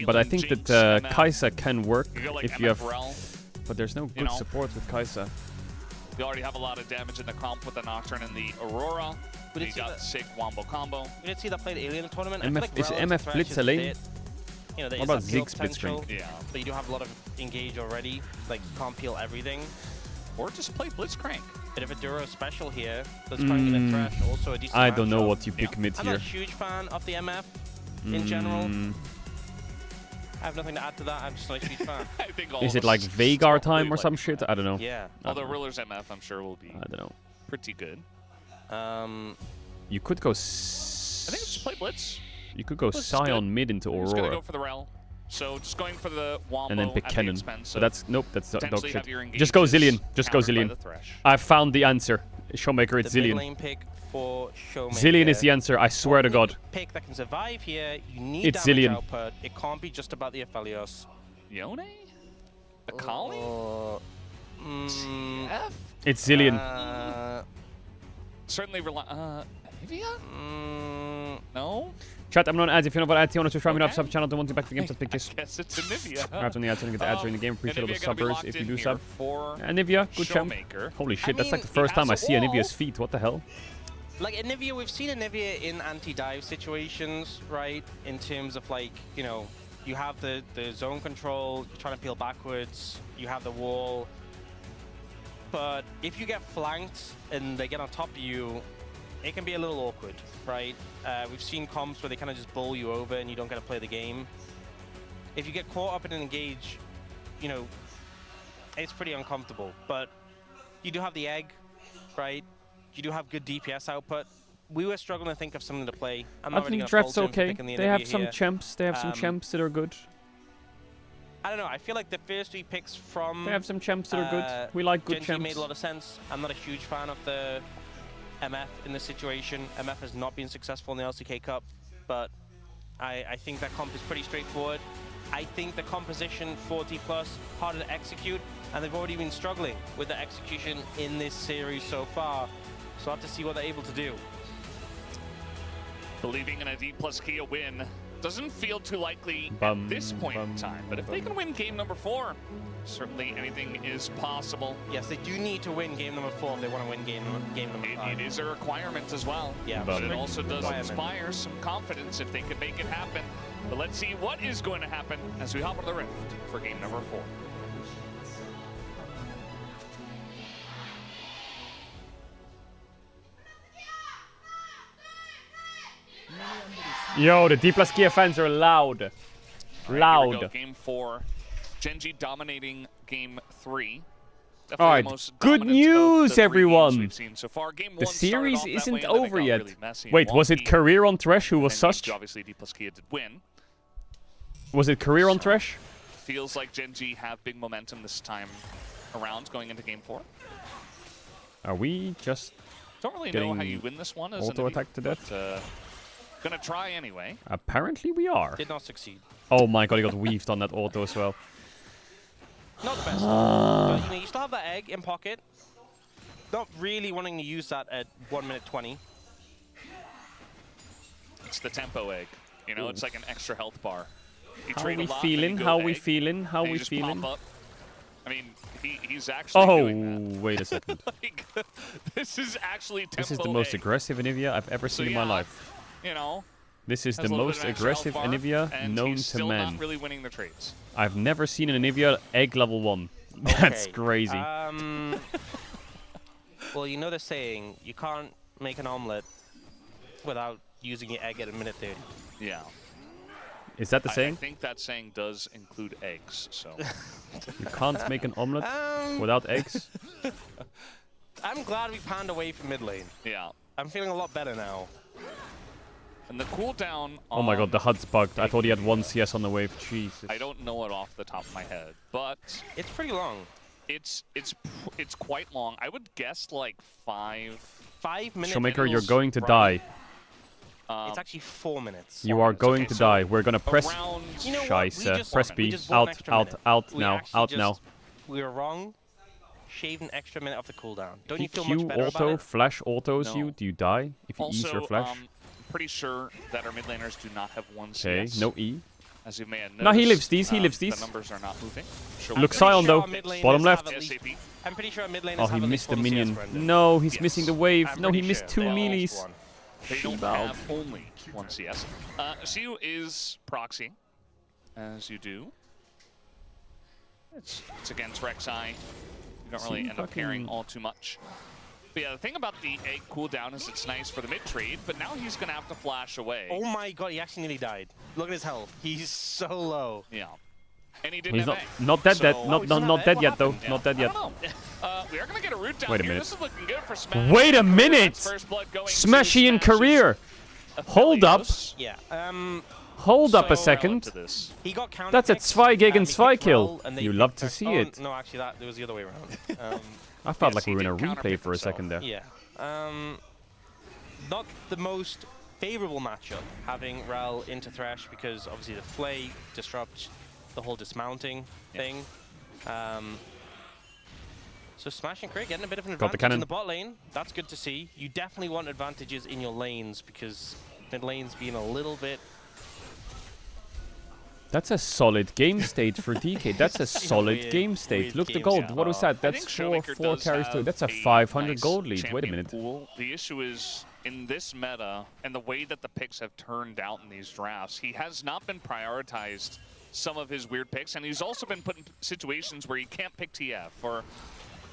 But I think Jinx, that MF. Kai'Sa can work You go like if you have... MFRL. But there's no good know. support with Kai'Sa. We already have a lot of damage in the comp with the Nocturne and the Aurora. We got sick Wombo combo. We did see that played Alien Tournament. MF, I feel like is relative MF threat Blitz is a a lane? bit, you know, there What is about that peel Ziggs potential, Blitzcrank? Yeah. but you do have a lot of engage already. Like, you can't peel everything. Or just play Blitzcrank. Bit of a Duro special here. Blitzcrank and a Thresh, also a decent I don't know matchup. what you pick mid I'm here. not a huge fan of the MF in general. I have nothing to add to that. I'm just not a huge fan. I think all Is of it us like still Vagar time really or some like shit? MF. I don't know. Yeah. Although Riller's MF, I'm sure, will be I don't know. pretty good. You could go... I think just play Blitz. You could go Blitz is Scion good. mid into I'm just gonna Aurora. go for the Rel. So just going for the Wombo And then pick at the Cannon. expense But of that's... Nope, that's dog potentially shit. have your Just go engages Zillion. Just go countered by Zillion. the Thresh. I found the answer. Showmaker, it's The mid Zillion. lane pick for Showmaker. Zillion is the answer, I swear to God. Pick that can survive here. You need It's damage Zillion. output. It can't be just about the Aphelios. Yone? Akali? F? It's Zillion. Certainly rely. Nivea? No? Chat, I'm not ads. If you're not about ads, you want to subscribe me to sub channel, don't want to back the game, so pick I this. guess it's a Nivea. Perhaps on the ads, so you can get the ads during the game. Appreciate all the Nivea gonna be subbers locked if in you do here sub. for Nivea, good champ. Showmaker. Holy shit, I that's like the mean, first he time I has a see wall. Nivea's feet. What the hell? Like Anivia, we've seen Anivia in anti-dive situations, right? In terms of like, you know, you have the zone control, you're trying to peel backwards, you have the wall. But if you get flanked and they get on top of you, it can be a little awkward, right? We've seen comps where they kind of just bowl you over and you don't get to play the game. If you get caught up in an engage, you know, it's pretty uncomfortable. But you do have the egg, right? You do have good DPS output. We were struggling to think of something to play. I'm I not really think gonna draft's fault him for okay. picking the They have Anivia some here. champs. They have some champs that are good. I don't know. I feel like the first 3 picks from They have some champs that are good. We like good Gen G champs. made a lot of sense. I'm not a huge fan of the MF in this situation. MF has not been successful in the LCK Cup, but I think that comp is pretty straightforward. I think the composition 40+, harder to execute, and they've already been struggling with the execution in this series so far. So I'll have to see what they're able to do. Believing in a D plus Kia win doesn't feel too likely at this point in time. But if they can win game number 4, certainly anything is possible. Yes, they do need to win game number 4 if they want to win game number 5. It is a requirement as well. Yeah, but it also does requirement. inspire some confidence if they can make it happen. But let's see what is going to happen as we hop on the Rift for game number 4. Yo, the D plus Kia fans are loud. Right, here we go. Game 4. Gen G dominating game 3. All right, good news, everyone. So far. Game The 1 series started off that isn't way, and then it over got yet. really messy and Wait, was it wonky. career on Thresh who was And sussed? obviously D plus Kia did win. Was it career on Thresh? Feels like Gen G have big momentum this time around going into game 4. Are we just Don't really know how you win this one as auto attack to death? Gonna try anyway. Apparently we are. Did not succeed. Oh my god, he got weaved on that auto as well. Not the best, but you know, you still have that egg in pocket. Not really wanting to use that at 1 minute 20. It's the tempo egg. You know, it's like an extra health bar. You How trade we a lot, feeling? then you How go we egg, feeling? How and you we just feeling? pop up. I mean, he's actually doing that. Wait a second. Like, this is actually tempo This is the most egg. aggressive Anivia I've ever seen in my yeah, life. You know, This is has the a little most bit of extra aggressive health bar, Anivia and known he's to still man. not really winning the trades. I've never seen an Anivia egg level 1. That's Okay, crazy. Well, you know the saying, you can't make an omelet without using your egg at a minute 30. Yeah. Is that the I saying? think that saying does include eggs, so. You can't make an omelet without eggs? I'm glad we panned away from mid lane. Yeah. I'm feeling a lot better now. And the cooldown on... Oh my god, the HUD's bugged. I thought he had 1 CS on the wave. Jesus. I don't know it off the top of my head, but... It's pretty long. It's quite long. I would guess like 5 minutes. Showmaker, you're going to die. It's actually 4 minutes. You are going to die. We're gonna press. You know what? Scheiße. Press B. Out now. We were wrong. Shaved an extra minute off the cooldown. Don't you feel Q much better about auto it? flash autos No. you. Do you die if you ease your flash? Pretty sure that our mid laners do not have one Okay, CS. no E. As you may have noticed, No, he lives these. He lives the these. numbers are not moving. Look, Sion though. Bottom left. SAP. I'm pretty sure our mid laners Oh, have he at least missed the one CS, minion. Brendan. No, he's Yes. missing the wave. I'm No, he pretty missed sure 2 they all meles. lost one. They don't Shebald. have only one CS. Siu is proxying, as you do. It's against Rek'Sai. You don't really end up caring all too much. But yeah, the thing about the egg cooldown is it's nice for the mid trade, but now he's going to have to flash away. Oh my god, he actually nearly died. Look at his health. He's so low. Yeah. And he didn't He's have not dead yet. So- Not dead yet though. Yeah. Not dead I yet. don't know. We are going to get a root down Wait a here. minute. This is looking good for Smash. Wait a minute! That's first blood going to Smashy in Smash's career. Hold up. Aphelios. Yeah. Hold up a So- second. To this. He got counter. That's a Zwei gegen Zwei kill. And they You love to picked see her- it. No, actually, that it was the other way around. I felt Yes, like we he were in a did replay counterpick for a himself. second there. Yeah. Not the most favorable matchup having Rel into Thresh because obviously the Flay disrupts the whole dismounting thing. So Smash and Craig getting a bit of an Got the advantage cannon. in the bot lane. That's good to see. You definitely want advantages in your lanes because mid lane's being a little bit. That's a solid game state for DK. That's a solid weird- game state. weird Look, the game gold. state. What was that? I That's think four Showmaker does carries to. have That's a 500 nice gold lead. Wait a champion minute. Pool. The issue is in this meta and the way that the picks have turned out in these drafts, he has not been prioritized some of his weird picks, and he's also been put in situations where he can't pick TF or,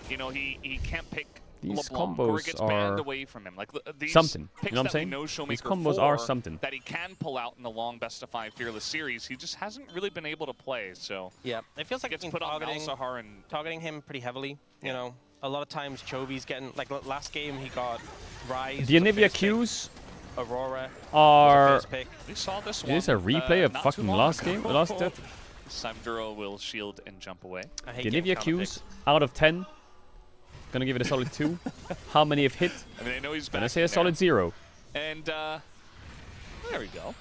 you know, he can't pick These LeBlanc, or combos it gets are banned away from him. Like these something. picks You know what I'm that saying? we know Showmaker These combos are for, something. that he can pull out in the long best of 5 Fearless series. He just hasn't really been able to play. So Yeah, it feels like gets it's put on targeting, Malzahar and targeting him pretty heavily. You know, a lot of times Chovy's getting like last game he got Rise. The was a Anivia first pick, Qs Aurora are. was a first pick. we saw this one. Is this a replay of not fucking too long last ago. game? Last Samduro will shield and jump away. I hate The getting Anivia counterpicked. Qs out of 10. Gonna give it a solid 2. How many have hit? I mean, I know he's back. Gonna say a in there. solid 0. And there we go.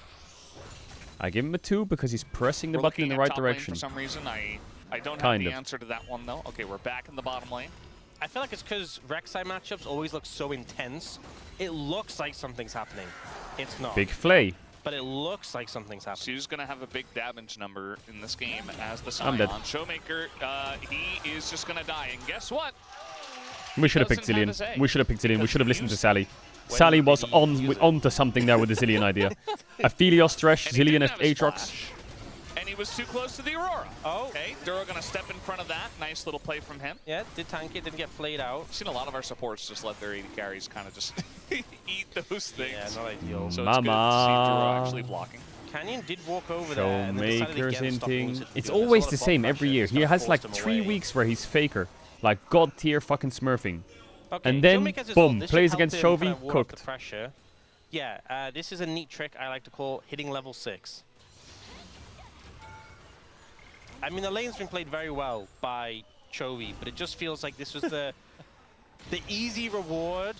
I give him a 2 because he's pressing the We're button in looking the at right top lane direction. For some reason, I don't have Kind the of. answer to that one though. Okay, we're back in the bottom lane. I feel like it's because Rek'Sai matchups always look so intense. It looks like something's happening. It's not. Big Flay. But it looks like something's happening. Su's gonna have a big damage number in this game as the I'm Scion. dead. Showmaker, he is just gonna die. And guess what? We should have picked Doesn't have Zillion. his egg. We should have picked Zillion. We Because should have he listened to used- Sally. When Sally was did he on use it? onto something there with the Zillion idea. Aphelios Thresh, And he Zillion didn't at have his Aatrox. flash, and he was too close to the Aurora. Oh. Okay, Duro gonna step in front of that. Nice little play from him. Yeah, did tank it, didn't get flayed out. I've seen a lot of our supports just let their 80 carries kind of just eat those things. Yeah, not ideal. So it's good to see Duro Mama. actually blocking. Canyon did walk over there and then decided to Showmakers get stop hinting. moves. It's There's a always lot the of bot same pressure. every year. Just He kinda has like forced him 3 away. weeks where he's faker. Like god tier fucking smurfing. Okay, And then, Showmaker's is boom, on. This should plays help against him Chovy, kind of ward off the cooked. pressure. Yeah, this is a neat trick I like to call hitting level 6. I mean, the lane's been played very well by Chovy, but it just feels like this was the easy reward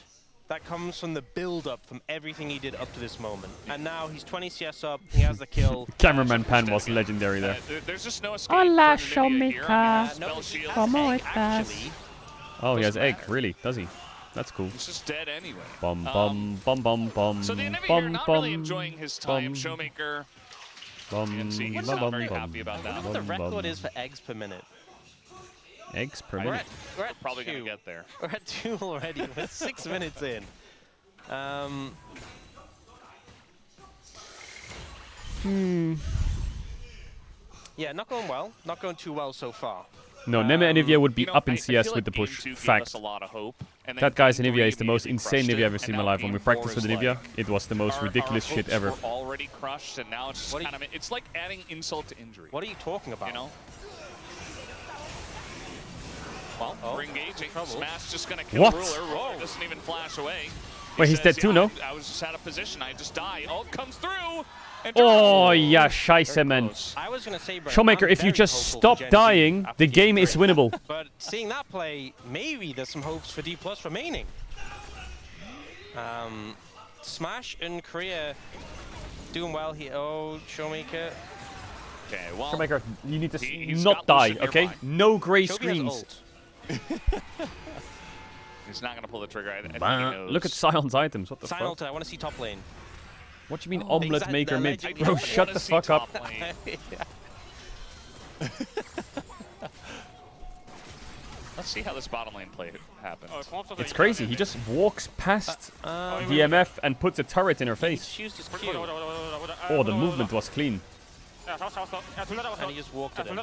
that comes from the build-up from everything he did up to this moment. And now he's 20 CS up, he has the kill. Cameraman Pan was legendary there. There's just no escape. Hola, for Nvidia here. I mean, No, spell he shield. has Como egg, estas? actually. Oh, he has Doesn't egg. matter. Really? Does he? That's cool. He's just dead anyway. Bum bum bum bum bum. So the Nvidia here bum not bum really enjoying his time. bum, Showmaker, bum you can see he's bum not very bum, happy about I that. wonder what the bum, record bum. is for eggs per minute. Eggs per We're minute. at, we're at Probably gonna 2. get there. We're at 2 already. We're 6 minutes in. Yeah, not going well. Not going too well so far. No, Neme Anivia would be You know, up in I CS feel with like the push. Game 2 gave Fact. us a lot of hope, and then That guy's Game Anivia 3 is the most immediately insane crushed Anivia it, I've ever seen in and my now life. When we Game practiced 4 with is Anivia, like, it was the most ridiculous our shit hopes ever. were already crushed, and now it's just What do kind of it's like adding insult to injury. What are you talking about? You know? Well, Oh, we're engaging. trouble. Smash just gonna kill What? Ruler. Ruler doesn't even flash away. Wait, he's dead too, no? I was just out of position. I just die. Ult comes through. And Oh, yeah, scheiße, man. I was gonna say, bro, Showmaker, I'm if you very just hopeful stop for Gen G dying, after the Game game is 3. winnable. But seeing that play, maybe there's some hopes for D+ remaining. Smash and Korea doing well here. Oh, Showmaker. Okay, well, Showmaker, you need to he's not got die, Lucid okay? nearby. No gray Chovy has screens. ult. He's not going to pull the trigger. I think he Bah. knows. Look at Sion's items. What the Sign fuck? ult, I want to see top lane. What you mean Oh, omelet exactly, maker the mid? legend. I Bro, don't shut wanna the see fuck up. top lane. Let's see how this bottom lane play happens. It's crazy. He just walks past the MF and puts a turret in her face. He's used his Q, Oh, the movement was clean. and he just walked it in.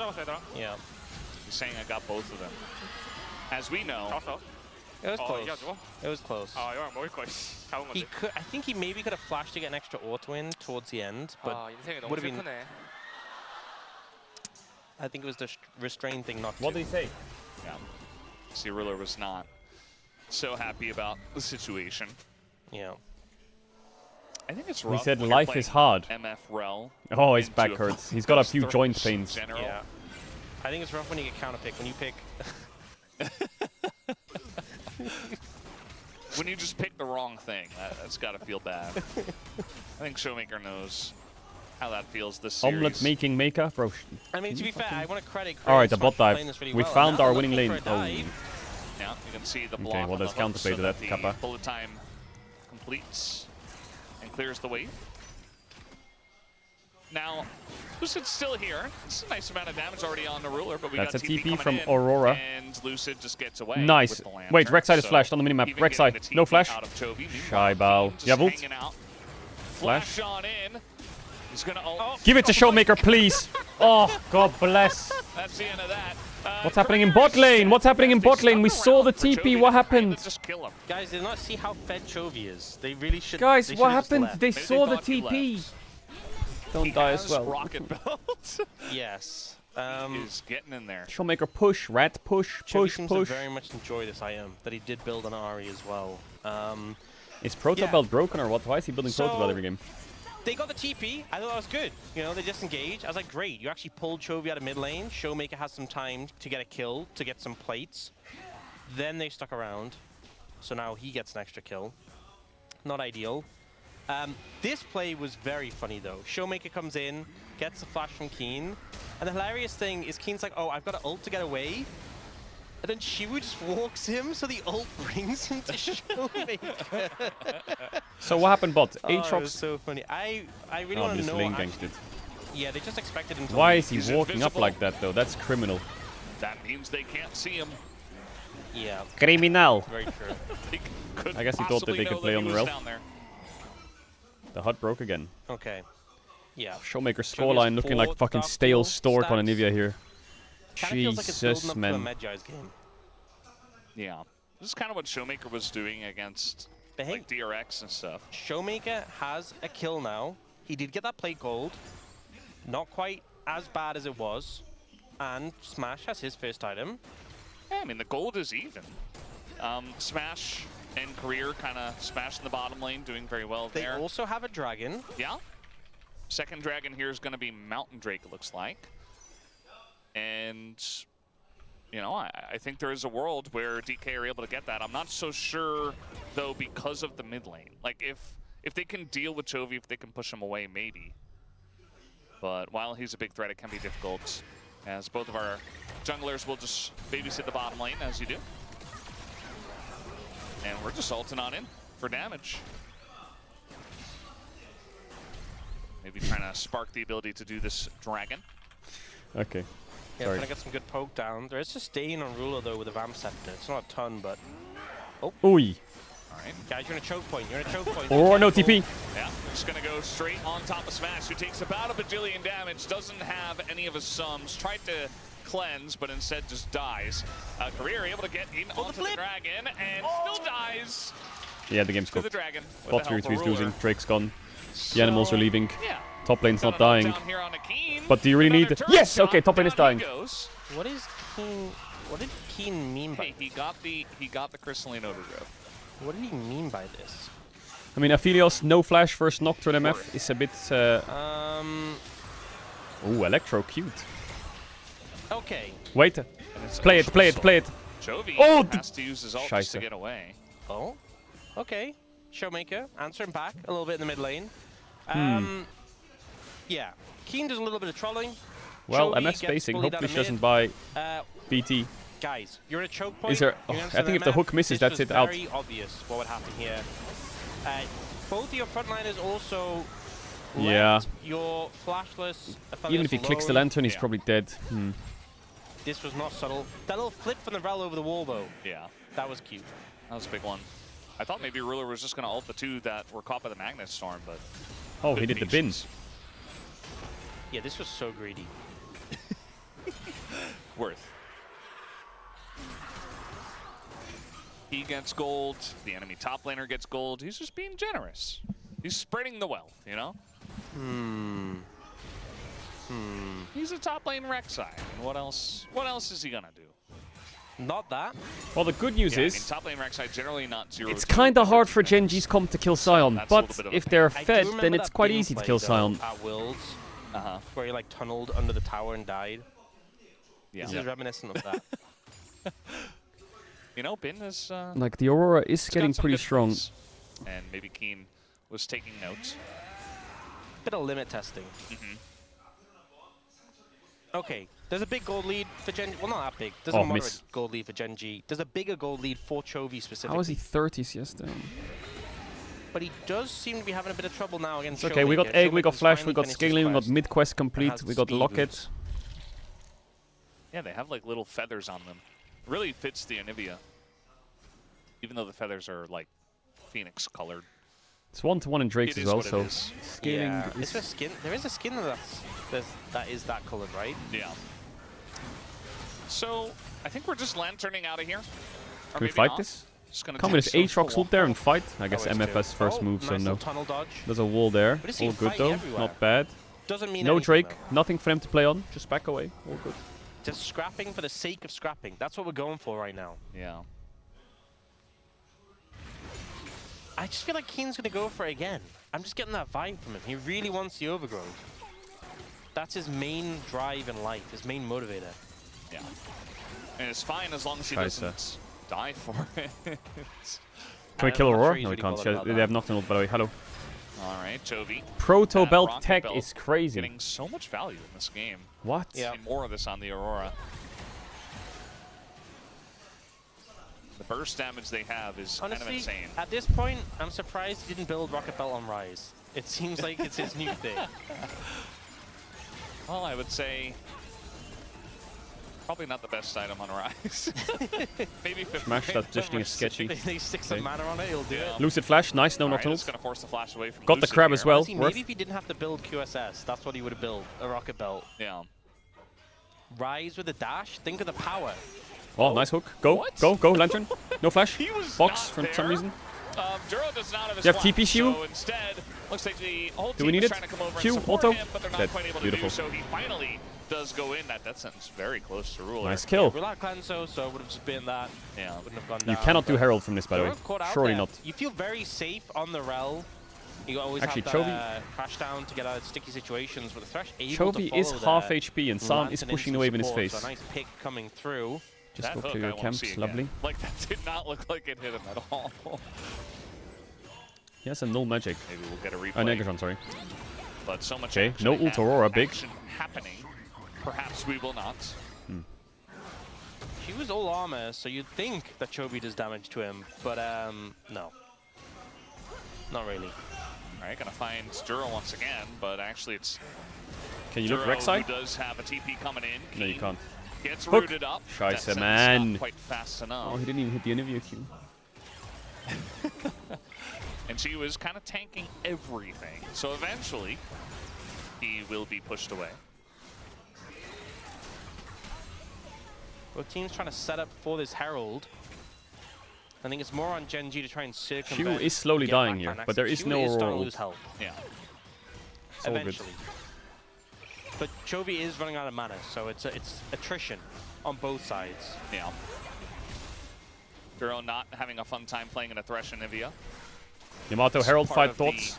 Yeah. He's saying I got both of them. As we know, It was close. It was close. He could. I think he maybe could have flashed to get an extra auto in towards the end, but would have been. I think it was the restrained thing not What to. did he say? yeah, see, Ruler was not so happy about the situation. Yeah. I think it's He rough. said when you're life is hard. MF Rel. Oh, his into back a hurts. He's got a few first joint throw in pains. general. Yeah. I think it's rough when you get counter picked. When you pick. When you just pick the wrong thing, that's got to feel bad. I think Showmaker knows how that feels this series. Omelet making maker? Bro. I mean, to be fair, I want to credit. Alright, the Smash bot for dive. playing this really We well, found and now our they're winning looking lane. for a Oh. dive. Yeah, you can see the block. Okay, well, on there's the hook counterplay so to that, the Kappa. bullet time completes and clears the wave. Now, Lucid's still here. It's a nice amount of damage already on the Ruler, but we That's got a TP coming from in, Aurora. and Lucid just gets away. Nice. With the lantern. Wait, Rek'Sai is So flashed on the minimap. even Rek'Sai, getting the no TP flash. out of Chovy. Meanwhile, Shy bow. Fiend You have ult? just hanging out. Flash. Flash on in. He's gonna ult. Give it to Showmaker, please. Oh, God bless. That's the end of that. What's happening in bot lane? What's happening in bot lane? We saw the TP. What happened? Just kill him. Guys, did not see how fed Chovy is. They really should. Guys, they what should've just happened? left. They Maybe saw the thought he TP. left. Don't He die has as well. rocket belt. Yes. He's getting in there. Showmaker push, rat push, Chovy push, seems push. to very much enjoy this IM that he did build on Ari as well. Is Proto Yeah. Belt broken or what? Why is he building Proto Belt every game? They got the TP. I thought that was good. You know, they disengaged. I was like, great. You actually pulled Chovy out of mid lane. Showmaker has some time to get a kill, to get some plates. Then they stuck around. So now he gets an extra kill. Not ideal. This play was very funny, though. Showmaker comes in, gets the flash from Keen. And the hilarious thing is Keen's like, oh, I've got an ult to get away. And then Shiwu just walks him, so the ult brings him to Showmaker. So what happened, bot? Oh, it was Aatrox. so funny. I really Oh, want to this know. lane ganked it. Yeah, they just expected him to Why leave. is he He's walking up invisible. like that, though? That's criminal. That means they can't see him. Yeah, Criminal. very true. He could I guess he thought that possibly they could know play he on the was rail. down there. The hut broke again. Okay. Yeah. Showmaker has scoreline looking like 4 fucking Dark stale Steel stork on stats. Anivia here. Kind of feels like it's building Jesus, up to a man. Medjai's game. Yeah. This is kind of what Showmaker was doing against But hey, like DRX and stuff. Showmaker has a kill now. He did get that plate gold. Not quite as bad as it was. And Smash has his first item. Yeah, I mean, the gold is even. Smash and Career kind of smashing the bottom lane, doing very well They there. also have a dragon. Yeah. Second dragon here is going to be Mountain Drake, it looks like. And, you know, I think there is a world where DK are able to get that. I'm not so sure, though, because of the mid lane. Like, if they can deal with Chovy, if they can push him away, maybe. But while he's a big threat, it can be difficult, as both of our junglers will just babysit the bottom lane, as you do. And we're just ulting on in for damage. Maybe trying to spark the ability to do this dragon. Okay. Yeah, Sorry. trying to get some good poke down. There is sustain on Ruler, though, with a Vamp Scepter. It's not a ton, but... Ooh. All right. Guys, you're in a choke point. You're in a choke point. Aurora, no Careful. TP. Yeah, just gonna go straight on top of Smash, who takes about a bajillion damage, doesn't have any of his sums, tried to cleanse, but instead just dies. Career able to get in onto the dragon, and still dies Yeah, the game's to the cooked. dragon. with Bot the help 3-3 is of losing. Ruler. Drake's gone. The animals are leaving. Yeah. Top lane's Got not an ult dying. down here on Akeen. But do you really need Another it? turret Yes! shot, Okay, top lane is down he dying. goes. What is Keen... What did Keen mean by Hey, he got the crystalline overgrowth. What did he mean by this? I mean, Aphelios, no flash first Nocturne MF is a bit... Ooh, Electro, cute. Okay. Wait. Play it. Chovy has to use his ult just to get away. Oh, okay. Showmaker answering back a little bit in the mid lane. Yeah, Keen does a little bit of trolling. Well, Chovy MF gets spacing. bullied Hopefully out she of doesn't mid. buy Uh, BT. Guys, you're at a choke point. Is there? You're Oh, against I think an if the MF. hook misses, This that's was it. Out. very obvious what would happen here. Both your frontliners also Yeah. left your flashless Aphelios Even if he clicks the alone. lantern, he's probably dead. This was not subtle. That little flip from the Rel over the wall, though. Yeah. That was cute. That was a big one. I thought maybe Ruler was just going to ult the two that were caught by the Magnet Storm, but... Oh, he did the bin. Yeah, this was so greedy. Worth. He gets gold. The enemy top laner gets gold. He's just being generous. He's spreading the wealth, you know? He's a top lane Rek'Sai. And what else is he going to do? Not that. Well, the good news Yeah, is... I mean, top lane Rek'Sai generally not 0-2. It's kind of hard for Genji's comp to kill Sion, That's a but little bit of if a they're I do fed, remember then it's that quite bin easy to play, kill though, Sion. At Worlds, where he like tunneled under the tower and died. Yeah. This is reminiscent of that. You know, Bin is... Like, the Aurora is it's got getting some pretty good strong. plays. And maybe Keen was taking notes. Bit of limit testing. Okay, there's a big gold lead for Genji. Well, not that big. There's a moderate miss. gold lead for Genji. There's a bigger gold lead for Chovy specifically. How was he 30s yesterday? But he does seem to be having a bit of trouble now against It's okay, we got Showmaker. Egg, we got Showmaker's Flash, we finally got finished his Scaling, we got quest. mid-quest complete, has we the got speed Locket. boost. Yeah, they have like little feathers on them. Really fits the Anivia. Even though the feathers are like Phoenix colored. It's 1-to-1 in Drake's It as is well, what it so is. scaling Yeah, is... is there skin? There is a skin that is that colored, right? Yeah. So, I think we're just lanterning out of here. Or Can we maybe fight not. this? Just gonna Come take with his some Aatrox full ult there walk. and fight. I guess Always do. MFS first move, so nice no. little tunnel dodge. There's a wall there. But it's All him good fighting though, everywhere. not bad. Doesn't mean No anything, Drake, though. nothing for them to play on. Just back away, all good. Just scrapping for the sake of scrapping. That's what we're going for right now. Yeah. I just feel like Keen's gonna go for it again. I'm just getting that vibe from him. He really wants the overgrowth. That's his main drive in life, his main motivator. Yeah. And it's fine as long as he Scheiße. doesn't die for it. Can we kill I'm not Aurora? sure he's No, we really can't. bothered about They that. have Nocturne ult, by the way. Hello. All right, Chovy. Proto That Belt Rocket tech Belt is crazy. Getting so much value in this game. What? Yeah. And more of this on the Aurora. The burst damage they have is kind of Honestly, insane. at this point, I'm surprised he didn't build Rocket Belt on Rise. It seems like it's his new thing. Well, I would say probably not the best item on Rise. Maybe 50. Smash, that positioning is sketchy. They stick some Okay. mana on it, he'll do it. Lucid Flash, nice, no All right, Nocturne it's ult. going to force the flash away from Got the Lucid crab here. as well. Honestly, Worth. maybe if he didn't have to build QSS, that's what he would have built, a Rocket Belt. Yeah. Rise with a dash, think of the power. Oh, nice hook. Go, What? go, Lantern. No flash. He was Box not for there. some reason. Duro does not have his Do you have flash, TP Q? So instead, looks like the whole Do team we need is it? trying to come over Q, and support auto? him, but they're not Dead. quite able Beautiful. to do so. He finally does go in. That sentence very close to Ruler. Nice kill. We're not Cleanso, so it would have just been that. Yeah. Wouldn't have gone You down. cannot do but Herald from this, by the way. Duro caught out Surely there. not. You feel very safe on the Rel. You always Actually, have that crash down to get out of sticky situations, but the Thresh able to Chovy follow is half there. HP, and Sam is Lantern pushing the instant wave in his support, face. So a nice pick coming through. Just That go hook clear I your won't camps, see again. lovely. Like, that did not look like it hit him at all. He has a null magic. Maybe we'll get a replay. Negatron, sorry. But so much Okay, no actually ult Aurora, big. action happening. Perhaps we will not. She was all armor, so you'd think that Chovy does damage to him, but no. Not really. All right, gonna find Duro once again, but actually it's Can you look Duro Rek'Sai? who does have a TP coming in. No, you can't. Gets Hook. rooted up. Scheiße, That sentence man. Not quite fast enough. Oh, he didn't even hit the Anivia Q. And she was kind of tanking everything. So eventually, he will be pushed away. Both teams trying to set up for this Herald. I think it's more on Genji to try and circumvent. Q is slowly get dying back here, on but there access. is Q no starting Aurora to ult. lose health. Yeah. all good. Eventually. But Chovy is running out of mana, so it's attrition on both sides. Yeah. Duro not having a fun time playing in a Thresh Anivia. Yamato, Herald part fight of thoughts?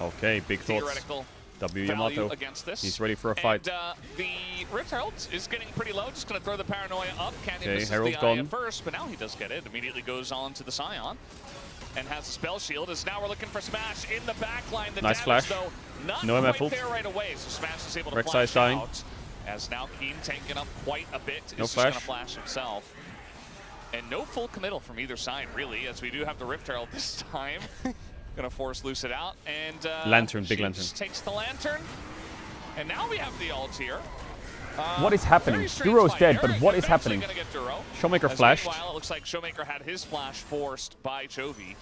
Okay, big thoughts. Theoretical W value Yamato. against this. He's ready for a fight. And the Rift Herald is getting pretty low. Just going to throw the Paranoia up. Canyon Okay, misses Herald the gone. eye at first, but now he does get it. Immediately goes on to the Scion. And has a spell shield, as now we're looking for Smash in the backline. The Nice damage, flash. though, not No quite MF ult. there right away, so Smash is able to Rek'Sai flash is dying. out. As now Keen tanking up quite a bit. No is just going flash. to flash himself. And no full committal from either side, really, as we do have the Rift Herald this time. Gonna force Lucid out, and Lantern, big she lantern. just takes the Lantern. And now we have the ult here. What is happening? Very strange Duro's fight. dead, but Eric what is eventually happening? Gonna get Duro. Showmaker As flashed. Meanwhile, it looks like Showmaker had his flash forced by Chovy.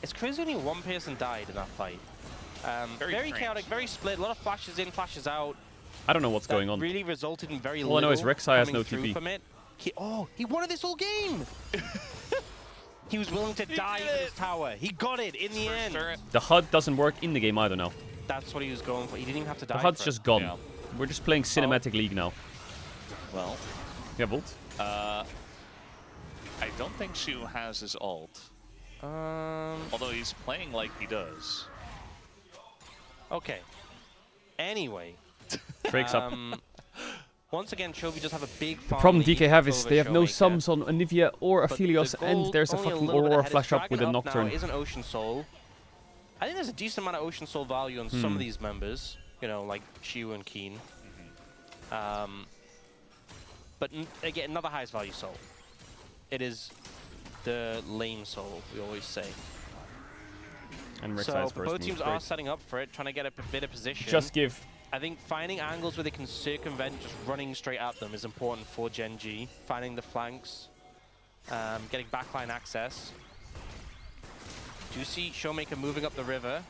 It's crazy only one person died in that fight. Very strange. chaotic, very split, a lot of flashes in, flashes out. I don't know what's That going on. really resulted in very All I know little is Rek'Sai has coming no through TP. from it. He wanted this whole game! He was willing to die in his tower. He got it in the end. Sure. The HUD doesn't work in the game either now. That's what he was going for. He didn't even have to die The HUD's for just it. gone. Yeah. We're just playing Cinematic League now. Well, You have ult? I don't think Shu has his ult. Although he's playing like he does. Okay. Anyway. Drake's up. Once again, Chovy does have a big farm Problem lead DK have is over they have no Showmaker. sums on Anivia or But Aphelios, the and gold there's a only fucking little bit Aurora ahead. flash up with a Dragon up Nocturne. now is an Ocean Soul. I think there's a decent amount of Ocean Soul value on some of these members, you know, like Shiu and Keen. But again, another highest value soul. It is the lane soul, we always say. And Rek'Sai's So first both move, teams great. are setting up for it, trying to get a bit of position. Just give. I think finding angles where they can circumvent just running straight at them is important for Gen G. Finding the flanks, getting backline access. Do you see Showmaker moving up the river?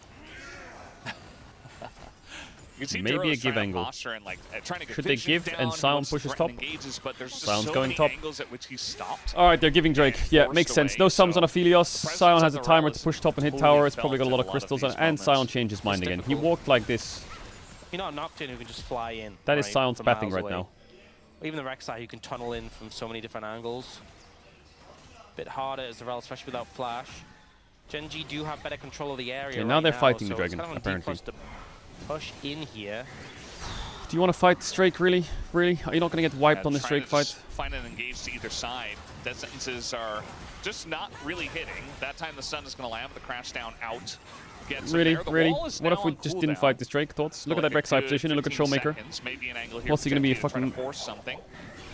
You can see Maybe Duro's a give trying to angle. posture and like trying to get Should they vision give down. and He Sion wants to pushes threaten top? engages, but there's just Sion's so going many top. angles at which he stopped. Alright, they're giving Drake. Yeah, forced makes sense. away, No sums so on Aphelios. presence Sion of has a the timer Rel to push top and hit is tower. fully It's probably got a felt lot in of a lot of crystals on these it. And Sion moments. changed his mind It's again. He difficult. walked like this. You're not Nocturne who can just fly in. That is right, Sion's from batting miles right away. now. Or even the Rek'Sai who can tunnel in from so many different angles. Bit harder as the Rel, especially without flash. Gen G do have better control of the area. Okay, now right they're fighting so the it's dragon, kind of on apparently. D+ to push in here. Do you want to fight Drake, really? Really? Are you not going to get wiped on this Trying Drake to fight? just find an engage to either side. Death sentences are just not really hitting. That time the sun is going to land with the crash down out. Gets him Really? there. The Really? wall is What now if we on just didn't cooldown. fight this Drake? Thoughts? Look at that Like Rek'Sai good position and look at 15 Showmaker. seconds, maybe an angle here What's he for gonna be, Gen G to try to fucking- force something.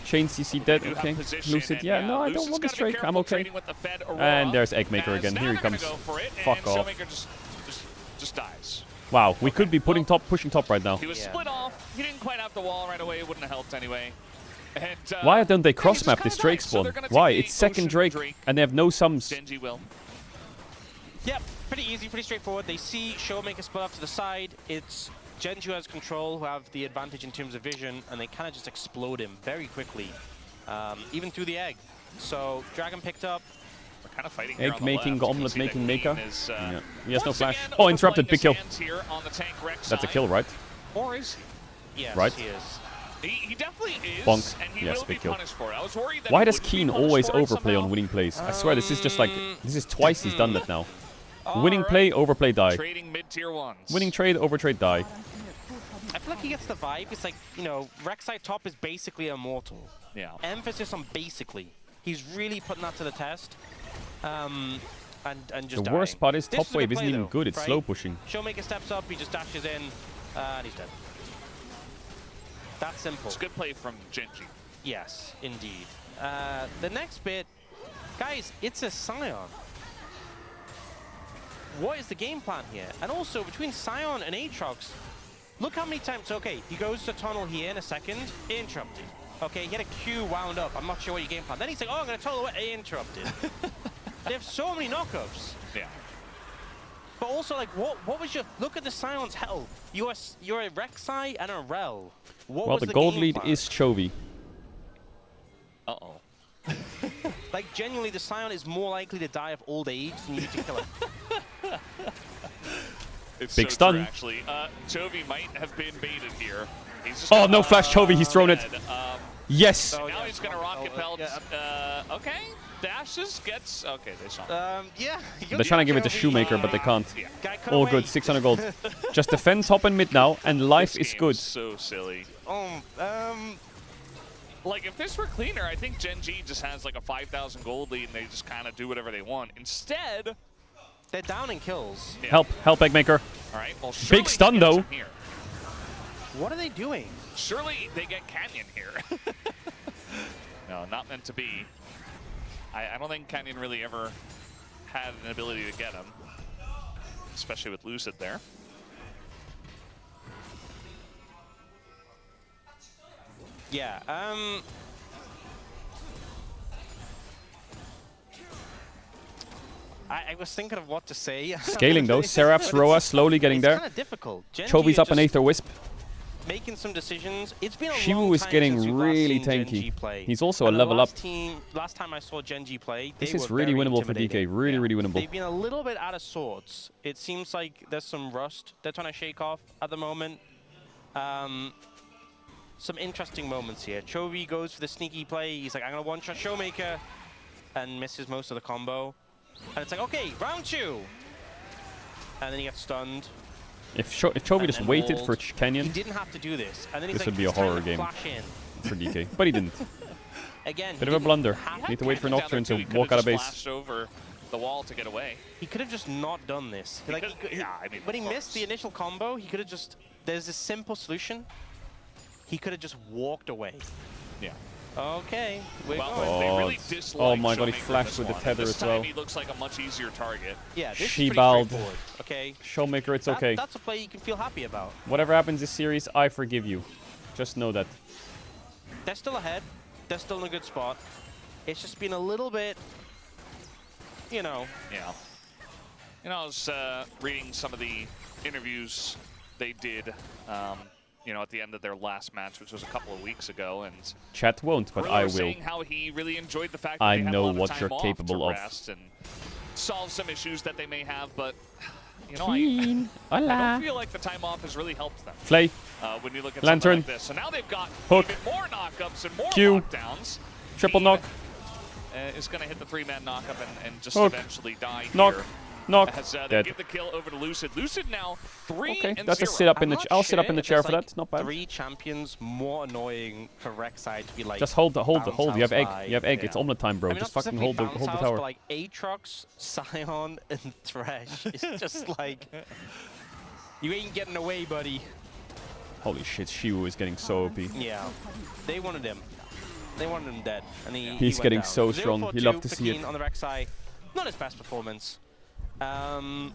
Chain CC dead. Do have Okay. position, Lucid. and Yeah, no, I don't Lucid's want this gotta be Drake. I'm careful okay. trading with the Fed Aurora, And there's Eggmaker as again. now Here he they're gonna comes. go for it, Fuck and off. Showmaker just dies. Wow, we could be pushing top right now. He was split off. He didn't quite have the wall right away. It wouldn't have helped anyway. And, Why don't they yeah, he cross just map kinda this Drake died. So spawn? they're gonna Why? take It's the second Ocean Drake and they have no sums. Genji will. Yep, pretty easy, pretty straightforward. They see Showmaker split off to the side. It's Gen G who has control, who have the advantage in terms of vision, and they kind of just explode him very quickly, even through the egg. So Dragon picked up. We're kind of fighting here Egg on the making, left. You can omelet see that making Keen maker. is, Yeah. He has no once flash. again Oh, interrupted. overplaying Big kill. his hands here on the tank Rek'Sai. That's a kill, right? Or is he? Yes, Right. he is. He definitely is, Bonk. and he Yes, will be big kill. punished for it. I was worried that Why he does wouldn't be Keen punished always for it overplay somehow. on winning plays? I swear, this is just like, this is twice he's done that now. Winning Alright. play, overplay, die. Trading mid-tier ones. Winning trade, overtrade, die. I feel like he gets the vibe. It's like, you know, Rek'Sai top is basically immortal. Yeah. Emphasis on basically. He's really putting that to the test. And just The worst dying. part is This top a good wave play, isn't even though, good. It's right? slow pushing. Showmaker steps up, he just dashes in, and he's dead. That simple. It's a good play from Genji. Yes, indeed. The next bit, guys, it's a Scion. What is the game plan here? And also, between Scion and Aatrox, look how many times, okay, he goes to tunnel here in a second, interrupted. Okay, he had a Q wound up, I'm not sure what your game plan. Then he's like, oh, I'm gonna tunnel away, interrupted. They have so many knockups. Yeah. But also, like, what was your, look at the Scion's health. You're a Rek'Sai and a Rel. What Well, was the gold game lead plan? is Chovy. Uh-oh. Like, genuinely, the Scion is more likely to die of old age than you to kill him. It's Big so stun. True, actually. Chovy might have been baited here. He's just Oh, gonna- no flash Chovy. He's thrown it. dead. Yes. Oh, Now yeah. he's going to rocket belt. yeah. Okay. dashes, gets... Okay, they saw. Yeah. They're trying to give it to Shoemaker, but they can't. Yeah. All good, 600 gold. Just defend top and mid now, and life This is game good. So silly. Like, if this were cleaner, I think Gen G just has like a 5,000 gold lead and they just kind of do whatever they want. Instead, they're down in kills. Yeah. Help, Eggmaker. All right, well, big stun, though. Here. What are they doing? Surely they get Canyon here. No, not meant to be. I don't think Canyon really ever had an ability to get him, especially with Lucid there. Yeah, I was thinking of what to say. Scaling though, Seraph's Roa slowly getting there. It's kind of difficult. Chovy's up an Aether Wisp. Making some decisions. It's been a Shivu long is time getting since we've last really seen Gen tanky. G play. He's also And a the level up. Last time I saw Gen G play, This they is were really very winnable for intimidating. DK. Really winnable. They've been a little bit out of sorts. It seems like there's some rust they're trying to shake off at the moment. Some interesting moments here. Chovy goes for the sneaky play. He's like, I'm going to one-shot Showmaker, and misses most of the combo. And it's like, okay, round 2. And then he gets stunned. If Chovy just waited for Canyon, he didn't have to do this. And then he's this like, would be a it's time horror to game flash in. for DK. But he didn't. Again, Bit of a blunder. Need to wait for Nocturne to walk out of base. Flashed over the wall to get away. He could have just not done this. Like, when he missed the initial combo, he could have just... There's a simple solution. He could have just walked away. Yeah. Okay, we're well, going. They really Oh my god, he Showmaker flashed in with the this tether one. as well. This time he looks like a much easier target. Yeah, this is She pretty bowed. straightforward, okay? Showmaker, it's okay. That's a play you can feel happy about. Whatever happens this series, I forgive you. Just know that. They're still ahead. They're still in a good spot. It's just been a little bit, you know. Yeah. You know, I was reading some of the interviews they did, you know, at the end of their last match, which was a couple of weeks ago, and Chat won't, but I will. saying how he really enjoyed the fact that I they had know a lot what of you're time off capable to of. rest and solve some issues that they may have, but you know, Keen. I Hola. don't feel like the time off has really helped them. Flay. When you look at Lantern. something like this, so now they've got Hook. even more knockups and more Q. lockdowns. Triple knock. Is going to hit the 3-man knockup and just Hook. eventually die Knock. here. Knock. As they Dead. give the kill over to Lucid. Lucid now 3-0. Okay, that's a sit up in the. I'll sit up in the chair for that. It's not bad. 3 champions more annoying for Rek'Sai to be like. Just hold. You have egg. bounce You have egg. outside. It's omelet time, bro. I mean, Just not fucking specifically hold the bounce tower. But like Aatrox, Sion, and Thresh. It's just like you ain't getting away, buddy. Holy shit, Shivu is getting so OP. Yeah, they wanted him. They wanted him dead, and He's went getting down. so strong. You love to see it. On the Rek'Sai, not his best performance. And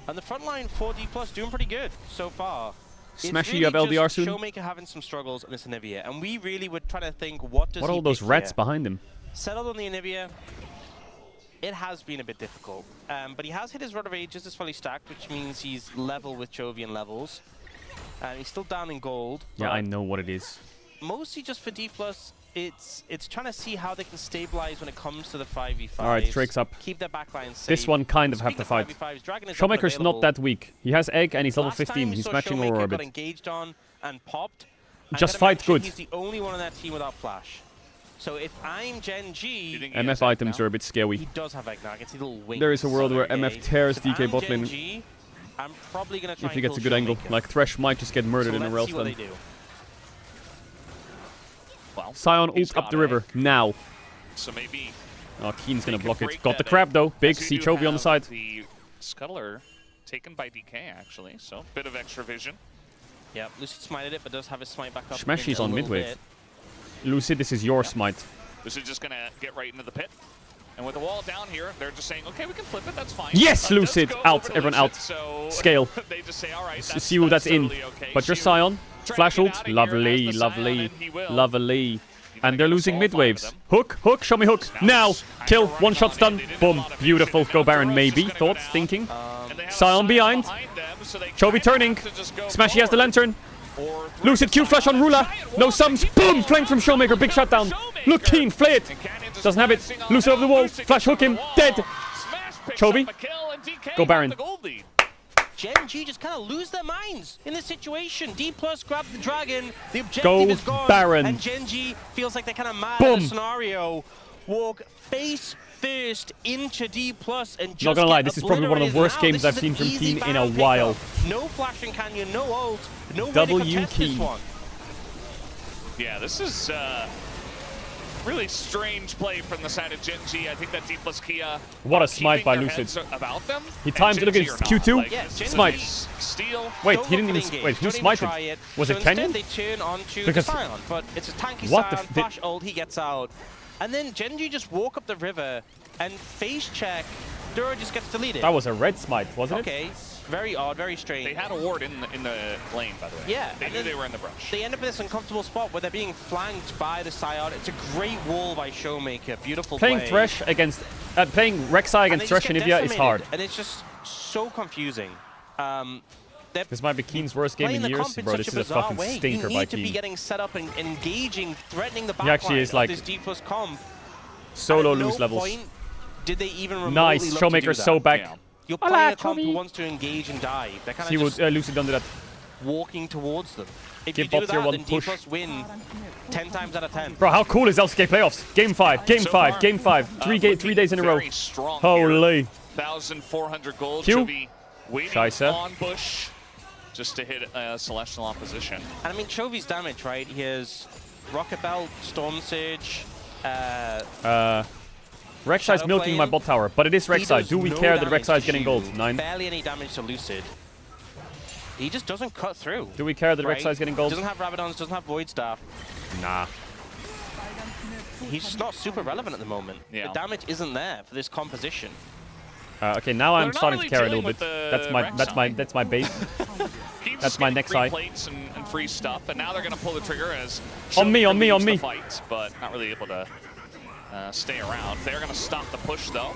the front line 4D+ doing pretty good so far. Smashy, really you have LDR just soon? Showmaker having some struggles on this Anivia, and we really were trying to think, what does What are he all those pick rats here? behind him? Settled on the Anivia. It has been a bit difficult, but he has hit his Rod of Ages is fully stacked, which means he's level with Jovian levels. And he's still down in gold. Yeah, I know what it is. Mostly just for D+, it's trying to see how they can stabilize when it comes to the 5v5. Alright, Drake's up. Keep their backline safe. This one kind of have Speaking to fight. 5v5s, Dragon is Showmaker's not that weak. He has egg and he's level Last time 15. we He's saw matching Showmaker Aurora a got bit. engaged on and popped. I'm Just gonna fight mention good. He's the only one on that team without flash. So if I'm Gen G, MF items are a bit scary. he does have egg now. I can see little wings. There is a world where MF tears So if DK I'm bot Gen lane G, I'm probably gonna try if he and gets a kill good angle. Showmaker. Like Thresh might just get murdered So in a let's rail see what they stun. do. Well, Sion he's ult up got the river egg, now. so maybe Oh, Keen's gonna they block could it. break Got the that crab egg. though. Big As you see do Chovy on the have side. The Scuttler taken by DK actually, so bit of extra vision. Yeah, Lucid smited it, but does have his smite back up. Smashy's in a on little mid-wave. bit. Lucid, this is your smite. This is just gonna get right into the pit. And with the wall down here, they're just saying, okay, we can flip it, that's fine. Yes, Does Lucid! go Out, over to everyone Lucid, out. So Scale. they just say, all right, See who that's in. totally okay. But you're Shiv Sion. trying Flash to get ult. out of here Lovely, as the lovely, Sion, and he will. lovely. gonna And they're get us losing all mid 5 of waves. them. Hook, show me hook. Now, kill, running one shot on stun. in. They did a Boom, lot of beautiful. vision. Go Now Baron, Thoros maybe. is gonna go Thoughts, down. thinking. And they have Sion Sion behind. them, so they Chovy kinda turning. have to just go Smashy has the forward. lantern. Or Lucid Q flash on Rula. No sums. Boom, flank from Showmaker. Big shutdown. Look, Keen, flay it. Doesn't have it. Lucid over the wall. Flash hook him. Dead. Chovy. Go Baron. Gen G just kind of lose their minds in this situation. D+ grab the dragon. The objective Go is gone. Baron. And Gen G feels like they're kind of mad Boom. in the scenario. walk face first into D+, and just Not gonna lie, this is probably one of the worst games I've seen from Keen in a while. No flashing canyon, no ult, no W way to contest key. this one. Yeah, this is really strange play from the side of Gen G. I think that D plus Kia. What a smite by Lucid. About them. He times it. Look at his Q2. Like, Yeah, smite. Steal. Wait, Don't he didn't look even. for the Wait, engage. who Don't even smited? try it. Was So it Canyon? Instead, they turn onto Because- the Scion, but it's a tanky What the Scion, f- flash ult, he gets out. And then Genji just walk up the river and face check. Duro just gets deleted. That was a red smite, wasn't it? Okay, very odd, very strange. They had a ward in the lane, by the way. Yeah, They and knew then they were in the brush. They end up in this uncomfortable spot where they're being flanked by the Scion. It's a great wall by Showmaker. Beautiful Playing play. Thresh against, playing Rek'Sai And against they just Thresh and get Nivea is decimated, hard. And it's just so confusing. This might be Keen's worst game Playing in the years, comp in bro. such This a is a bizarre fucking way. stinker You by need to be Keen. getting set up and engaging, threatening the He actually backline is like of this D+ comp. Solo At no lose levels. point did they even remotely Nice, look to do Showmaker's that. so back. Yeah. You're Hola, playing a comp who Chovy. wants to engage and dive. They're kind He of would just Lucid don't do that. walking towards them. If Give you do Bob tier that, one then push. D+ win 10 times out of 10. Bro, how cool is LCK playoffs? Game 5, game So 5, far, game 5. Three days in a row. Very strong Holy. here. 1,400 gold. Q. Chovy waiting Scheisse. on Bush just to hit Celestial opposition. And I mean, Chovy's damage, right? He has Rocket Belt, Storm Surge, Rek'Sai's Shadow milking my Flame. bot tower, but it is He Rek'Sai. does Do we no care that damage Rek'Sai is to getting you. gold? 9. Barely any damage to Lucid. He just doesn't cut through. Do we care that right? Rek'Sai is getting gold? Doesn't have Rabadons, doesn't have Void Staff. Nah. He's just not super relevant at the moment. Yeah. The damage isn't there for this composition. Okay, now I'm not starting really to care a dealing little bit. with That's the my base. Keeps That's my getting next free eye. plates and free stuff, and now they're going to pull the trigger as On me, Showmaker on me, on leaves me. the fight, but not really able to stay around. They're going to stop the push though.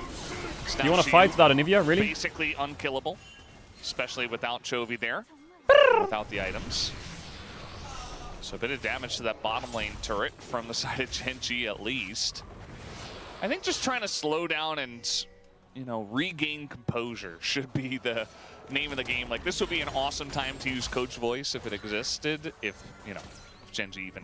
You want to fight without Anivia, really? Basically unkillable, especially without Chovy there, without the items. So a bit of damage to that bottom lane turret from the side of Gen G at least. I think just trying to slow down and, you know, regain composure should be the name of the game. Like, this would be an awesome time to use Coach Voice if it existed, if, you know, if Gen G even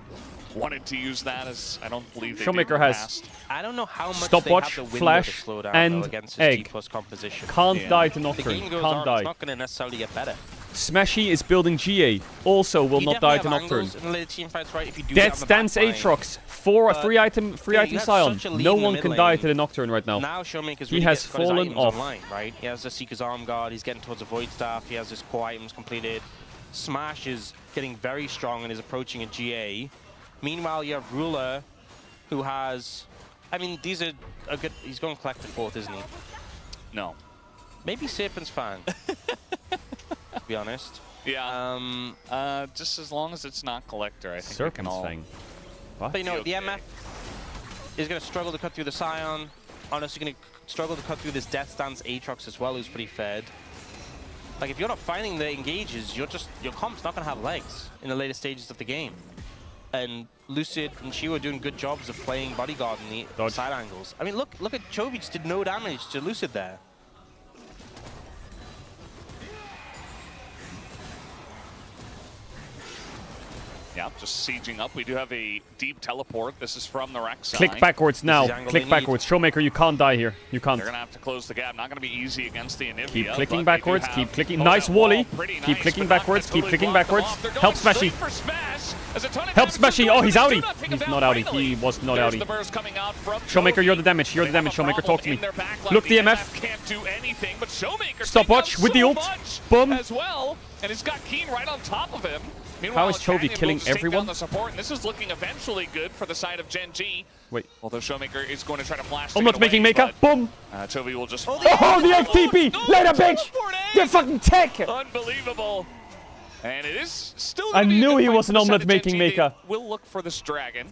wanted to use that, as I don't believe they did in Showmaker the has past. I don't know how much Stopwatch, they have the window flash, to slow down and though, against egg. this D+ composition. Can't Yeah. die to The Nocturne. game goes Can't on, die. it's not going to necessarily get better. Smashy is building GA. Also will You not die to definitely have Nocturne. angles in the later team fights, right? If you do Dead get on the Stance back line. Aatrox. But, Free item you have Scion. such a lead No in the one mid can die lane. to the Nocturne right now. Now Showmaker's He really has got his fallen items off. online, right? He has the Seeker's Arm Guard, he's getting towards the Void Staff, he has his core items completed. Smash is getting very strong and is approaching a GA. Meanwhile, you have Ruler, who has... I mean, these are a good... He's going Collector 4th, isn't he? No. Maybe Serpent's Fang, to be honest. Yeah. Just as long as it's not Collector, I think we can Serpent's all... Fang. What? But you know, Okay. the MF is going to struggle to cut through the Scion. Honestly, going to struggle to cut through this Death Stance Aatrox as well, who's pretty fed. Like, if you're not finding the engages, your comp's not going to have legs in the later stages of the game. And Lucid and Shiwa are doing good jobs of playing bodyguard in the Dodge. side angles. I mean, look at Chovy just did no damage to Lucid there. Yeah, just sieging up. We do have a deep teleport. This is from the Rek'Sai. Click backwards now. is the angle Click they backwards. Showmaker, you can't die here. You can't. They're going to have to close the gap. Not going to be easy against the Anivia. Keep clicking but they do backwards. have- Keep clicking. Oh, Nice that wall, Wally. pretty Keep nice, clicking but not backwards. gonna Keep totally clicking block them backwards. off. They're going Help straight Smashy. for Smash as a ton of Help damage Smashy. to Oh, he's do outie. not take him He's down not outie. finally. He was not There's outie. the burst coming out from Showmaker, Chovy. you're the damage. You're the They have damage. a Showmaker, problem talk to me. in their backline. Look, the The MF. can't do anything, but Showmaker Stopwatch taking out with the so ult. much Boom. as well, and he's got Keen right on top of him. How Meanwhile, is Chovy Canyon killing moves to take everyone? down the support, and this is looking eventually good for the side of Gen G. Wait. Although Showmaker is going to try to flash to I'm get not making away, makeup. but, Boom. Chovy will just... Oh, the egg TP. Later, bitch. The fucking tech. Unbelievable. And it is still I gonna be a knew good he fight was for an the side omelet of Gen making G. maker. They will look for this dragon.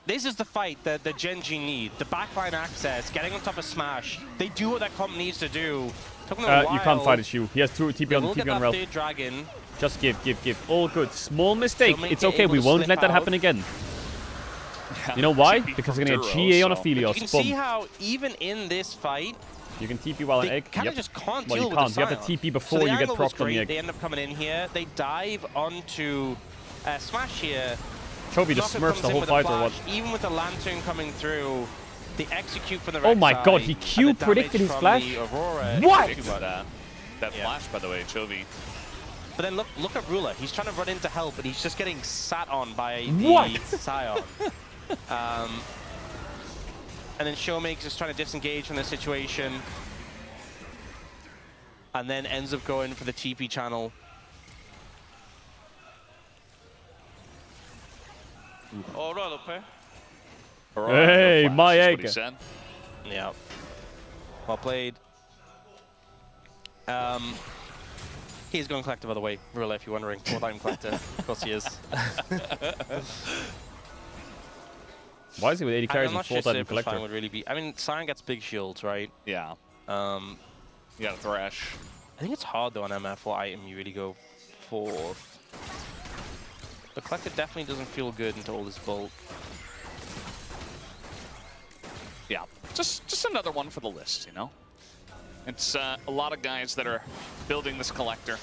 This is the fight that the Gen G need. The backline access, getting on top of Smash. They do what that comp needs to do. Took them a while. You can't fight his shoe. He has two TP on We'll get TP on that Ralph. third dragon. Just give. All good. Small mistake. Showmaker It's okay. able We to won't slip let that out. happen again. Yeah, You know why? TP Because from we're gonna get Duro, GA on so- Aphelios. You can see Boom. how even in this fight, You can TP while an they egg. kind Yep. of just can't Well, deal you with can't. the You have to Scion. TP before so the you get angle was procced on the great. egg. They end up coming in here. They dive onto Smash here. Chovy just Rocket smurfs comes the in whole with a fight or what? flash. Even with the Lantern coming through, the execute from the Oh my Rek'Sai god, he and the Q predicted damage his from flash? the Aurora. What? That flash, by the way, Chovy. But then look at Ruler. He's trying to run in to help, but he's just getting sat on by What? the Scion. And then Showmaker's just trying to disengage from the situation. And then ends up going for the TP channel. Aurora 높에. Hey, my That's egg. what he said. Yeah. Well played. He's going collector, by the way. Ruler, if you're wondering. Full-time collector. Of course he is. Why is he with 80 carries I'm and not sure 4-time Surface collector? Fine would really be. I mean, Sion gets big shields, right? Yeah. You got a Thresh. I think it's hard though on MF what item you really go fourth. The collector definitely doesn't feel good into all this bulk. Yeah, just another one for the list, you know? It's a lot of guys that are building this collector.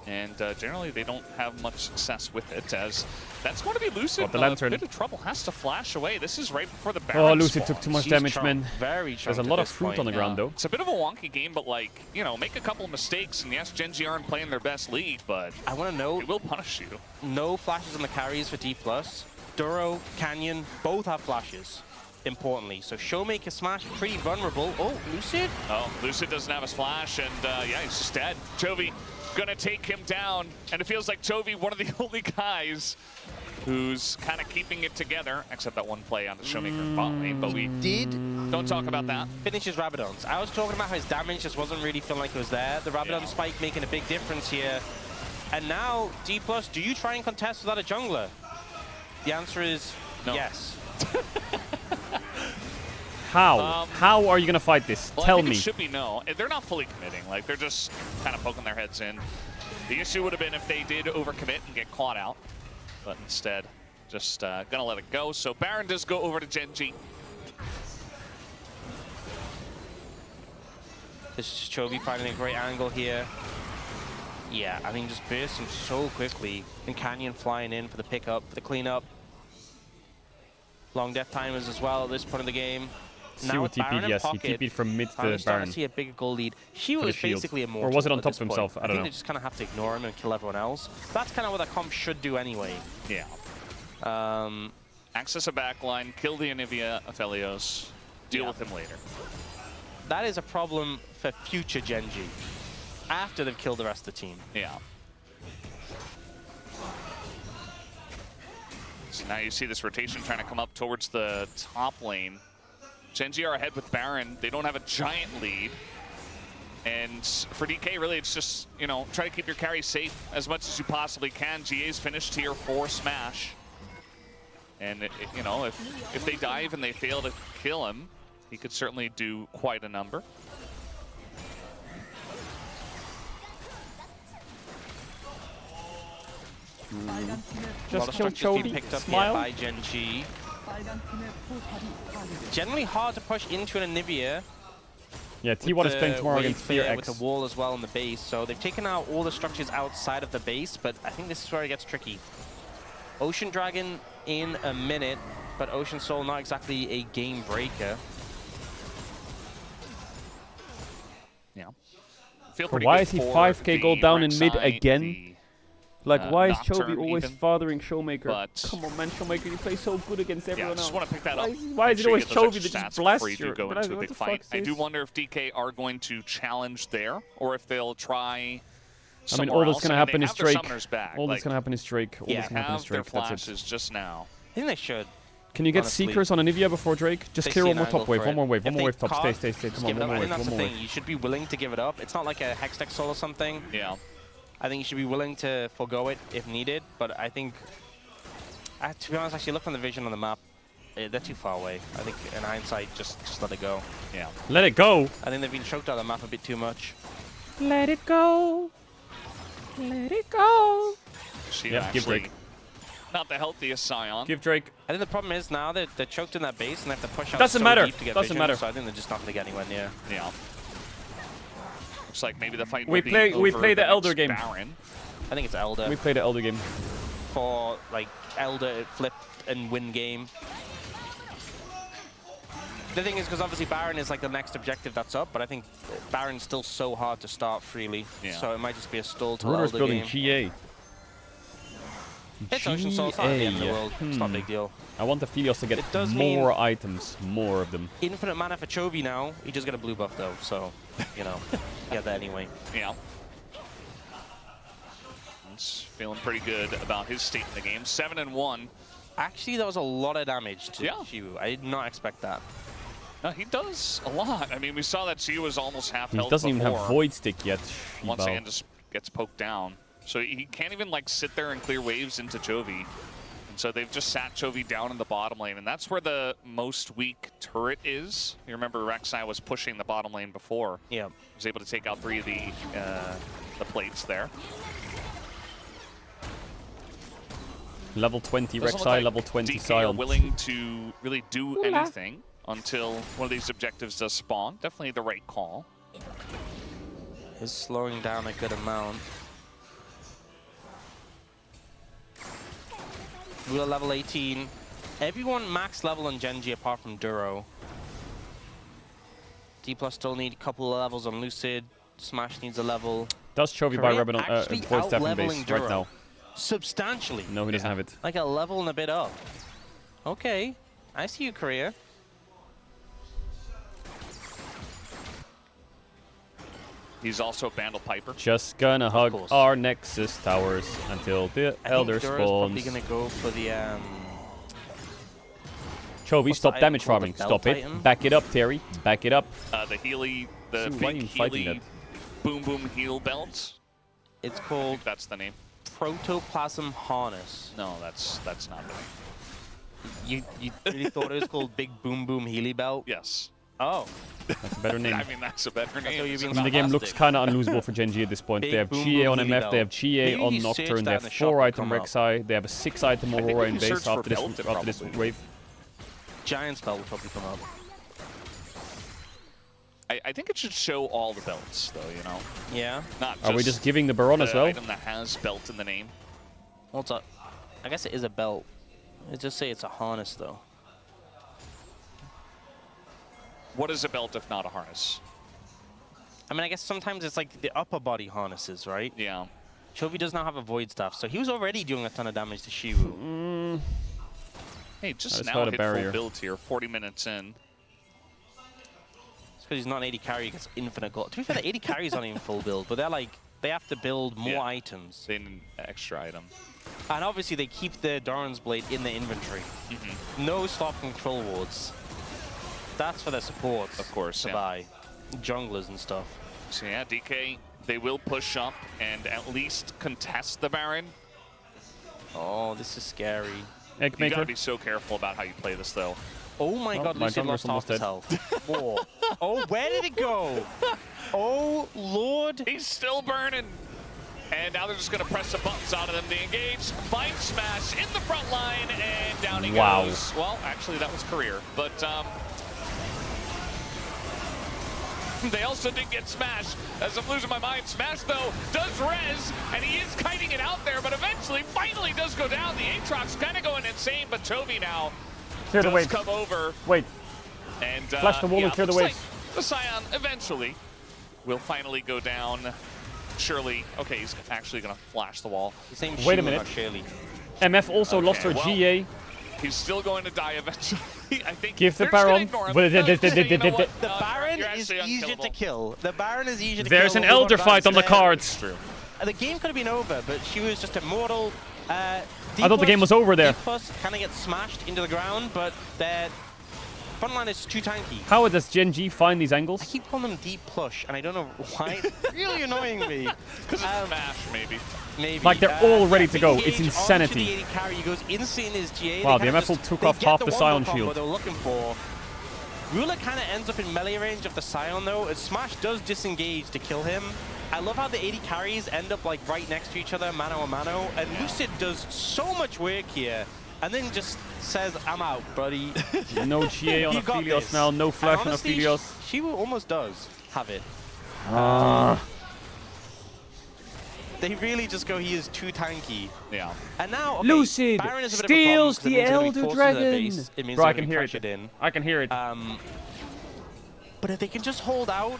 And generally they don't have much success with it, as that's going to be Lucid. Got the Lantern. A bit of trouble, has to flash away. This is right before the Baron Oh, Lucid spawn. took too much She's damage, chunked, man. Very There's a chunked lot at of this fruit point, on the ground, though. It's a bit of a wonky game, but like, you know, make a couple mistakes, and yes, Gen G aren't playing their best league, but I want to know, it will punish you. no flashes on the carries for D+. Duro, Canyon, both have flashes, importantly. So Showmaker Smash, pretty vulnerable. Oh, Lucid? Oh, Lucid doesn't have his flash, and yeah, he's just dead. Chovy gonna take him down, and it feels like Chovy, one of the only guys who's kind of keeping it together, except that one play on the Showmaker bot lane, but we don't talk about that. Finishes Rabadons. I was talking about how his damage just wasn't really feeling like it was there. The Rabadon spike making a big difference here. And now, D+, do you try and contest without a jungler? The answer is no. Yes. How? How are you gonna fight this? Well, Tell I think me. It should be no. They're not fully committing. Like, they're just kind of poking their heads in. The issue would have been if they did overcommit and get caught out. But instead, just gonna let it go. So Baron does go over to Gen G. This is Chovy finding a great angle here. Yeah, I mean, just bursts him so quickly. And Canyon flying in for the pickup, for the cleanup. Long death timers as well at this point of the game. Now with Baron TP'd, in yes, he pocket, TP'd from mid to starting Baron. to see a bigger goal lead. He For the was shield. basically immortal. Or was it on at top this of himself? point. I don't think know. they just kind of have to ignore him and kill everyone else. That's kind of what that comp should do anyway. Yeah. Um, Access a backline, kill the Anivia Aphelios, deal with him later. that is a problem for future Gen G. After they've killed the rest of the team. Yeah. So now you see this rotation trying to come up towards the top lane. Gen G are ahead with Baron. They don't have a giant lead. And for DK, really, it's just, you know, try to keep your carry safe as much as you possibly can. GA's finished tier 4 Smash. And, you know, if they dive and they fail to kill him, he could certainly do quite a number. Just kill being Chovy. picked up Smile. here by Gen G. Generally hard to push into an Anivia. Yeah, T1 is playing tomorrow against Fear with X. the wall as well in the base, so they've taken out all the structures outside of the base, but I think this is where it gets tricky. Ocean Dragon in a minute, but Ocean Soul not exactly a game breaker. Yeah. Feel But pretty why good is he for 5k gold the down in mid Rek'Sai, again? the, Like, why is Nocturne Chovy always even, fathering Showmaker? but- Come on, man, Showmaker, you play so good against Yeah, everyone I just else. want to pick that up. Why is Make it sure always you get those Chovy that extra just stats blasts before you do your... go What into a the big fuck fight. is I do this? wonder if DK are going to challenge there, or if they'll try I mean, somewhere all that's else. gonna I mean, happen they is have their Drake. summoners back. All Like, that's gonna happen is Drake. All Yeah, that's gonna happen is have their Drake. That's it. flashes just now. I think they should. Can you get honestly. Seekers on Anivia before Drake? Just They clear see one an more top angle wave. for One it. more wave. If One more they wave top. Stay, can't, stay, stay. just Come on, give it one up. more I wave. think that's One the more thing. wave. You should be willing to give it up. It's not like a Hextech Soul or something. Yeah. I think you should be willing to forego it if needed, but I think, to be honest, actually look on the vision on the map. They're too far away. I think in hindsight, just let it go. Yeah. Let it go. I think they've been choked out of the map a bit too much. Let it go. Let it go. She Yeah, give actually Drake. not the healthiest Scion. Give Drake. I think the problem is now that they're choked in that base and they have to push out Doesn't so matter. deep to get Doesn't vision, matter. so I think they're just not going to get anywhere near. Yeah. Looks like maybe the fight We will play- be we over play the next Elder game. Baron. I think it's Elder. We played the Elder game. for like Elder flip and win game. The thing is, because obviously Baron is like the next objective that's up, but I think Baron's still so hard to start freely, so it might just be a stall to Runer's Elder building game. GA. It's Ocean Soul, it's not the end of the world. It's not a big deal. I want the Philios to get does more items, more of them. Infinite mana for Chovy now. He does get a blue buff though, so, you know, get that anyway. Yeah. He's feeling pretty good about his state in the game. 7-1. Actually, that was a lot of damage to Yeah. Shivu. I did not expect that. No, he does a lot. I mean, we saw that she was almost half He health doesn't even before. have Void Stick yet. Once Shibao. again, just gets poked down. So he can't even like sit there and clear waves into Chovy. And so they've just sat Chovy down in the bottom lane, and that's where the most weak turret is. You remember Rek'Sai was pushing the bottom lane before. Yeah. He was able to take out 3 of the plates there. Level 20 Doesn't look Rek'Sai, like level 20 DK are Sion. willing to really do anything until one of these objectives does spawn. Definitely the right call. Is slowing down a good amount. We're level 18. Everyone max level on Genji apart from Duro. D+ still need a couple of levels on Lucid. Smash needs a level. Does Chovy buy Korea Rebel actually Void Staff and out-leveling base right Duro. now? Substantially. No, he doesn't have it. Like a level and a bit up. Okay. I see you, Korea. He's also Vandal Piper. Just gonna hug course. our Nexus towers until the Elder I think Duro's probably spawns. gonna go for the Chovy, what's stop the damage item called? farming. The Stop belt it. item? Back it up, Terry. Back it up. The Healy, the See, why are big you fighting Healy that? boom boom heal belt. It's I called think that's the name. Protoplasm Harness. No, that's not the name. You really thought it was called Big Boom Boom Healy Belt? Yes. Oh. That's a better name. I mean, that's a better name. you're being I mean, the game looks kind of unlosable for Genji at this point. Big They have boom GA boom on healy MF, they have belt. GA Maybe on if you search Nocturne, they that in have the shop, 4 it'll item come up. Rek'Sai, they have a 6 item think Aurora if in you base search for after this, belt, it after this probably wave. Giant spell will probably come up. I think it should show all the belts, though, you know? Yeah. Not Are we just giving the Baron as well? item that has belt in the name. Well, it's a, I guess it is a belt. It just say it's a harness, though. What is a belt if not a harness? I mean, I guess sometimes it's like the upper body harnesses, right? Yeah. Chovy does not have a Void Staff, so he was already doing a ton of damage to Shivu. Hey, just just now heard a hit barrier. full build here, 40 minutes in. It's because he's not an 80 carry, he gets infinite gold. To be fair, the 80 carries aren't even full build, but they're like, they have to build more items. They need an extra item. And obviously they keep the Doran's Blade in the inventory. No slot control wards. That's for their supports. Of course, to yeah. buy. Junglers and stuff. So yeah, DK, they will push up and at least contest the Baron. Oh, this is scary. You gotta Eggmaker. be so careful about how you play this, though. Oh my god, my Lucid jungler's lost half almost his dead. health. More. Oh, where did it go? Oh, Lord. He's still burning. And now they're just gonna press the buttons out of them to engage. Find Smash in the front line, and down he Wow. goes. Well, actually, that was career, but they also did get Smash. As I'm losing my mind, Smash, though, does res, and he is kiting it out there, but eventually, finally does go down. The Aatrox kind of going insane, but Chovy now Clear the does waves. come over. Wait, And Flash the wall and clear the looks waves. like the Scion eventually will finally go down. Surely, okay, he's actually gonna flash the wall. His name's Wait a Shivu, minute. not Shirley. MF also lost her well, GA. He's still going to die eventually. I think Give the they're just gonna Baron. ignore him. Well, No, just say, you know what? The No, Baron you're is actually easier to unkillable. kill. The Baron is easier to There's kill. an Elder fight on the cards. True. The game could have been over, but she was just immortal. I thought the game was over there. D+ kind of gets smashed into the ground, but their front line is too tanky. How does Genji find these angles? I keep calling them D+, and I don't know why. It's really annoying me. Because it's Smash, maybe. Maybe. Like, they're all ready yeah, to go. engage It's onto insanity. The 80 carry. He goes insane in his GA. Wow, They the kinda MF just- took they off get half the the wombo Scion combo shield. they're looking for. Ruler kind of ends up in melee range of the Scion, though, as Smash does disengage to kill him. I love how the 80 carries end up like right next to each other, mano a mano, and Lucid does so much work here, and then just says, I'm out, buddy. No GA on You got Aphelios this. now, no flash And on honestly, Aphelios. She almost does have it. They really just go, he is too tanky. Yeah. And now, okay, Lucid Baron is a bit of a problem steals 'cause it the means they're gonna be Elder forced into their Dragon. base. It means Bro, they're I gonna can be hear pressured it. in. I can hear it. But if they can just hold out,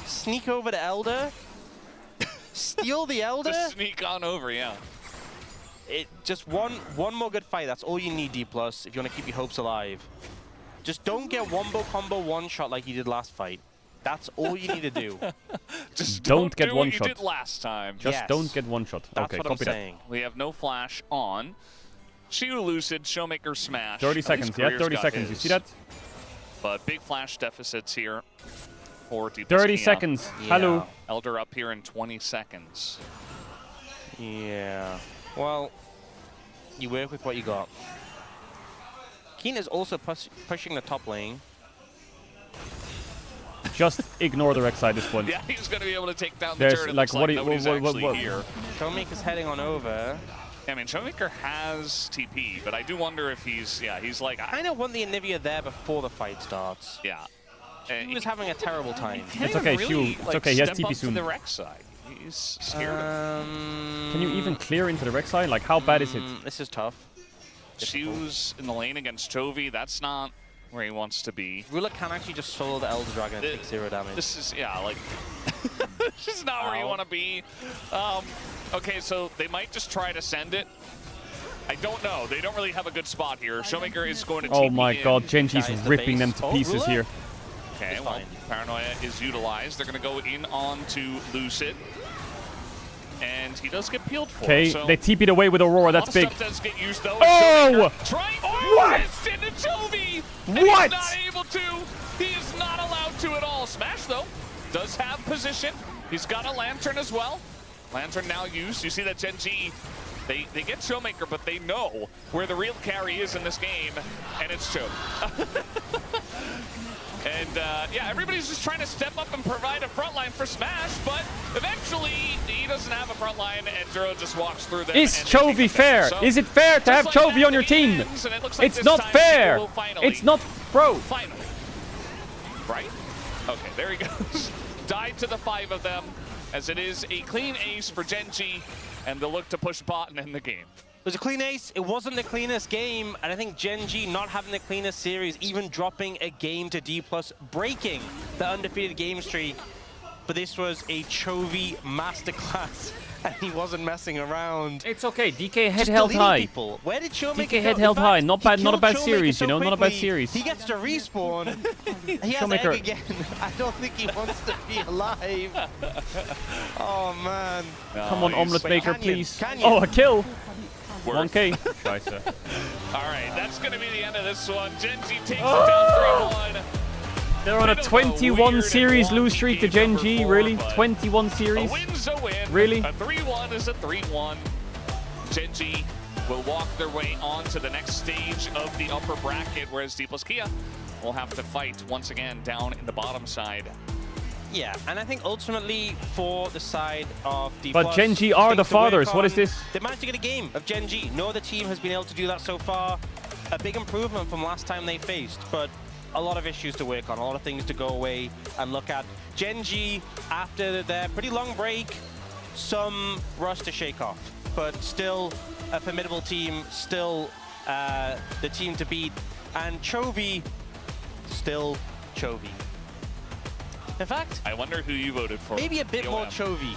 sneak over to Elder, steal the Elder. Just sneak on over, yeah. Just one more good fight. That's all you need, D+, if you want to keep your hopes alive. Just don't get wombo combo one shot like you did last fight. That's all you need to do. Just don't get do one what shot. you did last time. Just Yes. don't get one shot. That's okay, what I'm copy that. saying. We have no flash on. Shiu Lucid, Showmaker smash. 30 At least seconds, yeah, Career's 30 got seconds. You his. see that? But big flash deficits here for D+. 30 Kia. seconds. Hello. Elder up here in 20 seconds. Yeah. Well, you work with what you got. Keen is also pushing the top lane. Just ignore the Rek'Sai at this point. Yeah, he's going to be able to take down the There's turret. It like, looks what do you- nobody's what- actually here. Showmaker's heading on over. I mean, Showmaker has TP, but I do wonder if he's like... I kind of want the Anivia there before the fight starts. Yeah. He was having a terrible time. It's okay, Shiu. It's okay, he has TP soon. The Rek'Sai. He's scared Can you even clear into the Rek'Sai? Like, how bad is it? This is tough. Shiu's in the lane against Chovy. That's not where he wants to be. Ruler can actually just solo the Elder Dragon and take 0 damage. This is, yeah, like... this is not where you want to be. Okay, so they might just try to send it. I don't know. They don't really have a good spot here. Showmaker is going to Oh TP my in. god, Genji's Guys, the ripping them base. to Oh, pieces Ruler? here. Okay, It's well, fine. Paranoia is utilized. They're going to go in on to Lucid. And he does get peeled for. Okay, so they TP'd away with Aurora. That's a lot big. of stuff does get used, though. Oh! Showmaker trying to What? resist into Chovy. And What? he's not able to. He is not allowed to at all. Smash, though, does have position. He's got a Lantern as well. Lantern now used. You see that Genji, they get Showmaker, but they know where the real carry is in this game, and it's Cho. And yeah, everybody's just trying to step up and provide a front line for Smash, but eventually he doesn't have a front line, and Duro just walks through them. Is and they take Chovy them fair? down. So, Is it fair to have just like Chovy that, on your the game team? ends, and it looks like It's this not time fair. will finally- It's not, bro. Finally. Right? Okay, there he goes. Died to the 5 of them, as it is a clean ace for Genji, and they'll look to push bot and end the game. It was a clean ace. It wasn't the cleanest game, and I think Genji not having the cleanest series, even dropping a game to D+, breaking the undefeated game streak. But this was a Chovy masterclass, and he wasn't messing around. It's okay. DK head Just held deleting high. People. Where did Showmaker DK head go? held In high. fact, Not he bad. Not a killed bad Showmaker series, so you know. Not a bad quickly, series. He gets to respawn. He has Showmaker. egg again. I don't think he wants to be alive. Oh man. Come on, omelet Wait, maker, can you? please. Can you? Oh, a kill. Worth. 1K. Scheiße. All right, that's going to be the end of this one. Genji takes it down 3-1. They're on a Bit of 21 weird series and lose wonky streak to game number Genji. 4, Really? but 21 A series? win's a win. Really? A 3-1 is a 3-1. Genji will walk their way on to the next stage of the upper bracket, whereas D+ Kia will have to fight once again down in the bottom side. Yeah, and I think ultimately for the side of D+, But Genji are the things to work fathers. What is on. this? They managed to get a game of Genji. No other team has been able to do that so far. A big improvement from last time they faced, but a lot of issues to work on, a lot of things to go away and look at. Genji, after their pretty long break, some rust to shake off, but still a formidable team, still the team to beat. And Chovy, still Chovy. In fact, I wonder who you voted for. maybe a bit more BOM. Chovy.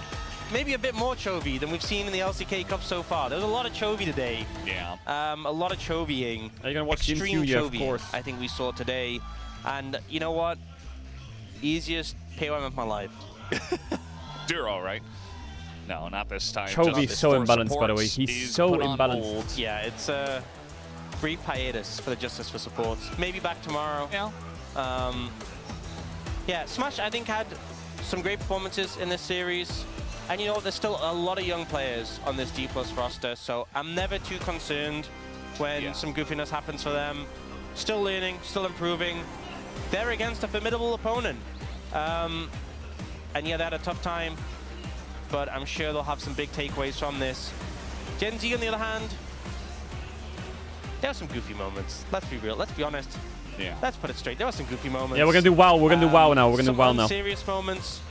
Maybe a bit more Chovy than we've seen in the LCK Cup so far. There was a lot of Chovy today. Yeah. A lot of Chovying. Are you going to watch the Extreme interview? Yeah, of Chovy, course. I think we saw today. And you know what? Easiest POM of my life. Duro, right? No, not this time. Chovy's Just so for imbalanced, by the way. supports He's is so put on imbalanced. hold. Yeah, it's a brief hiatus for the Justice for Supports. Maybe back tomorrow. Yeah. Yeah, Smash, I think, had some great performances in this series. And you know, there's still a lot of young players on this D+ roster, so I'm never too concerned when some goofiness happens for them. Still learning, still improving. They're against a formidable opponent. And yeah, they had a tough time, but I'm sure they'll have some big takeaways from this. Gen Z, on the other hand, there were some goofy moments. Let's be real, let's be honest. Yeah. Let's put it straight. There were some goofy moments. Yeah, we're going to do WoW. We're going to do WoW now. We're going to do WoW now. Serious moments.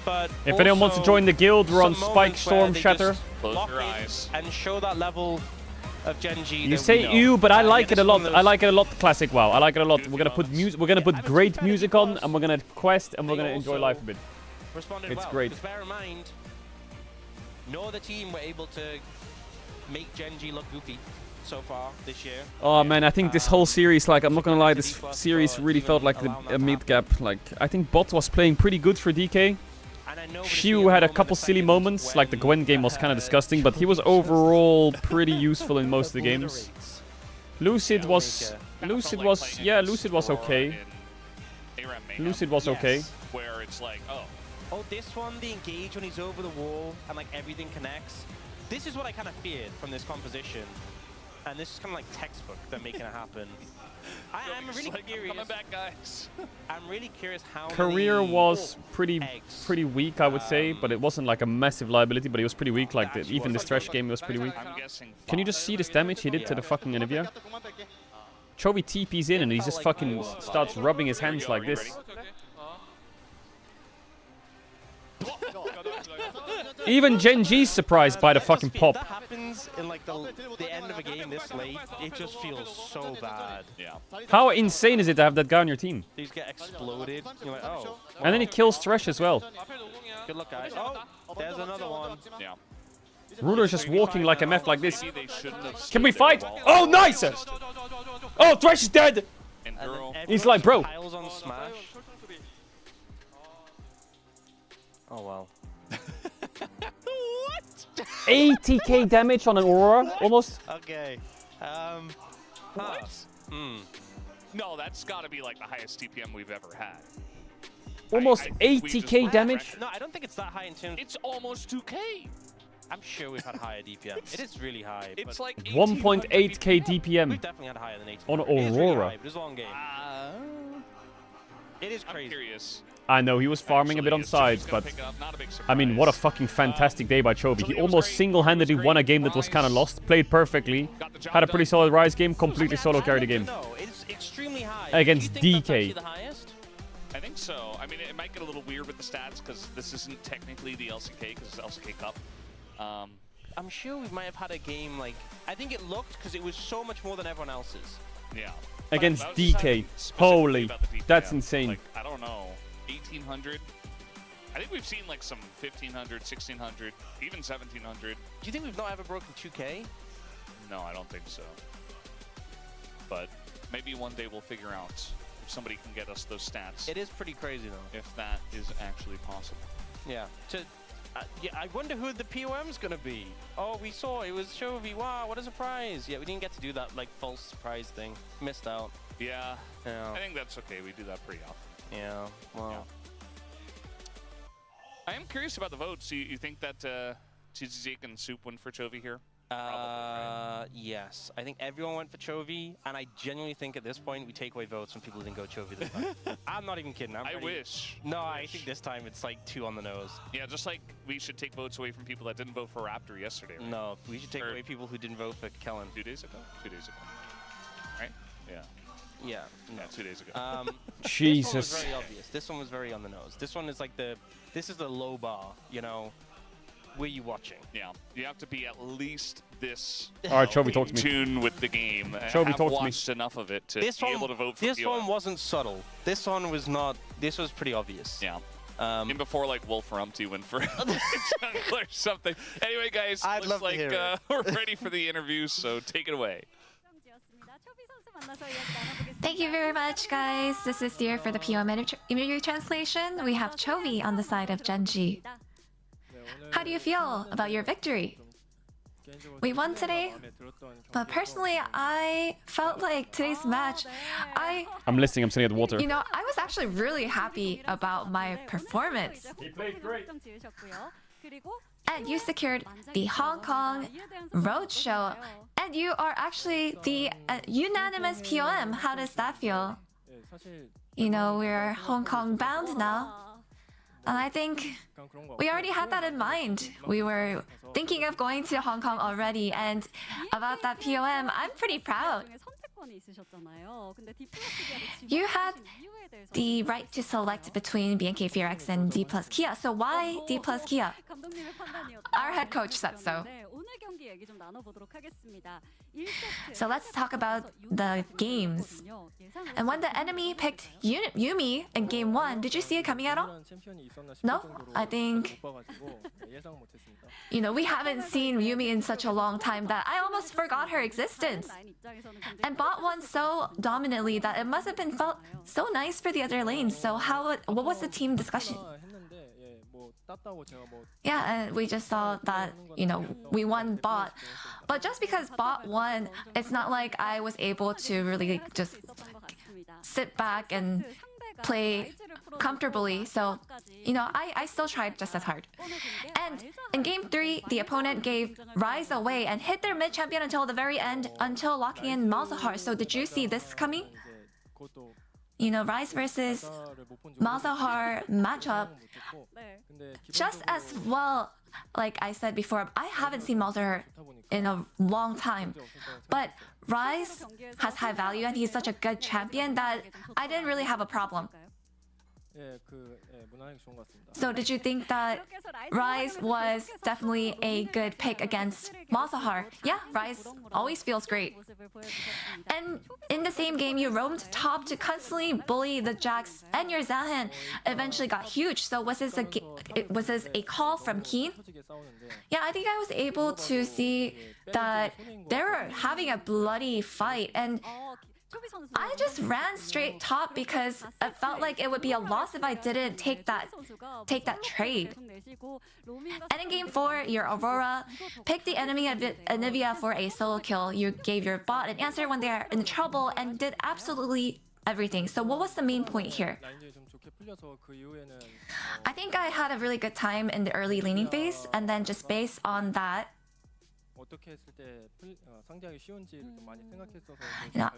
but If anyone wants to join the guild, we're on some Spike moments where Storm they Shatter. just Close lock your in eyes. and show that level of Genji. You that say we know. ew, but I like Yeah, it a this lot. one of I those- like it a lot. Classic WoW. I like it a lot. We're gonna put moments. music. We're gonna put great music on, and we're gonna quest, and we're They gonna enjoy also life a bit. Responded It's well, great. 'cause bear in mind, no other team were able to make Genji look goofy so far this year. Oh man, I think this whole series, like, I'm not gonna lie, this B+ series for really felt even like allowing that a to mid gap. Like, I think bot was playing pretty good for DK. And I know Shiu had a couple silly moments, like the Gwen game was kind of disgusting, but he was overall pretty useful in most of the games. Lucid was, yeah, Lucid was okay. Lucid was okay. Where it's like, oh, Oh, this one, the engage when he's over the wall and like everything connects. This is what I kind of feared from this composition. And this is kind of like textbook, them making it happen. I'm really curious. coming back, guys. I'm really curious how Career many was pretty eggs. weak, I would say, but it wasn't like a massive liability, but it was pretty weak. Like, even this trash game was pretty weak. I'm guessing. Can you just see this damage he did to the fucking Anivia? Chovy TP's in and he just fucking starts rubbing his hands like this. Even Genji's surprised by the fucking pop. That happens in like the end of a game this late. It just feels so bad. Yeah. How insane is it to have that guy on your team? They just get exploded. You're like, oh. And then he kills Thresh as well. Good luck, guys. Oh, there's another one. Yeah. Ruler's just walking like a meth like this. Maybe they shouldn't have Can we stood there fight? while- Oh, nice! Oh, Thresh is dead! And And then girl. He's like, bro. piles on Smash. Oh well. 80k damage on an Aurora, almost. Okay. What? Hmm. No, that's got to be like the highest TPM we've ever had. Almost I think we just 80k broke damage. record. No, I don't think it's that high in terms. It's almost 2K. I'm sure we've had higher DPM. It is really high. It's but like 1.8k DPM. we've definitely had higher than 80. On It is really Aurora. high, but it's a long game. It is I'm crazy. curious. I know, he was farming a bit on sides, but I mean, what a fucking fantastic day by Chovy. He almost single-handedly won a game that was kind of lost, played perfectly, had a pretty solid Rise game, completely solo carried the game. No, it's extremely high. Against Do you think that's DK. actually the highest? I think so. I mean, it might get a little weird with the stats because this isn't technically the LCK because it's the LCK Cup. I'm sure we might have had a game like. I think it looked because it was so much more than everyone else's. Yeah. Against But I was just DK. specifically Holy, about the DPM. that's insane. Like, I don't know, 1,800? I think we've seen like some 1,500, 1,600, even 1,700. Do you think we've not ever broken 2K? No, I don't think so. But maybe one day we'll figure out if somebody can get us those stats. It is pretty crazy though. If that is actually possible. Yeah. Yeah, I wonder who the POM's gonna be. Oh, we saw it was Chovy. Wow, what a surprise! Yeah, we didn't get to do that like false surprise thing. Missed out. Yeah. Yeah. I think that's okay. We do that pretty often. Yeah. Well. I am curious about the votes. You think that Zeke and Soup went for Chovy here? Yes. I think everyone went for Chovy, and I genuinely think at this point we take away votes from people who didn't go Chovy this time. I'm not even kidding. I wish. No, I think this time it's like 2 on the nose. Yeah, just like we should take votes away from people that didn't vote for Raptor yesterday. Right? No, we should take away people who didn't vote for Kellen. 2 days ago? 2 days ago. Right? Yeah. Yeah. Yeah, 2 days ago. Jesus. This one was very obvious. This one was very on the nose. This one is like this is the low bar, you know. Were you watching? Yeah, you have to be at least this All right, Chovy, talk to me. tune with the game. Chovy, have talk to me. watched enough of it to This be one, able to vote for this POM. one wasn't subtle. This one was not. This was pretty obvious. Yeah. And before like Wolf Rumpty went for jungle or something. Anyway, guys, I'd love looks to like hear it. we're ready for the interview, so take it away. Thank you very much, guys. This is Dear for the POM interview translation. We have Chovy on the side of Genji. How do you feel about your victory? We won today, but personally, I felt like today's match, I'm listening, I'm sitting at the water. you know, I was actually really happy about my performance. He played great. And you secured the Hong Kong Roadshow, and you are actually the unanimous POM. How does that feel? You know, we're Hong Kong bound now. And I think we already had that in mind. We were thinking of going to Hong Kong already, and about that POM, I'm pretty proud. You had the right to select between BNK Fearx and D plus Kia. So why D plus Kia? Our head coach said so. So let's talk about the games. And when the enemy picked Yumi in game 1, did you see it coming at all? No? I think, we haven't seen Yumi in such a long time that I almost forgot her existence. And bot won so dominantly that it must have been felt so nice for the other lanes. So what was the team discussion? Yeah, and we just saw that, we won bot. But just because bot won, it's not like I was able to really just sit back and play comfortably. So, I still tried just as hard. And in game 3, the opponent gave Rise away and hit their mid champion until the very end, until locking in Malzahar. So did you see this coming? Rise versus Malzahar matchup. Just as well, like I said before, I haven't seen Malzahar in a long time. But Rise has high value and he's such a good champion that I didn't really have a problem. So did you think that Rise was definitely a good pick against Malzahar? Yeah, Rise always feels great. And in the same game, you roamed top to constantly bully the Jax, and your Zahan eventually got huge. So was this a call from Keen? Yeah, I think I was able to see that they were having a bloody fight, and I just ran straight top because it felt like it would be a loss if I didn't take that trade. And in game 4, your Aurora picked the enemy Anivia for a solo kill. You gave your bot an answer when they're in trouble and did absolutely everything. So what was the main point here? I think I had a really good time in the early laning phase, and then just based on that,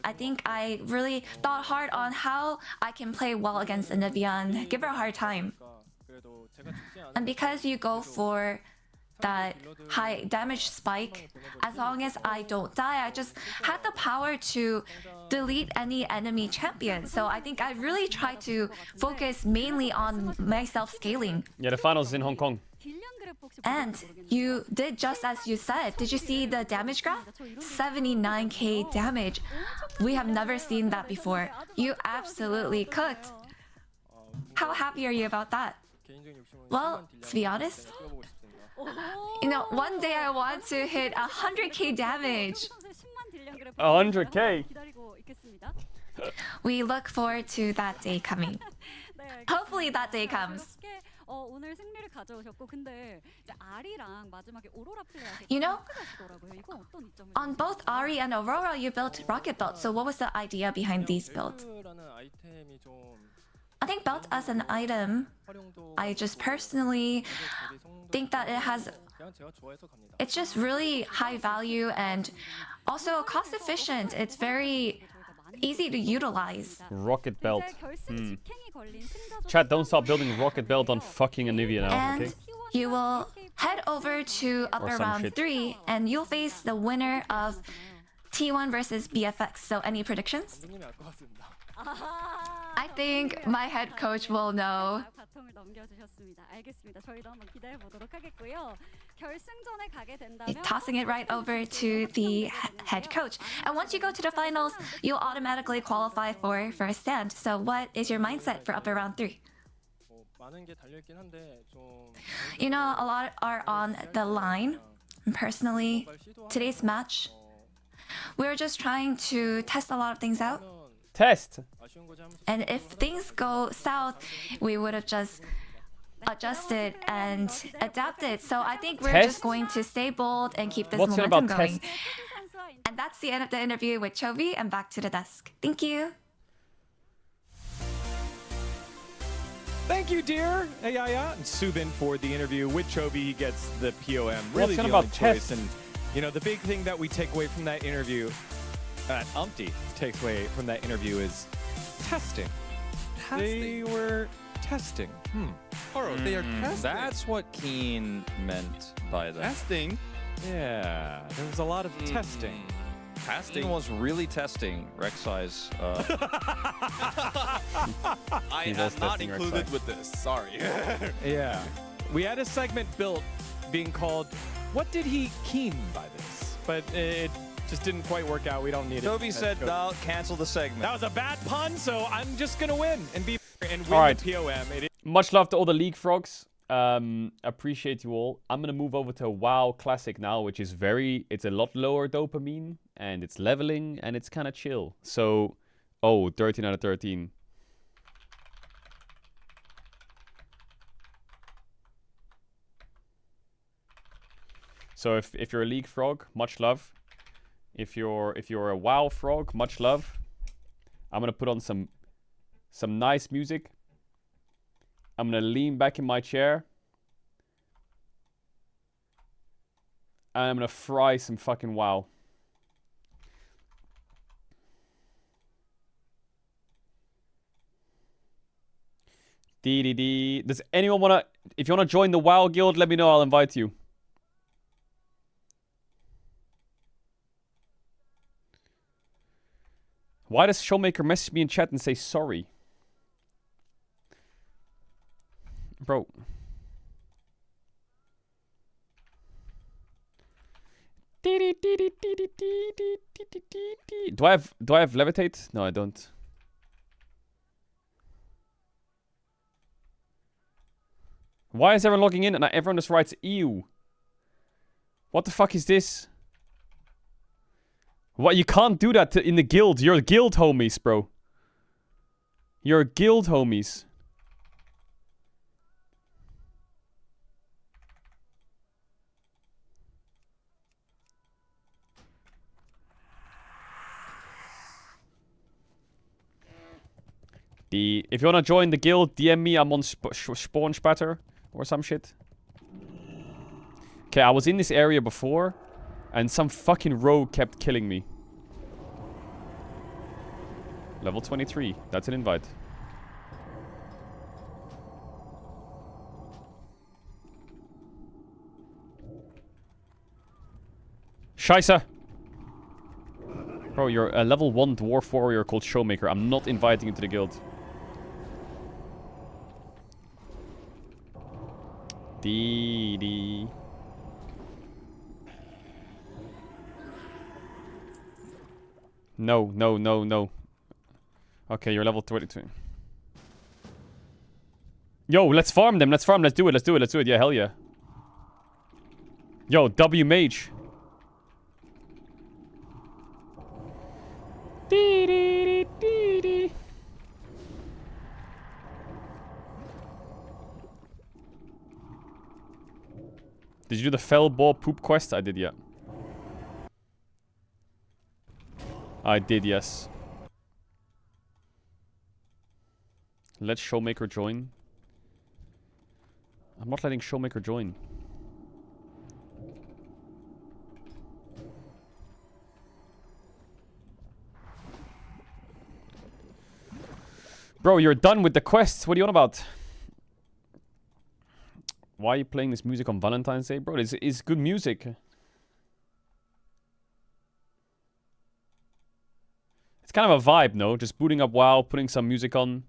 I think I really thought hard on how I can play well against Anivia and give her a hard time. And because you go for that high damage spike, as long as I don't die, I just had the power to delete any enemy champion. So I think I really tried to focus mainly on myself scaling. Yeah, the finals in Hong Kong. And you did just as you said. Did you see the damage graph? 79k damage. We have never seen that before. You absolutely cooked. How happy are you about that? Well, to be honest, one day I want to hit 100k damage. 100k? We look forward to that day coming. Hopefully that day comes. On both Ahri and Aurora, you built rocket belt. So what was the idea behind these builds? I think belt as an item, I just personally think that it's just really high value and also cost efficient. It's very easy to utilize. Rocket belt. Chat, don't stop building rocket belt on fucking Anivia now, and okay? You will head over to upper round 3 and you'll face the winner of T1 versus BFX. So any predictions? I think my head coach will know. Tossing it right over to the head coach. And once you go to the finals, you'll automatically qualify for first stand. So what is your mindset for upper round 3? A lot are on the line. Personally, today's match, we're just trying to test a lot of things out. Test! And if things go south, we would have just adjusted and adapted. So I think we're just going to stay bold and keep this momentum going. And that's the end of the interview with Chovy, and back to the desk. Thank you. Thank you, dear Ayaya and Subin, for the interview with Chovy. He gets the POM. Really the only choice. And the big thing that we take away from that interview, Umpty takes away from that interview, is testing. They were testing. They are testing. That's what Keen meant by that. Testing? Yeah, there was a lot of testing. casting. Ian was really testing Rek'Sai's. I He am was not testing included Rek'Sai. with this. Sorry. Yeah. We had a segment built being called, "What did he keen by this?" But it just didn't quite work out. We don't need it. Toby said, "No, cancel the segment." That was a bad pun, so I'm just gonna win and win Alright. the POM. Much love to all the League Frogs. Appreciate you all. I'm gonna move over to WoW Classic now, which is it's a lot lower dopamine, and it's leveling, and it's kind of chill. So, 13 out of 13. So if you're a League Frog, much love. If you're a WoW Frog, much love. I'm gonna put on some nice music. I'm gonna lean back in my chair. And I'm gonna fry some fucking WoW. DDD. Does anyone wanna... If you wanna join the WoW guild, let me know. I'll invite you. Why does Showmaker message me in chat and say sorry? Bro. Do I have levitate? No, I don't. Why is everyone logging in and everyone just writes ew? What the fuck is this? What? You can't do that in the guild. You're guild homies, bro. You're guild homies. If you wanna join the guild, DM me. I'm on Spawn Spatter or some shit. Okay, I was in this area before, and some fucking rogue kept killing me. Level 23. That's an invite. Scheisse! Bro, you're a level 1 dwarf warrior called Showmaker. I'm not inviting you to the guild. DD. No. Okay, you're level 22. Yo, let's farm them. Let's do it. Yeah, hell yeah. Yo, W mage. Did you do the fell ball poop quest? I did, yeah. I did, yes. Let Showmaker join. I'm not letting Showmaker join. Bro, you're done with the quests. What are you on about? Why are you playing this music on Valentine's Day? Bro, it's good music. It's kind of a vibe, no? Just booting up WoW, putting some music on.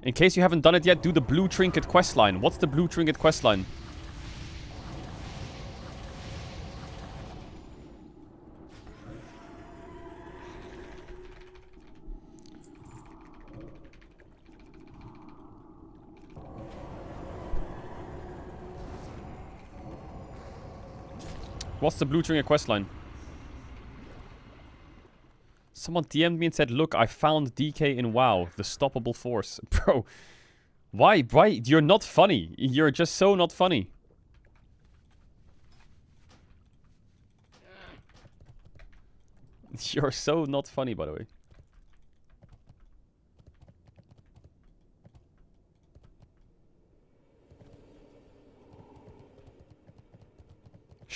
In case you haven't done it yet, do the Blue Trinket questline. What's the Blue Trinket questline? What's the Blue Trinket questline? Someone DM'd me and said, look, I found DK in WoW, the stoppable force. Bro, why? You're not funny. You're just so not funny. You're so not funny, by the way.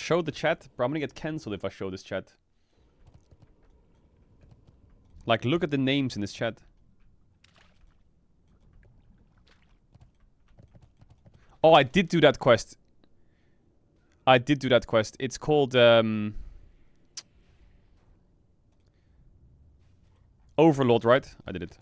show the chat? Bro, I'm gonna get cancelled if I show this chat. Like, look at the names in this chat. Oh, I did do that quest. I did do that quest. It's called, Overlord, right? I did it.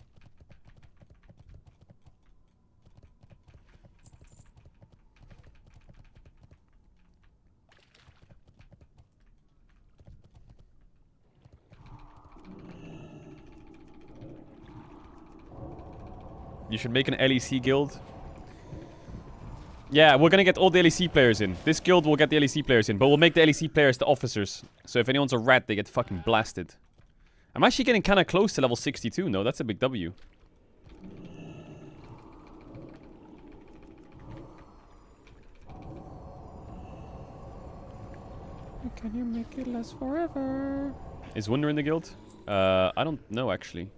You should make an LEC guild. Yeah, we're gonna get all the LEC players in. This guild will get the LEC players in, but we'll make the LEC players the officers. So if anyone's a rat, they get fucking blasted. I'm actually getting kind of close to level 62. No, that's a big W. Can you make it last forever? Is Wunder in the guild? I don't know, actually.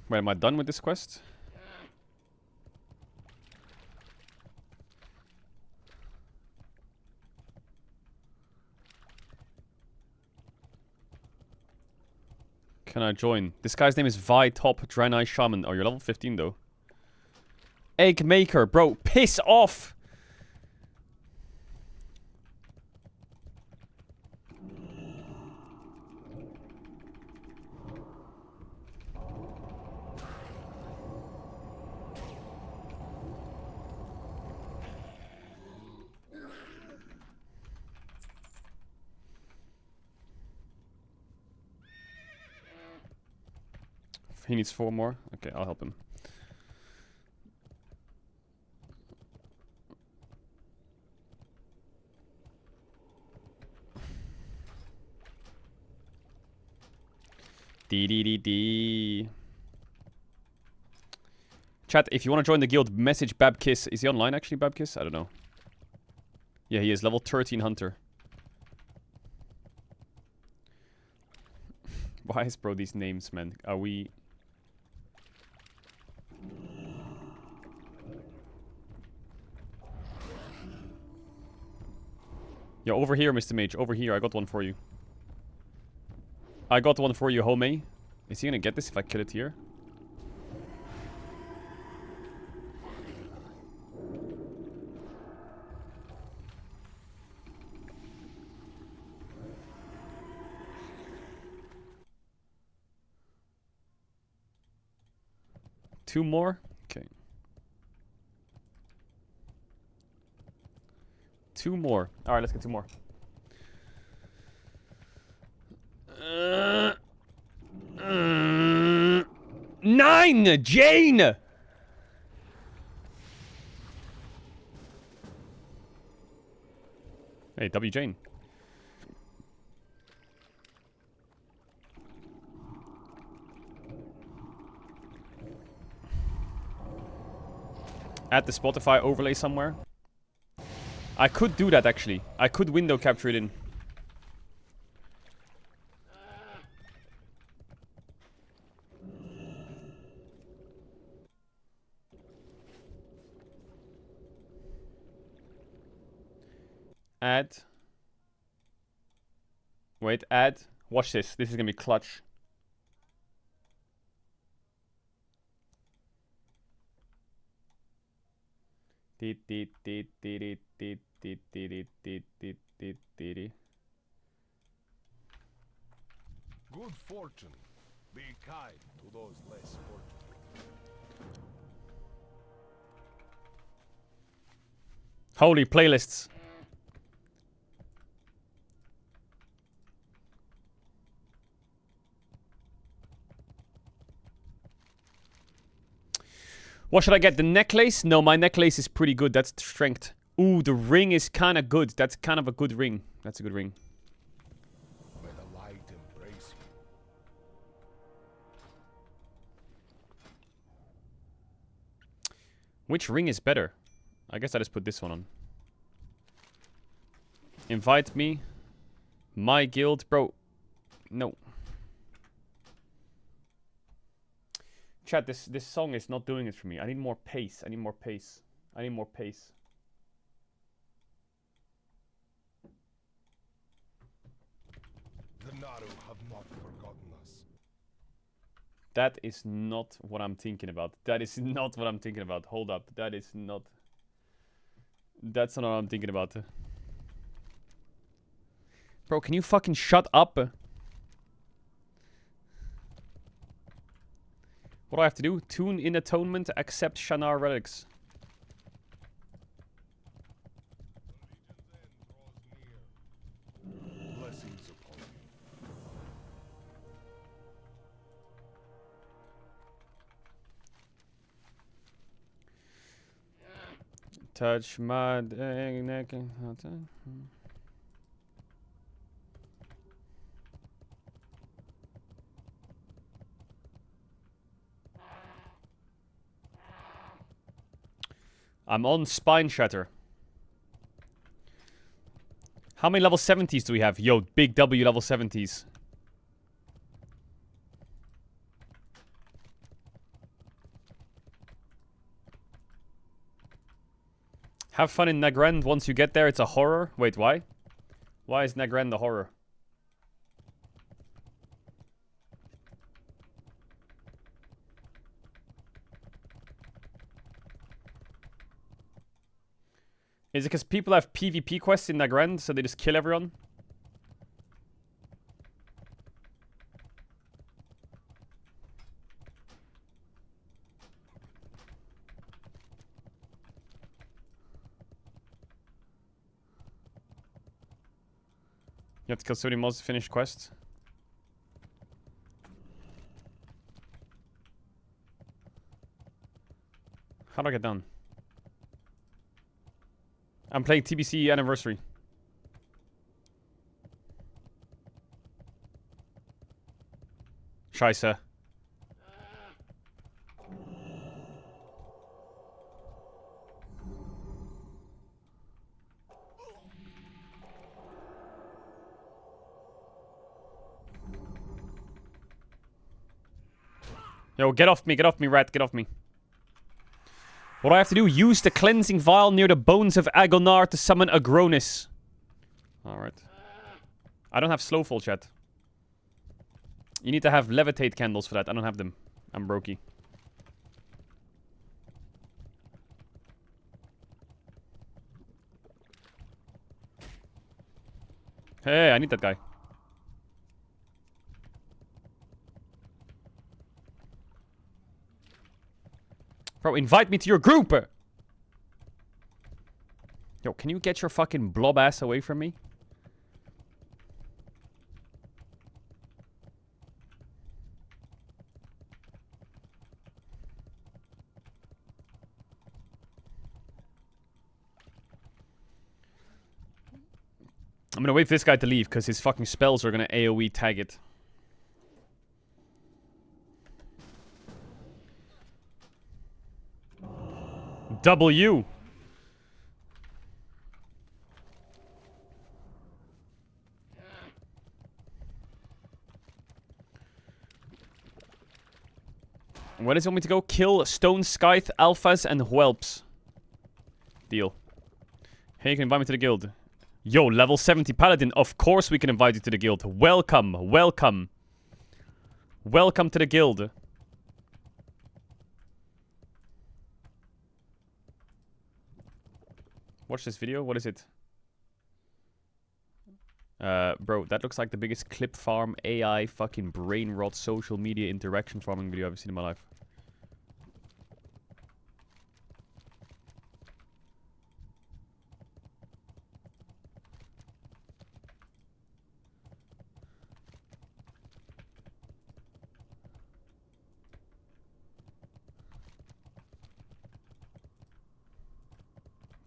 Wait, am I done with this quest? Can I join? This guy's name is Vi Top Draenei Shaman. Oh, you're level 15 though. Egg Maker, bro, piss off! He needs 4 more. Okay, I'll help him. Dee. Chat, if you want to join the guild, message Babkiss. Is he online actually, Babkiss? I don't know. Yeah, he is level 13 hunter. Why is bro these names, man? Are we... Yo, over here, Mr. Mage. Over here. I got one for you. I got one for you, homie. Is he gonna get this if I kill it here? Two more? Okay. 2 more. Alright, let's get 2 more. 9! Jane! Hey, W Jane. Add the Spotify overlay somewhere. I could do that actually. I could window capture it in. Add. Wait, add. Watch this. This is gonna be clutch. Good fortune. Be kind to those less fortunate. Holy playlists. What should I get? The necklace? No, my necklace is pretty good. That's strength. Ooh, the ring is kind of good. That's kind of a good ring. That's a good ring. May the light embrace you. Which ring is better? I guess I just put this one on. Invite me. My guild, bro. No. Chat, this song is not doing it for me. I need more pace. I need more pace. I need more pace. The Naru have not forgotten us. That is not what I'm thinking about. That is not what I'm thinking about. Hold up. That is not... That's not what I'm thinking about. Bro, can you fucking shut up? What do I have to do? Tune in atonement, accept Shannara relics. Blessings upon you. Touch my neck. I'm on Spine Shatter. How many level 70s do we have? Yo, big W level 70s. Have fun in Nagrand. Once you get there, it's a horror. Wait, why? Why is Nagrand a horror? Is it because people have PvP quests in Nagrand, so they just kill everyone? You have to kill so many mobs to finish quests. How do I get down? I'm playing TBC Anniversary. Scheiße. Yo, get off me, rat, get off me. What do I have to do? Use the cleansing vial near the bones of Agonar to summon Agronus. Alright. I don't have slow fall, chat. You need to have levitate candles for that. I don't have them. I'm brokey. Hey, I need that guy. Bro, invite me to your group! Yo, can you get your fucking blob ass away from me? I'm gonna wait for this guy to leave, because his fucking spells are gonna AoE tag it. W. Where does he want me to go? Kill Stone Scythe, Alphas, and Whelps. Deal. Hey, you can invite me to the guild. Yo, level 70 Paladin. Of course we can invite you to the guild. Welcome, welcome. Welcome to the guild. Watch this video. What is it? Bro, that looks like the biggest clip farm AI fucking brain rot social media interaction farming video I've seen in my life.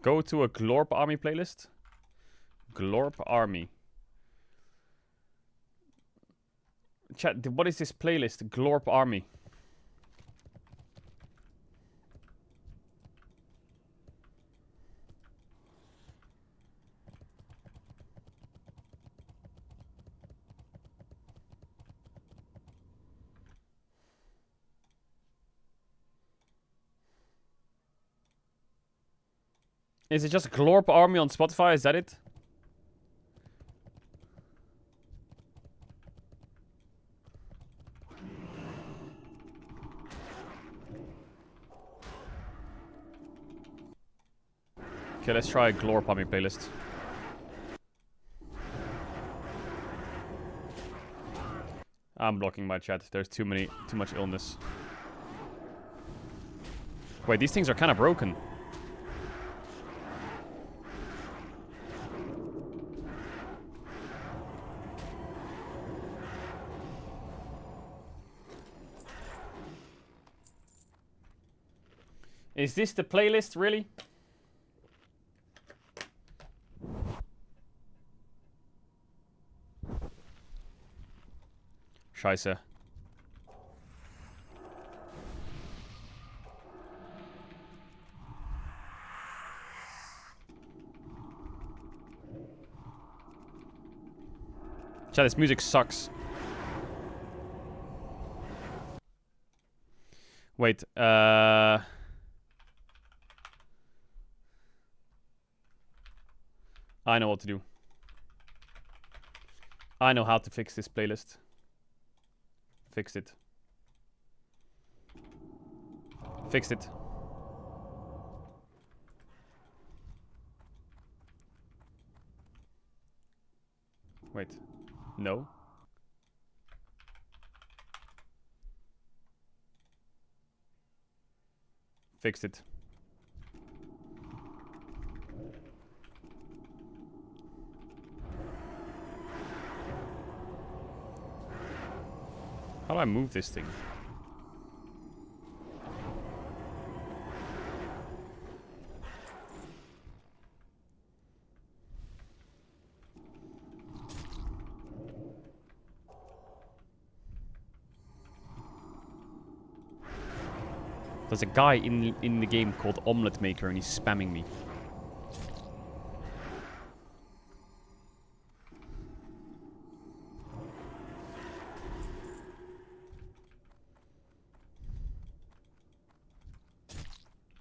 Go to a Glorp Army playlist. Glorp Army. Chat, what is this playlist? Glorp Army. Is it just Glorp Army on Spotify? Is that it? Okay, let's try a Glorp Army playlist. I'm blocking my chat. There's too much illness. Wait, these things are kind of broken. Is this the playlist, really? Scheiße. Chat, this music sucks. Wait, I know what to do. I know how to fix this playlist. Fixed it. Fixed it. Wait. No. Fixed it. How do I move this thing? There's a guy in the game called Omelette Maker and he's spamming me.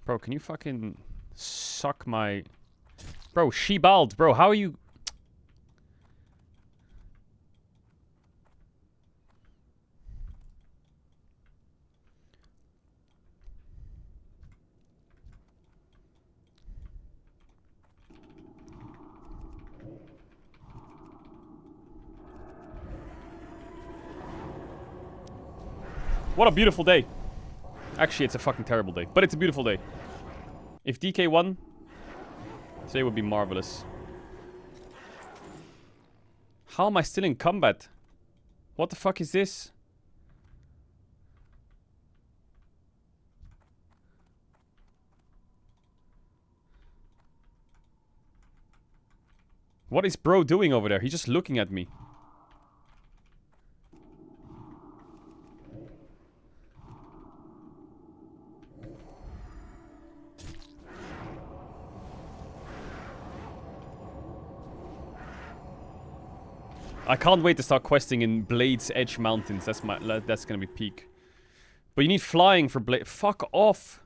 Bro, can you fucking suck my... Bro, Shebald, bro, how are you... What a beautiful day. Actually, it's a fucking terrible day, but it's a beautiful day. If DK won, today would be marvelous. How am I still in combat? What the fuck is this? What is bro doing over there? He's just looking at me. I can't wait to start questing in Blade's Edge Mountains. That's gonna be peak. But you need flying for Blade. Fuck off.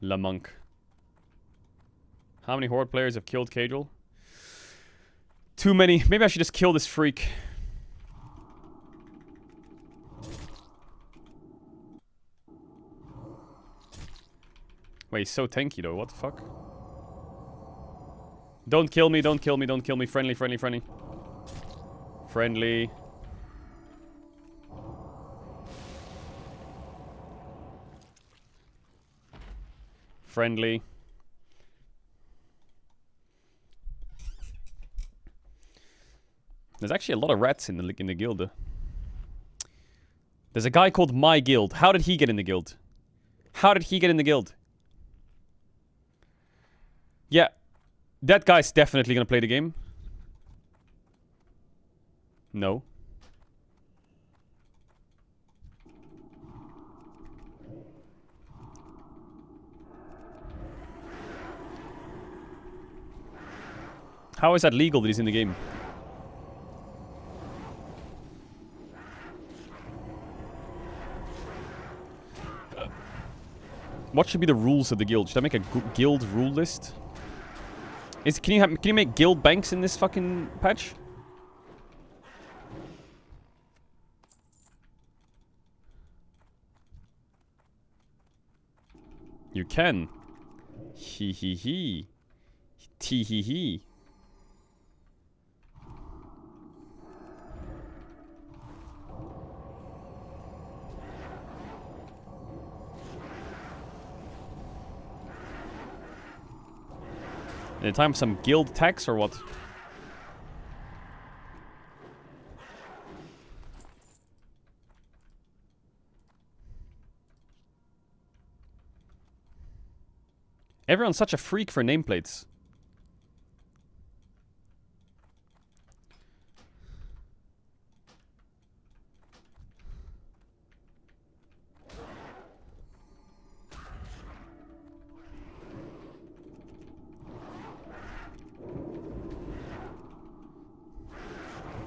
La Monk. How many Horde players have killed Caedrel? Too many. Maybe I should just kill this freak. Wait, he's so tanky though, what the fuck? Don't kill me, don't kill me, don't kill me. Friendly, friendly, friendly. Friendly. Friendly. There's actually a lot of rats in the guild. There's a guy called My Guild. How did he get in the guild? How did he get in the guild? Yeah, that guy's definitely gonna play the game. No. How is that legal that he's in the game? What should be the rules of the guild? Should I make a guild rule list? Can you make guild banks in this fucking patch? You can. Hee hee hee. Tee hee hee. Is it time for some guild tax or what? Everyone's such a freak for nameplates.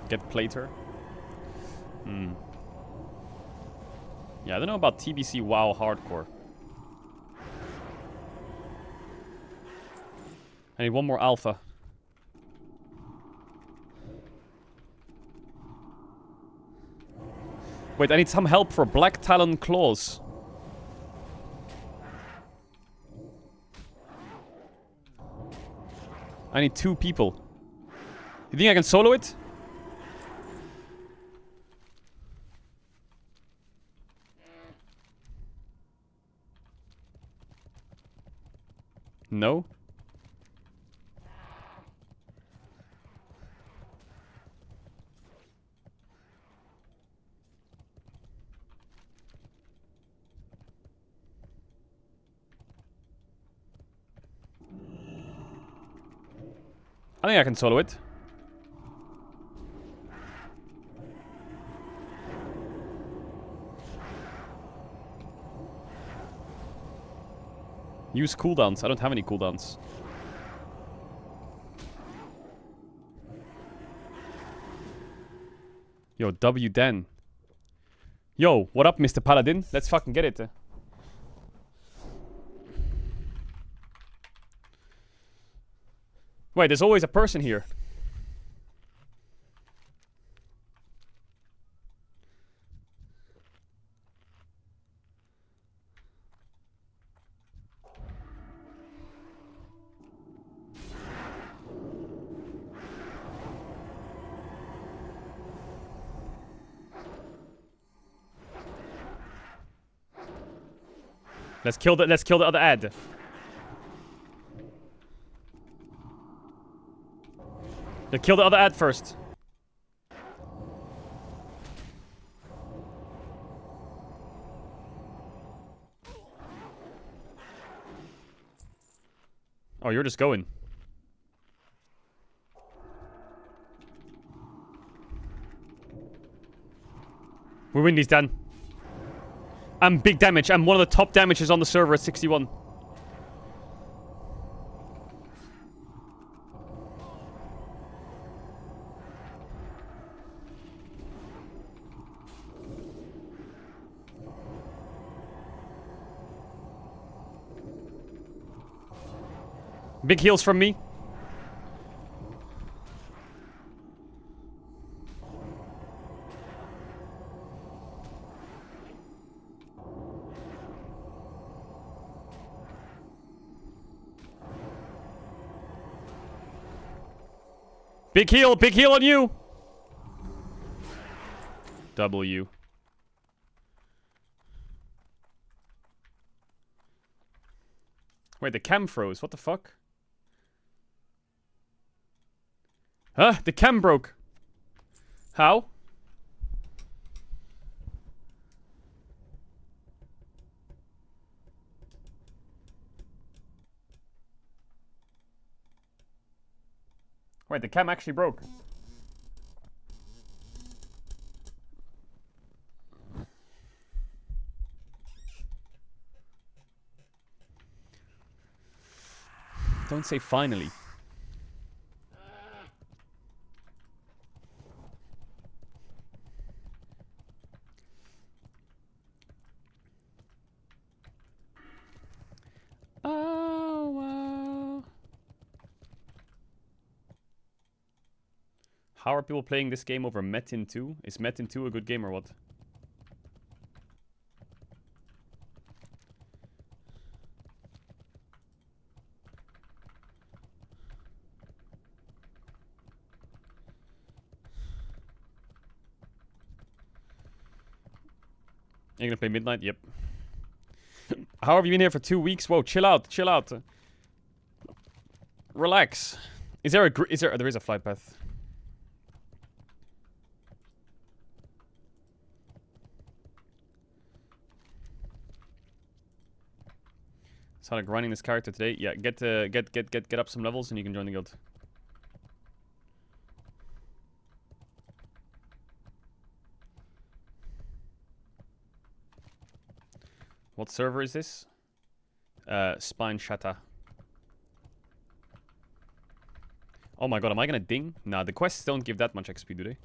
Get plater. Yeah, I don't know about TBC WoW hardcore. I need one more alpha. Wait, I need some help for Black Talon Claws. I need 2 people. You think I can solo it? No? I think I can solo it. Use cooldowns. I don't have any cooldowns. Yo, W Dan. Yo, what up, Mr. Paladin? Let's fucking get it. Wait, there's always a person here. Let's kill the other ad. Let's kill the other ad first. Oh, you're just going. We win these, Dan. I'm big damage. I'm one of the top damages on the server at 61. Big heals from me. Big heal on you. W. Wait, the cam froze. What the fuck? Huh? The cam broke. How? Wait, the cam actually broke. Don't say finally. How are people playing this game over Metin 2? Is Metin 2 a good game or what? You're gonna play Midnight? Yep. How have you been here for 2 weeks? Whoa, chill out, chill out. Relax. Is there a there is a flight path. Started grinding this character today. Yeah, get up some levels and you can join the guild. What server is this? Spine Shatter. Oh my god, am I gonna ding? Nah, the quests don't give that much XP, do they?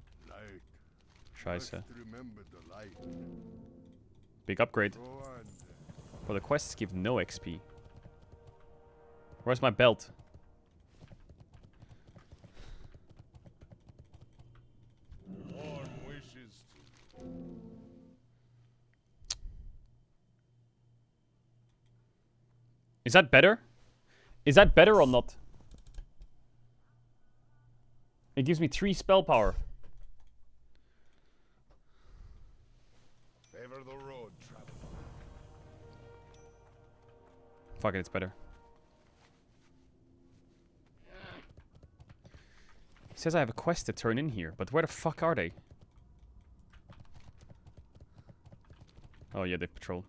Scheiße. Big upgrade. But the quests give no XP. Where's my belt? Is that better? Is that better or not? It gives me 3 spell power. Favor the road, traveler. Fuck it, it's better. It says I have a quest to turn in here, but where the fuck are they? Oh yeah, they patrol.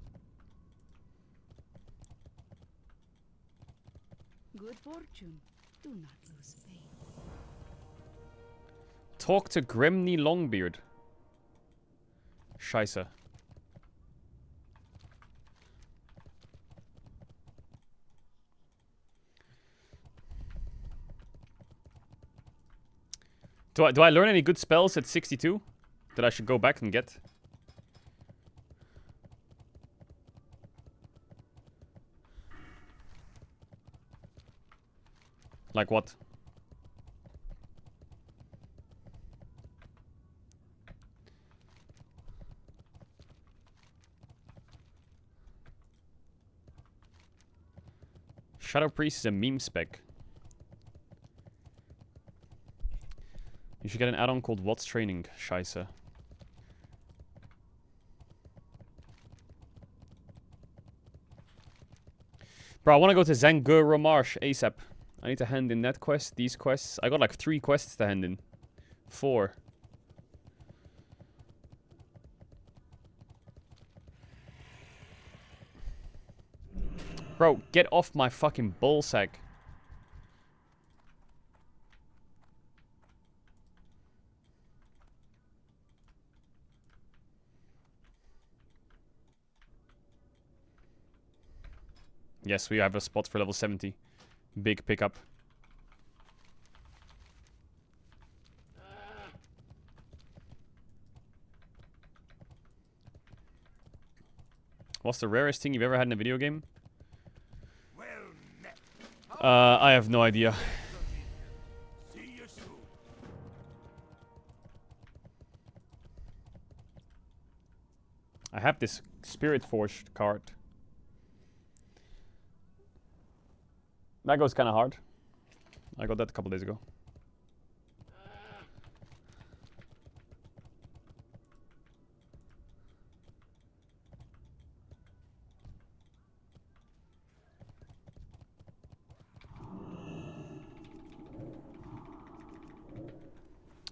Good fortune. Do not lose faith. Talk to Gremny Longbeard. Scheiße. Do I learn any good spells at 62 that I should go back and get? Like what? Shadow Priest is a meme spec. You should get an add-on called What's Training. Scheiße. Bro, I want to go to Zangur Marsh ASAP. I need to hand in that quest, these quests. I got like 3 quests to hand in. 4. Bro, get off my fucking ballsack. Yes, we have a spot for level 70. Big pickup. What's the rarest thing you've ever had in a video game? I have no idea. I have this Spirit Forged card. That goes kind of hard. I got that a couple days ago.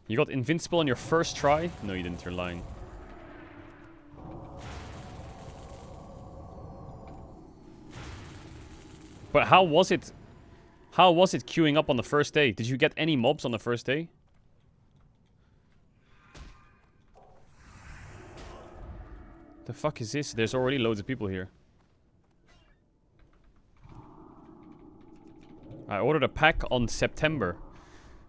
You got invincible on your first try? No, you didn't. You're lying. But how was it? How was it queuing up on the first day? Did you get any mobs on the first day? The fuck is this? There's already loads of people here. I ordered a pack on September.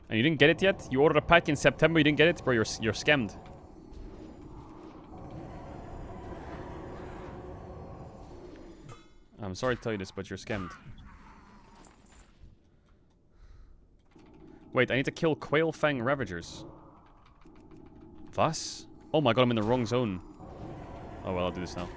And you didn't get it yet? You ordered a pack in September, you didn't get it? Bro, you're scammed. I'm sorry to tell you this, but you're scammed. Wait, I need to kill Quail Fang Ravagers. Was? Oh my god, I'm in the wrong zone. Oh well, I'll do this now.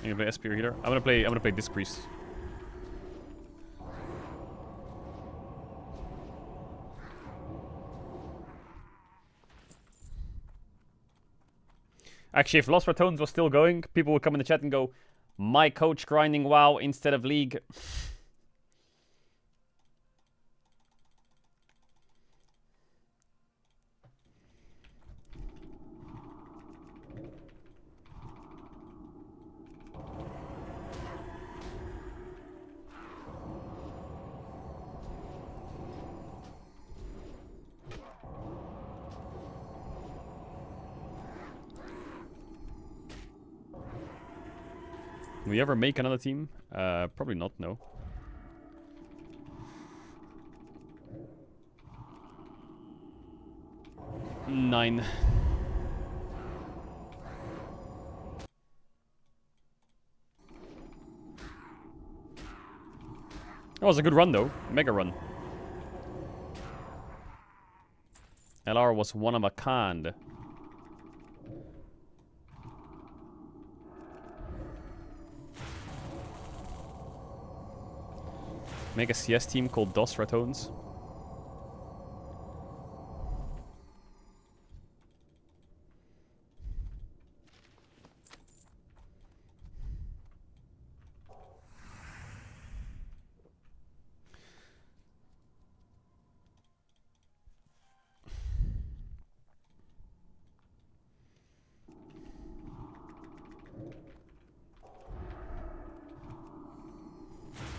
You gonna play SP or healer? I'm gonna play Disc Priest. Actually, if Lost Ratones was still going, people would come in the chat and go, "My coach grinding WoW instead of League." Will we ever make another team? Probably not, no. Nine. That was a good run though. Mega run. LR was one of a kind. Make a CS team called DOS Ratones.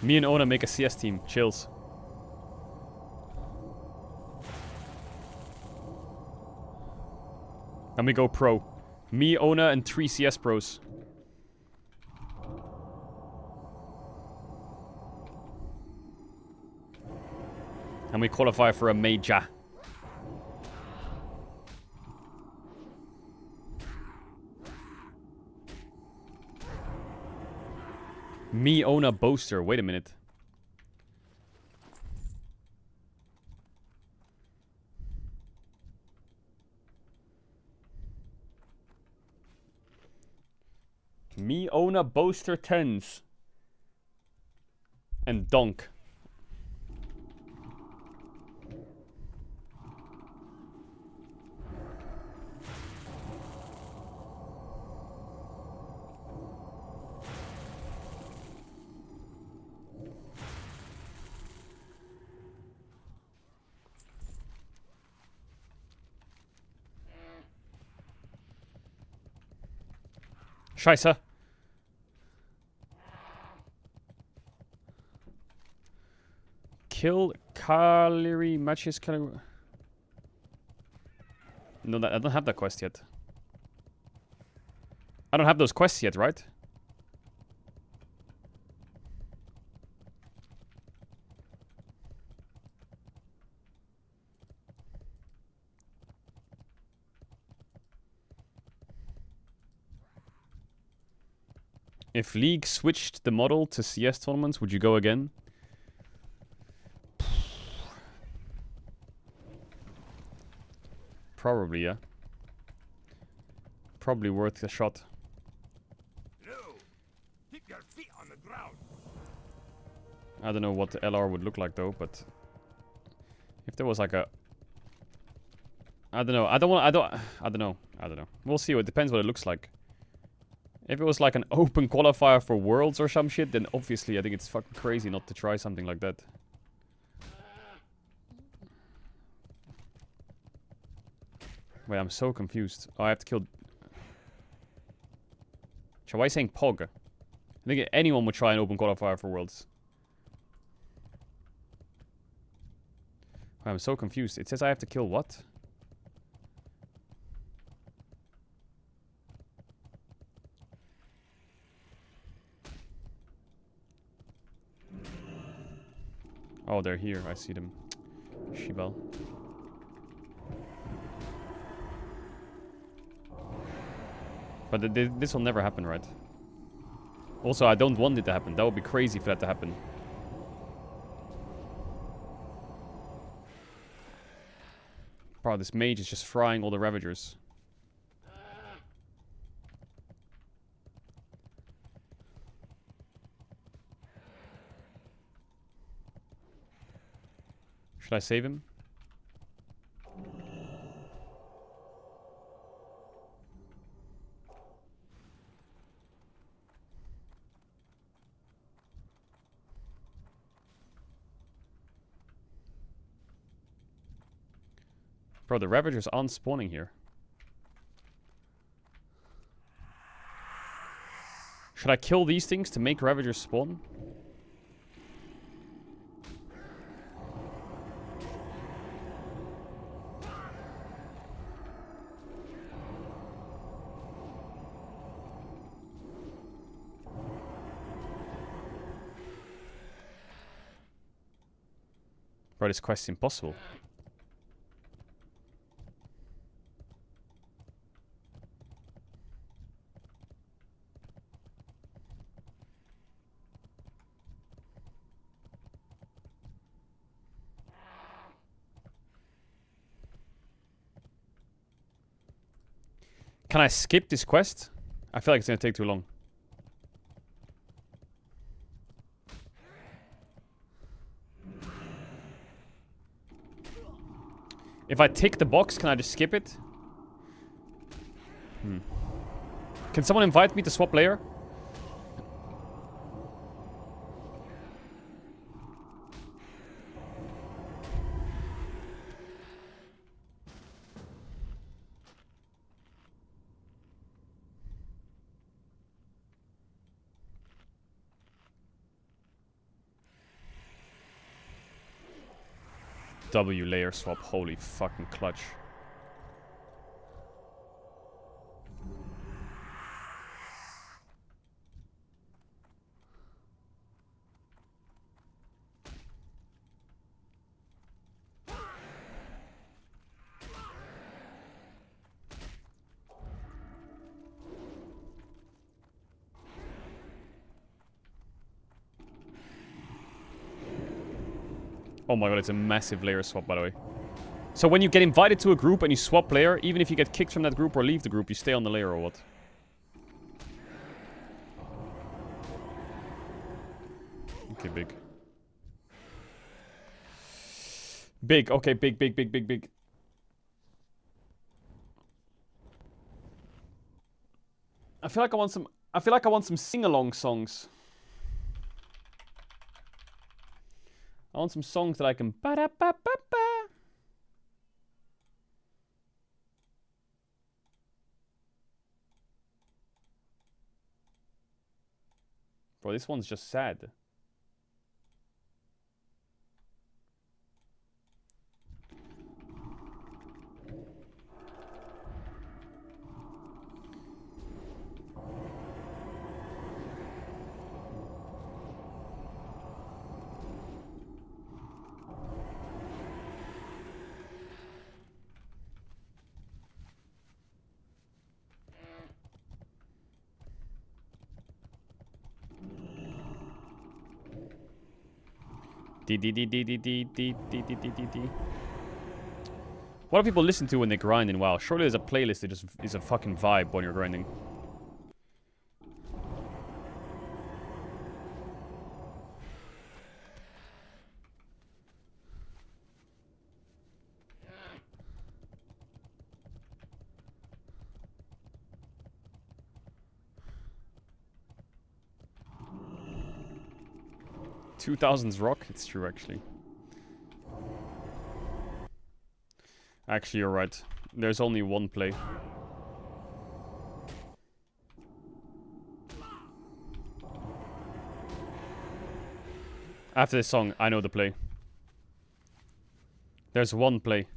Me and Ona make a CS team. Chills. And we go pro. Me, Ona, and 3 CS pros. And we qualify for a major. Me, Ona, Boaster. Wait a minute. Me, Ona, Boaster, Tens. And Donk. Scheiße. Kill Caedrel matches. No, I don't have that quest yet. I don't have those quests yet, right? If League switched the model to CS tournaments, would you go again? Probably, yeah. Probably worth a shot. Keep your feet on the ground. I don't know what the LR would look like though, but if there was like a, I don't know. I don't know. We'll see. It depends what it looks like. If it was like an open qualifier for Worlds or some shit, then obviously I think it's fucking crazy not to try something like that. Wait, I'm so confused. Oh, I have to kill... So why are you saying Pog? I think anyone would try an open qualifier for Worlds. I'm so confused. It says I have to kill what? Oh, they're here. I see them. Shibal. But this will never happen, right? Also, I don't want it to happen. That would be crazy for that to happen. Bro, this mage is just frying all the Ravagers. Should I save him? Bro, the Ravagers aren't spawning here. Should I kill these things to make Ravagers spawn? Bro, this quest is impossible. Can I skip this quest? I feel like it's gonna take too long. If I tick the box, can I just skip it? Can someone invite me to swap layer? W layer swap, holy fucking clutch. Oh my god, it's a massive layer swap, by the way. So when you get invited to a group and you swap player, even if you get kicked from that group or leave the group, you stay on the layer or what? Okay, big. Big, okay, big, big, big, big, big. I feel like I want some sing-along songs. I want some songs that I can ba-da-ba-ba-ba. Bro, this one's just sad. What do people listen to when they grind in WoW? Surely there's a playlist that just is a fucking vibe when you're grinding. $2000s rock? It's true, actually. Actually, you're right. There's only one play. After this song, I know the play. There's one play.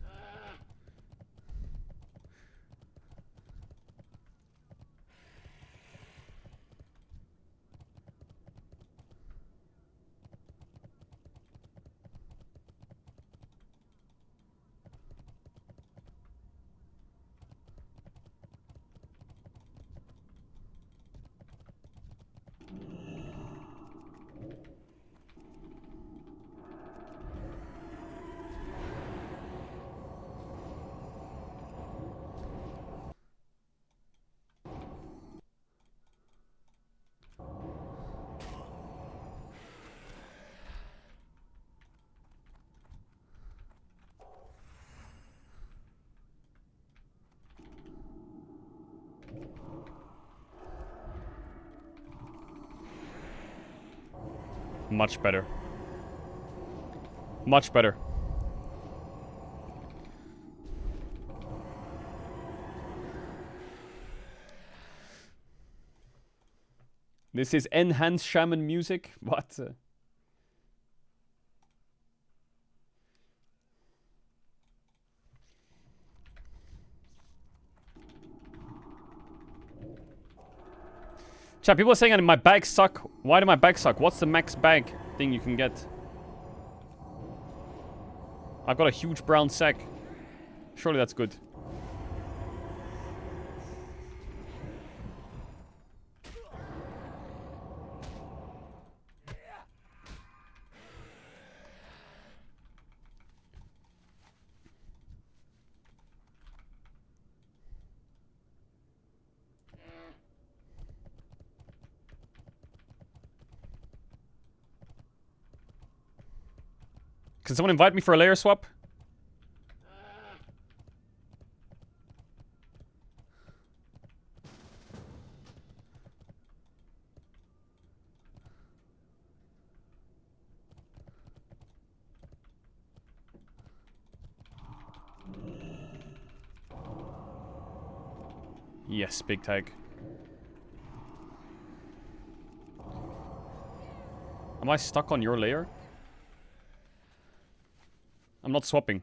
Much better. Much better. This is enhanced shaman music? What? Chat, people are saying my bags suck. Why do my bags suck? What's the max bag thing you can get? I've got a huge brown sack. Surely that's good. Can someone invite me for a layer swap? Yes, big tag. Am I stuck on your layer? I'm not swapping.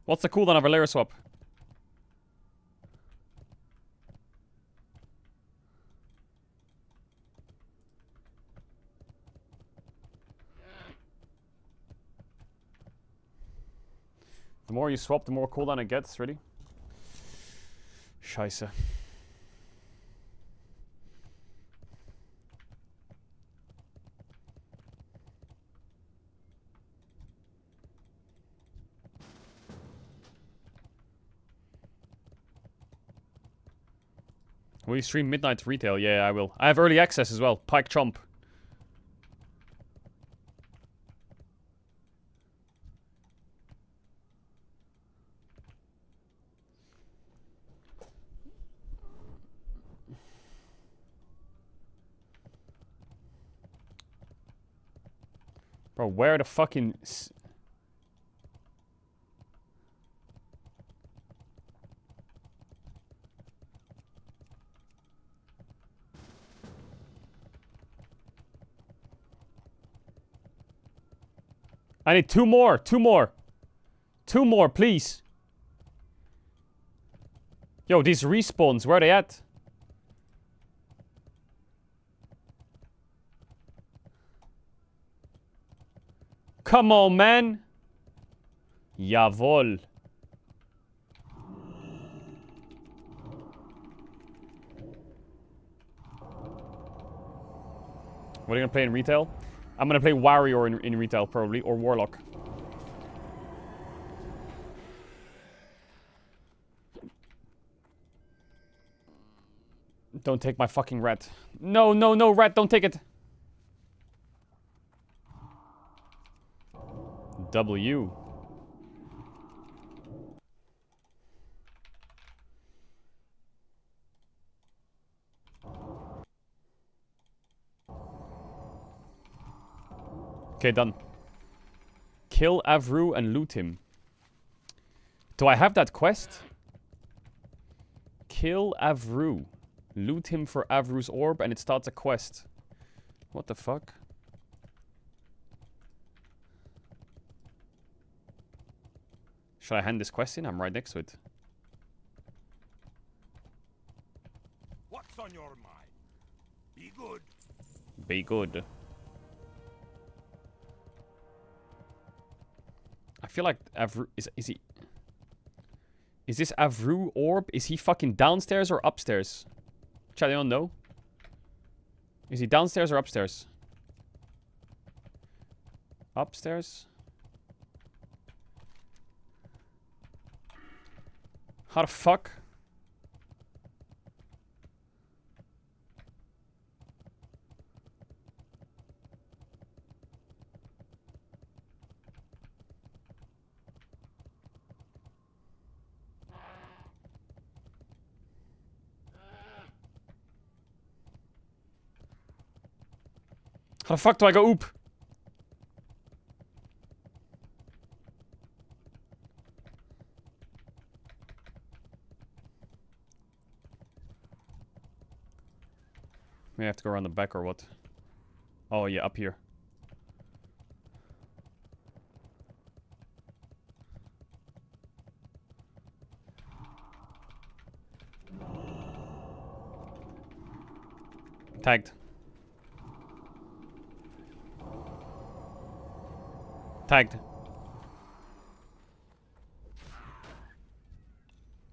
What's the cooldown of a layer swap? The more you swap, the more cooldown it gets, really. Scheiße. Will you stream Midnight Retail? Yeah, I will. I have early access as well. Pike Chomp. Bro, where the fucking... I need two more. Two more. Two more, please. Yo, these respawns, where are they at? Come on, man. Jawohl. What are you gonna play in retail? I'm gonna play Warrior in retail, probably, or Warlock. Don't take my fucking rat. No, no, no, rat, don't take it. W. Okay, done. Kill Avru and loot him. Do I have that quest? Kill Avru. Loot him for Avru's orb and it starts a quest. What the fuck? Should I hand this quest in? I'm right next to it. What's on your mind? Be good. Be good. I feel like Avru... Is he... Is this Avru orb? Is he fucking downstairs or upstairs? Chat, I don't know. Is he downstairs or upstairs? Upstairs? How the fuck? How the fuck do I go oop? May I have to go around the back or what? Oh yeah, up here. Tagged. Tagged.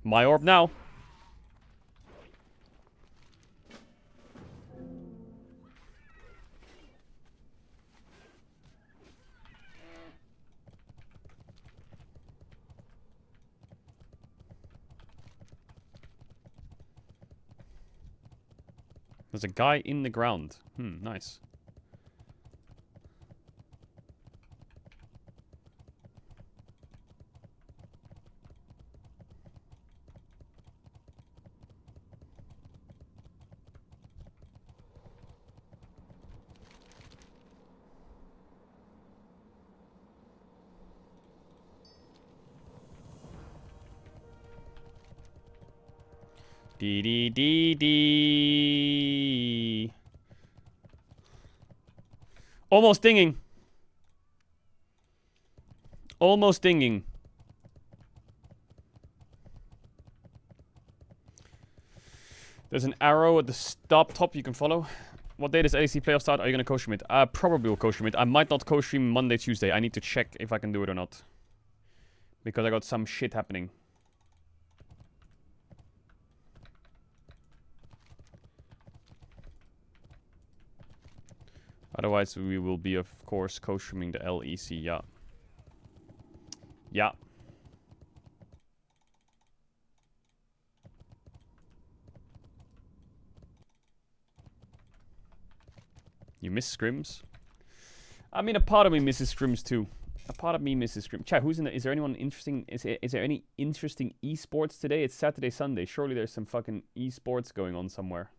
My orb now. There's a guy in the ground. Nice. Dee dee dee dee. Almost dinging. Almost dinging. There's an arrow at the top you can follow. What day does ADC playoff start? Are you going to co-stream it? I probably will co-stream it. I might not co-stream Monday, Tuesday. I need to check if I can do it or not. Because I got some shit happening. Otherwise, we will be, of course, co-streaming the LEC, yeah. Yeah. You miss scrims? I mean, a part of me misses scrims too. A part of me misses scrims. Chat, who's in the... Is there anyone interesting... Is there any interesting esports today? It's Saturday, Sunday. Surely there's some fucking esports going on somewhere.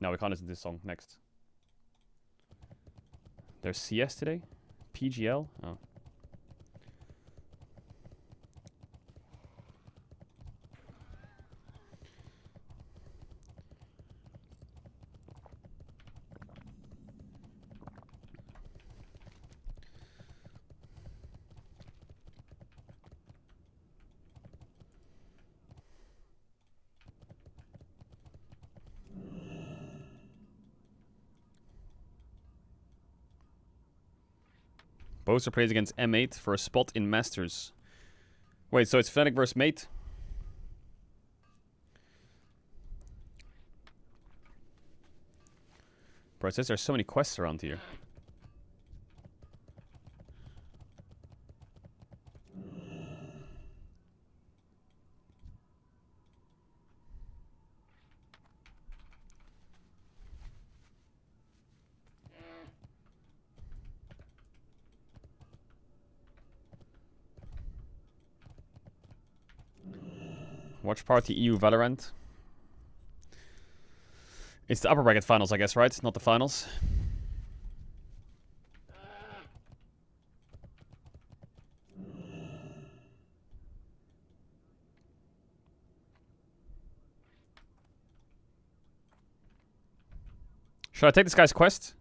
No, we can't listen to this song. Next. There's CS today? PGL? Oh. Boaster plays against M8 for a spot in Masters. Wait, so it's Fnatic versus Mate? Bro, it says there's so many quests around here. Watch party EU Valorant. It's the upper bracket finals, I guess, right? Not the finals. Should I take this guy's quest?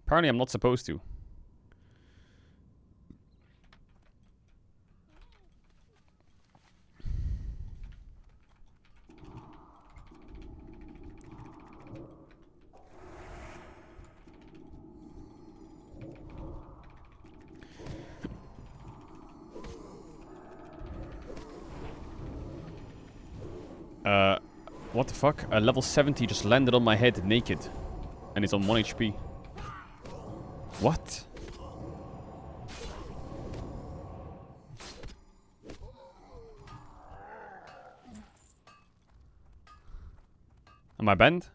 Apparently I'm not supposed to. What the fuck? A level 70 just landed on my head naked. And it's on 1 HP. What? Am I banned?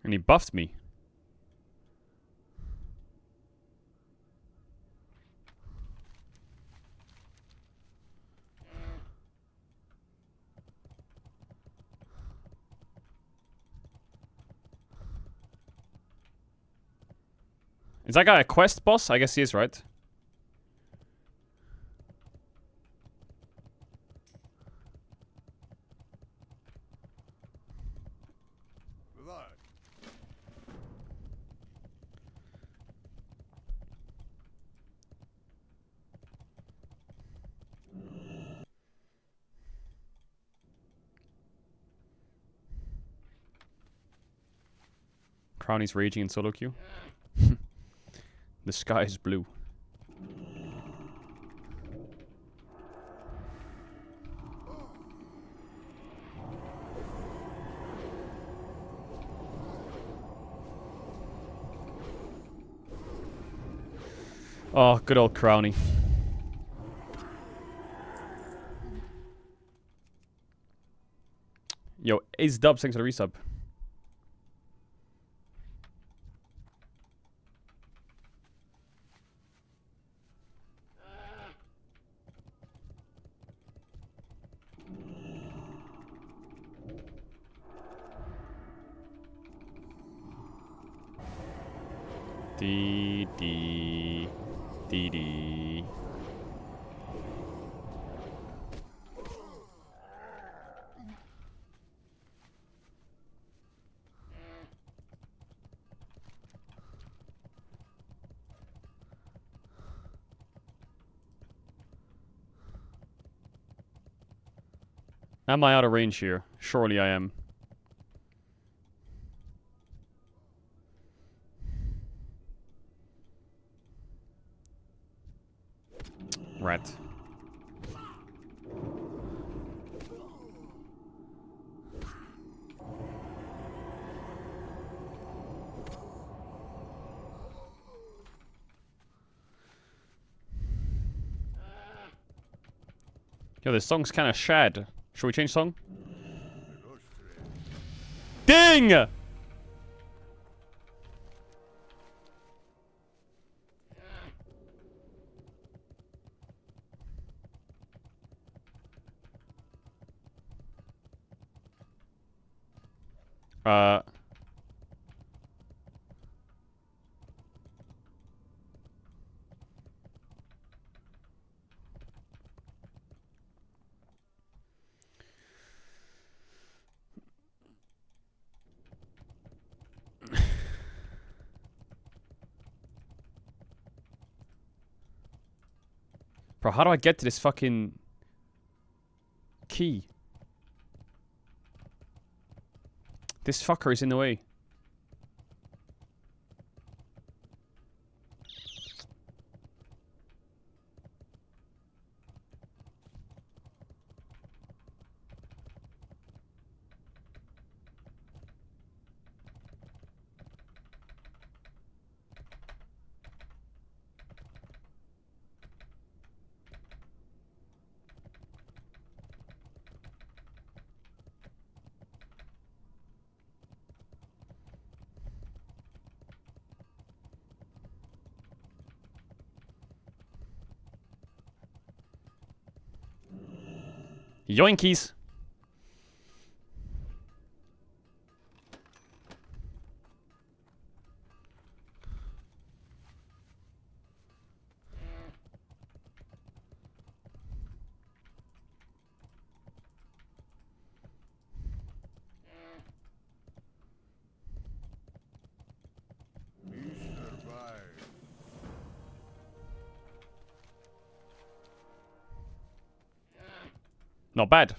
And he buffed me. Is that guy a quest boss? I guess he is, right? Crowny's raging in solo queue. The sky is blue. Oh, good old Crowny. Yo, Ace Dubs, thanks for the resub. Dee dee dee dee. Am I out of range here? Surely I am. Rat. Yo, this song's kind of shad. Should we change song? Ding! Bro, how do I get to this fucking key? This fucker is in the way. Yoinkies! Not bad.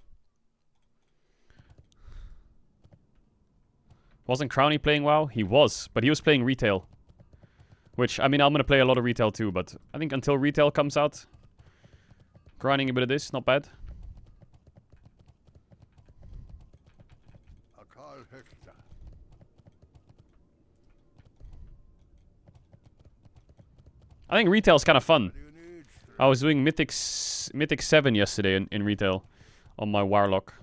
Wasn't Crowny playing WoW? He was, but he was playing retail. Which, I mean, I'm gonna play a lot of retail too, but I think until retail comes out, grinding a bit of this, not bad. I think retail's kind of fun. I was doing Mythic 7 yesterday in retail on my Warlock.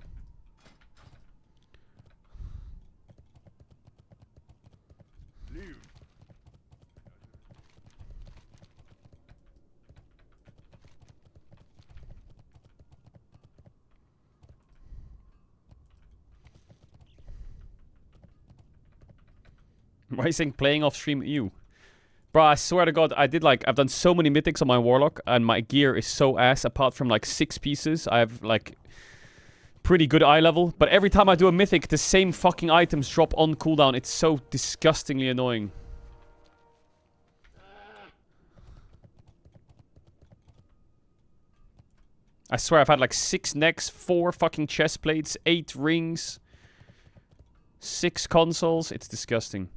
Why are you saying playing off stream you? Bro, I swear to God, I've done so many mythics on my Warlock, and my gear is so ass, apart from like 6 pieces. I have like pretty good eye level, but every time I do a mythic, the same fucking items drop on cooldown. It's so disgustingly annoying. I swear I've had like 6 necks, 4 fucking chest plates, 8 rings, 6 consoles. It's disgusting.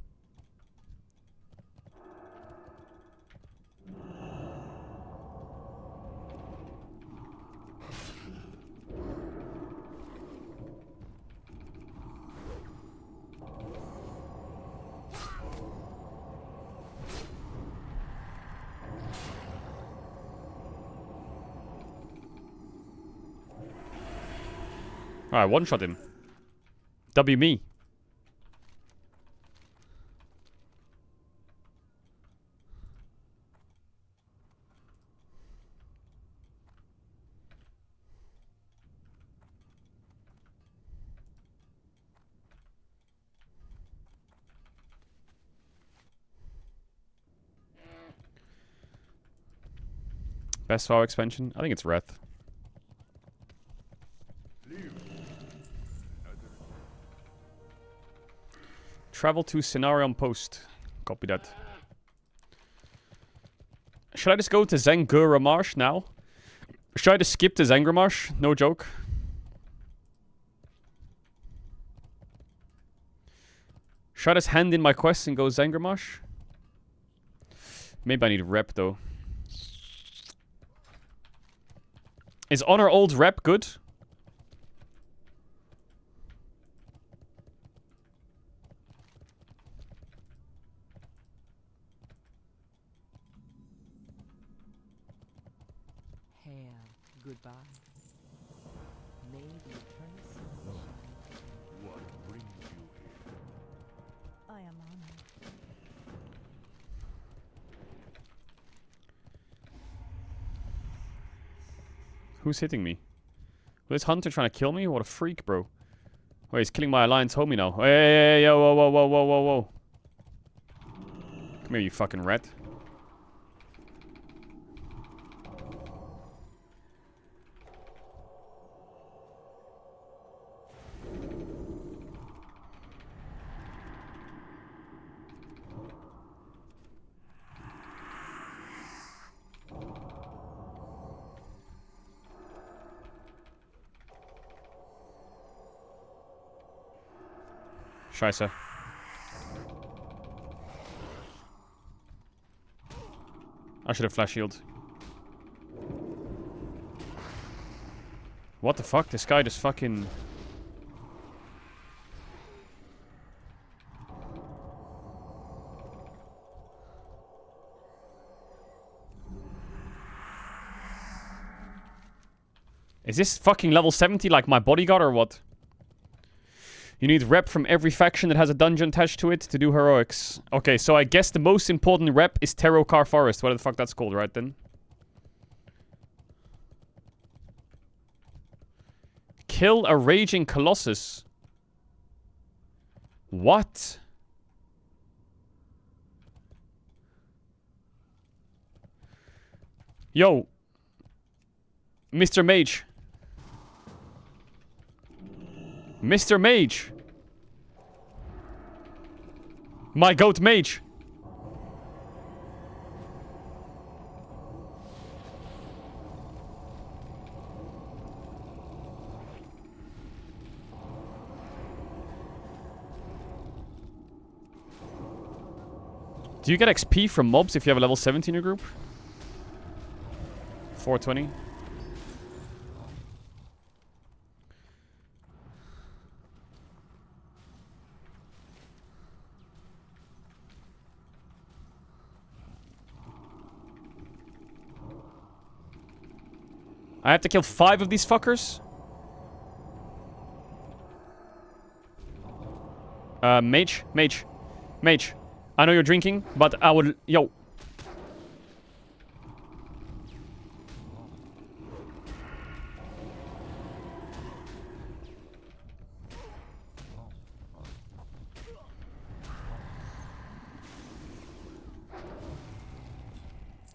Alright, one-shot him. W me. Best VOD expansion? I think it's Wrath. Travel to Scenario Post. Copy that. Should I just go to Zanguramash now? Should I just skip to Zanguramash? No joke. Should I just hand in my quest and go Zanguramash? Maybe I need rep though. Is Honor Old rep good? Goodbye. May the eternal sun shine. What brings you here? I am honored. Who's hitting me? Was Hunter trying to kill me? What a freak, bro. Oh, he's killing my alliance homie now. Hey, yo, whoa, whoa, whoa, whoa, whoa, whoa. Come here, you fucking rat. Scheiße. I should have flash shield. What the fuck? This guy just fucking... Is this fucking level 70 like my bodyguard or what? You need rep from every faction that has a dungeon attached to it to do heroics. Okay, so I guess the most important rep is Terrokar Forest. What the fuck that's called, right then? Kill a raging colossus. What? Yo. Mr. Mage. Mr. Mage. My goat mage. Do you get XP from mobs if you have a level 70 in your group? 420. I have to kill 5 of these fuckers? Mage. I know you're drinking, but I would... Yo.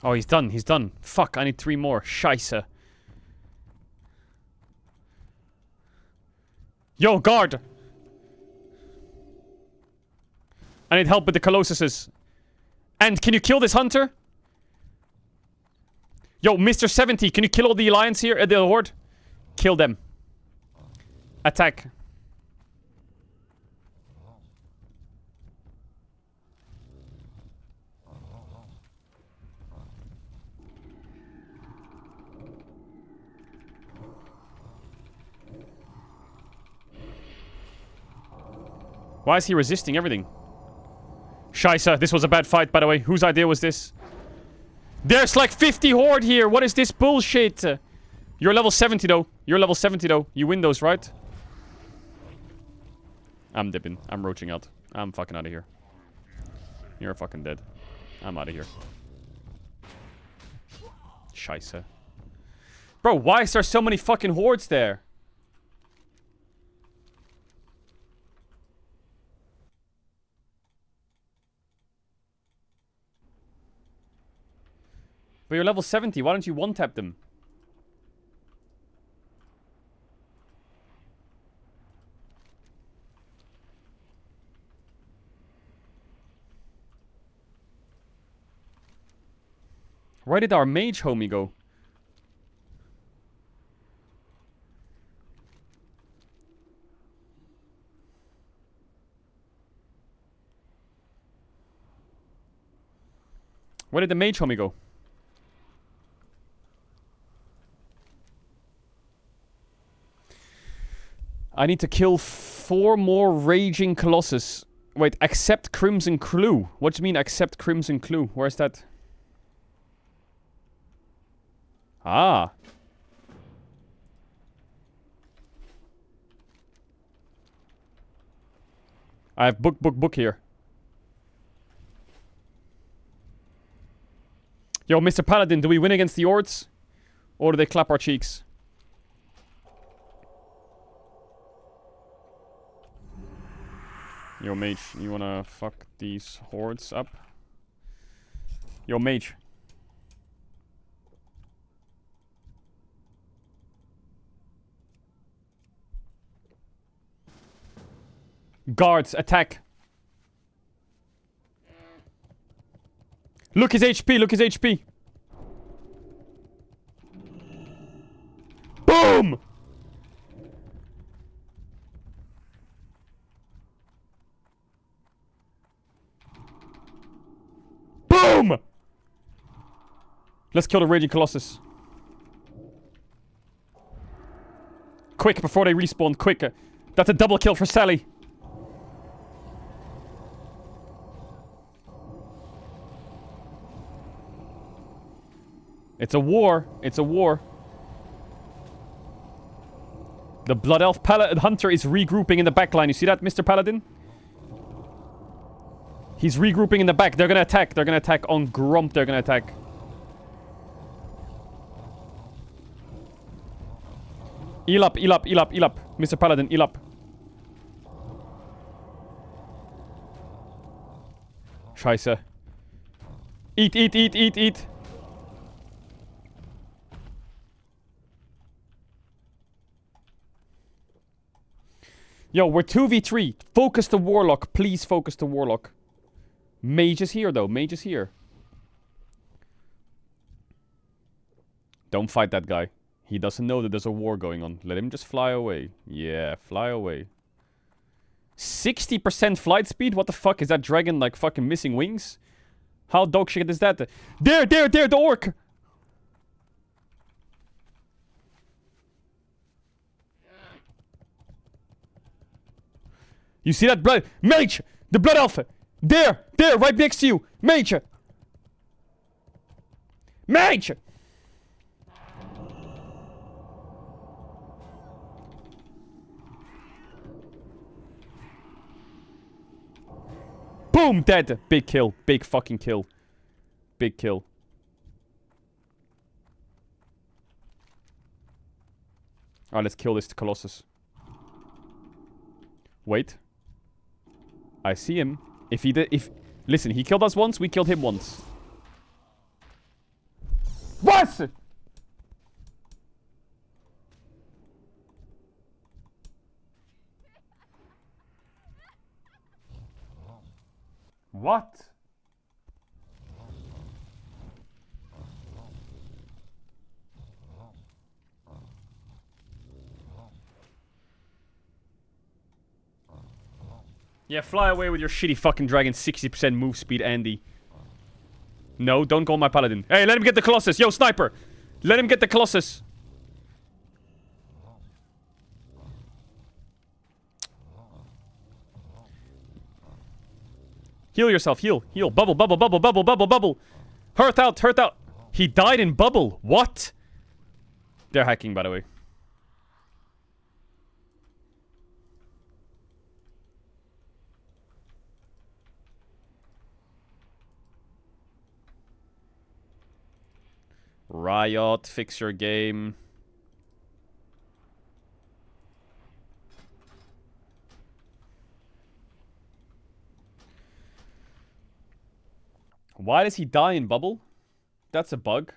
Oh, he's done. He's done. Fuck, I need 3 more. Scheisse. Yo, guard! I need help with the Colossuses. And can you kill this hunter? Yo, Mr. 70, can you kill all the alliance here? The horde? Kill them. Attack. Why is he resisting everything? Scheisse, this was a bad fight, by the way. Whose idea was this? There's like 50 horde here. What is this bullshit? You're level 70, though. You're level 70, though. You win those, right? I'm dipping. I'm roaching out. I'm fucking out of here. You're fucking dead. I'm out of here. Scheisse. Bro, why is there so many fucking hordes there? But you're level 70. Why don't you one-tap them? Where did our mage homie go? Where did the mage homie go? I need to kill 4 more Raging Colossus. Wait, accept Crimson Clue. What do you mean accept Crimson Clue? Where's that? Ah. I have book here. Yo, Mr. Paladin, do we win against the Ords? Or do they clap our cheeks? Yo, mage, you wanna fuck these hordes up? Yo, mage. Guards, attack. Look his HP, look his HP. Boom! Boom! Let's kill the Raging Colossus. Quick, before they respawn, quick. That's a double kill for Sally. It's a war. It's a war. The Blood Elf Hunter is regrouping in the back line. You see that, Mr. Paladin? He's regrouping in the back. They're gonna attack. They're gonna attack on Grump. They're gonna attack. Heal up, heal up, heal up, heal up. Mr. Paladin, heal up. Scheisse. Eat, eat, eat, eat, eat. Yo, we're 2v3. Focus the Warlock. Please focus the Warlock. Mage is here, though. Mage is here. Don't fight that guy. He doesn't know that there's a war going on. Let him just fly away. Yeah, fly away. 60% flight speed? What the fuck? Is that dragon, like, fucking missing wings? How dog shit is that? There, the orc! You see that blood? Mage! The blood elf! There! There! Right next to you! Mage! Mage! Boom! Boom! Dead! Big kill. Big fucking kill. Big kill. Alright, let's kill this Colossus. Wait. I see him. If he did... Listen, he killed us once, we killed him once. What?! What? Yeah, fly away with your shitty fucking dragon 60% move speed, Andy. No, don't call my paladin. Hey, let him get the Colossus. Yo, sniper. Let him get the Colossus. Heal yourself. Heal. Heal. Bubble, bubble, bubble, bubble, bubble, bubble. Hearth out. Hearth out. He died in bubble. What? They're hacking, by the way. Riot, fix your game. Why does he die in bubble? That's a bug.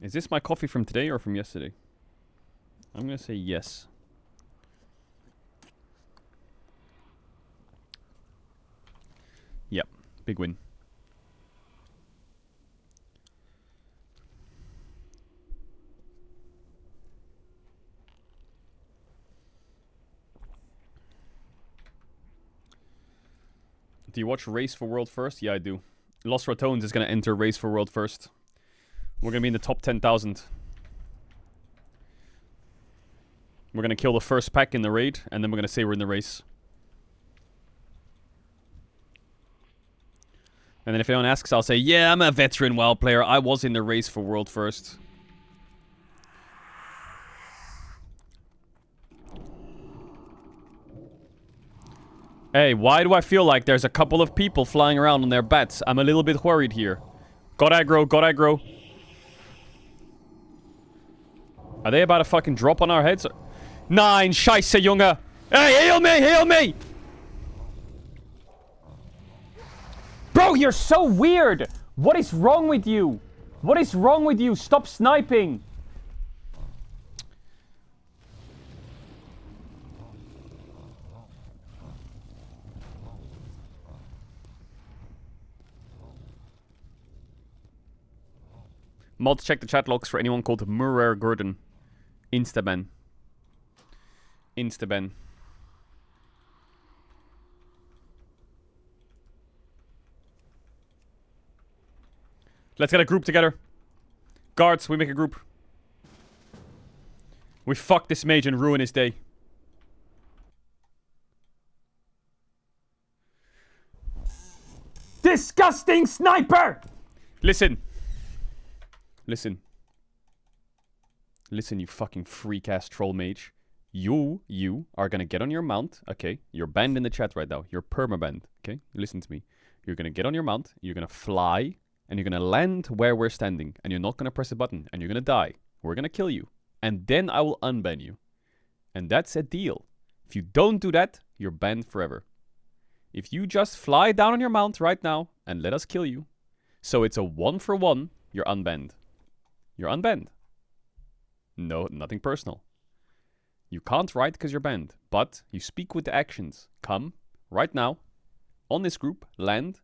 Is this my coffee from today or from yesterday? I'm gonna say yes. Yep, big win. Do you watch Race for World First? Yeah, I do. Lost Ratones is going to enter Race for World First. We're going to be in the top 10,000. We're going to kill the first pack in the raid, and then we're going to say we're in the race. And then if anyone asks, I'll say, yeah, I'm a veteran WoW player. I was in the Race for World First. Hey, why do I feel like there's a couple of people flying around on their bats? I'm a little bit worried here. God aggro, God aggro. Are they about to fucking drop on our heads? Nein, scheiße, Junge. Hey, heal me, heal me! Bro, you're so weird! What is wrong with you? What is wrong with you? Stop sniping! Mods, check the chat logs for anyone called Murer Gordon. Instaban. Instaban. Let's get a group together. Guards, we make a group. We fuck this mage and ruin his day. Disgusting sniper! Listen. Listen. Listen, you fucking freak-ass troll mage. You are gonna get on your mount. Okay, you're banned in the chat right now. You're perma-banned. Okay, listen to me. You're gonna get on your mount. You're gonna fly. And you're gonna land where we're standing. And you're not gonna press a button. And you're gonna die. We're gonna kill you. And then I will unban you. And that's a deal. If you don't do that, you're banned forever. If you just fly down on your mount right now and let us kill you, so it's a 1-for-1, you're unbanned. You're unbanned. No, nothing personal. You can't write because you're banned, but you speak with the actions. Come, right now, on this group, land,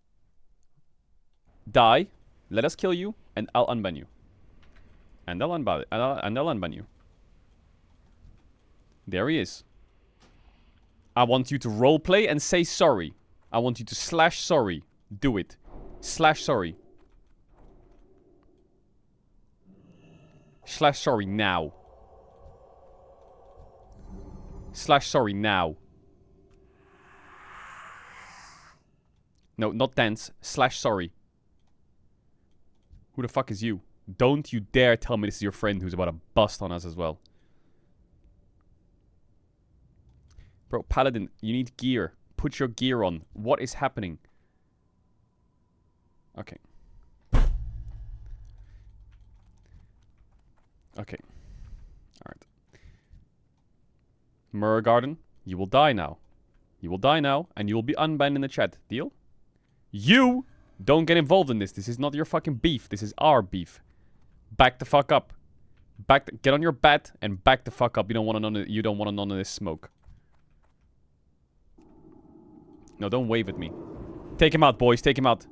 die, let us kill you, and I'll unban you. And I'll unban you. There he is. I want you to roleplay and say sorry. I want you to slash sorry. Do it. Slash sorry. Slash sorry now. Slash sorry now. No, not dance. Slash sorry. Who the fuck is you? Don't you dare tell me this is your friend who's about to bust on us as well. Bro, Paladin, you need gear. Put your gear on. What is happening? Okay. Okay. Alright. Mirror Garden, you will die now. You will die now, and you will be unbanned in the chat. Deal? You don't get involved in this. This is not your fucking beef. This is our beef. Back the fuck up. Get on your bat and back the fuck up. You don't want none of this smoke. No, don't wave at me. Take him out, boys. Take him out.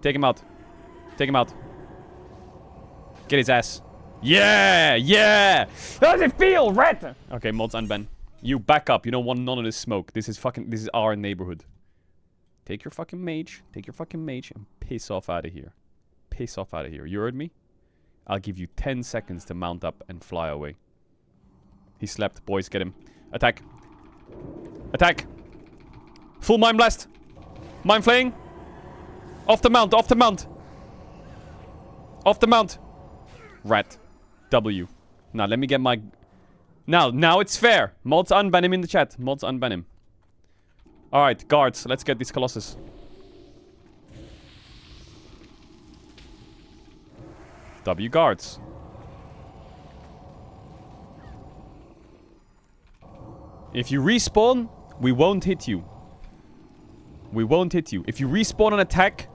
Take him out. Take him out. Get his ass. Yeah! Yeah! How does it feel, rat? Okay, mods unban. You back up. You don't want none of this smoke. This is our neighborhood. Take your fucking mage. Take your fucking mage and piss off out of here. Piss off out of here. You heard me? I'll give you 10 seconds to mount up and fly away. He slept. Boys, get him. Attack. Attack. Full Mind Blast. Mind Flaying. Off the mount. Off the mount. Off the mount. Rat. W. Now, let me get my... Now it's fair. Mods unban him in the chat. Mods unban him. Alright, guards. Let's get this Colossus. W guards. If you respawn, we won't hit you. We won't hit you. If you respawn an attack,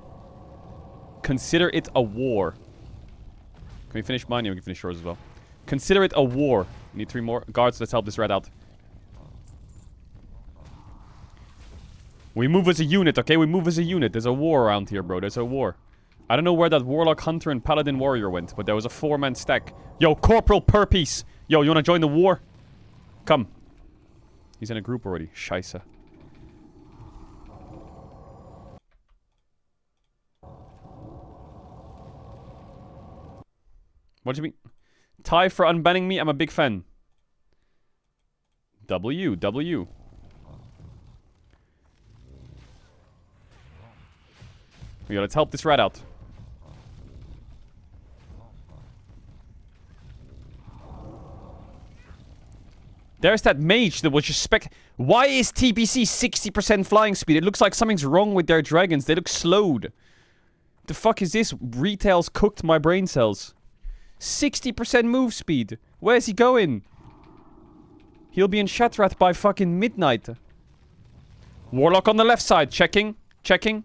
consider it a war. Can we finish mine? Yeah, we can finish yours as well. Consider it a war. We need 3 more. Guards, let's help this rat out. We move as a unit, okay? We move as a unit. There's a war around here, bro. There's a war. I don't know where that Warlock Hunter and Paladin Warrior went, but there was a 4-man stack. Yo, Corporal per piece. Yo, you wanna join the war? Come. He's in a group already. Scheisse. What do you mean? Ty for unbanning me? I'm a big fan. W. Yo, let's help this rat out. There's that mage that was just spec... Why is TBC 60% flying speed? It looks like something's wrong with their dragons. They look slowed. The fuck is this? Retail's cooked my brain cells. 60% move speed. Where's he going? He'll be in Shatrat by fucking midnight. Warlock on the left side. Checking. Checking.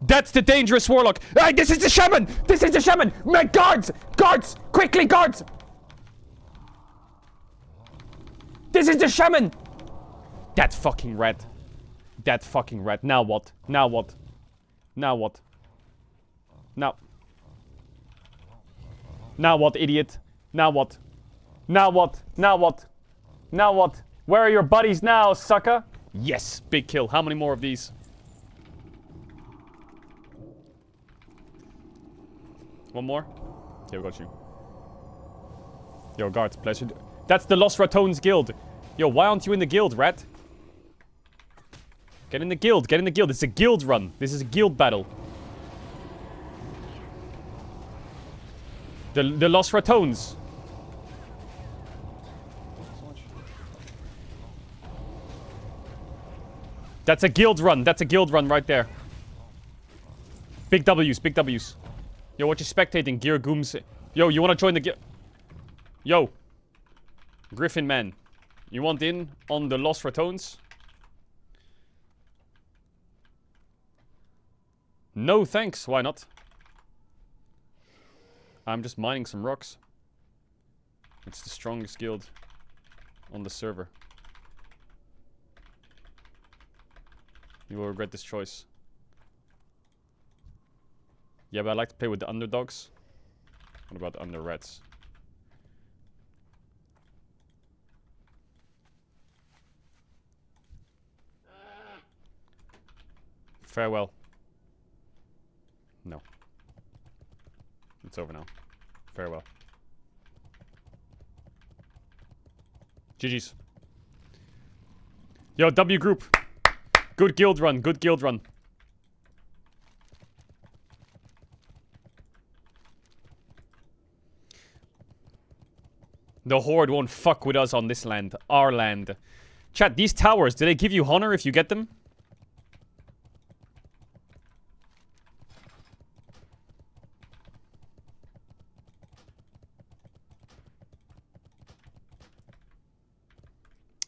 That's the dangerous Warlock. Hey, this is the Shaman! This is the Shaman! Make guards! Guards! Quickly, guards! This is the Shaman! That fucking rat. That fucking rat. Now what? Now what? Now what? Now. Now what, idiot? Now what? Now what? Now what? Now what? Where are your buddies now, sucker? Yes, big kill. How many more of these? One more? Okay, we got you. Yo, guards, pleasure. That's the Lost Ratones Guild. Yo, why aren't you in the guild, rat? Get in the guild. Get in the guild. It's a guild run. This is a guild battle. The Lost Ratones. That's a guild run. That's a guild run right there. Big W's. Big W's. Yo, what you spectating? Gear Gooms. Yo, you want to join the guild? Yo. Griffin man. You want in on the Lost Ratones? No thanks. Why not? I'm just mining some rocks. It's the strongest guild on the server. You will regret this choice. Yeah, but I like to play with the underdogs. What about the under rats? Farewell. No. It's over now. Farewell. GG's. Yo, W group. Good guild run. Good guild run. The Horde won't fuck with us on this land. Our land. Chat, these towers, do they give you honor if you get them?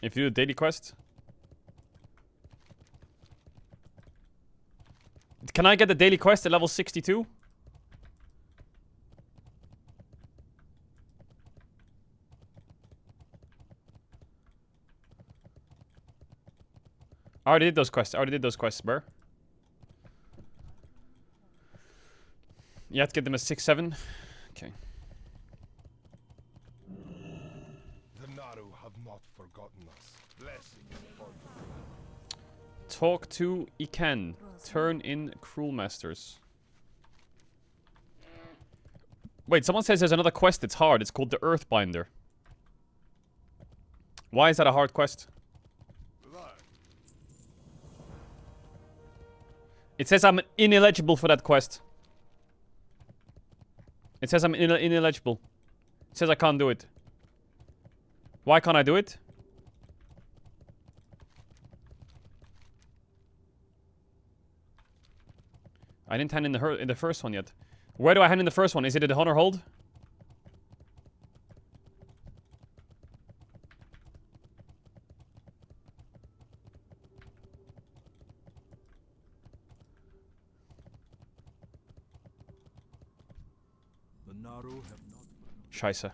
If you do a daily quest? Can I get the daily quest at level 62? I already did those quests. Bro. You have to get them at 6-7. Okay. The Naru have not forgotten us. Blessings upon you. Talk to Iken. Turn in Cruel Masters. Wait, someone says there's another quest that's hard. It's called the Earthbinder. Why is that a hard quest? It says I'm ineligible for that quest. It says I'm ineligible. It says I can't do it. Why can't I do it? I didn't hand in the first one yet. Where do I hand in the first one? Is it at the Honor Hold? The Naru have not. Scheiße.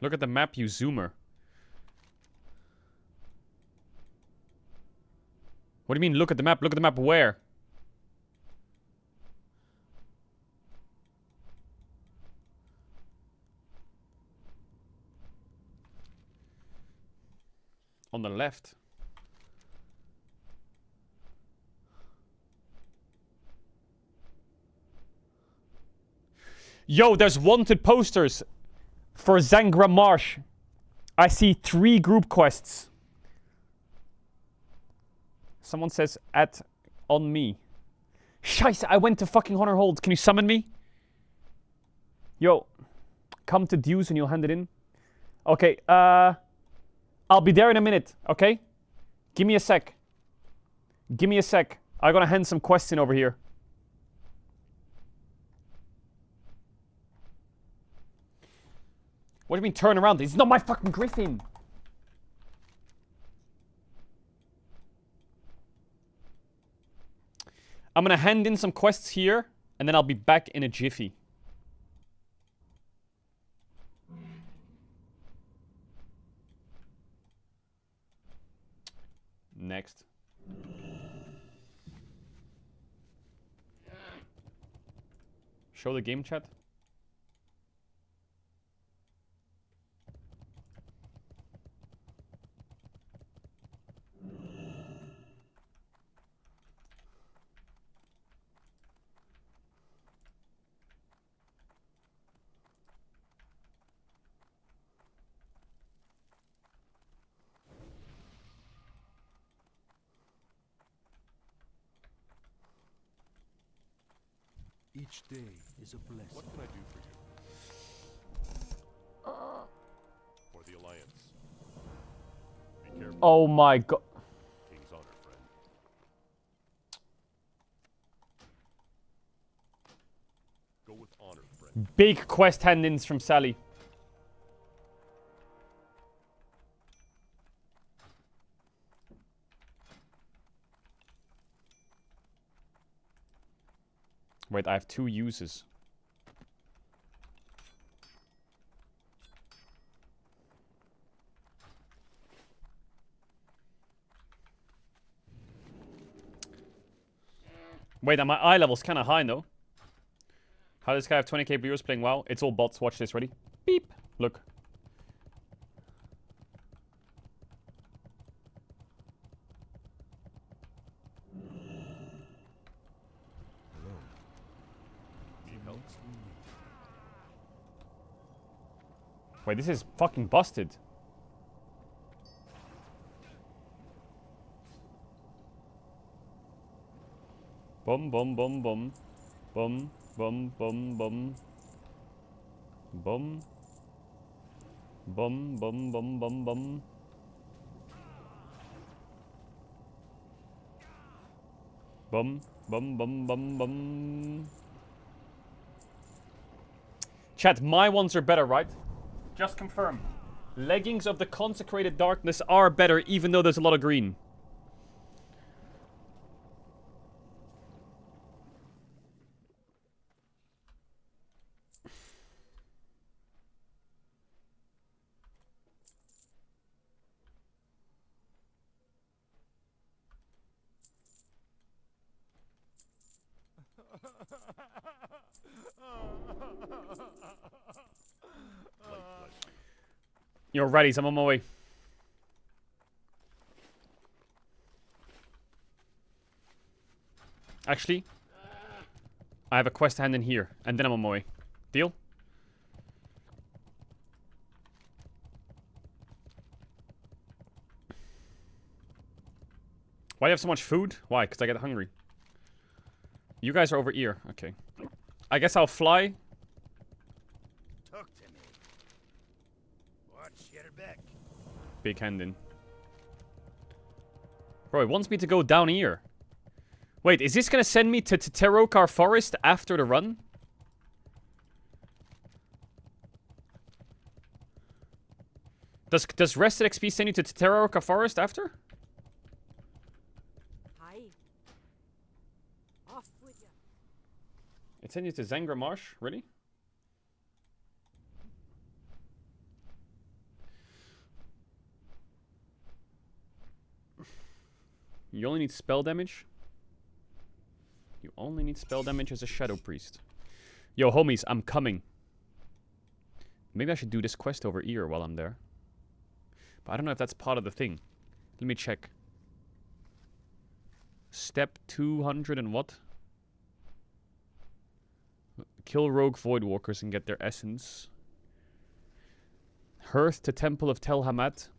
Look at the map, you zoomer. What do you mean, look at the map? Look at the map where? On the left. Yo, there's wanted posters for Zangra Marsh. I see 3 group quests. Someone says on me. Scheiße, I went to fucking Honor Hold. Can you summon me? Yo, come to Dews and you'll hand it in. Okay, I'll be there in a minute, okay? Give me a sec. Give me a sec. I gotta hand some quests in over here. What do you mean turn around? It's not my fucking Griffin. I'm gonna hand in some quests here, and then I'll be back in a jiffy. Next. Show the game chat. Each day is a blessing. What can I do for you? For the Alliance. Be careful. Oh my god. King's honor, friend. Go with honor, friend. Big quest hand-ins from Sally. Wait, I have 2 uses. Wait, and my eye level's kind of high, though. How does this guy have 20k viewers playing WoW? It's all bots. Watch this. Ready? Beep. Look. Wait, this is fucking busted. Bum bum bum bum. Bum bum bum bum. Bum Bum, bum, bum, bum, bum. Bum, bum, bum, bum, bum. Chat, my ones are better, right? Just confirm. Leggings of the Consecrated Darkness are better, even though there's a lot of green. You're ready, I'm on my way. Actually, I have a quest to hand in here, and then I'm on my way. Deal? Why do you have so much food? Why? Because I get hungry. You guys are over here. Okay. I guess I'll fly. Talk to me. Watch your back. Big hand in. Bro, it wants me to go down here. Wait, is this gonna send me to Terokar Forest after the run? Does Rested XP send you to Terokar Forest after? Hi. Off with you. It sent you to Zengra Marsh? Really? You only need spell damage? You only need spell damage as a Shadow Priest. Yo, homies, I'm coming. Maybe I should do this quest over here while I'm there. But I don't know if that's part of the thing. Let me check. Step 200 and what? Kill rogue Voidwalkers and get their essence. Hearth to Temple of Tel Hamat.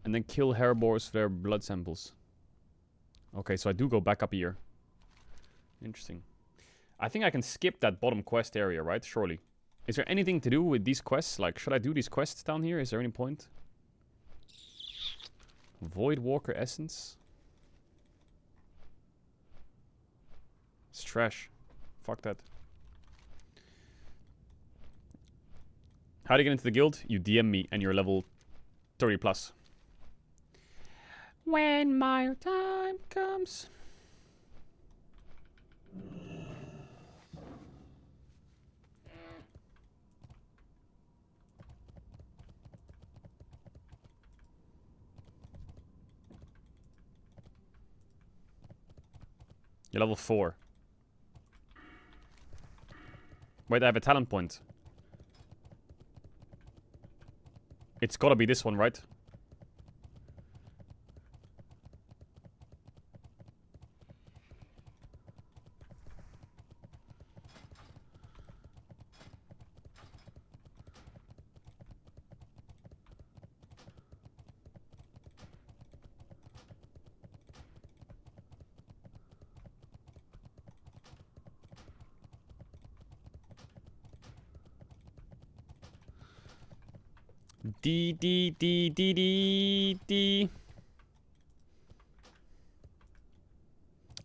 And then kill Herbors for their blood samples. Okay, so I do go back up here. Interesting. I think I can skip that bottom quest area, right? Surely. Is there anything to do with these quests? Like, should I do these quests down here? Is there any point? Voidwalker Essence? It's trash. Fuck that. How do you get into the guild? You DM me and you're level 30 plus. When my time comes. You're level 4. Wait, I have a talent point. It's gotta be this one, right? D.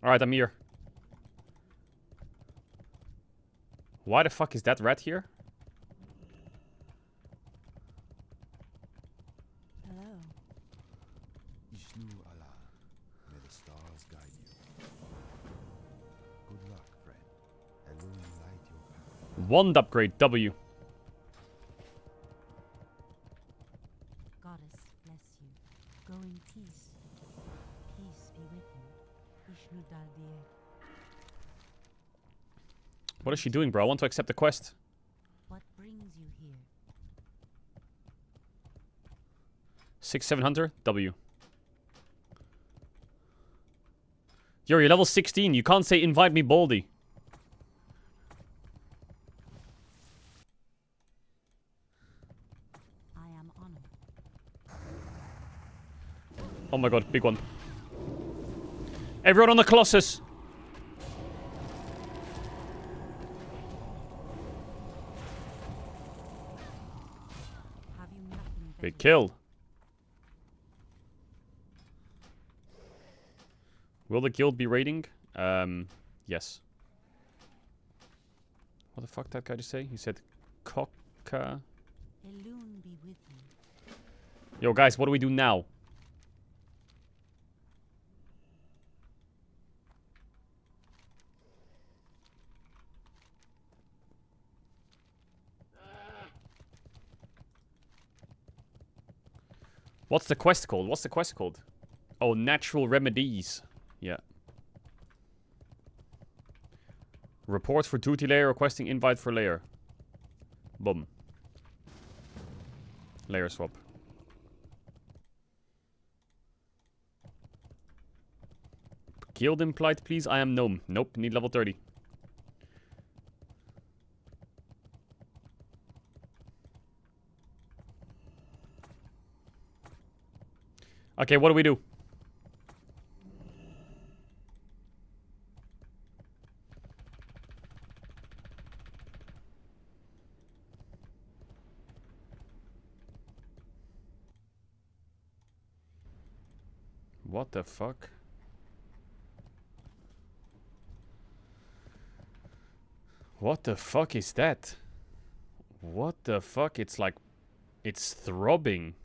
Alright, I'm here. Why the fuck is that rat here? Hello. Ishnu Allah, may the stars guide you. Good luck, friend, and will you light your path? Wand upgrade, W. Goddess bless you. Go in peace. Peace be with you. Ishnu Daldir. What is she doing, bro? I want to accept the quest. What brings you here? 6-7 Hunter, W. Yo, you're level 16. You can't say invite me, Baldy. I am honored. Oh my god, big one. Everyone on the Colossus. Big kill. Will the guild be raiding? Yes. What the fuck did that guy just say? He said coca. Elune be with you. Yo, guys, what do we do now? What's the quest called? What's the quest called? Oh, natural remedies. Yeah. Report for duty layer, requesting invite for layer. Boom. Layer swap. Guild implied, please. I am gnome. Nope, need level 30. Okay, what do we do? What the fuck? What the fuck is that? What the fuck? It's like... It's throbbing.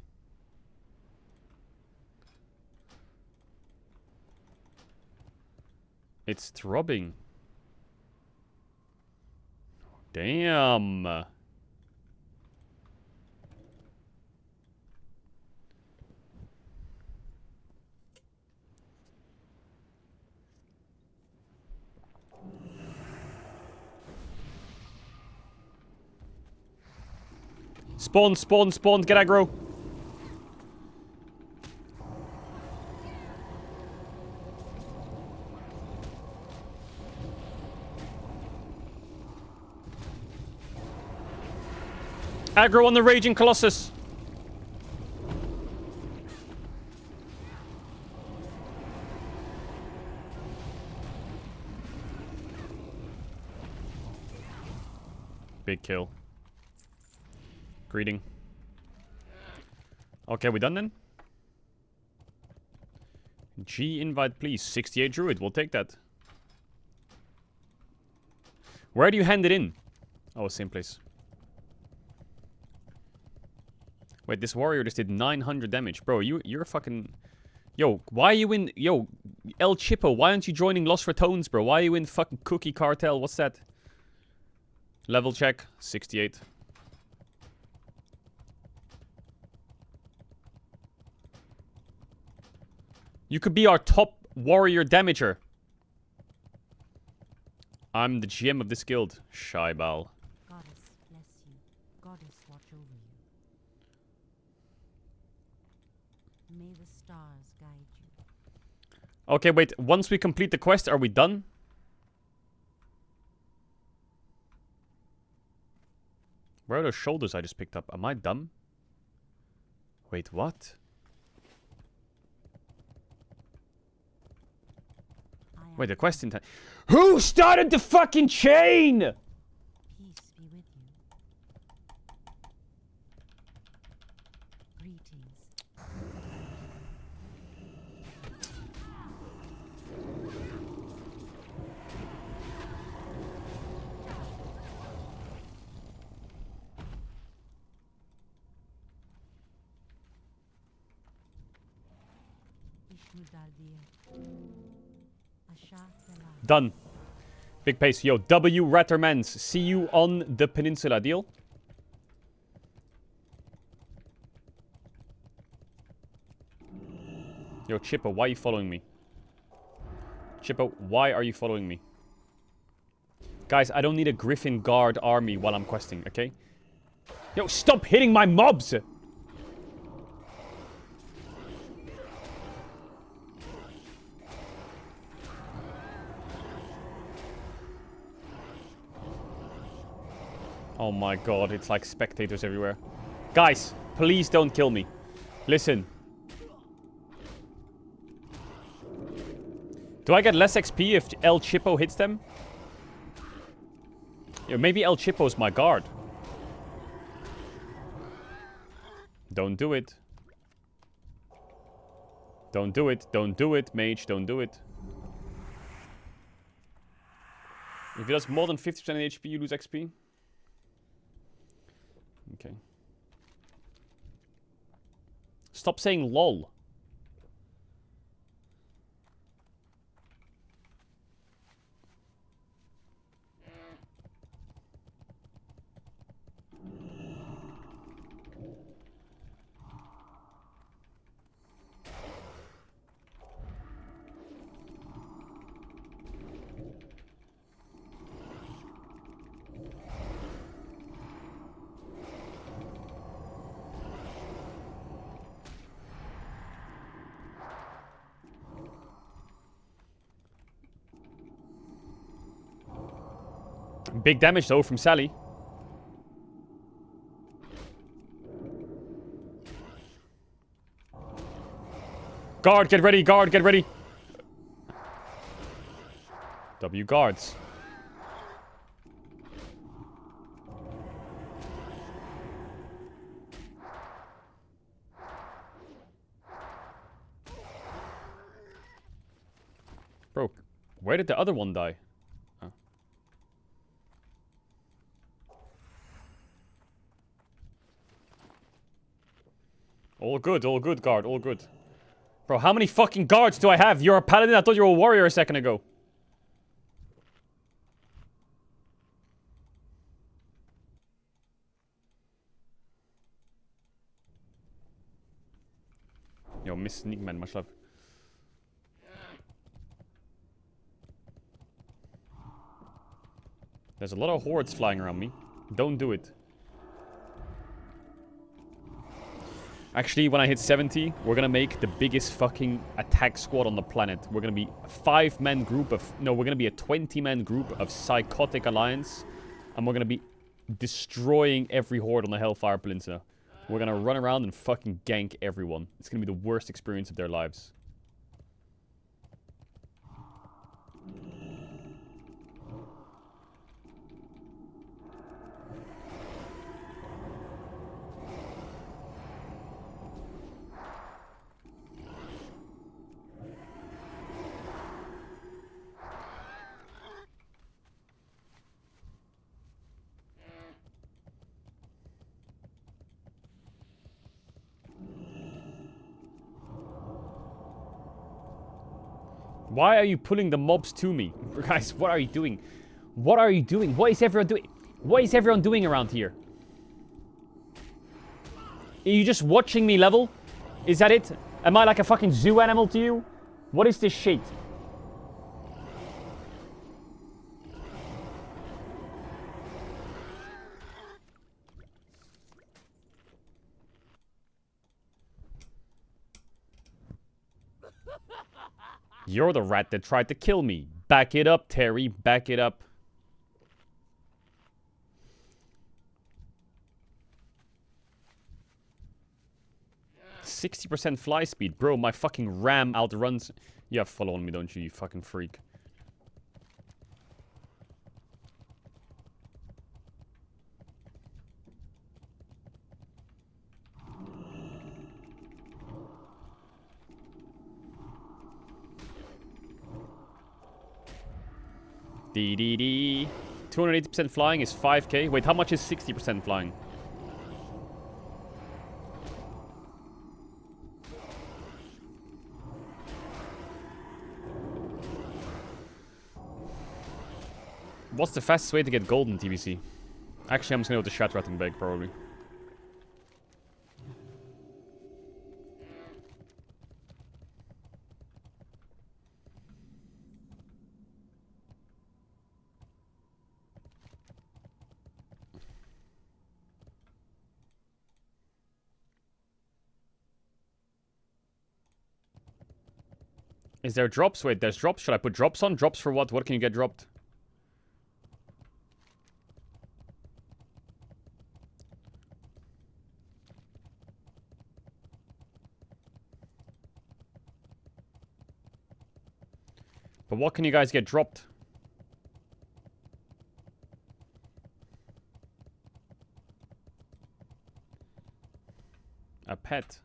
It's throbbing. Damn. Spawn, spawn, spawn, get aggro. Aggro on the Raging Colossus. Big kill. Greeting. Okay, we done then? G invite please. 68 druid, we'll take that. Where do you hand it in? Oh, same place. Wait, this warrior just did 900 damage. Bro, you're fucking... Yo, why are you in... Yo, El Chipo, why aren't you joining Lost Ratones, bro? Why are you in fucking Cookie Cartel? What's that? Level check. 68. You could be our top warrior damager. I'm the GM of this guild. Shaibal. Goddess bless you. Goddess watch over you. May the stars guide you. Okay, wait. Once we complete the quest, are we done? Where are those shoulders I just picked up? Am I dumb? Wait, what? Wait, the quest in time. Who started the fucking chain? Peace be with you. Greetings. Done. Big pace. Yo, W Rattermans. See you on the peninsula. Deal? Yo, Chippo, why are you following me? Chippo, why are you following me? Guys, I don't need a Griffin Guard army while I'm questing, okay? Yo, stop hitting my mobs! Oh my god, it's like spectators everywhere. Guys, please don't kill me. Listen. Do I get less XP if El Chipo hits them? Yeah, maybe El Chipo's my guard. Don't do it. Don't do it. Don't do it, mage. Don't do it. If he does more than 50% of HP, you lose XP. Okay. Stop saying lol. Big damage though from Sally. Guard, get ready, guard, get ready. W guards. Bro, where did the other one die? Oh. All good, guard, all good. Bro, how many fucking guards do I have? You're a paladin? I thought you were a warrior a second ago. Yo, Miss Sneakman, much love. There's a lot of hordes flying around me. Don't do it. Actually, when I hit 70, we're gonna make the biggest fucking attack squad on the planet. We're gonna be a 5-man group of... No, we're gonna be a 20-man group of Psychotic Alliance. And we're gonna be destroying every horde on the Hellfire Peninsula. We're gonna run around and fucking gank everyone. It's gonna be the worst experience of their lives. Why are you pulling the mobs to me? Guys, what are you doing? What are you doing? What is everyone doing? What is everyone doing around here? Are you just watching me level? Is that it? Am I like a fucking zoo animal to you? What is this shit? You're the rat that tried to kill me. Back it up, Terry. Back it up. %60 fly speed. Bro, my fucking ram outruns... You have follow on me, don't you, you fucking freak. DDD. 280% flying is 5k. Wait, how much is 60% flying? What's the fastest way to get gold in TBC? Actually, I'm just gonna go to Shatrattenberg, probably. Is there drops? Wait, there's drops. Should I put drops on? Drops for what? What can you get dropped? But what can you guys get dropped? A pet.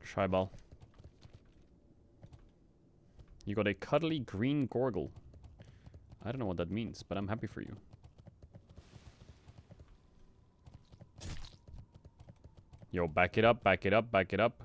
Tribal. You got a cuddly green Gorgle. I don't know what that means, but I'm happy for you. Yo, back it up, back it up, back it up.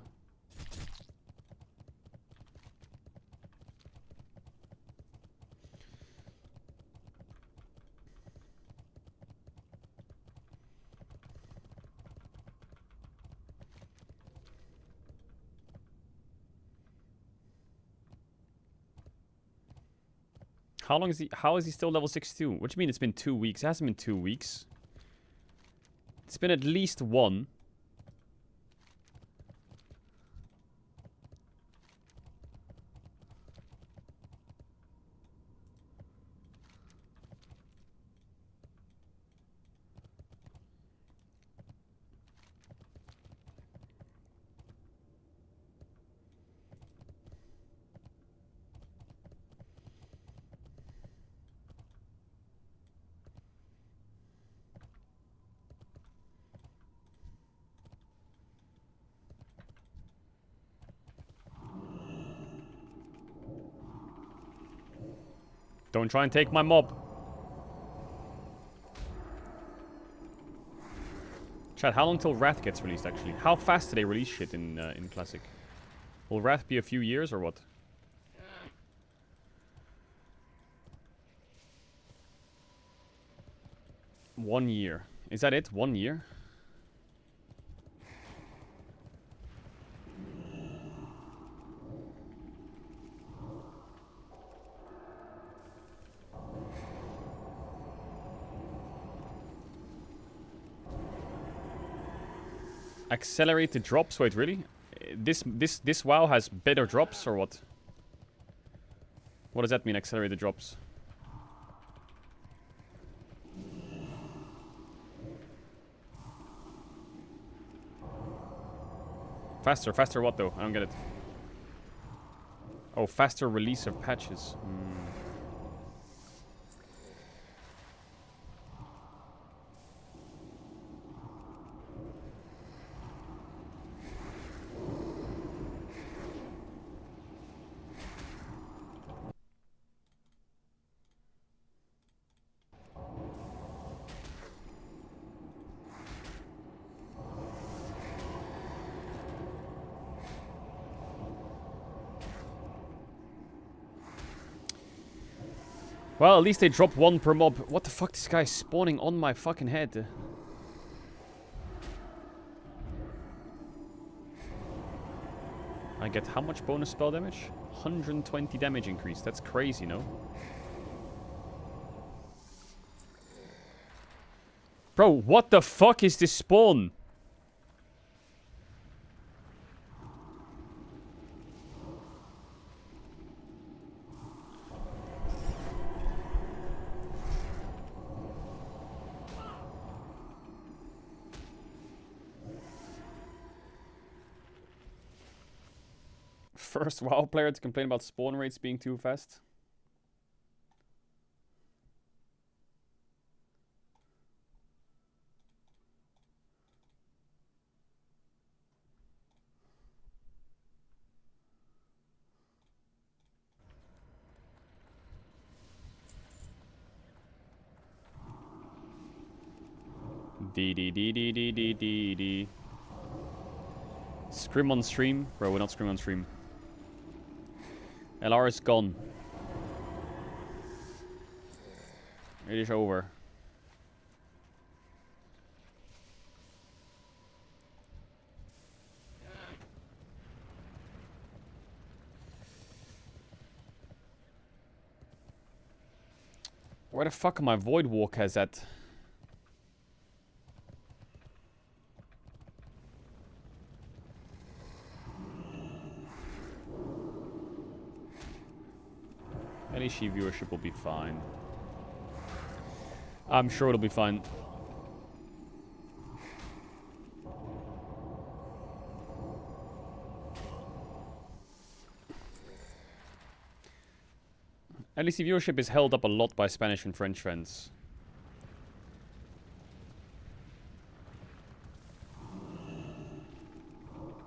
How is he still level 62? What do you mean it's been 2 weeks? It hasn't been 2 weeks. It's been at least 1. Don't try and take my mob. Chat, how long till Wrath gets released, actually? How fast do they release shit in Classic? Will Wrath be a few years, or what? One year. Is that it? 1 year? Accelerate the drops? Wait, really? This WoW has better drops, or what? What does that mean, accelerate the drops? Faster, faster what though? I don't get it. Oh, faster release of patches. Well, at least they drop 1 per mob. What the fuck? This guy's spawning on my fucking head. I get how much bonus spell damage? 120 damage increase. That's crazy, no? Bro, what the fuck is this spawn? First WoW player to complain about spawn rates being too fast. D. Scrim on stream? Bro, we're not scrim on stream. LR is gone. It is over. Where the fuck are my Void Walkers at? LEC viewership will be fine. I'm sure it'll be fine. LEC viewership is held up a lot by Spanish and French fans.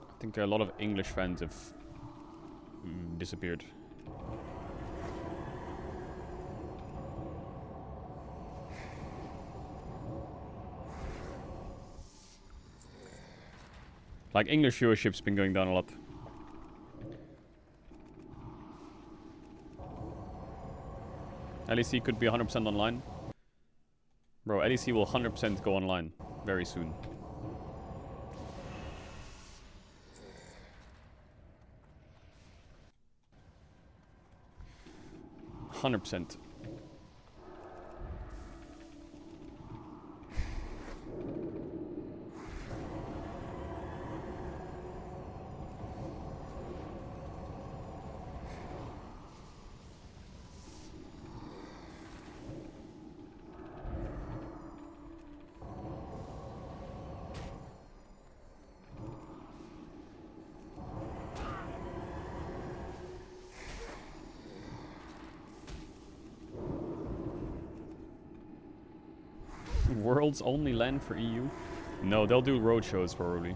I think a lot of English fans have disappeared. Like, English viewership's been going down a lot. LEC could be 100% online. Bro, LEC will 100% go online very soon. %. World's only land for EU? No, they'll do road shows probably.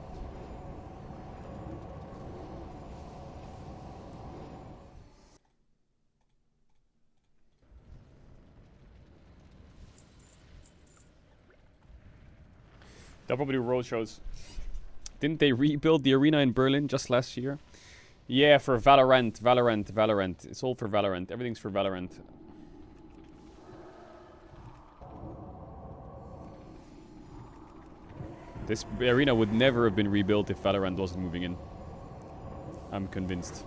They'll probably do road shows. Didn't they rebuild the arena in Berlin just last year? Yeah, for Valorant. It's all for Valorant. Everything's for Valorant. This arena would never have been rebuilt if Valorant wasn't moving in. I'm convinced.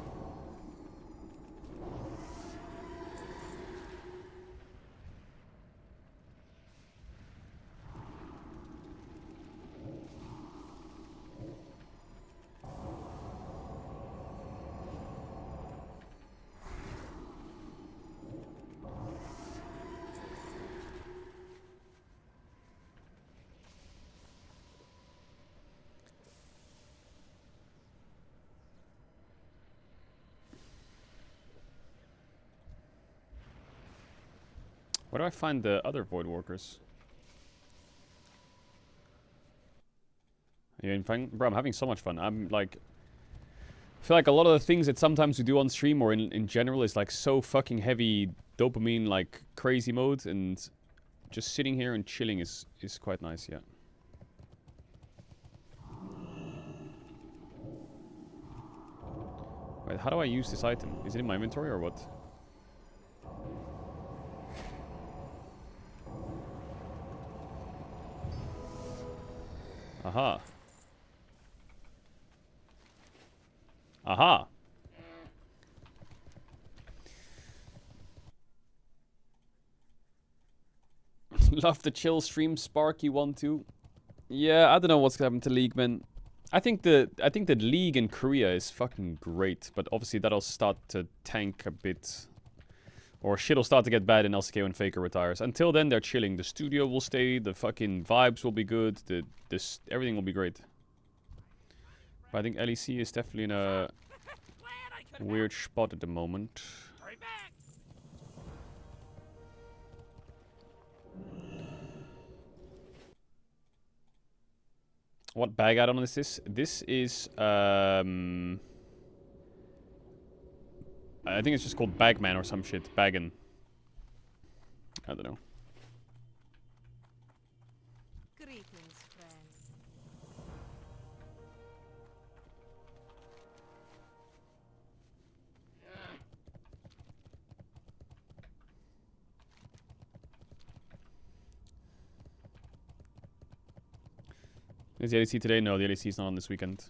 Where do I find the other Void Walkers? Are you having fun? Bro, I'm having so much fun. I'm like... I feel like a lot of the things that sometimes we do on stream or in general is like so fucking heavy dopamine, like crazy mode, and just sitting here and chilling is quite nice, yeah. Wait, how do I use this item? Is it in my inventory or what? Aha. Aha. Love the chill stream, Sparky 1-2. Yeah, I don't know what's gonna happen to League, man. I think the League in Korea is fucking great, but obviously that'll start to tank a bit. Or shit'll start to get bad in LCK when Faker retires. Until then, they're chilling. The studio will stay, the fucking vibes will be good, everything will be great. But I think LEC is definitely in a weird spot at the moment. What bag add-on is this? This is, I think it's just called Bagman or some shit. Baggin. I don't know. Greetings, friend. Is the LEC today? No, the LEC is not on this weekend.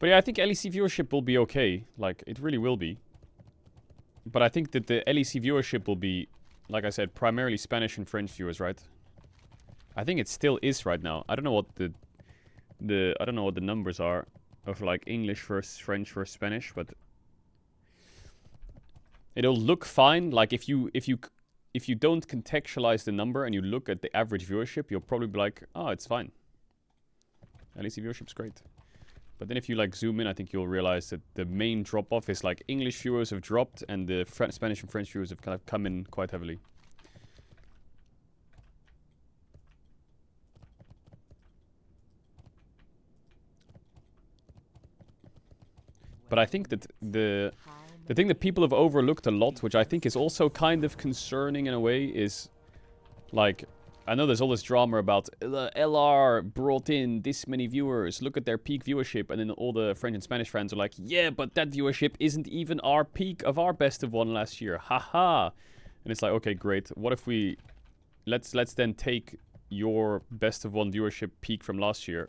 But yeah, I think LEC viewership will be okay. Like, it really will be. But I think that the LEC viewership will be, like I said, primarily Spanish and French viewers, right? I think it still is right now. I don't know what I don't know what the numbers are of like English versus French versus Spanish, but it'll look fine. Like if you don't contextualize the number and you look at the average viewership, you'll probably be like, oh, it's fine. LEC viewership's great. But then if you like zoom in, I think you'll realize that the main drop-off is like English viewers have dropped and the Spanish and French viewers have kind of come in quite heavily. But I think that the thing that people have overlooked a lot, which I think is also kind of concerning in a way, is like, I know there's all this drama about LR brought in this many viewers, look at their peak viewership, and then all the French and Spanish fans are like, yeah, but that viewership isn't even our peak of our best of one last year, haha. And it's like, okay, great, what if we, let's then take your best of one viewership peak from last year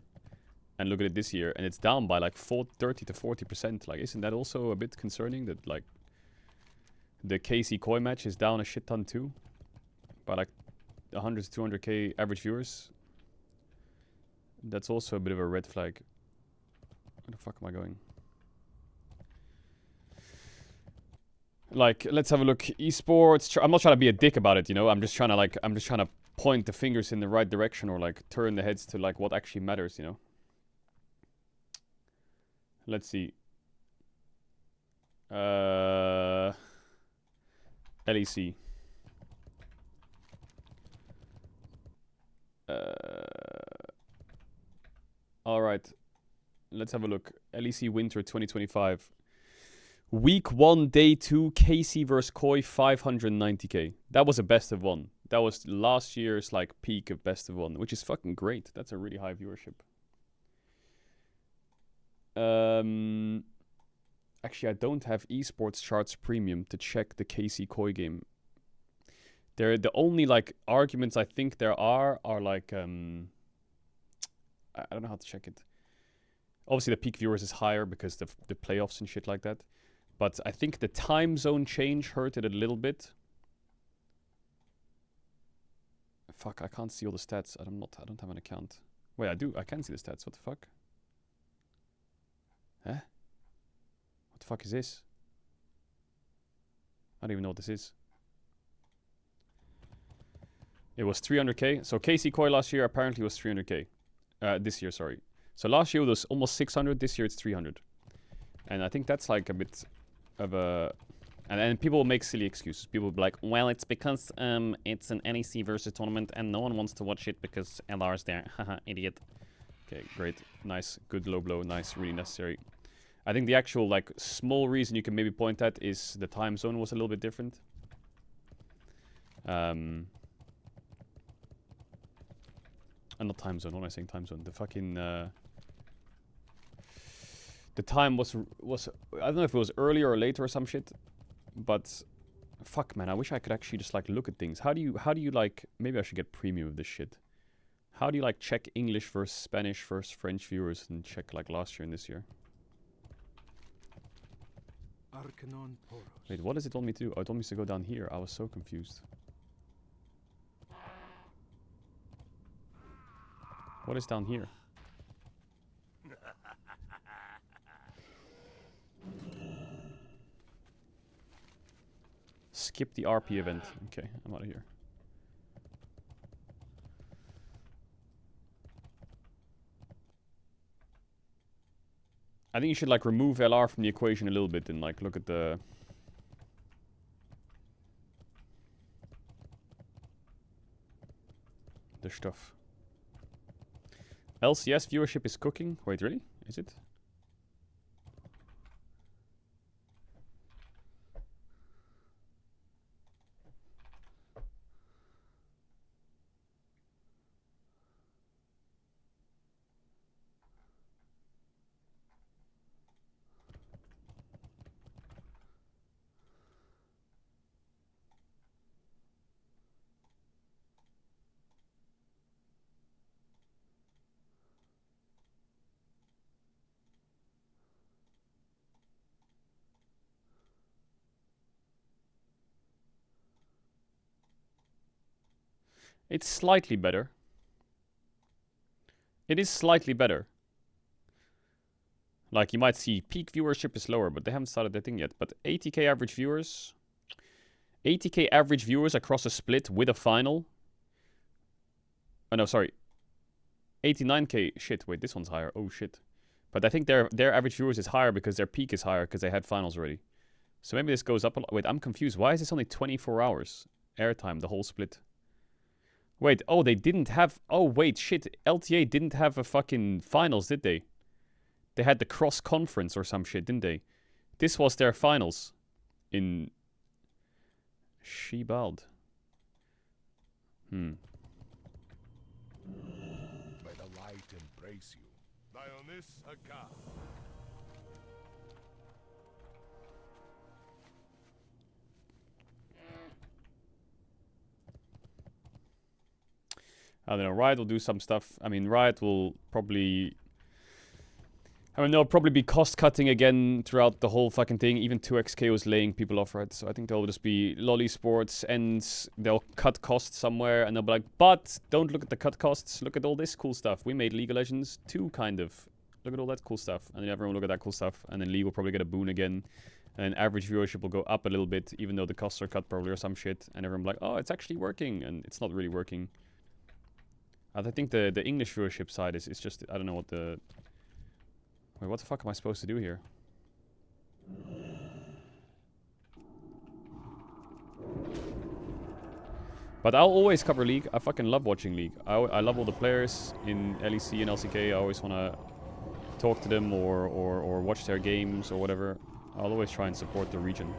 and look at it this year, and it's down by like 30 to 40%. Like, isn't that also a bit concerning that like the KC Koi match is down a shit ton too? By like 100 to 200k average viewers. That's also a bit of a red flag. Where the fuck am I going? Like, let's have a look. Esports. I'm not trying to be a dick about it, you know. I'm just trying to point the fingers in the right direction, or like turn the heads to like what actually matters, you know. Let's see. LEC. Alright. Let's have a look. LEC Winter 2025. Week 1, Day 2, KC vs Koi, 590k. That was a best of one. That was last year's like peak of best of one, which is fucking great. That's a really high viewership. Actually, I don't have esports charts premium to check the KC Koi game. The only like arguments I think there are like I don't know how to check it. Obviously, the peak viewers is higher because the playoffs and shit like that. But I think the time zone change hurt it a little bit. Fuck, I can't see all the stats. I don't have an account. Wait, I do. I can see the stats. What the fuck? Huh? What the fuck is this? I don't even know what this is. It was 300k. So KC Koi last year apparently was 300k. This year, sorry. So last year it was almost 600. This year it's 300. And I think that's like a bit of a... And people will make silly excuses. People will be like, well, it's because it's an NEC versus tournament and no one wants to watch it because LR's there. Haha, idiot. Okay, great. Nice. Good low blow. Nice. Really necessary. I think the actual, like, small reason you can maybe point at is the time zone was a little bit different. And not time zone. What am I saying? Time zone. The fucking... the time was... I don't know if it was earlier or later or some shit. But... Fuck, man. I wish I could actually just, like, look at things. How do you, like... Maybe I should get premium of this shit. How do you, like, check English versus Spanish versus French viewers and check, like, last year and this year? Wait, what does it want me to do? Oh, it want me to go down here. I was so confused. What is down here? Skip the RP event. Okay, I'm out of here. I think you should like remove LR from the equation a little bit and like look at the stuff. LCS viewership is cooking. Wait, really? Is it? It's slightly better. It is slightly better. Like, you might see peak viewership is lower, but they haven't started that thing yet. But 80k average viewers. 80k average viewers across a split with a final. Oh, no, sorry. 89k. Shit, wait, this one's higher. Oh, shit. But I think their average viewers is higher because their peak is higher because they had finals already. So maybe this goes up a lot. Wait, I'm confused. Why is this only 24 hours airtime, the whole split? Wait, oh, they didn't have... Oh, wait, shit. LTA didn't have a fucking finals, did they? They had the cross-conference or some shit, didn't they? This was their finals in... Shebald. May the light embrace you. Dionys Haka. I don't know, Riot will do some stuff. I mean, Riot will probably... I mean, they'll probably be cost-cutting again throughout the whole fucking thing. Even 2xK was laying people off, right? So I think they'll just be lolly sports and they'll cut costs somewhere and they'll be like, but don't look at the cut costs. Look at all this cool stuff. We made League of Legends 2, kind of. Look at all that cool stuff. And then everyone will look at that cool stuff. And then League will probably get a boon again. And average viewership will go up a little bit, even though the costs are cut probably or some shit. And everyone will be like, oh, it's actually working. And it's not really working. I think the English viewership side is just, I don't know what the... Wait, what the fuck am I supposed to do here? But I'll always cover League. I fucking love watching League. I love all the players in LEC and LCK. I always want to talk to them or watch their games or whatever. I'll always try and support the region.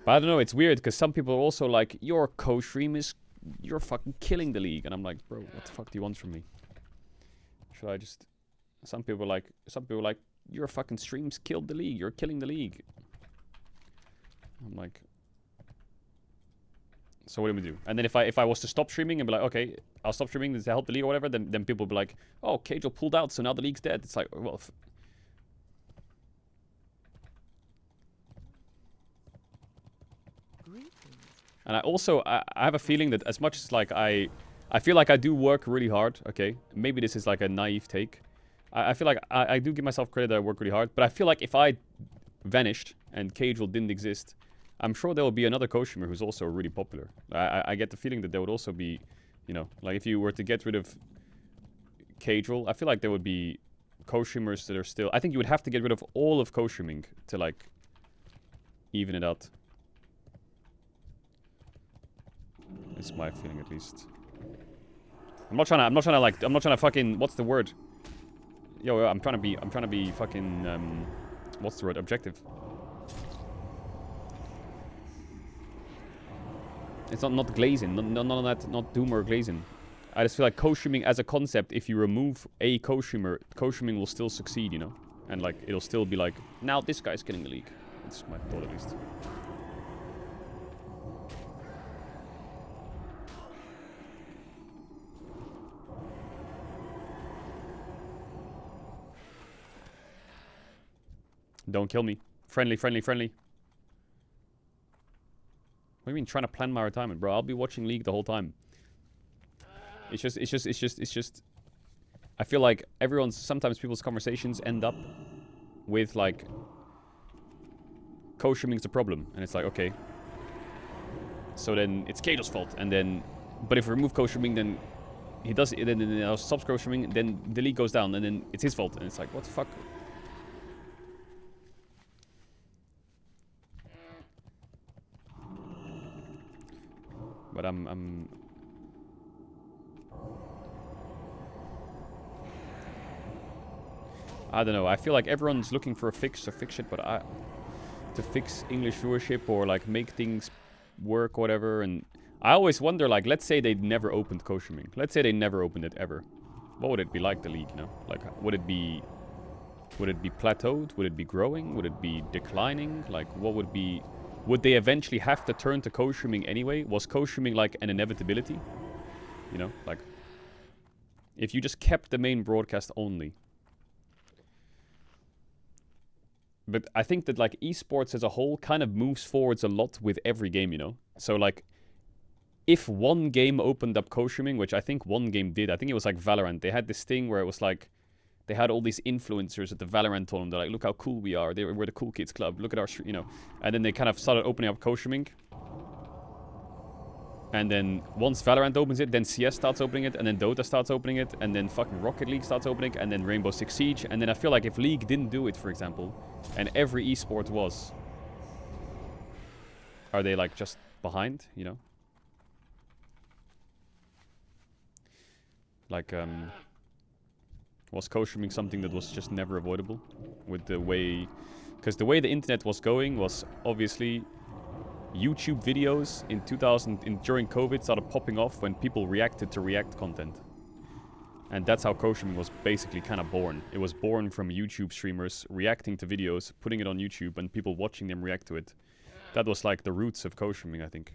But I don't know, it's weird because some people are also like, your co-stream is... You're fucking killing the League. And I'm like, bro, what the fuck do you want from me? Should I just... Some people like, your fucking streams killed the League. You're killing the League. I'm like, so what do we do? And then if I was to stop streaming and be like, okay, I'll stop streaming to help the League or whatever, then people will be like, oh, Caedrel pulled out, so now the League's dead. It's like, well. And I have a feeling that as much as like I feel like I do work really hard. Okay, maybe this is like a naive take. I feel like I do give myself credit that I work really hard, but I feel like if I vanished and Caedrel didn't exist, I'm sure there will be another co-streamer who's also really popular. I get the feeling that there would also be, you know, like if you were to get rid of Caedrel, I feel like there would be co-streamers that are still... I think you would have to get rid of all of co-streaming to like even it out. It's my feeling at least. I'm not trying to fucking... What's the word? Yo, I'm trying to be fucking, what's the word? Objective. It's not glazing, none of that, not doom or glazing. I just feel like co-streaming as a concept, if you remove a co-streamer, co-streaming will still succeed, you know? And like, it'll still be like, now this guy's killing the League. That's my thought at least. Don't kill me. Friendly, friendly, friendly. What do you mean trying to plan my retirement, bro? I'll be watching League the whole time. It's just... I feel like sometimes people's conversations end up with like... Co-streaming's the problem. And it's like, okay. So then it's Caedrel's fault. And then... But if we remove co-streaming, then... He does it, then stops co-streaming, then the League goes down, and then it's his fault. And it's like, what the fuck? But I'm I don't know. I feel like everyone's looking for a fix to fix it, but to fix English viewership or like make things work, whatever. And I always wonder, like, let's say they never opened co-streaming. Let's say they never opened it ever. What would it be like, the League? You know, like, would it be plateaued? Would it be growing? Would it be declining? Like, what would be? Would they eventually have to turn to co-streaming anyway? Was co-streaming like an inevitability? You know, like, if you just kept the main broadcast only. But I think that like esports as a whole kind of moves forwards a lot with every game, you know? So like, if one game opened up co-streaming, which I think one game did, I think it was like Valorant. They had this thing where it was like, they had all these influencers at the Valorant tournament. They're like, look how cool we are. We're the cool kids club. Look at our, you know. And then they kind of started opening up co-streaming. And then once Valorant opens it, then CS starts opening it, and then Dota starts opening it, and then fucking Rocket League starts opening, and then Rainbow Six Siege. And then I feel like if League didn't do it, for example, and every esport was, are they like just behind, you know? Like, was co-streaming something that was just never avoidable? With the way... Because the way the internet was going was obviously... YouTube videos in during COVID started popping off when people reacted to React content. And that's how co-streaming was basically kind of born. It was born from YouTube streamers reacting to videos, putting it on YouTube, and people watching them react to it. That was like the roots of co-streaming, I think.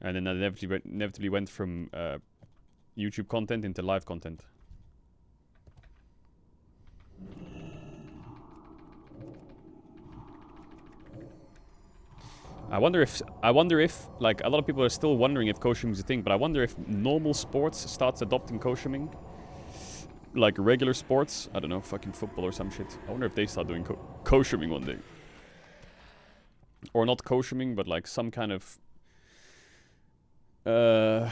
And then that inevitably went from YouTube content into live content. I wonder if, like, a lot of people are still wondering if co-streaming is a thing, but I wonder if normal sports starts adopting co-streaming. Like regular sports, I don't know, fucking football or some shit. I wonder if they start doing co-streaming one day. Or not co-streaming, but like some kind of... I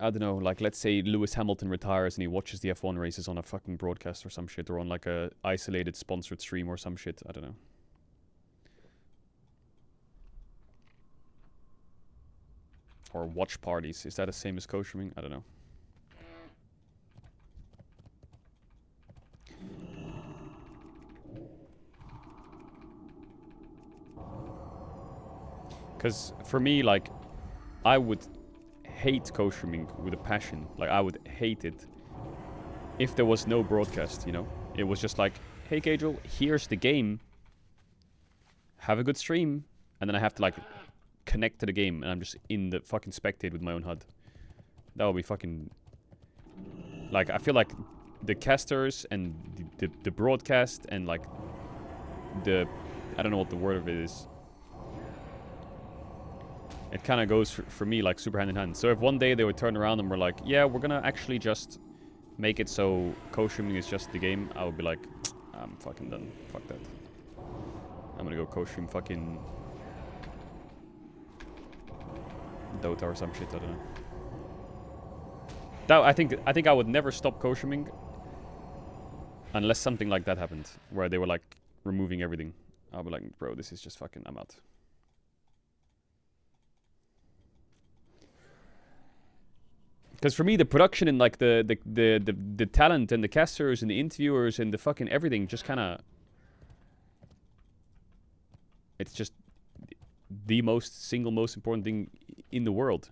don't know, like let's say Lewis Hamilton retires and he watches the F1 races on a fucking broadcast or some shit, or on like a isolated sponsored stream or some shit, I don't know. Or watch parties. Is that the same as co-streaming? I don't know. Because for me, like, I would hate co-streaming with a passion. Like, I would hate it if there was no broadcast, you know? It was just like, hey, Caedrel, here's the game. Have a good stream. And then I have to, like... connect to the game, and I'm just in the fucking spectate with my own HUD. That would be fucking... Like, I feel like the casters and the broadcast and, like, the... I don't know what the word of it is. It kind of goes, for me, like, super hand in hand. So if one day they would turn around and we're like, yeah, we're gonna actually just make it so co-streaming is just the game, I would be like, I'm fucking done. Fuck that. I'm gonna go co-stream fucking... Dota or some shit, I don't know. That, I think I would never stop co-streaming unless something like that happened, where they were like removing everything. I'll be like, bro, this is just fucking, I'm out. Because for me, the production and like the talent and the casters and the interviewers and the fucking everything just kind of... It's just the single most important thing in the world.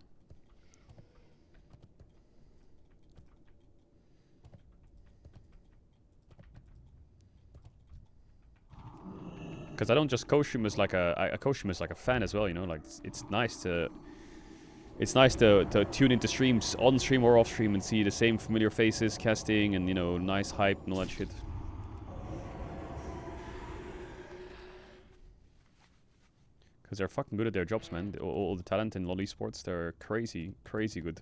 Because I don't just co-stream as like I co-stream as like a fan as well, you know. Like it's nice to tune into streams on stream or off stream and see the same familiar faces casting and, you know, nice hype and all that shit. Because they're fucking good at their jobs, man. All the talent in LoL esports, they're crazy, crazy good.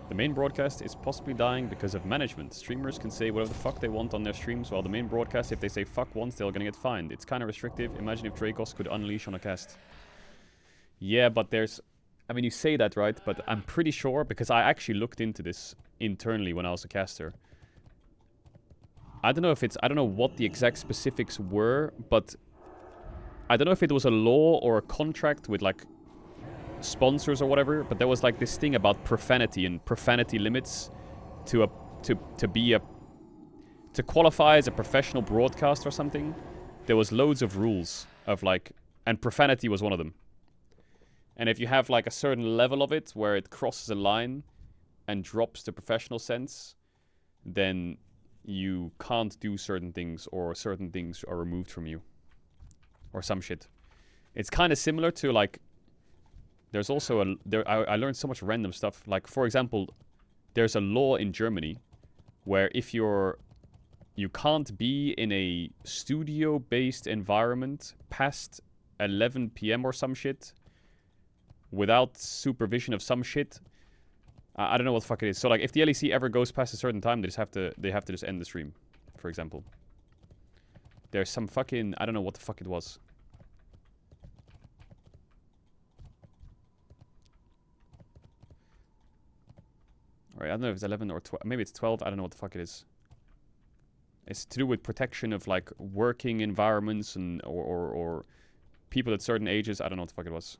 The main broadcast is possibly dying because of management. Streamers can say whatever the fuck they want on their streams, while the main broadcast, if they say fuck once, they're gonna get fined. It's kind of restrictive. Imagine if Dracos could unleash on a cast. Yeah, but there's... I mean, you say that, right? But I'm pretty sure, because I actually looked into this internally when I was a caster. I don't know if it's... I don't know what the exact specifics were, but... I don't know if it was a law or a contract with, like, sponsors or whatever, but there was, like, this thing about profanity and profanity limits to qualify as a professional broadcaster or something. There was loads of rules of, like... And profanity was one of them. And if you have like a certain level of it where it crosses a line and drops the professional sense, then you can't do certain things, or certain things are removed from you. Or some shit. It's kind of similar to like... There's also I learned so much random stuff. Like, for example, there's a law in Germany where if you can't be in a studio-based environment past 11 PM or some shit, without supervision of some shit, I don't know what the fuck it is. So like, if the LEC ever goes past a certain time, they have to just end the stream, for example. There's some fucking, I don't know what the fuck it was. Alright, I don't know if it's 11 or 12. Maybe it's 12. I don't know what the fuck it is. It's to do with protection of like working environments and or people at certain ages. I don't know what the fuck it was.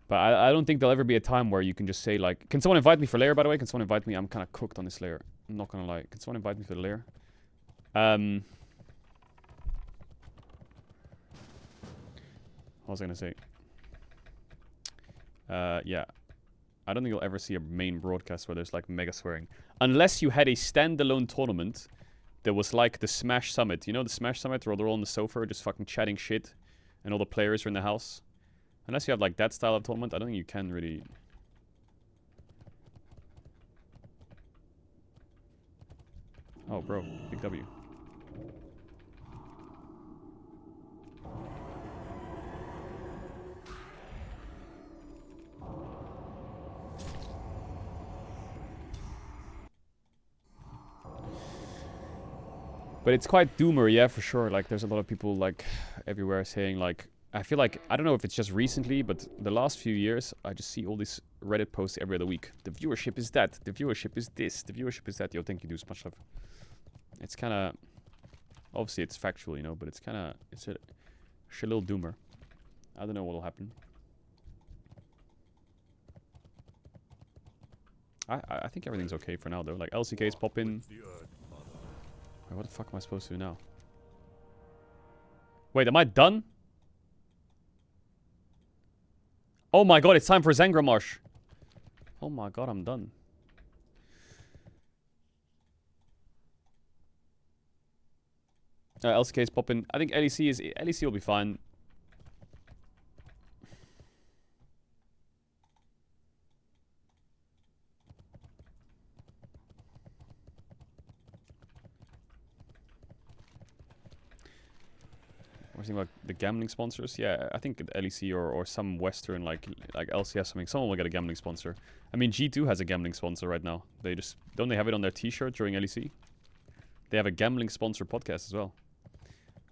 But I don't think there'll ever be a time where you can just say like, can someone invite me for lair, by the way? Can someone invite me? I'm kind of cooked on this lair. I'm not gonna lie. Can someone invite me for the lair? What was I gonna say? Yeah. I don't think you'll ever see a main broadcast where there's like mega swearing. Unless you had a standalone tournament that was like the Smash Summit. You know the Smash Summit where they're all on the sofa just fucking chatting shit and all the players are in the house? Unless you have like that style of tournament, I don't think you can really... Oh, bro. Big W. But it's quite doomer, yeah, for sure. Like, there's a lot of people, like, everywhere saying, like... I feel like, I don't know if it's just recently, but the last few years, I just see all these Reddit posts every other week. The viewership is that. The viewership is this. The viewership is that. Yo, thank you, dude. Much love. It's kind of... Obviously, it's factual, you know, but it's kind of... It's a little doomer. I don't know what will happen. I think everything's okay for now, though. Like, LCKs pop in. Wait, what the fuck am I supposed to do now? Wait, am I done? Oh my god, it's time for Zangramarsh. Oh my god, I'm done. LCK's popping. I think LEC will be fine. We're thinking about the gambling sponsors. Yeah, I think LEC or some Western like LCS something. Someone will get a gambling sponsor. I mean, G2 has a gambling sponsor right now. They just don't they have it on their T-shirt during LEC? They have a gambling sponsor podcast as well.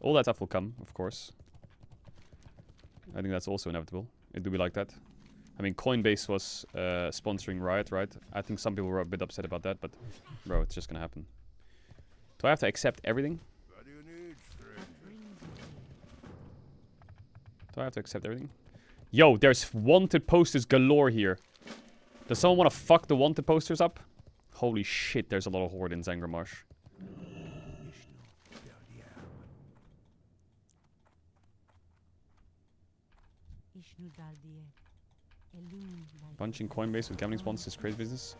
All that stuff will come, of course. I think that's also inevitable. It do be like that. I mean, Coinbase was sponsoring Riot, right? I think some people were a bit upset about that, but bro, it's just gonna happen. Do I have to accept everything? Do I have to accept everything? Yo, there's wanted posters galore here. Does someone want to fuck the wanted posters up? Holy shit, there's a lot of horde in Zangramarsh. Bunching Coinbase with gambling sponsors is crazy business.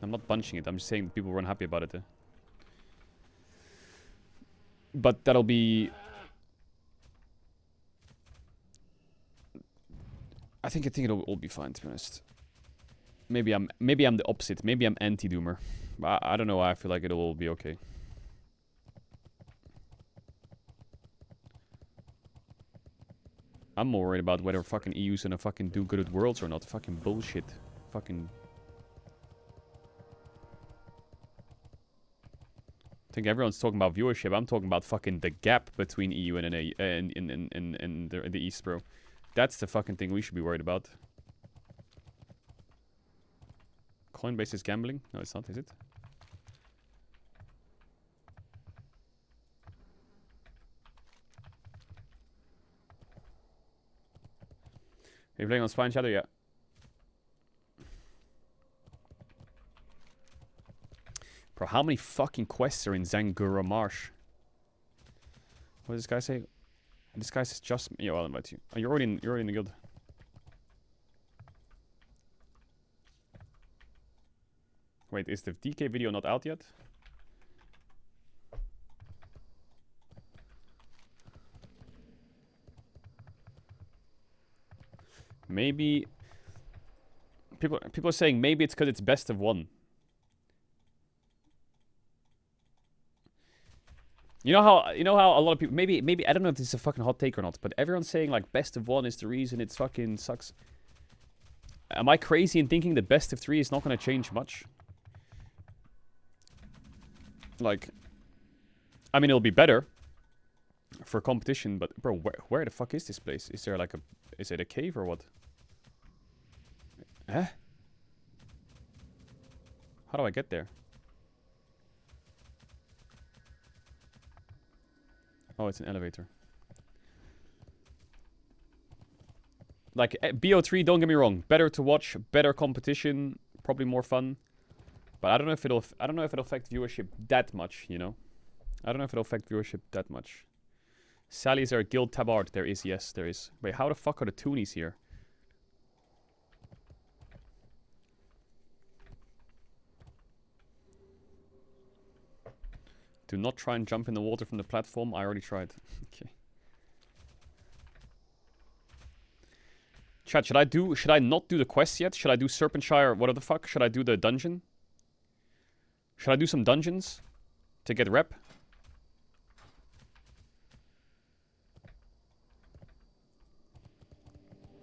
I'm not bunching it, I'm just saying people were unhappy about it. But that'll be... I think it'll all be fine, to be honest. Maybe I'm the opposite. Maybe I'm anti-doomer. I don't know why I feel like it'll all be okay. I'm more worried about whether fucking EU's gonna fucking do good at Worlds or not. Fucking bullshit. Fucking... I think everyone's talking about viewership. I'm talking about fucking the gap between EU and the East, bro. That's the fucking thing we should be worried about. Coinbase is gambling? No, it's not, is it? Are you playing on Spine Shadow? Yeah. Bro, how many fucking quests are in Zangramarsh? What does this guy say? This guy says just... Yeah, I'll invite you. Oh, you're already in the guild. Wait, is the DK video not out yet? Maybe... People are saying maybe it's because it's best of one. You know how a lot of people maybe I don't know if this is a fucking hot take or not, but everyone's saying like best of one is the reason it fucking sucks. Am I crazy in thinking the best of 3 is not going to change much? Like, I mean, it'll be better for competition, but bro, where the fuck is this place? Is there like a... Is it a cave or what? Huh? How do I get there? Oh, it's an elevator. Like, BO3, don't get me wrong. Better to watch, better competition, probably more fun. But I don't know if it'll affect viewership that much, you know? I don't know if it'll affect viewership that much. Sally, is there a guild tabard? There is, yes, there is. Wait, how the fuck are the toonies here? Do not try and jump in the water from the platform. I already tried. Okay. Chat, should I not do the quest yet? Should I do Serpentshire? What the fuck? Should I do the dungeon? Should I do some dungeons to get rep?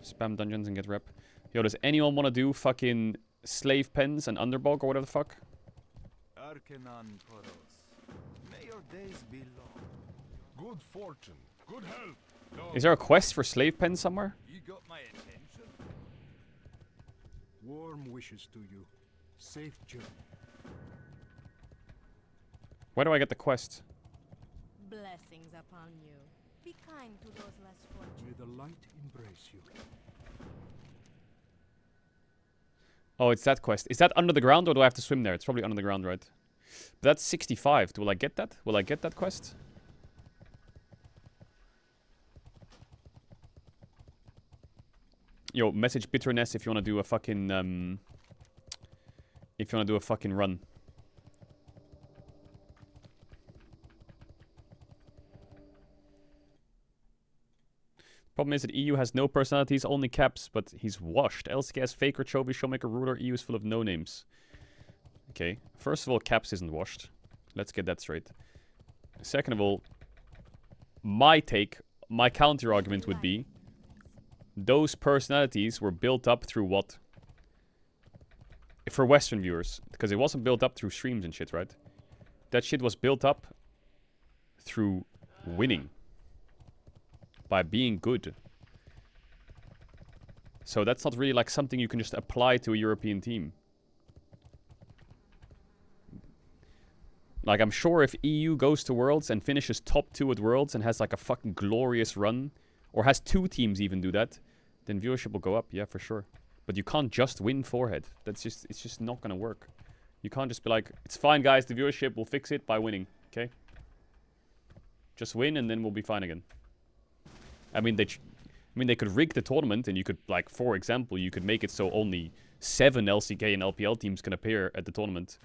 Spam dungeons and get rep. Yo, does anyone want to do fucking slave pens and underbog or whatever the fuck? May your days be long. Good fortune, good health. No. Is there a quest for slave pens somewhere? You got my attention. Warm wishes to you. Safe journey. Where do I get the quest? Blessings upon you. Be kind to those less fortunate. May the light embrace you. Oh, it's that quest. Is that under the ground or do I have to swim there? It's probably under the ground, right? But that's 65. Will I get that? Will I get that quest? Yo, message bitterness if you want to do a fucking if you want to do a fucking run. Problem is that EU has no personalities, only caps, but he's washed. LCK has Faker, Chovy, Showmaker, Ruler. EU is full of no names. Okay, first of all, caps isn't washed. Let's get that straight. Second of all, my counter argument would be those personalities were built up through what? For Western viewers. Because it wasn't built up through streams and shit, right? That shit was built up through winning. By being good. So that's not really like something you can just apply to a European team. Like, I'm sure if EU goes to Worlds and finishes top 2 at Worlds and has like a fucking glorious run, or has 2 teams even do that, then viewership will go up, yeah, for sure. But you can't just win forehead. It's just not gonna work. You can't just be like, it's fine guys, the viewership will fix it by winning, okay? Just win and then we'll be fine again. I mean, they could rig the tournament and you could, like, for example, you could make it so only 7 LCK and LPL teams can appear at the tournament.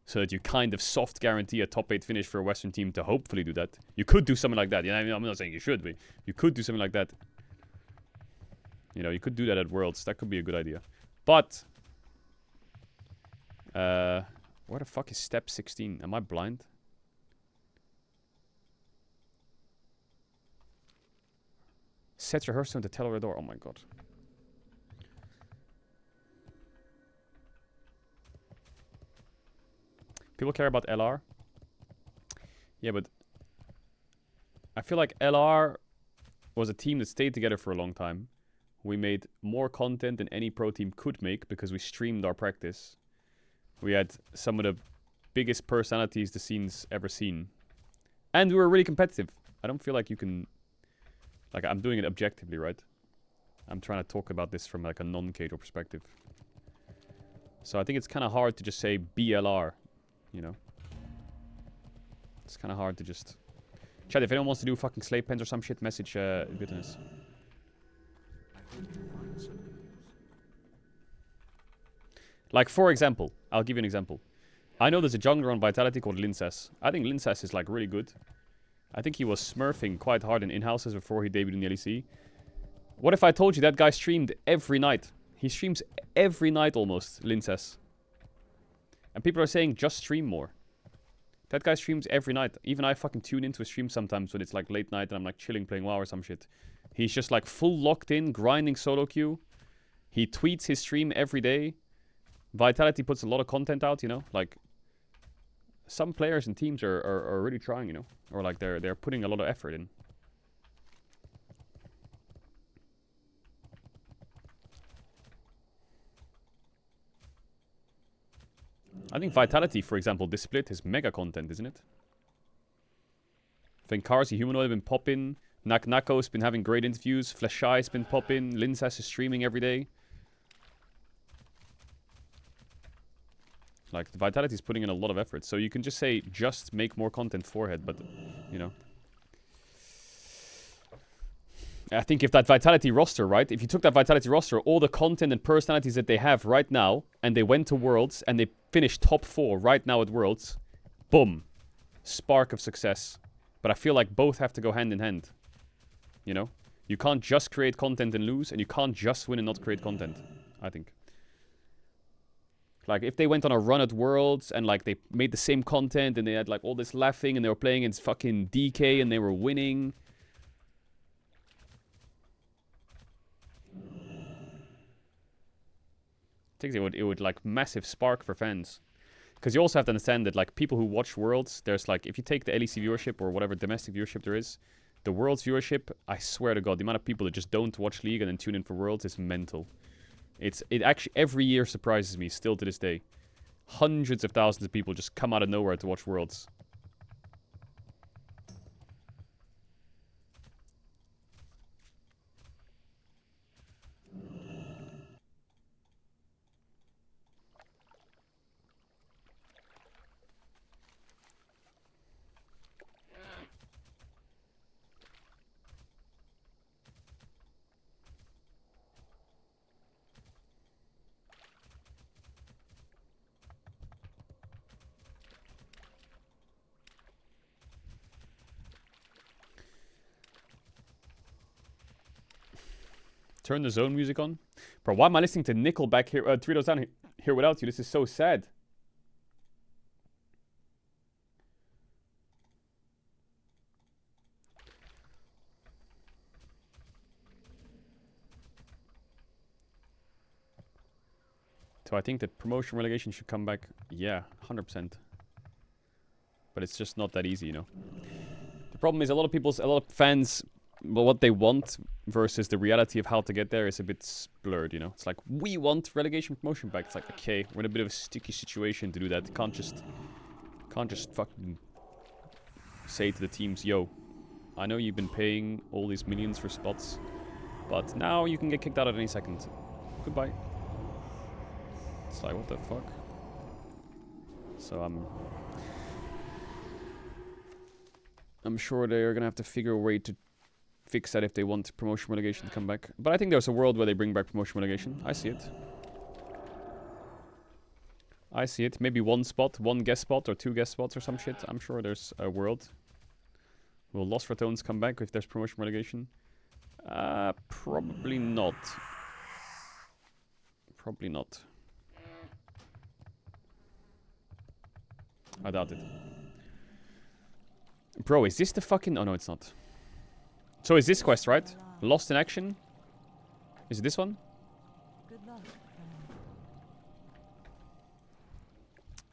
So that you kind of soft guarantee a top 8 finish for a Western team to hopefully do that. You could do something like that. You know, I mean, I'm not saying you should, but you could do something like that. You know, you could do that at Worlds. That could be a good idea. But where the fuck is step 16? Am I blind? Set your Hearthstone to Telerador. Oh my god. People care about LR. Yeah, but I feel like LR was a team that stayed together for a long time. We made more content than any pro team could make because we streamed our practice. We had some of the biggest personalities the scene's ever seen. And we were really competitive. I don't feel like you can... Like, I'm doing it objectively, right? I'm trying to talk about this from like a non-Caedrel perspective. So I think it's kind of hard to just say BLR. You know, it's kind of hard to just... Chat, if anyone wants to do fucking slave pens or some shit, message goodness. Like, for example, I'll give you an example. I know there's a jungler on Vitality called Lincess. I think Lincess is like really good. I think he was smurfing quite hard in in-houses before he debuted in the LEC. What if I told you that guy streamed every night? He streams every night almost, Lincess. And people are saying, just stream more. That guy streams every night. Even I fucking tune into a stream sometimes when it's like late night and I'm like chilling playing WoW or some shit. He's just like full locked in, grinding solo queue. He tweets his stream every day. Vitality puts a lot of content out, you know? Like, some players and teams are really trying, you know? Or like they're putting a lot of effort in. I think Vitality, for example, this split is mega content, isn't it? I think Karsi Humanoid have been popping. Nako's been having great interviews. Flashai's been popping. Linsas is streaming every day. Like, Vitality is putting in a lot of effort. So you can just say, just make more content forehead, but, you know. I think if that Vitality roster, right? If you took that Vitality roster, all the content and personalities that they have right now, and they went to Worlds, and they finished top 4 right now at Worlds, boom. Spark of success. But I feel like both have to go hand in hand. You know? You can't just create content and lose, and you can't just win and not create content, I think. Like, if they went on a run at Worlds, and, like, they made the same content, and they had, like, all this laughing, and they were playing against fucking DK, and they were winning. I think it would, like, massive spark for fans. Because you also have to understand that, like, people who watch Worlds, there's, like, if you take the LEC viewership, or whatever domestic viewership there is, the Worlds viewership, I swear to God, the amount of people that just don't watch League and then tune in for Worlds is mental. It actually every year surprises me, still to this day. Hundreds of thousands of people just come out of nowhere to watch Worlds. Turn the zone music on. Bro, why am I listening to Nickelback here, 3 Doors Down here without you? This is so sad. So I think that promotion relegation should come back. Yeah, 100%. But it's just not that easy, you know. The problem is a lot of fans, well, what they want versus the reality of how to get there is a bit blurred, you know. It's like, we want relegation promotion back. It's like, okay, we're in a bit of a sticky situation to do that. Can't just fucking say to the teams, yo, I know you've been paying all these millions for spots, but now you can get kicked out at any second. Goodbye. It's like, what the fuck? So I'm sure they're gonna have to figure a way to fix that if they want promotion relegation to come back. But I think there's a world where they bring back promotion relegation. I see it. I see it. Maybe one spot, one guest spot, or 2 guest spots or some shit. I'm sure there's a world. Will Lost Ratones come back if there's promotion relegation? Probably not. Probably not. I doubt it. Bro, is this the fucking... Oh, no, it's not. So is this quest, right? Lost in Action? Is it this one?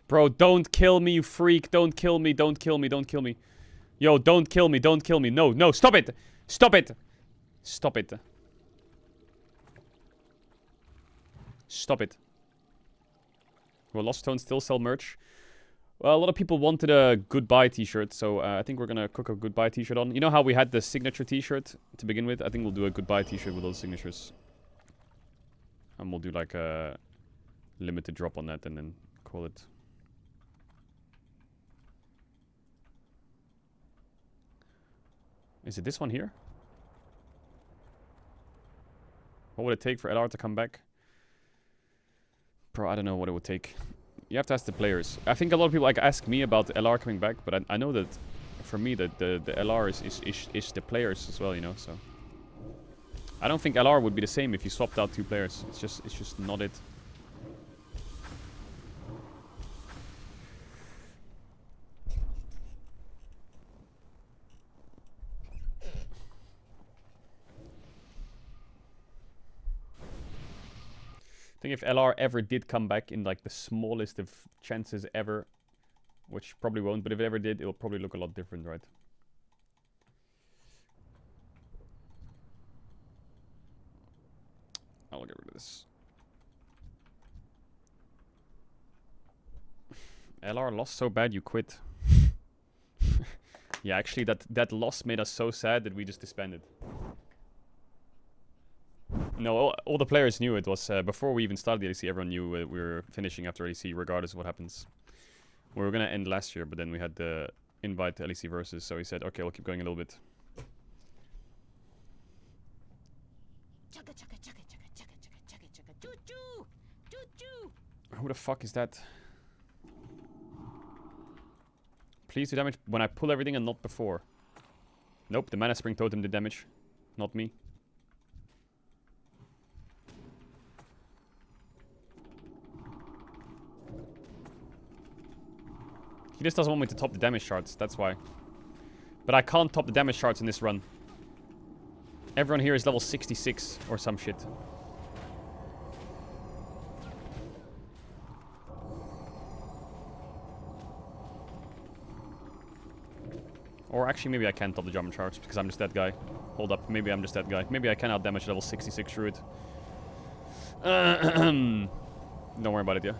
Bro, don't kill me, you freak. Don't kill me, don't kill me, don't kill me. Yo, don't kill me, don't kill me. No, no, stop it. Stop it. Stop it. Stop it. Will Lost Tones still sell merch? Well, a lot of people wanted a goodbye t-shirt, so I think we're gonna cook a goodbye t-shirt on. You know how we had the signature t-shirt to begin with? I think we'll do a goodbye t-shirt with those signatures. And we'll do like a limited drop on that and then call it. Is it this one here? What would it take for LR to come back? Bro, I don't know what it would take. You have to ask the players. I think a lot of people like ask me about LR coming back, but I know that for me that the LR is the players as well, you know. So I don't think LR would be the same if you swapped out 2 players. It's just not it. think if LR ever did come back in like the smallest of chances ever, which probably won't, but if it ever did, it'll probably look a lot different, right? I'll get rid of this. LR lost so bad you quit. Yeah, actually that loss made us so sad that we just disbanded. No, all the players knew it was before we even started the LEC. Everyone knew we were finishing after LEC, regardless of what happens. We were gonna end last year, but then we had the invite to LEC versus, so he said, "Okay, we'll keep going a little bit." Who the fuck is that? Please do damage when I pull everything and not before. Nope, the Mana Spring Totem did damage, not me. He just doesn't want me to top the damage charts, that's why. But I can't top the damage charts in this run. Everyone here is level 66 or some shit. Or actually, maybe I can top the jump charts because I'm just that guy. Hold up, maybe I'm just that guy. Maybe I can outdamage level 66 through it. Don't worry about it, yeah.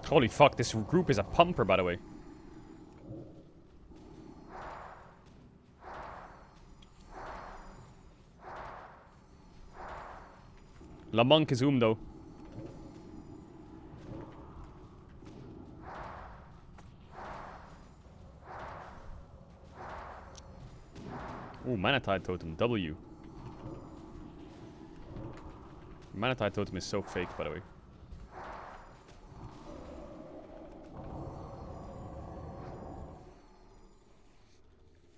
Holy fuck, this group is a pumper, by the way. La Monk is though. Ooh, Mana Tide Totem, W. Mana Tide Totem is so fake, by the way.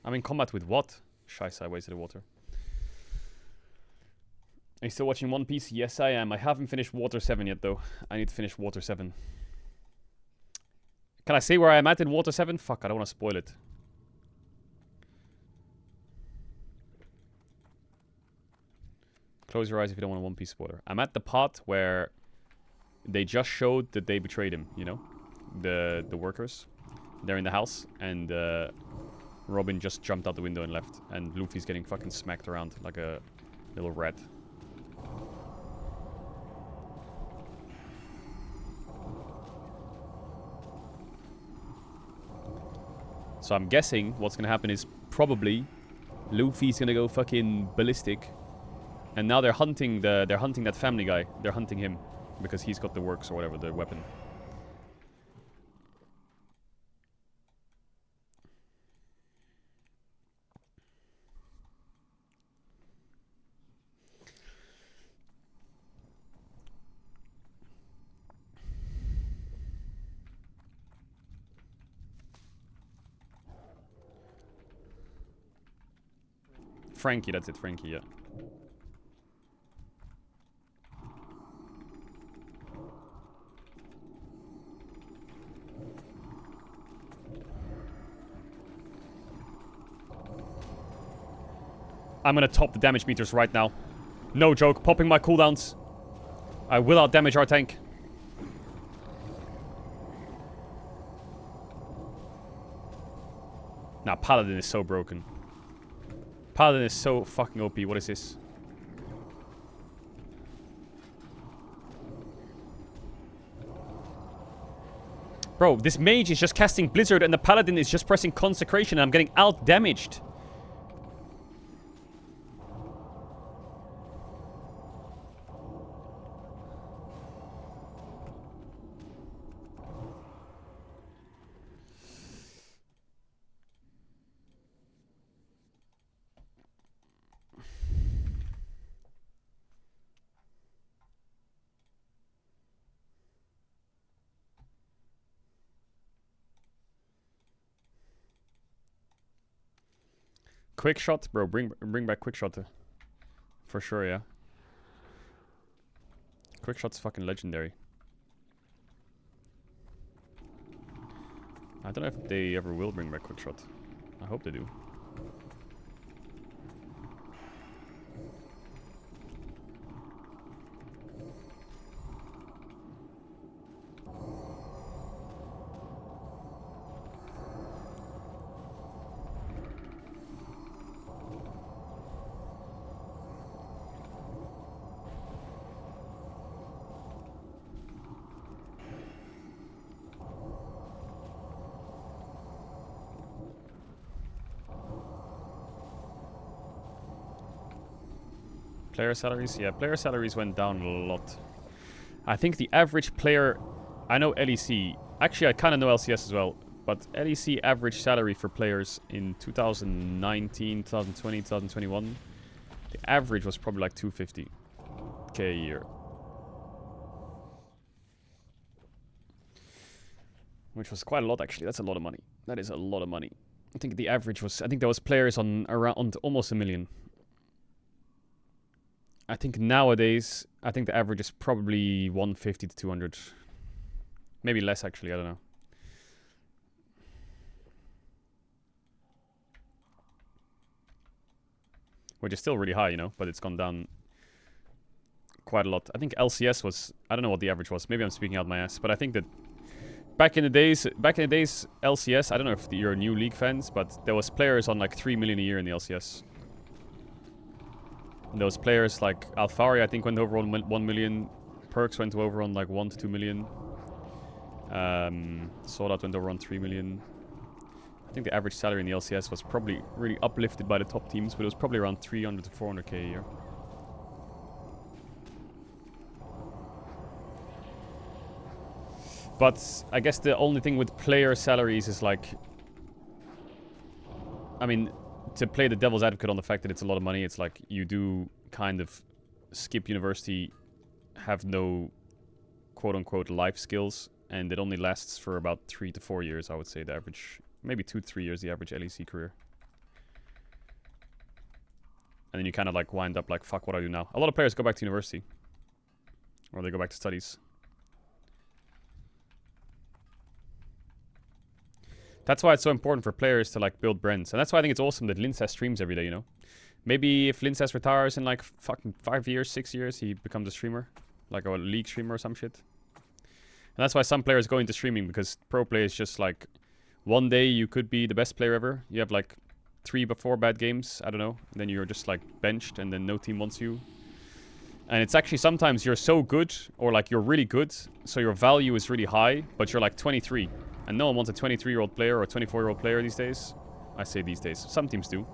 I'm in combat with what? Scheiße, I wasted the water. Are you still watching One Piece? Yes, I am. I haven't finished Water 7 yet, though. I need to finish Water 7. Can I say where I'm at in Water 7? Fuck, I don't want to spoil it. Close your eyes if you don't want a One Piece spoiler. I'm at the part where they just showed that they betrayed him, you know? The workers. They're in the house, and Robin just jumped out the window and left. And Luffy's getting fucking smacked around like a little rat. So I'm guessing what's gonna happen is probably Luffy's gonna go fucking ballistic. And now they're hunting that family guy. They're hunting him because he's got the works or whatever, the weapon. Frankie, that's it, Frankie, yeah. I'm gonna top the damage meters right now. No joke, popping my cooldowns. I will out damage our tank. Nah, Paladin is so broken. Paladin is so fucking OP. What is this? Bro, this mage is just casting Blizzard and the Paladin is just pressing Consecration and I'm getting out-damaged. Quick shot, bro. Bring back quick shot. For sure, yeah. Quick shot's fucking legendary. I don't know if they ever will bring back quick shot. I hope they do. Player salaries? Yeah, player salaries went down a lot. I think the average player... I know LEC. Actually, I kind of know LCS as well. But LEC average salary for players in 2019, 2020, 2021... The average was probably like 250k a year. Which was quite a lot, actually. That's a lot of money. That is a lot of money. I think the average was... I think there was players on around almost 1 million. I think nowadays, I think the average is probably 150 to 200. Maybe less, actually. I don't know. Which is still really high, you know, but it's gone down quite a lot. I think LCS was... I don't know what the average was. Maybe I'm speaking out my ass. But I think that back in the days, LCS, I don't know if you're new league fans, but there was players on like 3 million a year in the LCS. And those players like Alfari, I think, went over on 1 million. Perks went over on like 1 to 2 million. Soldat went over on 3 million. I think the average salary in the LCS was probably really uplifted by the top teams, but it was probably around 300 to 400k a year. But I guess the only thing with player salaries is like... I mean... To play the devil's advocate on the fact that it's a lot of money, it's like you do kind of skip university, have no quote-unquote life skills, and it only lasts for about 3 to 4 years, I would say, the average. Maybe 2 to 3 years, the average LEC career. And then you kind of like wind up like, fuck, what do I do now? A lot of players go back to university. Or they go back to studies. That's why it's so important for players to like build brands. And that's why I think it's awesome that Lincest streams every day, you know? Maybe if Lincest retires in like fucking 5 years, 6 years, he becomes a streamer. Like a league streamer or some shit. And that's why some players go into streaming, because pro play is just like... One day you could be the best player ever. You have like 3 or 4 bad games, I don't know. And then you're just like benched and then no team wants you. And it's actually sometimes you're so good, or like you're really good, so your value is really high, but you're like 23. And no one wants a 23-year-old player or a 24-year-old player these days. I say these days. Some teams do.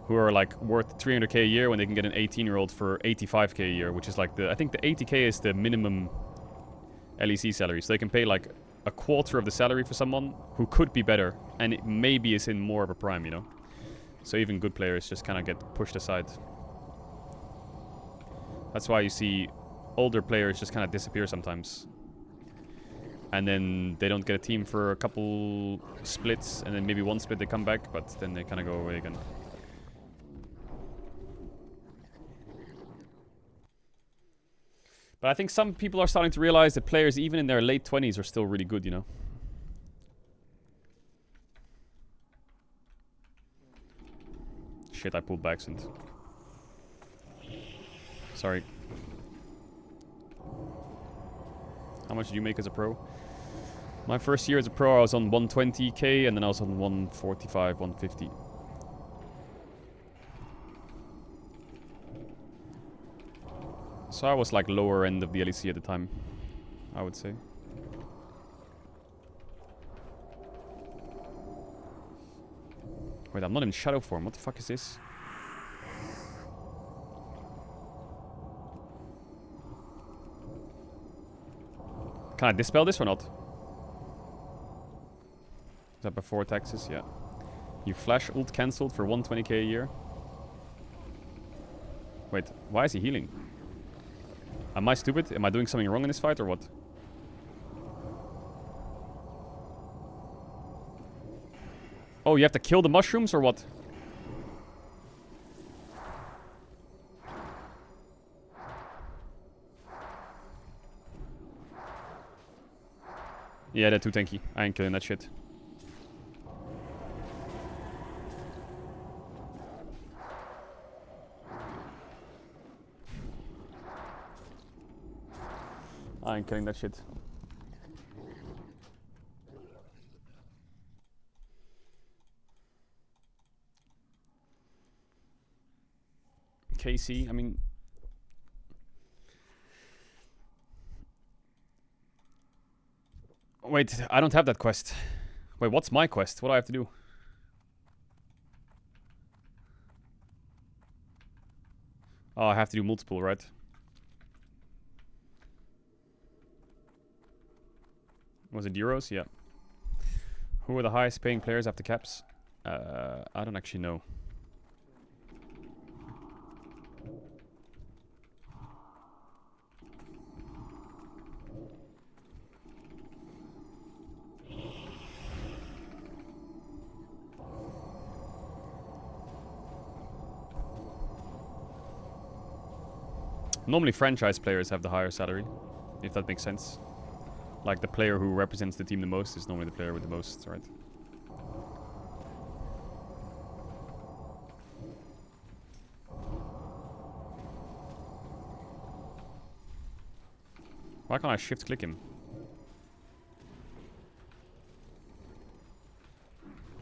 Who are like worth 300k a year when they can get an 18-year-old for 85k a year, which is like the... I think the 80k is the minimum LEC salary. So they can pay like a quarter of the salary for someone who could be better. And it maybe is in more of a prime, you know? So even good players just kind of get pushed aside. That's why you see older players just kind of disappear sometimes. And then they don't get a team for a couple splits, and then maybe one split they come back, but then they kind of go away again. But I think some people are starting to realize that players, even in their late 20s, are still really good, you know? Shit, I pulled by accident. Sorry. How much did you make as a pro? My first year as a pro, I was on 120k, and then I was on 145, 150. So I was like lower end of the LEC at the time, I would say. Wait, I'm not in shadow form. What the fuck is this? Can I dispel this or not? Is that before taxes? Yeah. You flash ult cancelled for 120k a year. Wait, why is he healing? Am I stupid? Am I doing something wrong in this fight or what? Oh, you have to kill the mushrooms or what? Yeah, they're too tanky. I ain't killing that shit. I ain't killing that shit. KC, I mean... Wait, I don't have that quest. Wait, what's my quest? What do I have to do? Oh, I have to do multiple, right? Was it Euros? Yeah. Who are the highest paying players after caps? I don't actually know. Normally franchise players have the higher salary, if that makes sense. Like the player who represents the team the most is normally the player with the most, right? Why can't I shift click him?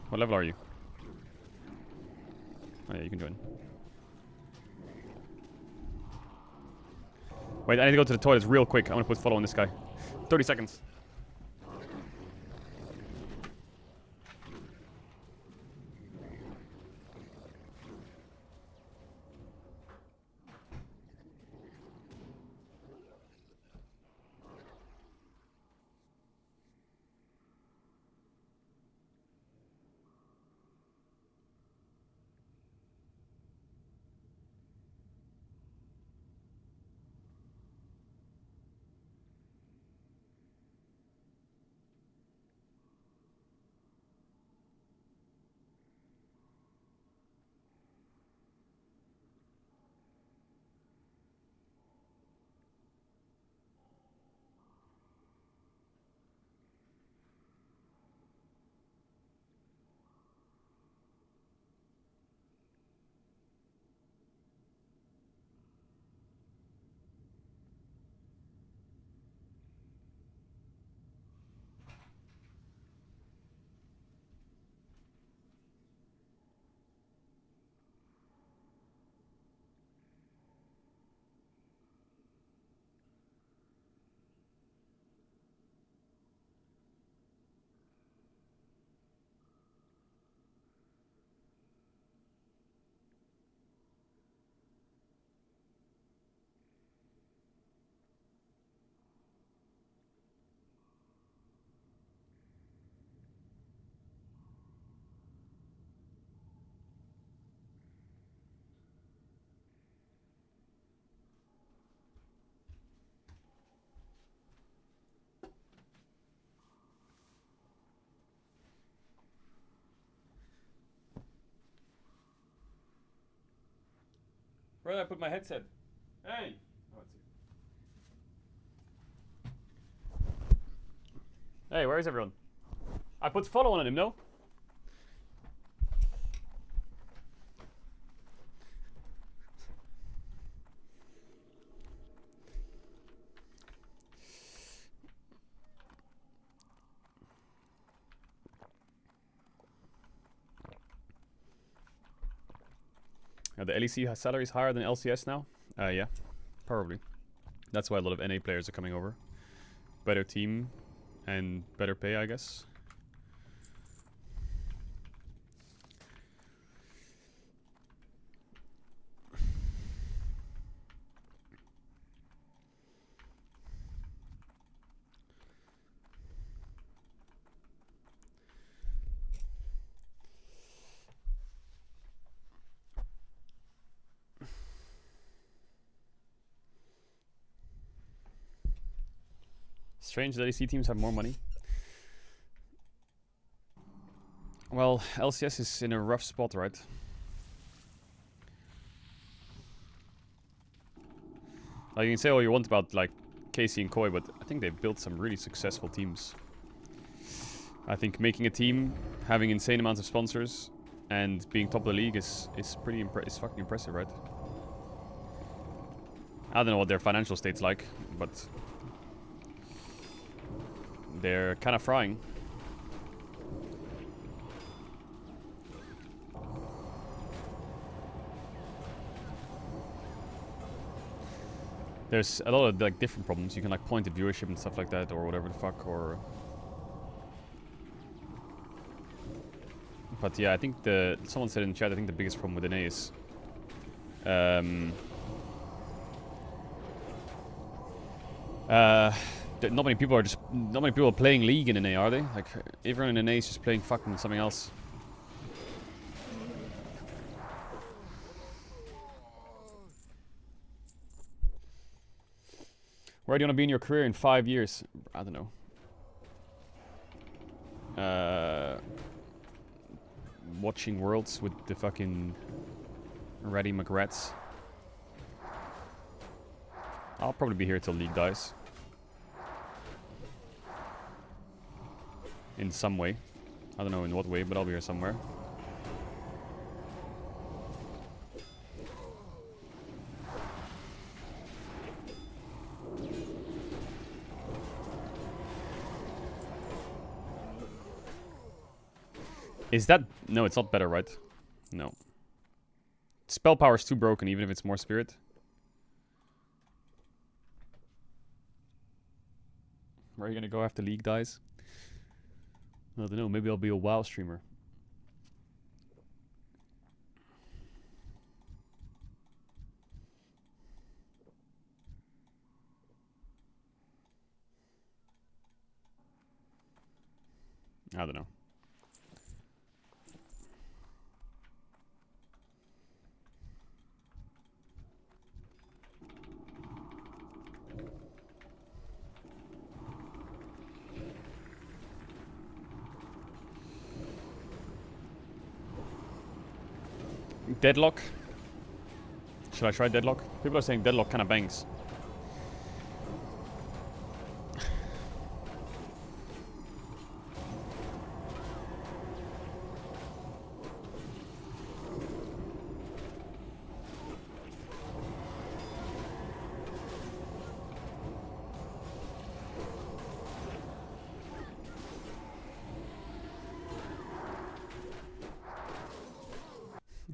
What level are you? Oh yeah, you can join. Wait, I need to go to the toilets real quick. I'm gonna put follow on this guy. 30 seconds. Where did I put my headset? Hey! Oh, it's here. Hey, where is everyone? I put follow on him, no? The LEC salary is higher than LCS now? Yeah, probably. That's why a lot of NA players are coming over. Better team and better pay, I guess. Strange that LEC teams have more money. Well, LCS is in a rough spot, right? Like, you can say all you want about like KC and Koi, but I think they've built some really successful teams. I think making a team, having insane amounts of sponsors, and being top of the league is fucking impressive, right? I don't know what their financial state's like, but they're kind of frying. There's a lot of like different problems. You can like point at viewership and stuff like that, or whatever the fuck, or. But yeah, I think someone said in chat, I think the biggest problem with NA is not many people are playing League in NA, are they? Like everyone in NA is just playing fucking something else. Where do you want to be in your career in 5 years? I don't know. Watching Worlds with the fucking Reddy McRats. I'll probably be here till League dies. In some way. I don't know in what way, but I'll be here somewhere. Is that... No, it's not better, right? No. Spell power is too broken, even if it's more spirit. Where are you gonna go after League dies? I don't know, maybe I'll be a WoW streamer. I don't know. Deadlock. Should I try Deadlock? People are saying Deadlock kind of bangs.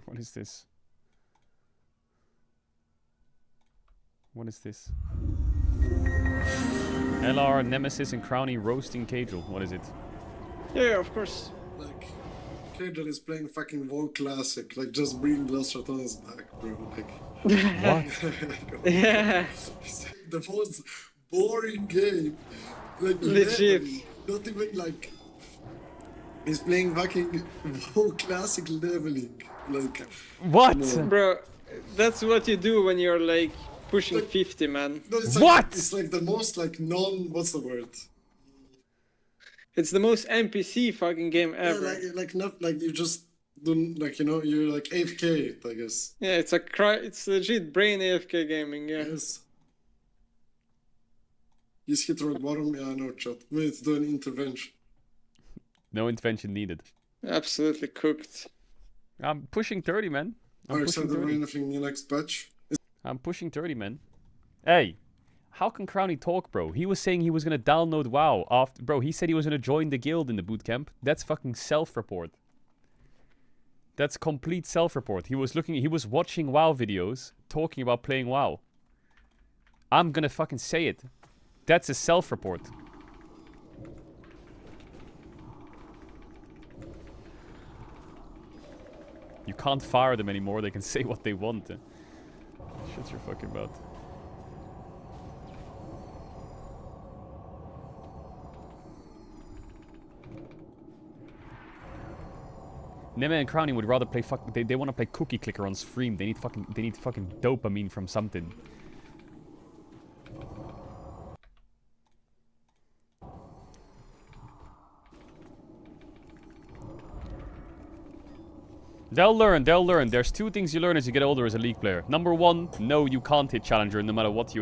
What is this? What is this? LR, Nemesis, and Crowny roasting Caedrel. What is it? Yeah, of course. Like, Caedrel is playing fucking WoW Classic. Like, just bring Lost Ratones back, bro. Like, what? Yeah. The most boring game. Like, legit. Not even like. He's playing fucking WoW Classic leveling. Like, what? No. Bro, that's what you do when you're like pushing like, 50, man. No, it's what? Like, it's like the most like what's the word? It's the most NPC fucking game ever. Yeah, like not like you just don't like, you know, you're like AFK, I guess. Yeah, it's legit brain AFK gaming. Yeah. Yes. Just hit rock bottom. Yeah, no shot. Wait, do an intervention. No intervention needed. Absolutely cooked. I'm pushing 30, man. I'm pushing 30. Anything in the next patch? I'm pushing 30, man. Hey, how can Crowny talk, bro? He was saying he was gonna download WoW after. Bro, he said he was gonna join the guild in the bootcamp. That's fucking self-report. That's complete self-report. He was watching WoW videos, talking about playing WoW. I'm gonna fucking say it. That's a self-report. You can't fire them anymore, they can say what they want. Shut your fucking mouth. Neme and Crowny would rather play they want to play cookie clicker on stream. They need fucking dopamine from something. They'll learn. There's two things you learn as you get older as a League player. Number one, no, you can't hit Challenger no matter what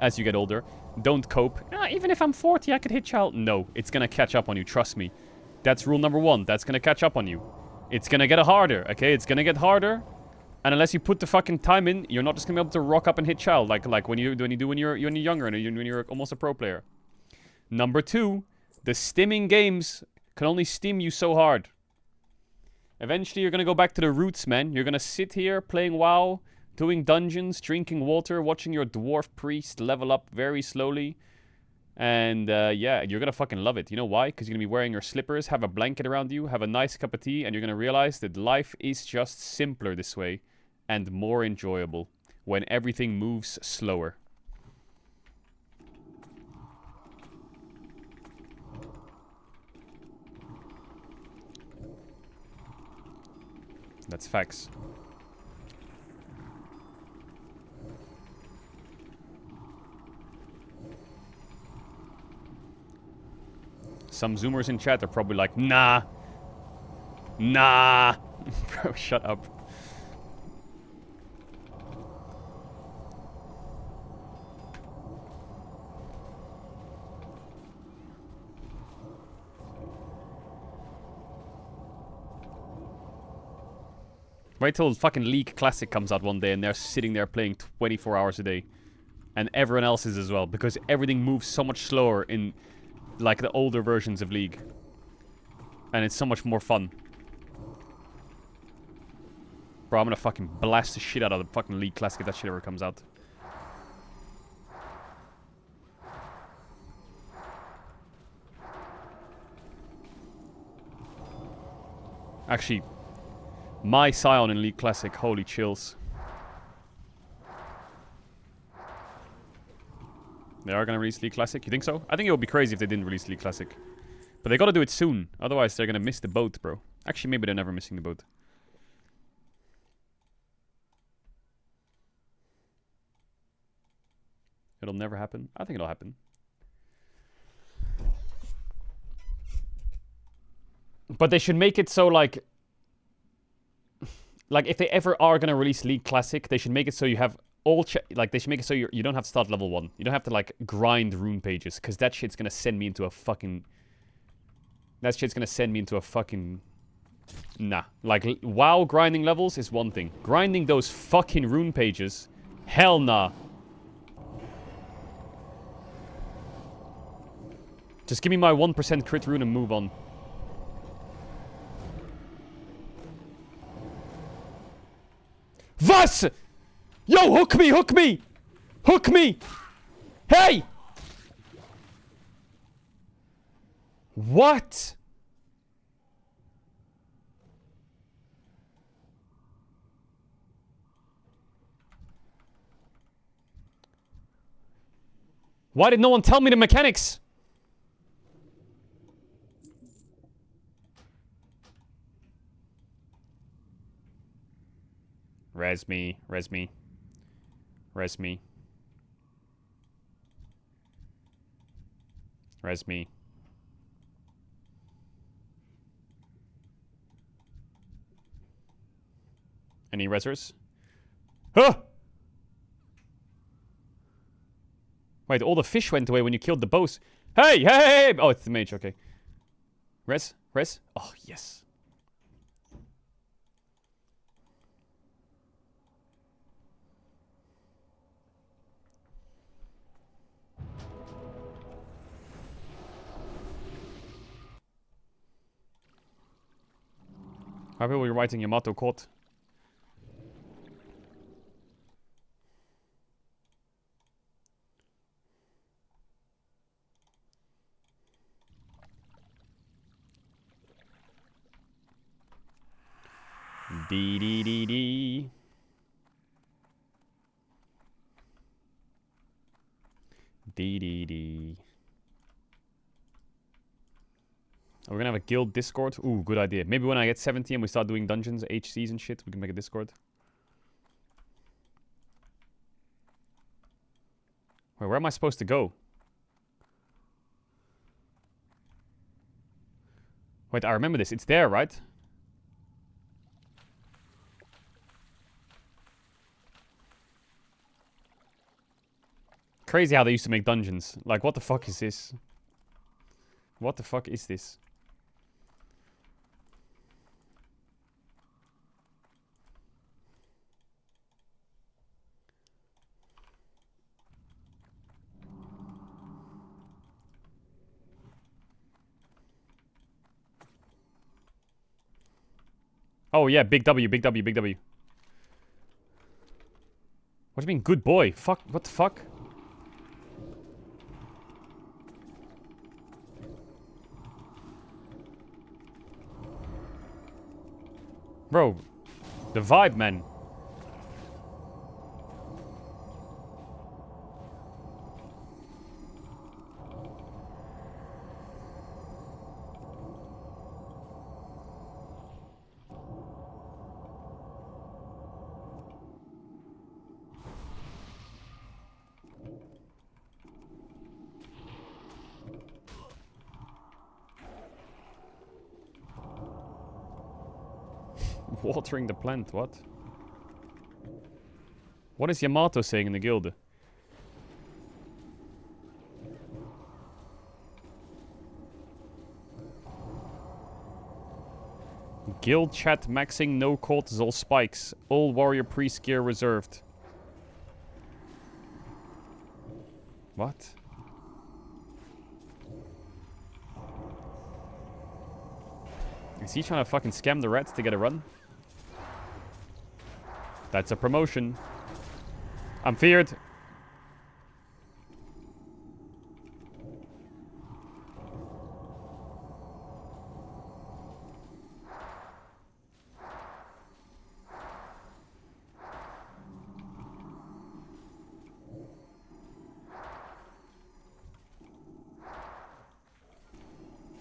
as you get older. Don't cope. Even if I'm 40, I could hit Challenge. No, it's gonna catch up on you, trust me. That's rule number 1. That's gonna catch up on you. It's gonna get harder, okay? It's gonna get harder. And unless you put the fucking time in, you're not just gonna be able to rock up and hit child like when you're younger and when you're almost a pro player. Number 2, the stimming games can only stim you so hard. Eventually, you're gonna go back to the roots, man. You're gonna sit here playing WoW, doing dungeons, drinking water, watching your dwarf priest level up very slowly. And yeah, you're gonna fucking love it. You know why? Because you're gonna be wearing your slippers, have a blanket around you, have a nice cup of tea, and you're gonna realize that life is just simpler this way and more enjoyable when everything moves slower. That's facts. Some Zoomers in chat are probably like, nah. Nah. Bro, shut up. Wait till fucking League Classic comes out one day and they're sitting there playing 24 hours a day. And everyone else is as well, because everything moves so much slower in like the older versions of League. And it's so much more fun. Bro, I'm gonna fucking blast the shit out of the fucking League Classic if that shit ever comes out. Actually, my Scion in League Classic, holy chills. They are gonna release League Classic? You think so? I think it would be crazy if they didn't release League Classic. But they gotta do it soon. Otherwise, they're gonna miss the boat, bro. Actually, maybe they're never missing the boat. It'll never happen? I think it'll happen. But they should make it so, like, if they ever are gonna release League Classic, they should make it so you have all like they should make it so you don't have to start level 1. You don't have to like grind rune pages, because that shit's gonna send me into a fucking. That shit's gonna send me into a fucking. Nah, like WoW grinding levels is one thing. Grinding those fucking rune pages, hell nah. Just give me my 1% crit rune and move on. Was? Yo, hook me, hook me! Hook me! Hey! What? Why did no one tell me the mechanics? Res me, res me. Res me. Res me. Any resers? Huh! Wait, all the fish went away when you killed the boss. Hey, hey, hey! Oh, it's the mage, okay. Res? Res? Oh, yes. How people you're writing Yamato Court? Dee dee dee dee. Dee dee dee. We're gonna have a guild Discord. Ooh, good idea. Maybe when I get 70 and we start doing dungeons, HCs and shit, we can make a Discord. Wait, where am I supposed to go? Wait, I remember this. It's there, right? Crazy how they used to make dungeons. Like, what the fuck is this? What the fuck is this? Oh yeah, big W, big W, big W. What do you mean, good boy? Fuck, what the fuck? Bro, the vibe, man. Watering the plant, what? What is Yamato saying in the guild? Guild chat maxing, no cortisol spikes. All warrior priest gear reserved. What? Is he trying to fucking scam the rats to get a run? That's a promotion. I'm feared.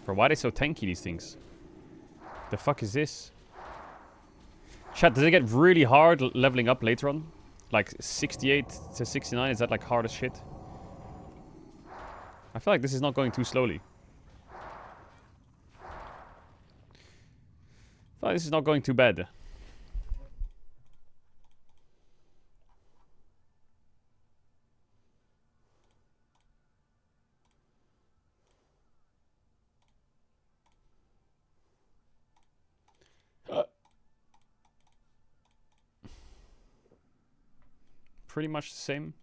Bro, why are they so tanky, these things? The fuck is this? Chat, does it get really hard leveling up later on? Like 68 to 69, is that like hard as shit? I feel like this is not going too slowly. I feel like this is not going too bad. Pretty much the same.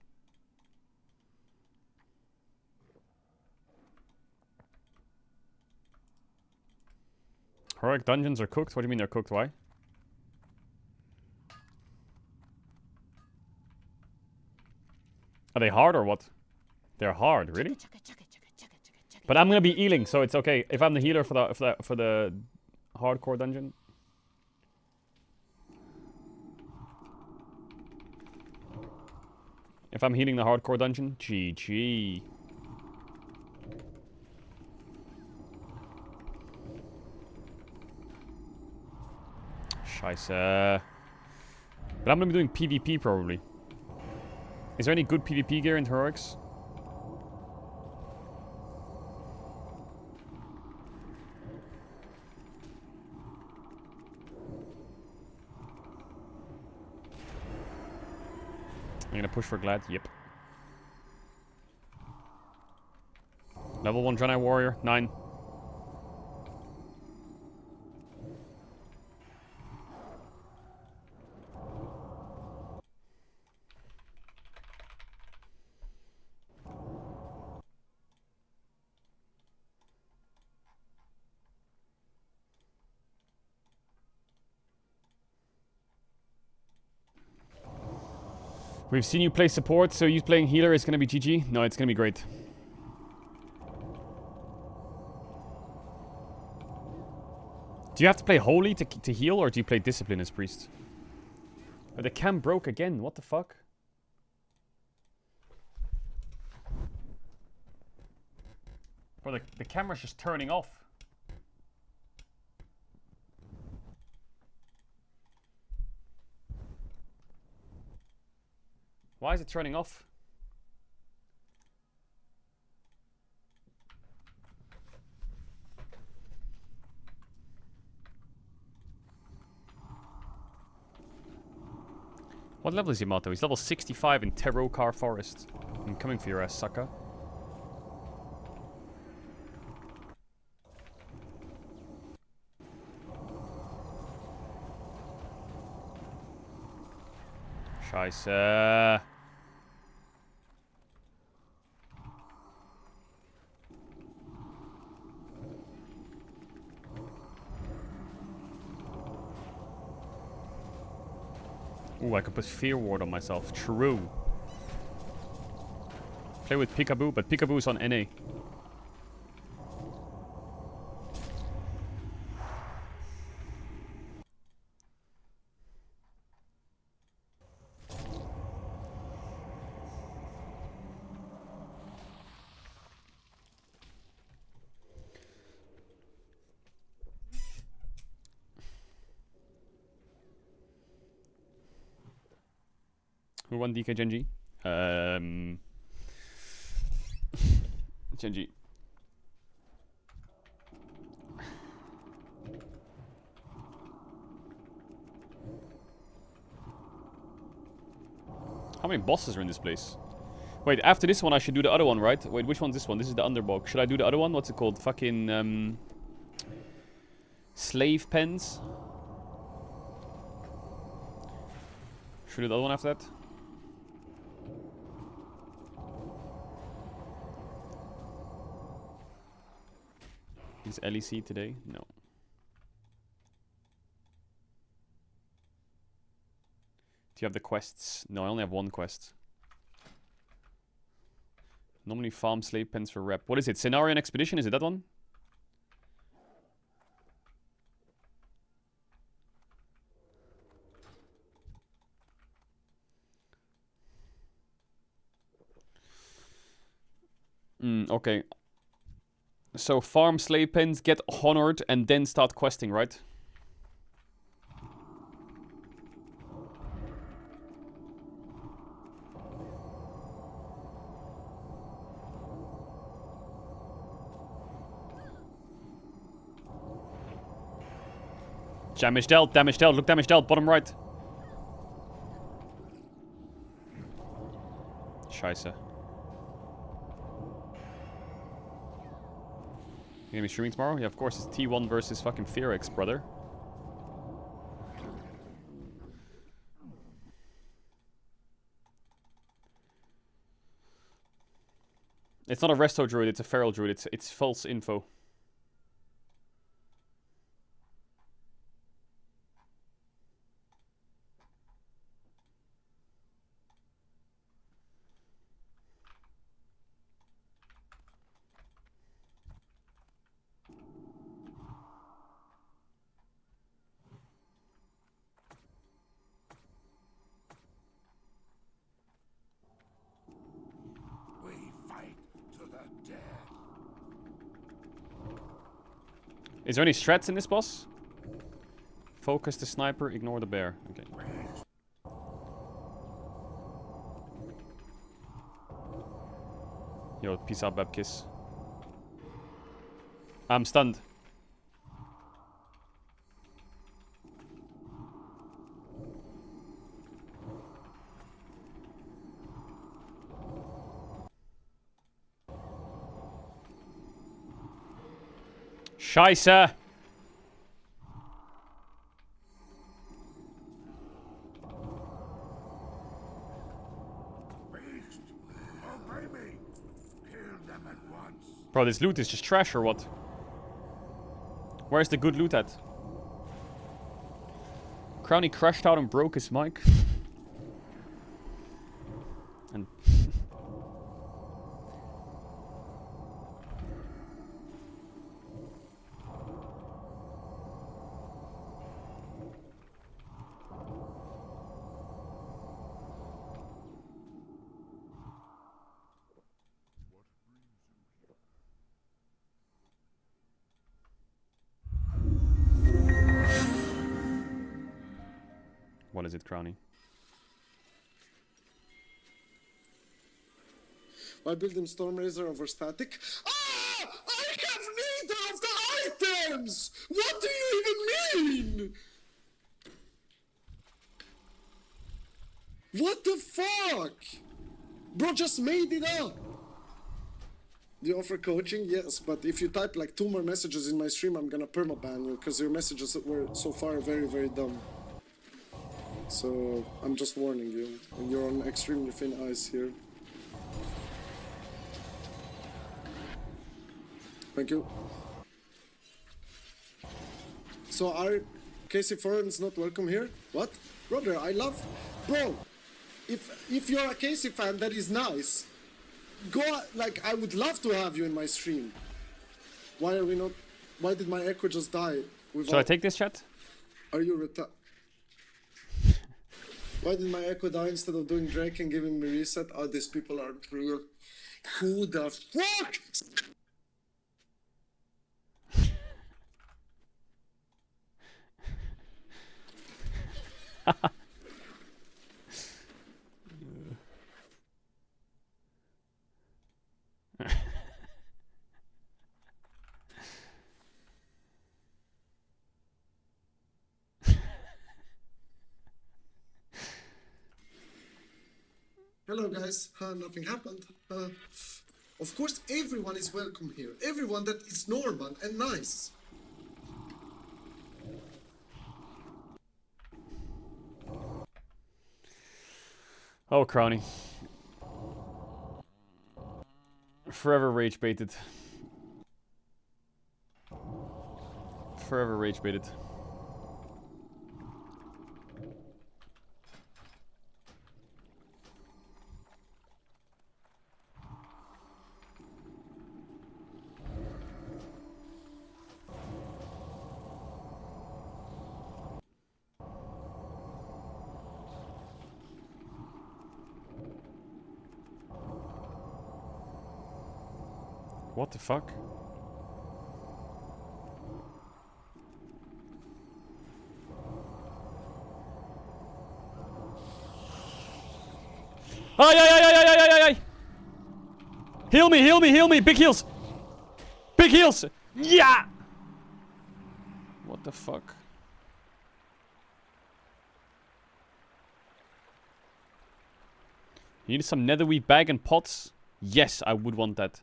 Heroic dungeons are cooked? What do you mean they're cooked? Why? Are they hard or what? They're hard, really? But I'm gonna be healing, so it's okay. If I'm the healer for the hardcore dungeon. If I'm healing the hardcore dungeon, GG. Scheiße. But I'm gonna be doing PvP probably. Is there any good PvP gear in Heroics? I'm gonna push for Glad, yep. Level 1 Draenei Warrior, 9. We've seen you play support, so you playing healer is gonna be GG? No, it's gonna be great. Do you have to play Holy to heal, or do you play Discipline as Priest? Oh, the cam broke again, what the fuck? Bro, the camera's just turning off. Why is it turning off? What level is Yamato? He's level 65 in Terokar Forest. I'm coming for your ass, sucker. Scheiße. Ooh, I could put Fear Ward on myself. True. Play with Peekaboo, but Peekaboo is on NA. Who won DK Genji? Genji. How many bosses are in this place? Wait, after this one I should do the other one, right? Wait, which one's this one? This is the Underbog. Should I do the other one? What's it called? Fucking, Slave Pens? Should we do the other one after that? Is LEC today? No. Do you have the quests? No, I only have one quest. Normally farm slave pens for rep. What is it? Scenario and Expedition? Is it that one? Okay. So farm slave pens, get honored, and then start questing, right? Damage dealt, look, damage dealt, bottom right. Scheiße. You gonna be streaming tomorrow? Yeah, of course, it's T1 versus fucking Fearx, brother. It's not a resto druid, it's a feral druid, it's false info. Is there any strats in this boss? Focus the sniper, ignore the bear. Okay. Yo, peace out, Babkiss. I'm stunned. Scheiße! Bro, this loot is just trash or what? Where's the good loot at? Crowny crashed out and broke his mic. And what is it, Crowny? Why build him Storm Razor over static? Ah! I have neither of the items! What do you even mean? What the fuck? Bro just made it up! Do you offer coaching? Yes, but if you type like 2 more messages in my stream, I'm gonna permaban you, because your messages were so far very, very dumb. So, I'm just warning you, and you're on extremely thin ice here. Thank you. So Casey Foreign's not welcome here? What? Brother, I love... Bro, if you're a Casey fan, that is nice. Go, like, I would love to have you in my stream. Why are we not... Why did my echo just die? Should I take this, chat? Are you Why did my echo die instead of doing Drake and giving me reset? Oh, these people aren't real. Who the fuck? Hello guys, nothing happened. Of course everyone is welcome here. Everyone that is normal and nice. Oh, Crowny. Forever rage baited. Forever rage baited. What the fuck? Ay, ay, ay, ay, ay, ay, ay, ay! Heal me, heal me, heal me! Big heals! Big heals! Yeah! What the fuck? You need some netherweave bag and pots? Yes, I would want that.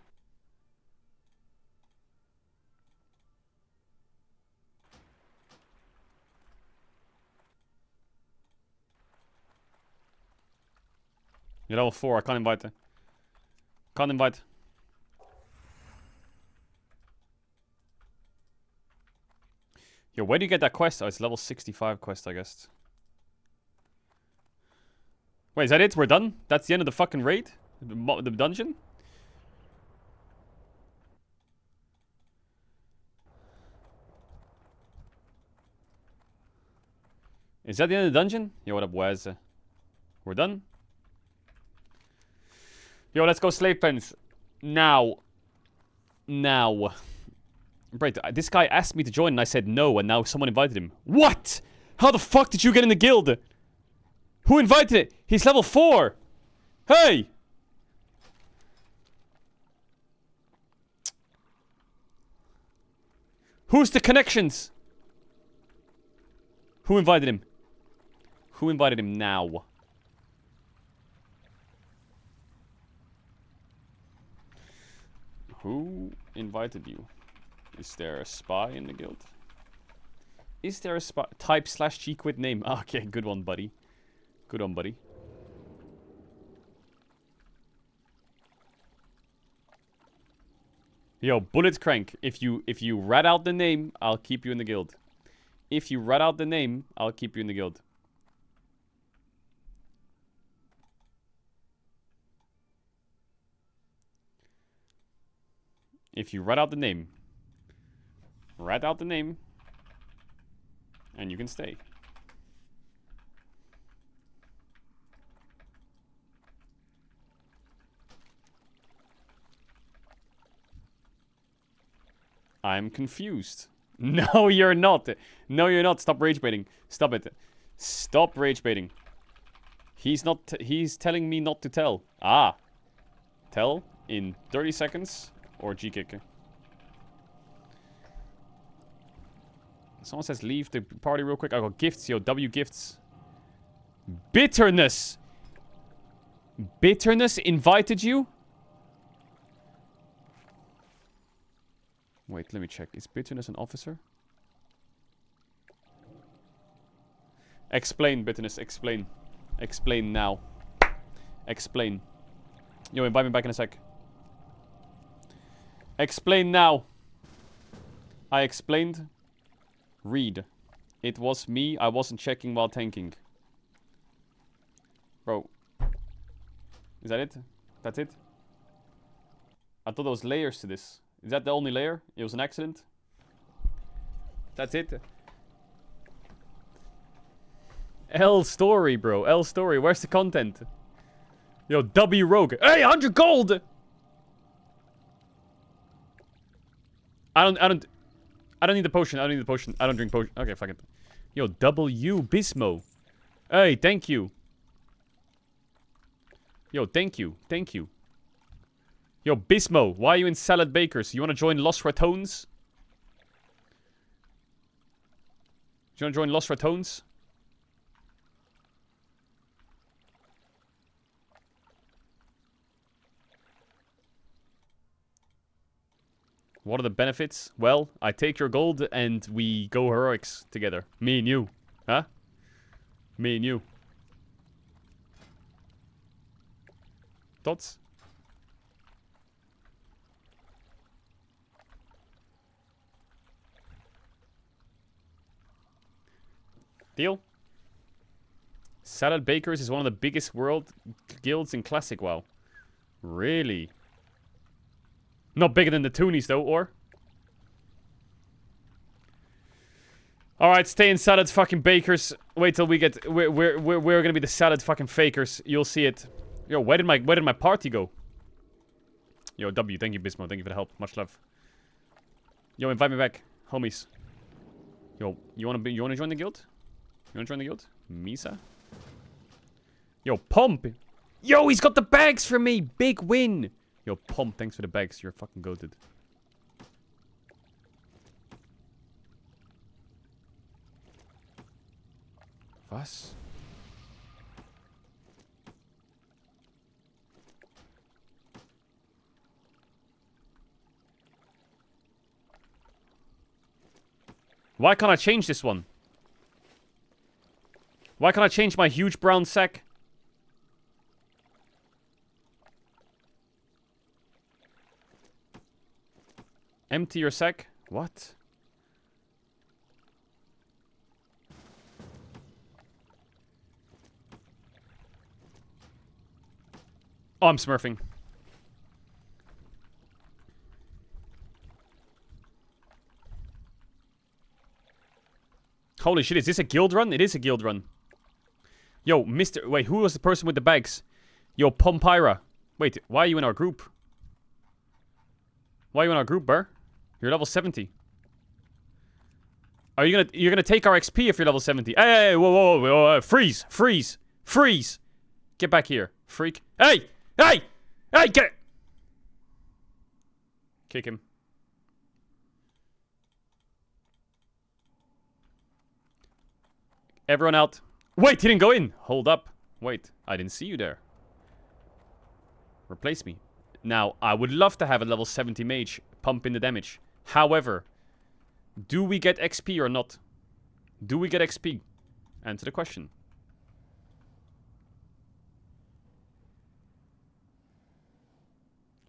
You're level 4, I can't invite her. Can't invite. Yo, where do you get that quest? Oh, it's level 65 quest, I guess. Wait, is that it? We're done? That's the end of the fucking raid? The dungeon? Is that the end of the dungeon? Yo, what up, Waz? We're done? Yo, let's go slave pens. Now. Now. Right, this guy asked me to join and I said no, and now someone invited him. What? How the fuck did you get in the guild? Who invited it? He's level 4. Hey! Who's the connections? Who invited him? Who invited him now? Who invited you? Is there a spy in the guild? Is there a spy? Type /G quit name. Okay, good one, buddy. Good one, buddy. Yo, Bullet Crank. If you rat out the name, I'll keep you in the guild. If you rat out the name, I'll keep you in the guild. If you rat out the name, and you can stay. I'm confused. No, you're not. No, you're not. Stop rage baiting. Stop it. Stop rage baiting. He's not. He's telling me not to tell. Ah. Tell in 30 seconds. Or G-kick. Someone says leave the party real quick. I got gifts, yo. W gifts. Bitterness. Bitterness invited you? Wait, let me check. Is Bitterness an officer? Explain, Bitterness. Explain. Explain now. Explain. Yo, invite me back in a sec. Explain now. I explained. Read. It was me. I wasn't checking while tanking. Bro. Is that it? That's it? I thought there was layers to this. Is that the only layer? It was an accident? That's it? L story, bro. L story. Where's the content? Yo, W Rogue. Hey, 100 gold! I don't need the potion. I don't need the potion. I don't drink potion. Okay, fuck it. Yo, W Bismo. Hey, thank you. Yo, thank you. Thank you. Yo, Bismo, why are you in Salad Bakers? You want to join Los Ratones? Do you want to join Los Ratones? What are the benefits? Well, I take your gold and we go heroics together. Me and you. Huh? Me and you. Thoughts? Deal? Salad Bakers is one of the biggest world guilds in Classic WoW. Really? Not bigger than the Toonies, though, or? Alright, stay in Salad fucking Bakers. Wait till we get... We're gonna be the Salad fucking Fakers. You'll see it. Yo, where did my party go? Yo, W, thank you, Bismo. Thank you for the help. Much love. Yo, invite me back. Homies. Yo, you wanna join the guild? You wanna join the guild? Misa? Yo, Pump! Yo, he's got the bags for me! Big win! Yo, Pump, thanks for the bags. You're fucking goated. Was? Why can't I change this one? Why can't I change my huge brown sack? Empty your sack? What? Oh, I'm smurfing. Holy shit, is this a guild run? It is a guild run. Yo, Mr... Wait, who was the person with the bags? Yo, Pompira. Wait, why are you in our group? Why are you in our group, Burr? You're level 70. Are you you're gonna take our XP if you're level 70? Hey, whoa, freeze, freeze, freeze. Get back here, freak. Hey, get. Kick him. Everyone out. Wait, he didn't go in. Hold up. Wait, I didn't see you there. Replace me. Now, I would love to have a level 70 mage pump in the damage. However, do we get XP or not? Do we get XP? Answer the question.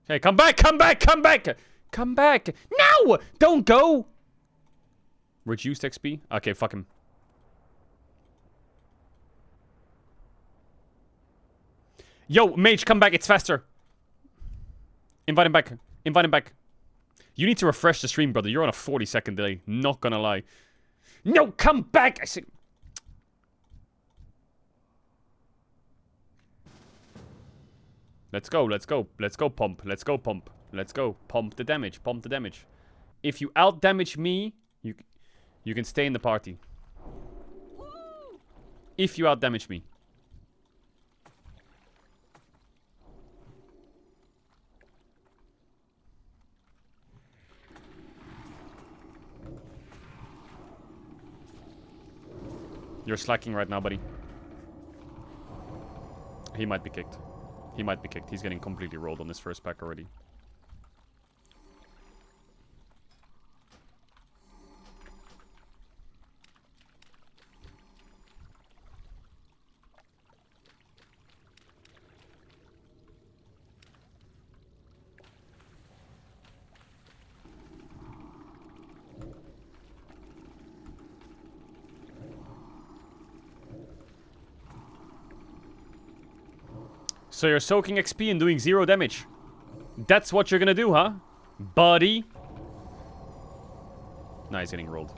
Hey, come back, come back, come back! Come back! No! Don't go! Reduced XP? Okay, fuck him. Yo, mage, come back, it's faster. Invite him back. Invite him back. You need to refresh the stream, brother. You're on a 40-second delay. Not gonna lie. No, come back! I said... Let's go, let's go. Let's go, Pump. Let's go, Pump. Let's go. Pump the damage. Pump the damage. If you out-damage me, you can stay in the party. If you out-damage me. You're slacking right now, buddy. He might be kicked. He might be kicked. He's getting completely rolled on this first pack already. So you're soaking XP and doing 0 damage. That's what you're gonna do, huh? Buddy. Nice, getting rolled.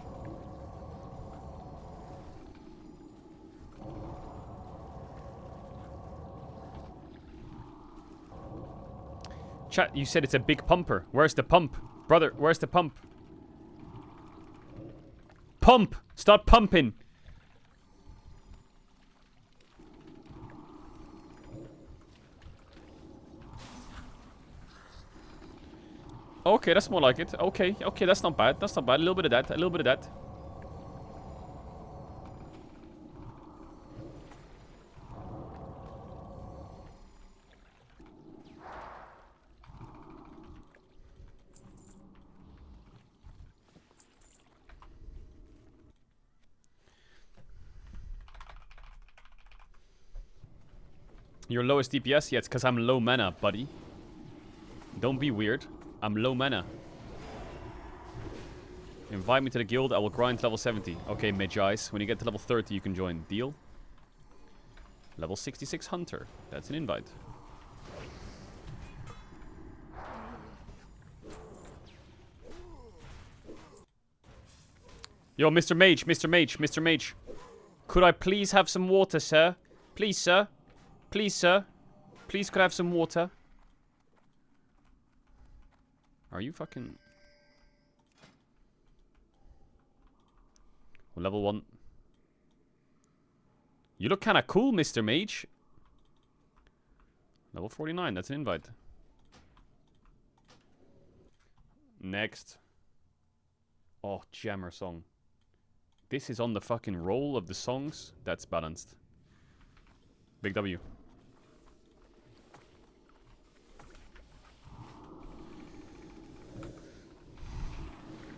Chat, you said it's a big pumper. Where's the pump? Brother, where's the pump? Pump! Start pumping! Okay, that's more like it. Okay, okay, that's not bad. That's not bad. A little bit of that. A little bit of that. Your lowest DPS? Yeah, it's because I'm low mana, buddy. Don't be weird. I'm low mana. Invite me to the guild. I will grind to level 70. Okay, Magi. When you get to level 30, you can join. Deal? Level 66 Hunter. That's an invite. Yo, Mr. Mage, Mr. Mage, Mr. Mage. Could I please have some water, sir? Please, sir. Please, sir. Please, could I have some water? Are you fucking... Level 1. You look kind of cool, Mr. Mage. Level 49, that's an invite. Next. Oh, Jammer song. This is on the fucking roll of the songs. That's balanced. Big W.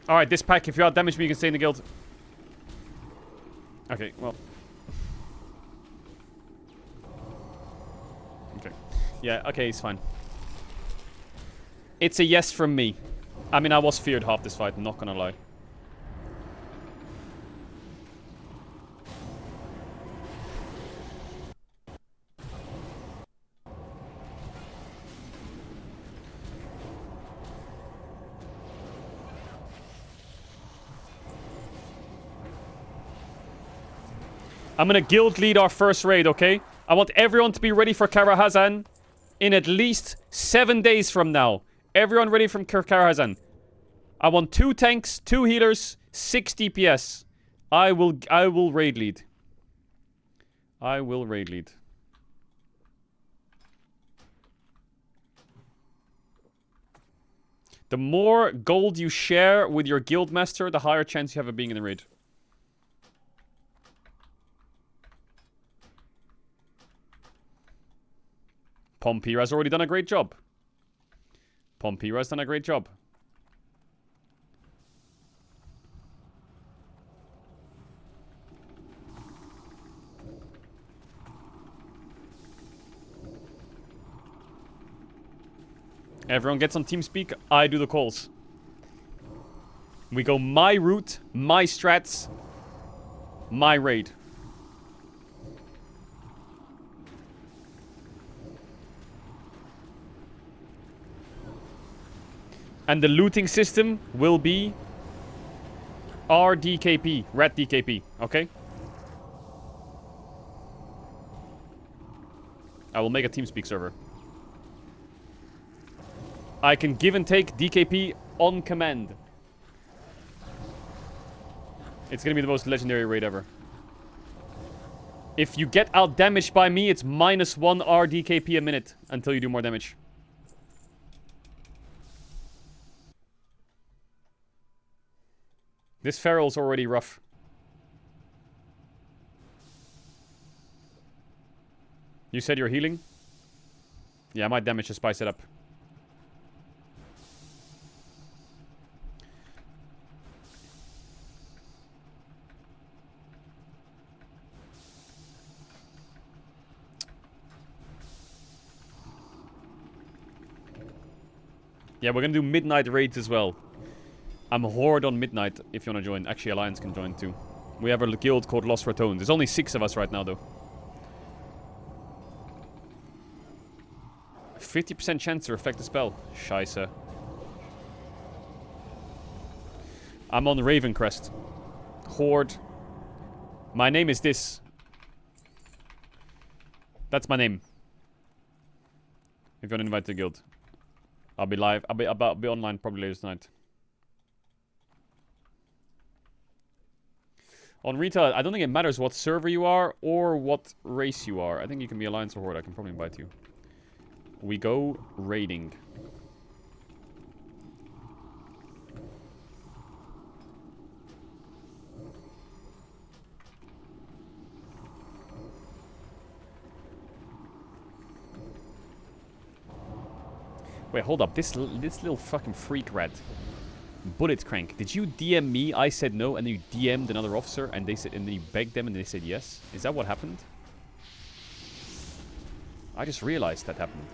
Alright, this pack, if you outdamage me, you can stay in the guild. Okay, well. Okay. Yeah, okay, it's fine. It's a yes from me. I mean, I was feared half this fight, I'm not gonna lie. I'm gonna guild lead our first raid, okay? I want everyone to be ready for Karazhan in at least 7 days from now. Everyone ready from Karazhan. I want 2 tanks, 2 healers, 6 DPS. I will raid lead. I will raid lead. The more gold you share with your guildmaster, the higher chance you have of being in the raid. Pompira's already done a great job. Pompira's done a great job. Everyone gets on TeamSpeak. I do the calls. We go my route, my strats, my raid. And the looting system will be RDKP, Rat DKP, okay? I will make a TeamSpeak server. I can give and take DKP on command. It's gonna be the most legendary raid ever. If you get out damaged by me, it's -1 RDKP a minute until you do more damage. This feral's already rough. You said you're healing? Yeah, I might damage to spice it up. Yeah, we're gonna do midnight raids as well. I'm Horde on midnight if you wanna join. Actually, Alliance can join too. We have a guild called Lost Raton. There's only 6 of us right now though. 50% chance to affect the spell. Scheisse. I'm on Raven Crest. Horde. My name is this. That's my name. If you want to invite the guild. I'll be live. I'll be online probably later tonight. On retail, I don't think it matters what server you are or what race you are. I think you can be Alliance or Horde. I can probably invite you. We go raiding. Wait, hold up. This little fucking freak rat. Bullet Crank. Did you DM me? I said no, and then you DM'd another officer, and they said, and then you begged them, and they said yes. Is that what happened? I just realized that happened.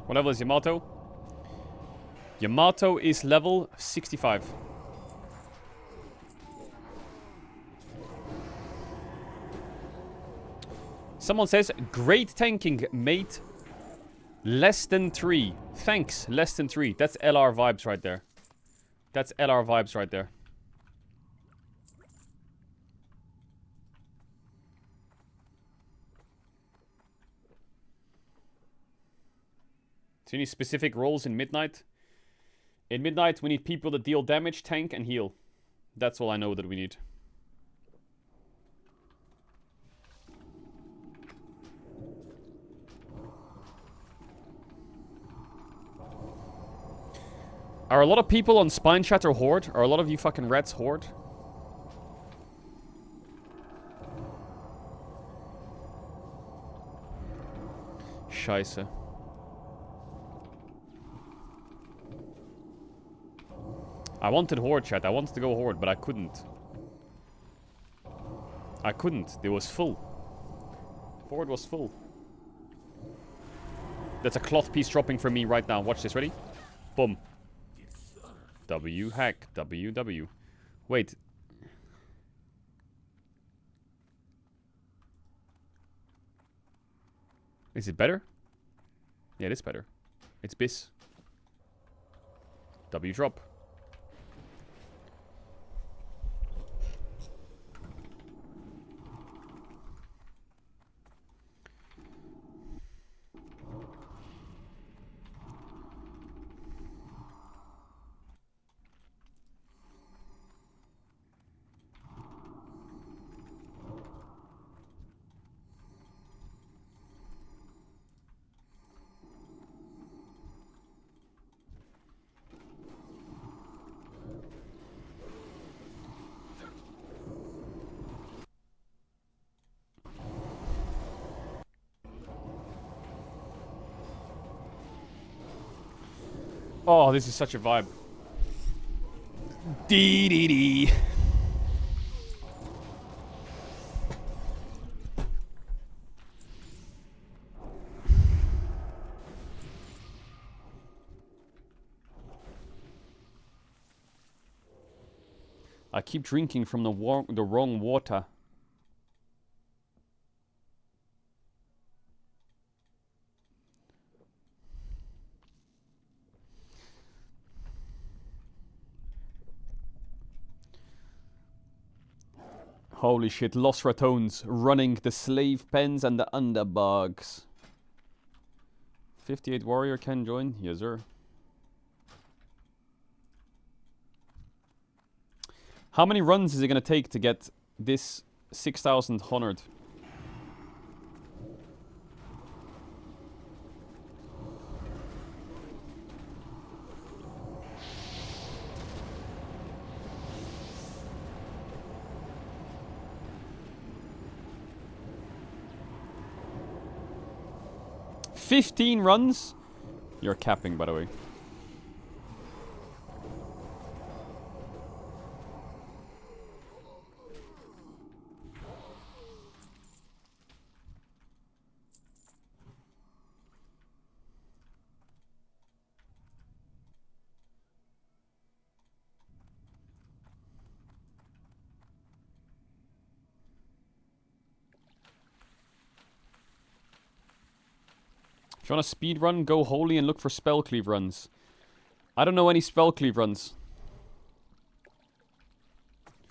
What level is Yamato? Yamato is level 65. Someone says, great tanking, mate. Less than 3. Thanks, less than 3. That's LR vibes right there. That's LR vibes right there. So any specific roles in Midnight? In Midnight, we need people that deal damage, tank, and heal. That's all I know that we need. Are a lot of people on Spine Shatter Horde? Are a lot of you fucking rats Horde? Scheisse. I wanted Horde, chat. I wanted to go Horde, but I couldn't. I couldn't. It was full. Horde was full. That's a cloth piece dropping for me right now. Watch this. Ready? Boom. W hack. W W. Wait. Is it better? Yeah, it is better. It's bis. W drop. Oh, this is such a vibe. Dee dee dee. I keep drinking from the wrong water. Holy shit, Lost Ratones running the slave pens and the underbugs. 58 warrior can join? Yes, sir. How many runs is it gonna take to get this 6,000 honored? 15 runs? You're capping, by the way. If you want a speed run, go holy and look for spell cleave runs. I don't know any spell cleave runs.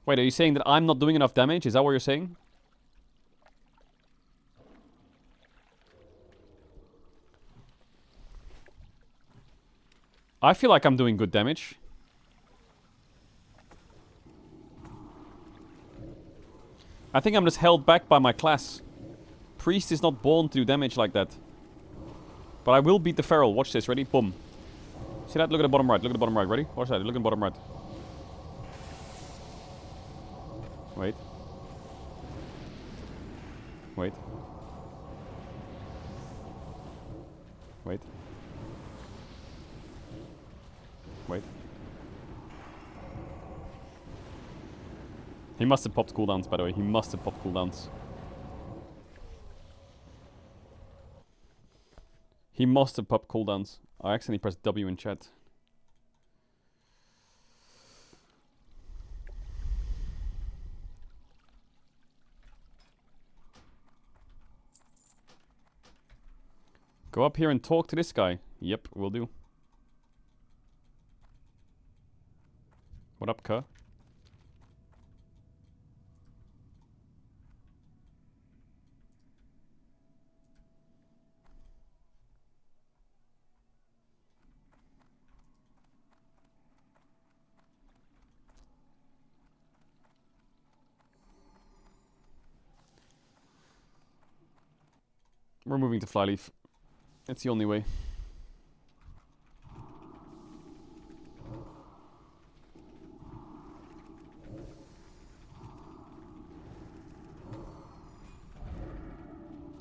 Wait, are you saying that I'm not doing enough damage? Is that what you're saying? I feel like I'm doing good damage. I think I'm just held back by my class. Priest is not born to do damage like that. But I will beat the Feral. Watch this. Ready? Boom. See that? Look at the bottom right. Look at the bottom right. Ready? Watch that. Look at the bottom right. Wait. Wait. Wait. Wait. He must have popped cooldowns, by the way. He must have popped cooldowns. He must have popped cooldowns. I accidentally pressed W in chat. Go up here and talk to this guy. Yep, will do. What up, cuh? We're moving to Flyleaf. It's the only way.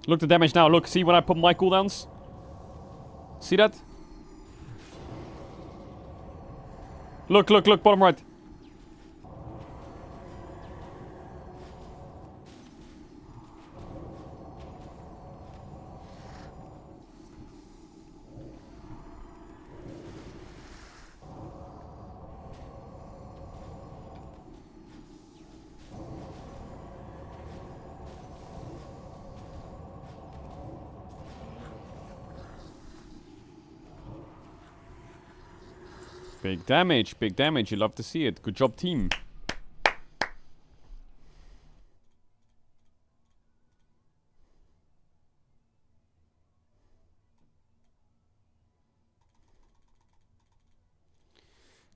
Look the damage now. Look, see when I put my cooldowns? See that? Look, look, look, bottom right. Big damage, big damage. You love to see it. Good job, team.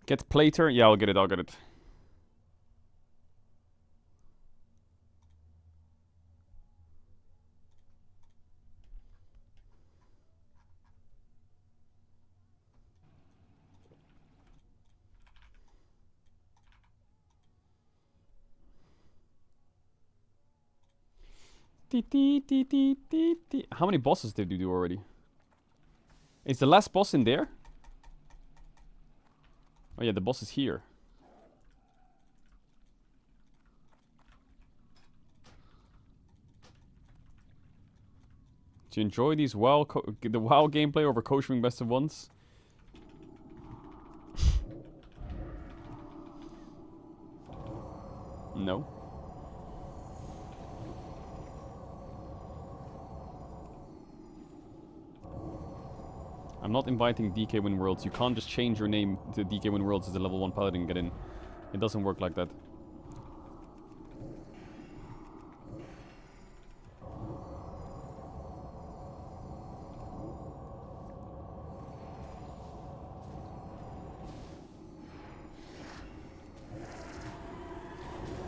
Get Plater? Yeah, I'll get it, I'll get it. How many bosses did you do already? Is the last boss in there? Oh yeah, the boss is here. Do you enjoy these the WoW gameplay over Koshwing Best of Ones? No. I'm not inviting DK Win Worlds. You can't just change your name to DK Win Worlds as a level 1 paladin and get in. It doesn't work like that.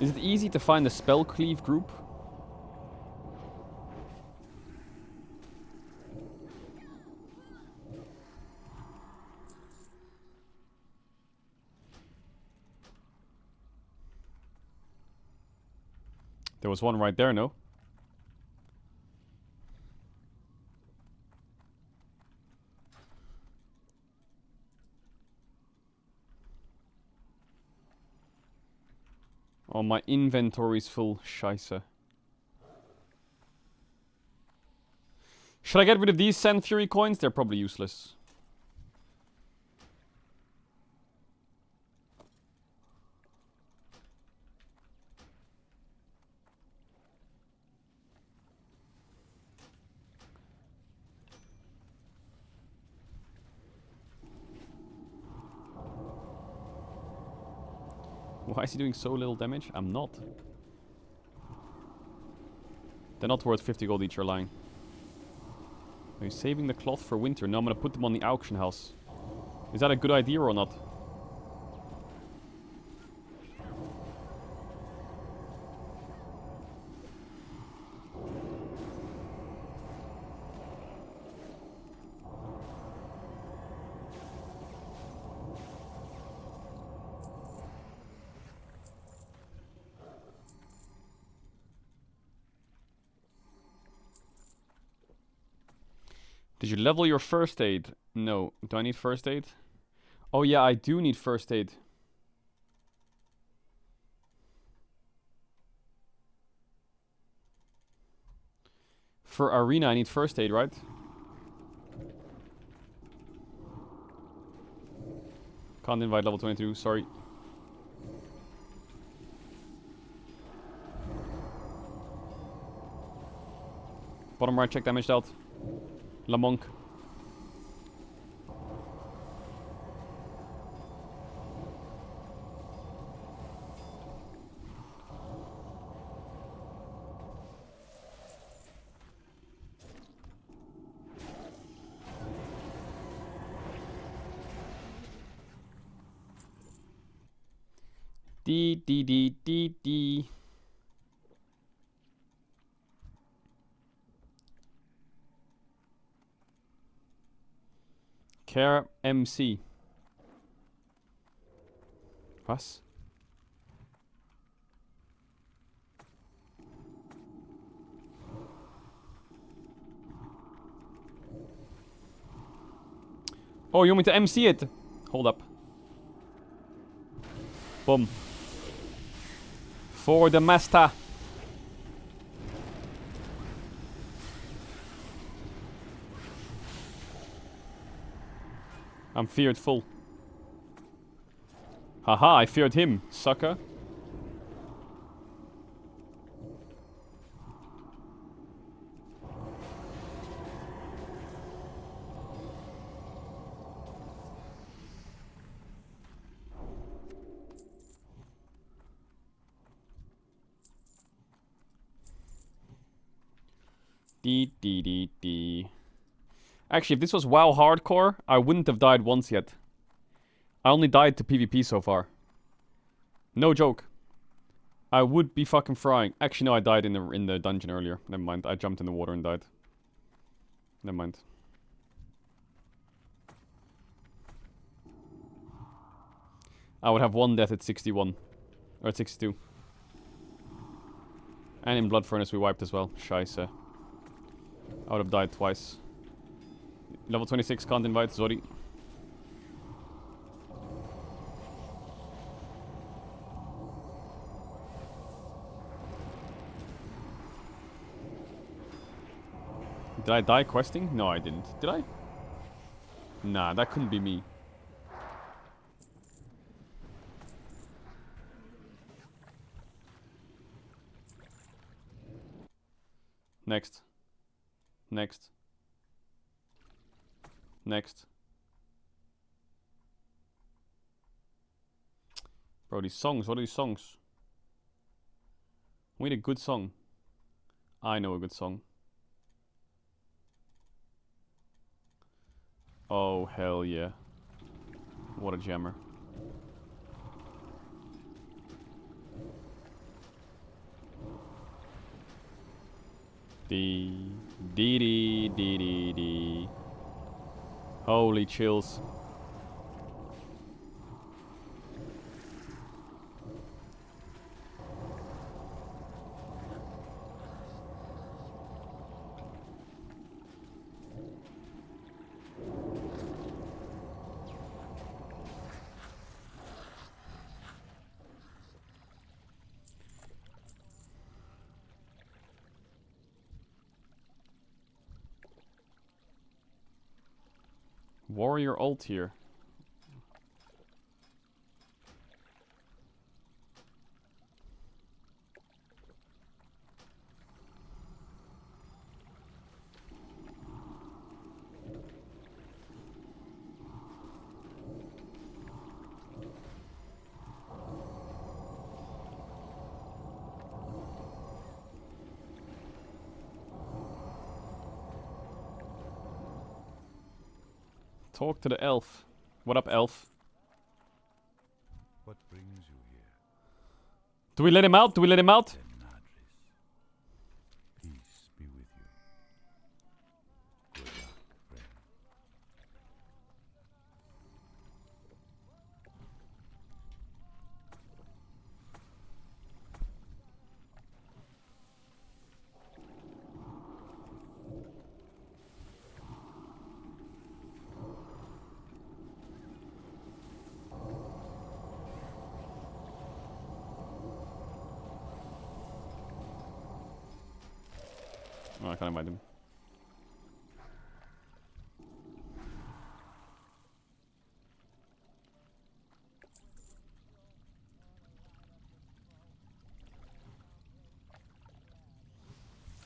Is it easy to find a spell cleave group? There was one right there, no? Oh, my inventory's full. Scheisse. Should I get rid of these Sand Fury coins? They're probably useless. Why is he doing so little damage? I'm not. They're not worth 50 gold each, you're lying. Are you saving the cloth for winter? No, I'm gonna put them on the auction house. Is that a good idea or not? Did you level your first aid? No. Do I need first aid? Oh yeah, I do need first aid. For arena, I need first aid, right? Can't invite level 22, sorry. Bottom right, check damage dealt. La Monk. D. Care MC. Was? Oh, you want me to MC it? Hold up. Boom. For the master. I'm feared full. Haha, I feared him, sucker. D. Actually, if this was WoW Hardcore, I wouldn't have died once yet. I only died to PvP so far. No joke. I would be fucking frying. Actually, no, I died in the dungeon earlier. Never mind. I jumped in the water and died. Never mind. I would have one death at 61. Or at 62. And in Blood Furnace we wiped as well. Scheisse. I would have died twice. Level 26 can't invite Zori. Did I die questing? No, I didn't. Did I? Nah, that couldn't be me. Next. Next. Next. Bro, these songs. What are these songs? We need a good song. I know a good song. Oh, hell yeah. What a jammer. D. Holy chills. Warrior ult here. Talk to the elf. What up, elf? What brings you here? Do we let him out? Do we let him out? Peace be with you. Good luck, friend. Oh, I can't mind him.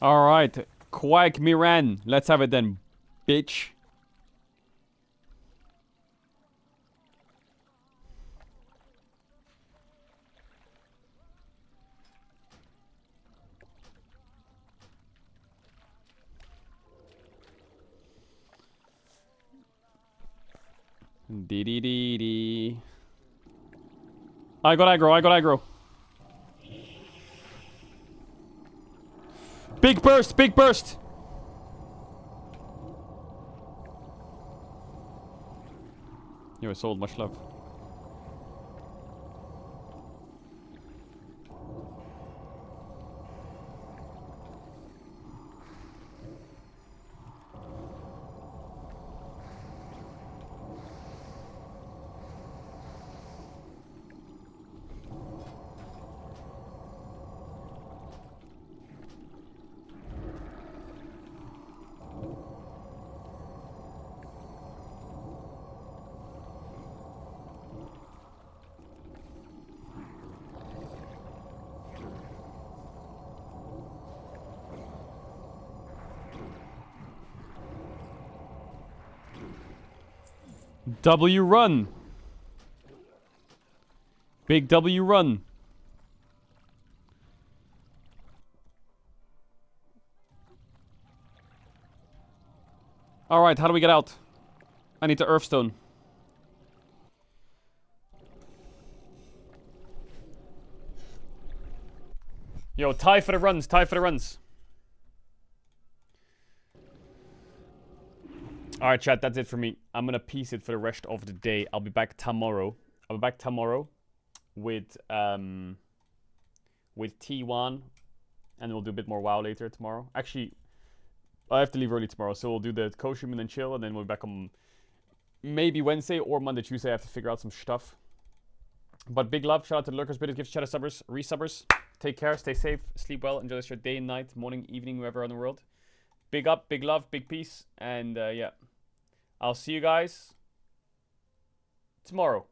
Alright, Quack Miran. Let's have it then, bitch. Dee dee dee dee. I got aggro, I got aggro. Big burst, big burst. You were sold, much love. W run. Big W run. Alright, how do we get out? I need the Earthstone. Yo, tie for the runs, tie for the runs. Alright, chat, that's it for me. I'm gonna piece it for the rest of the day. I'll be back tomorrow. I'll be back tomorrow with T1, and we'll do a bit more WoW later tomorrow. Actually, I have to leave early tomorrow, so we'll do the coach room and then chill, and then we'll be back on maybe Wednesday or Monday, Tuesday. I have to figure out some stuff. But big love, shout out to the lurkers, bidders, gifts, chat, subbers, resubbers. Take care, stay safe, sleep well, enjoy your day and night, morning, evening, wherever in the world. Big up, big love, big peace, and yeah. I'll see you guys tomorrow.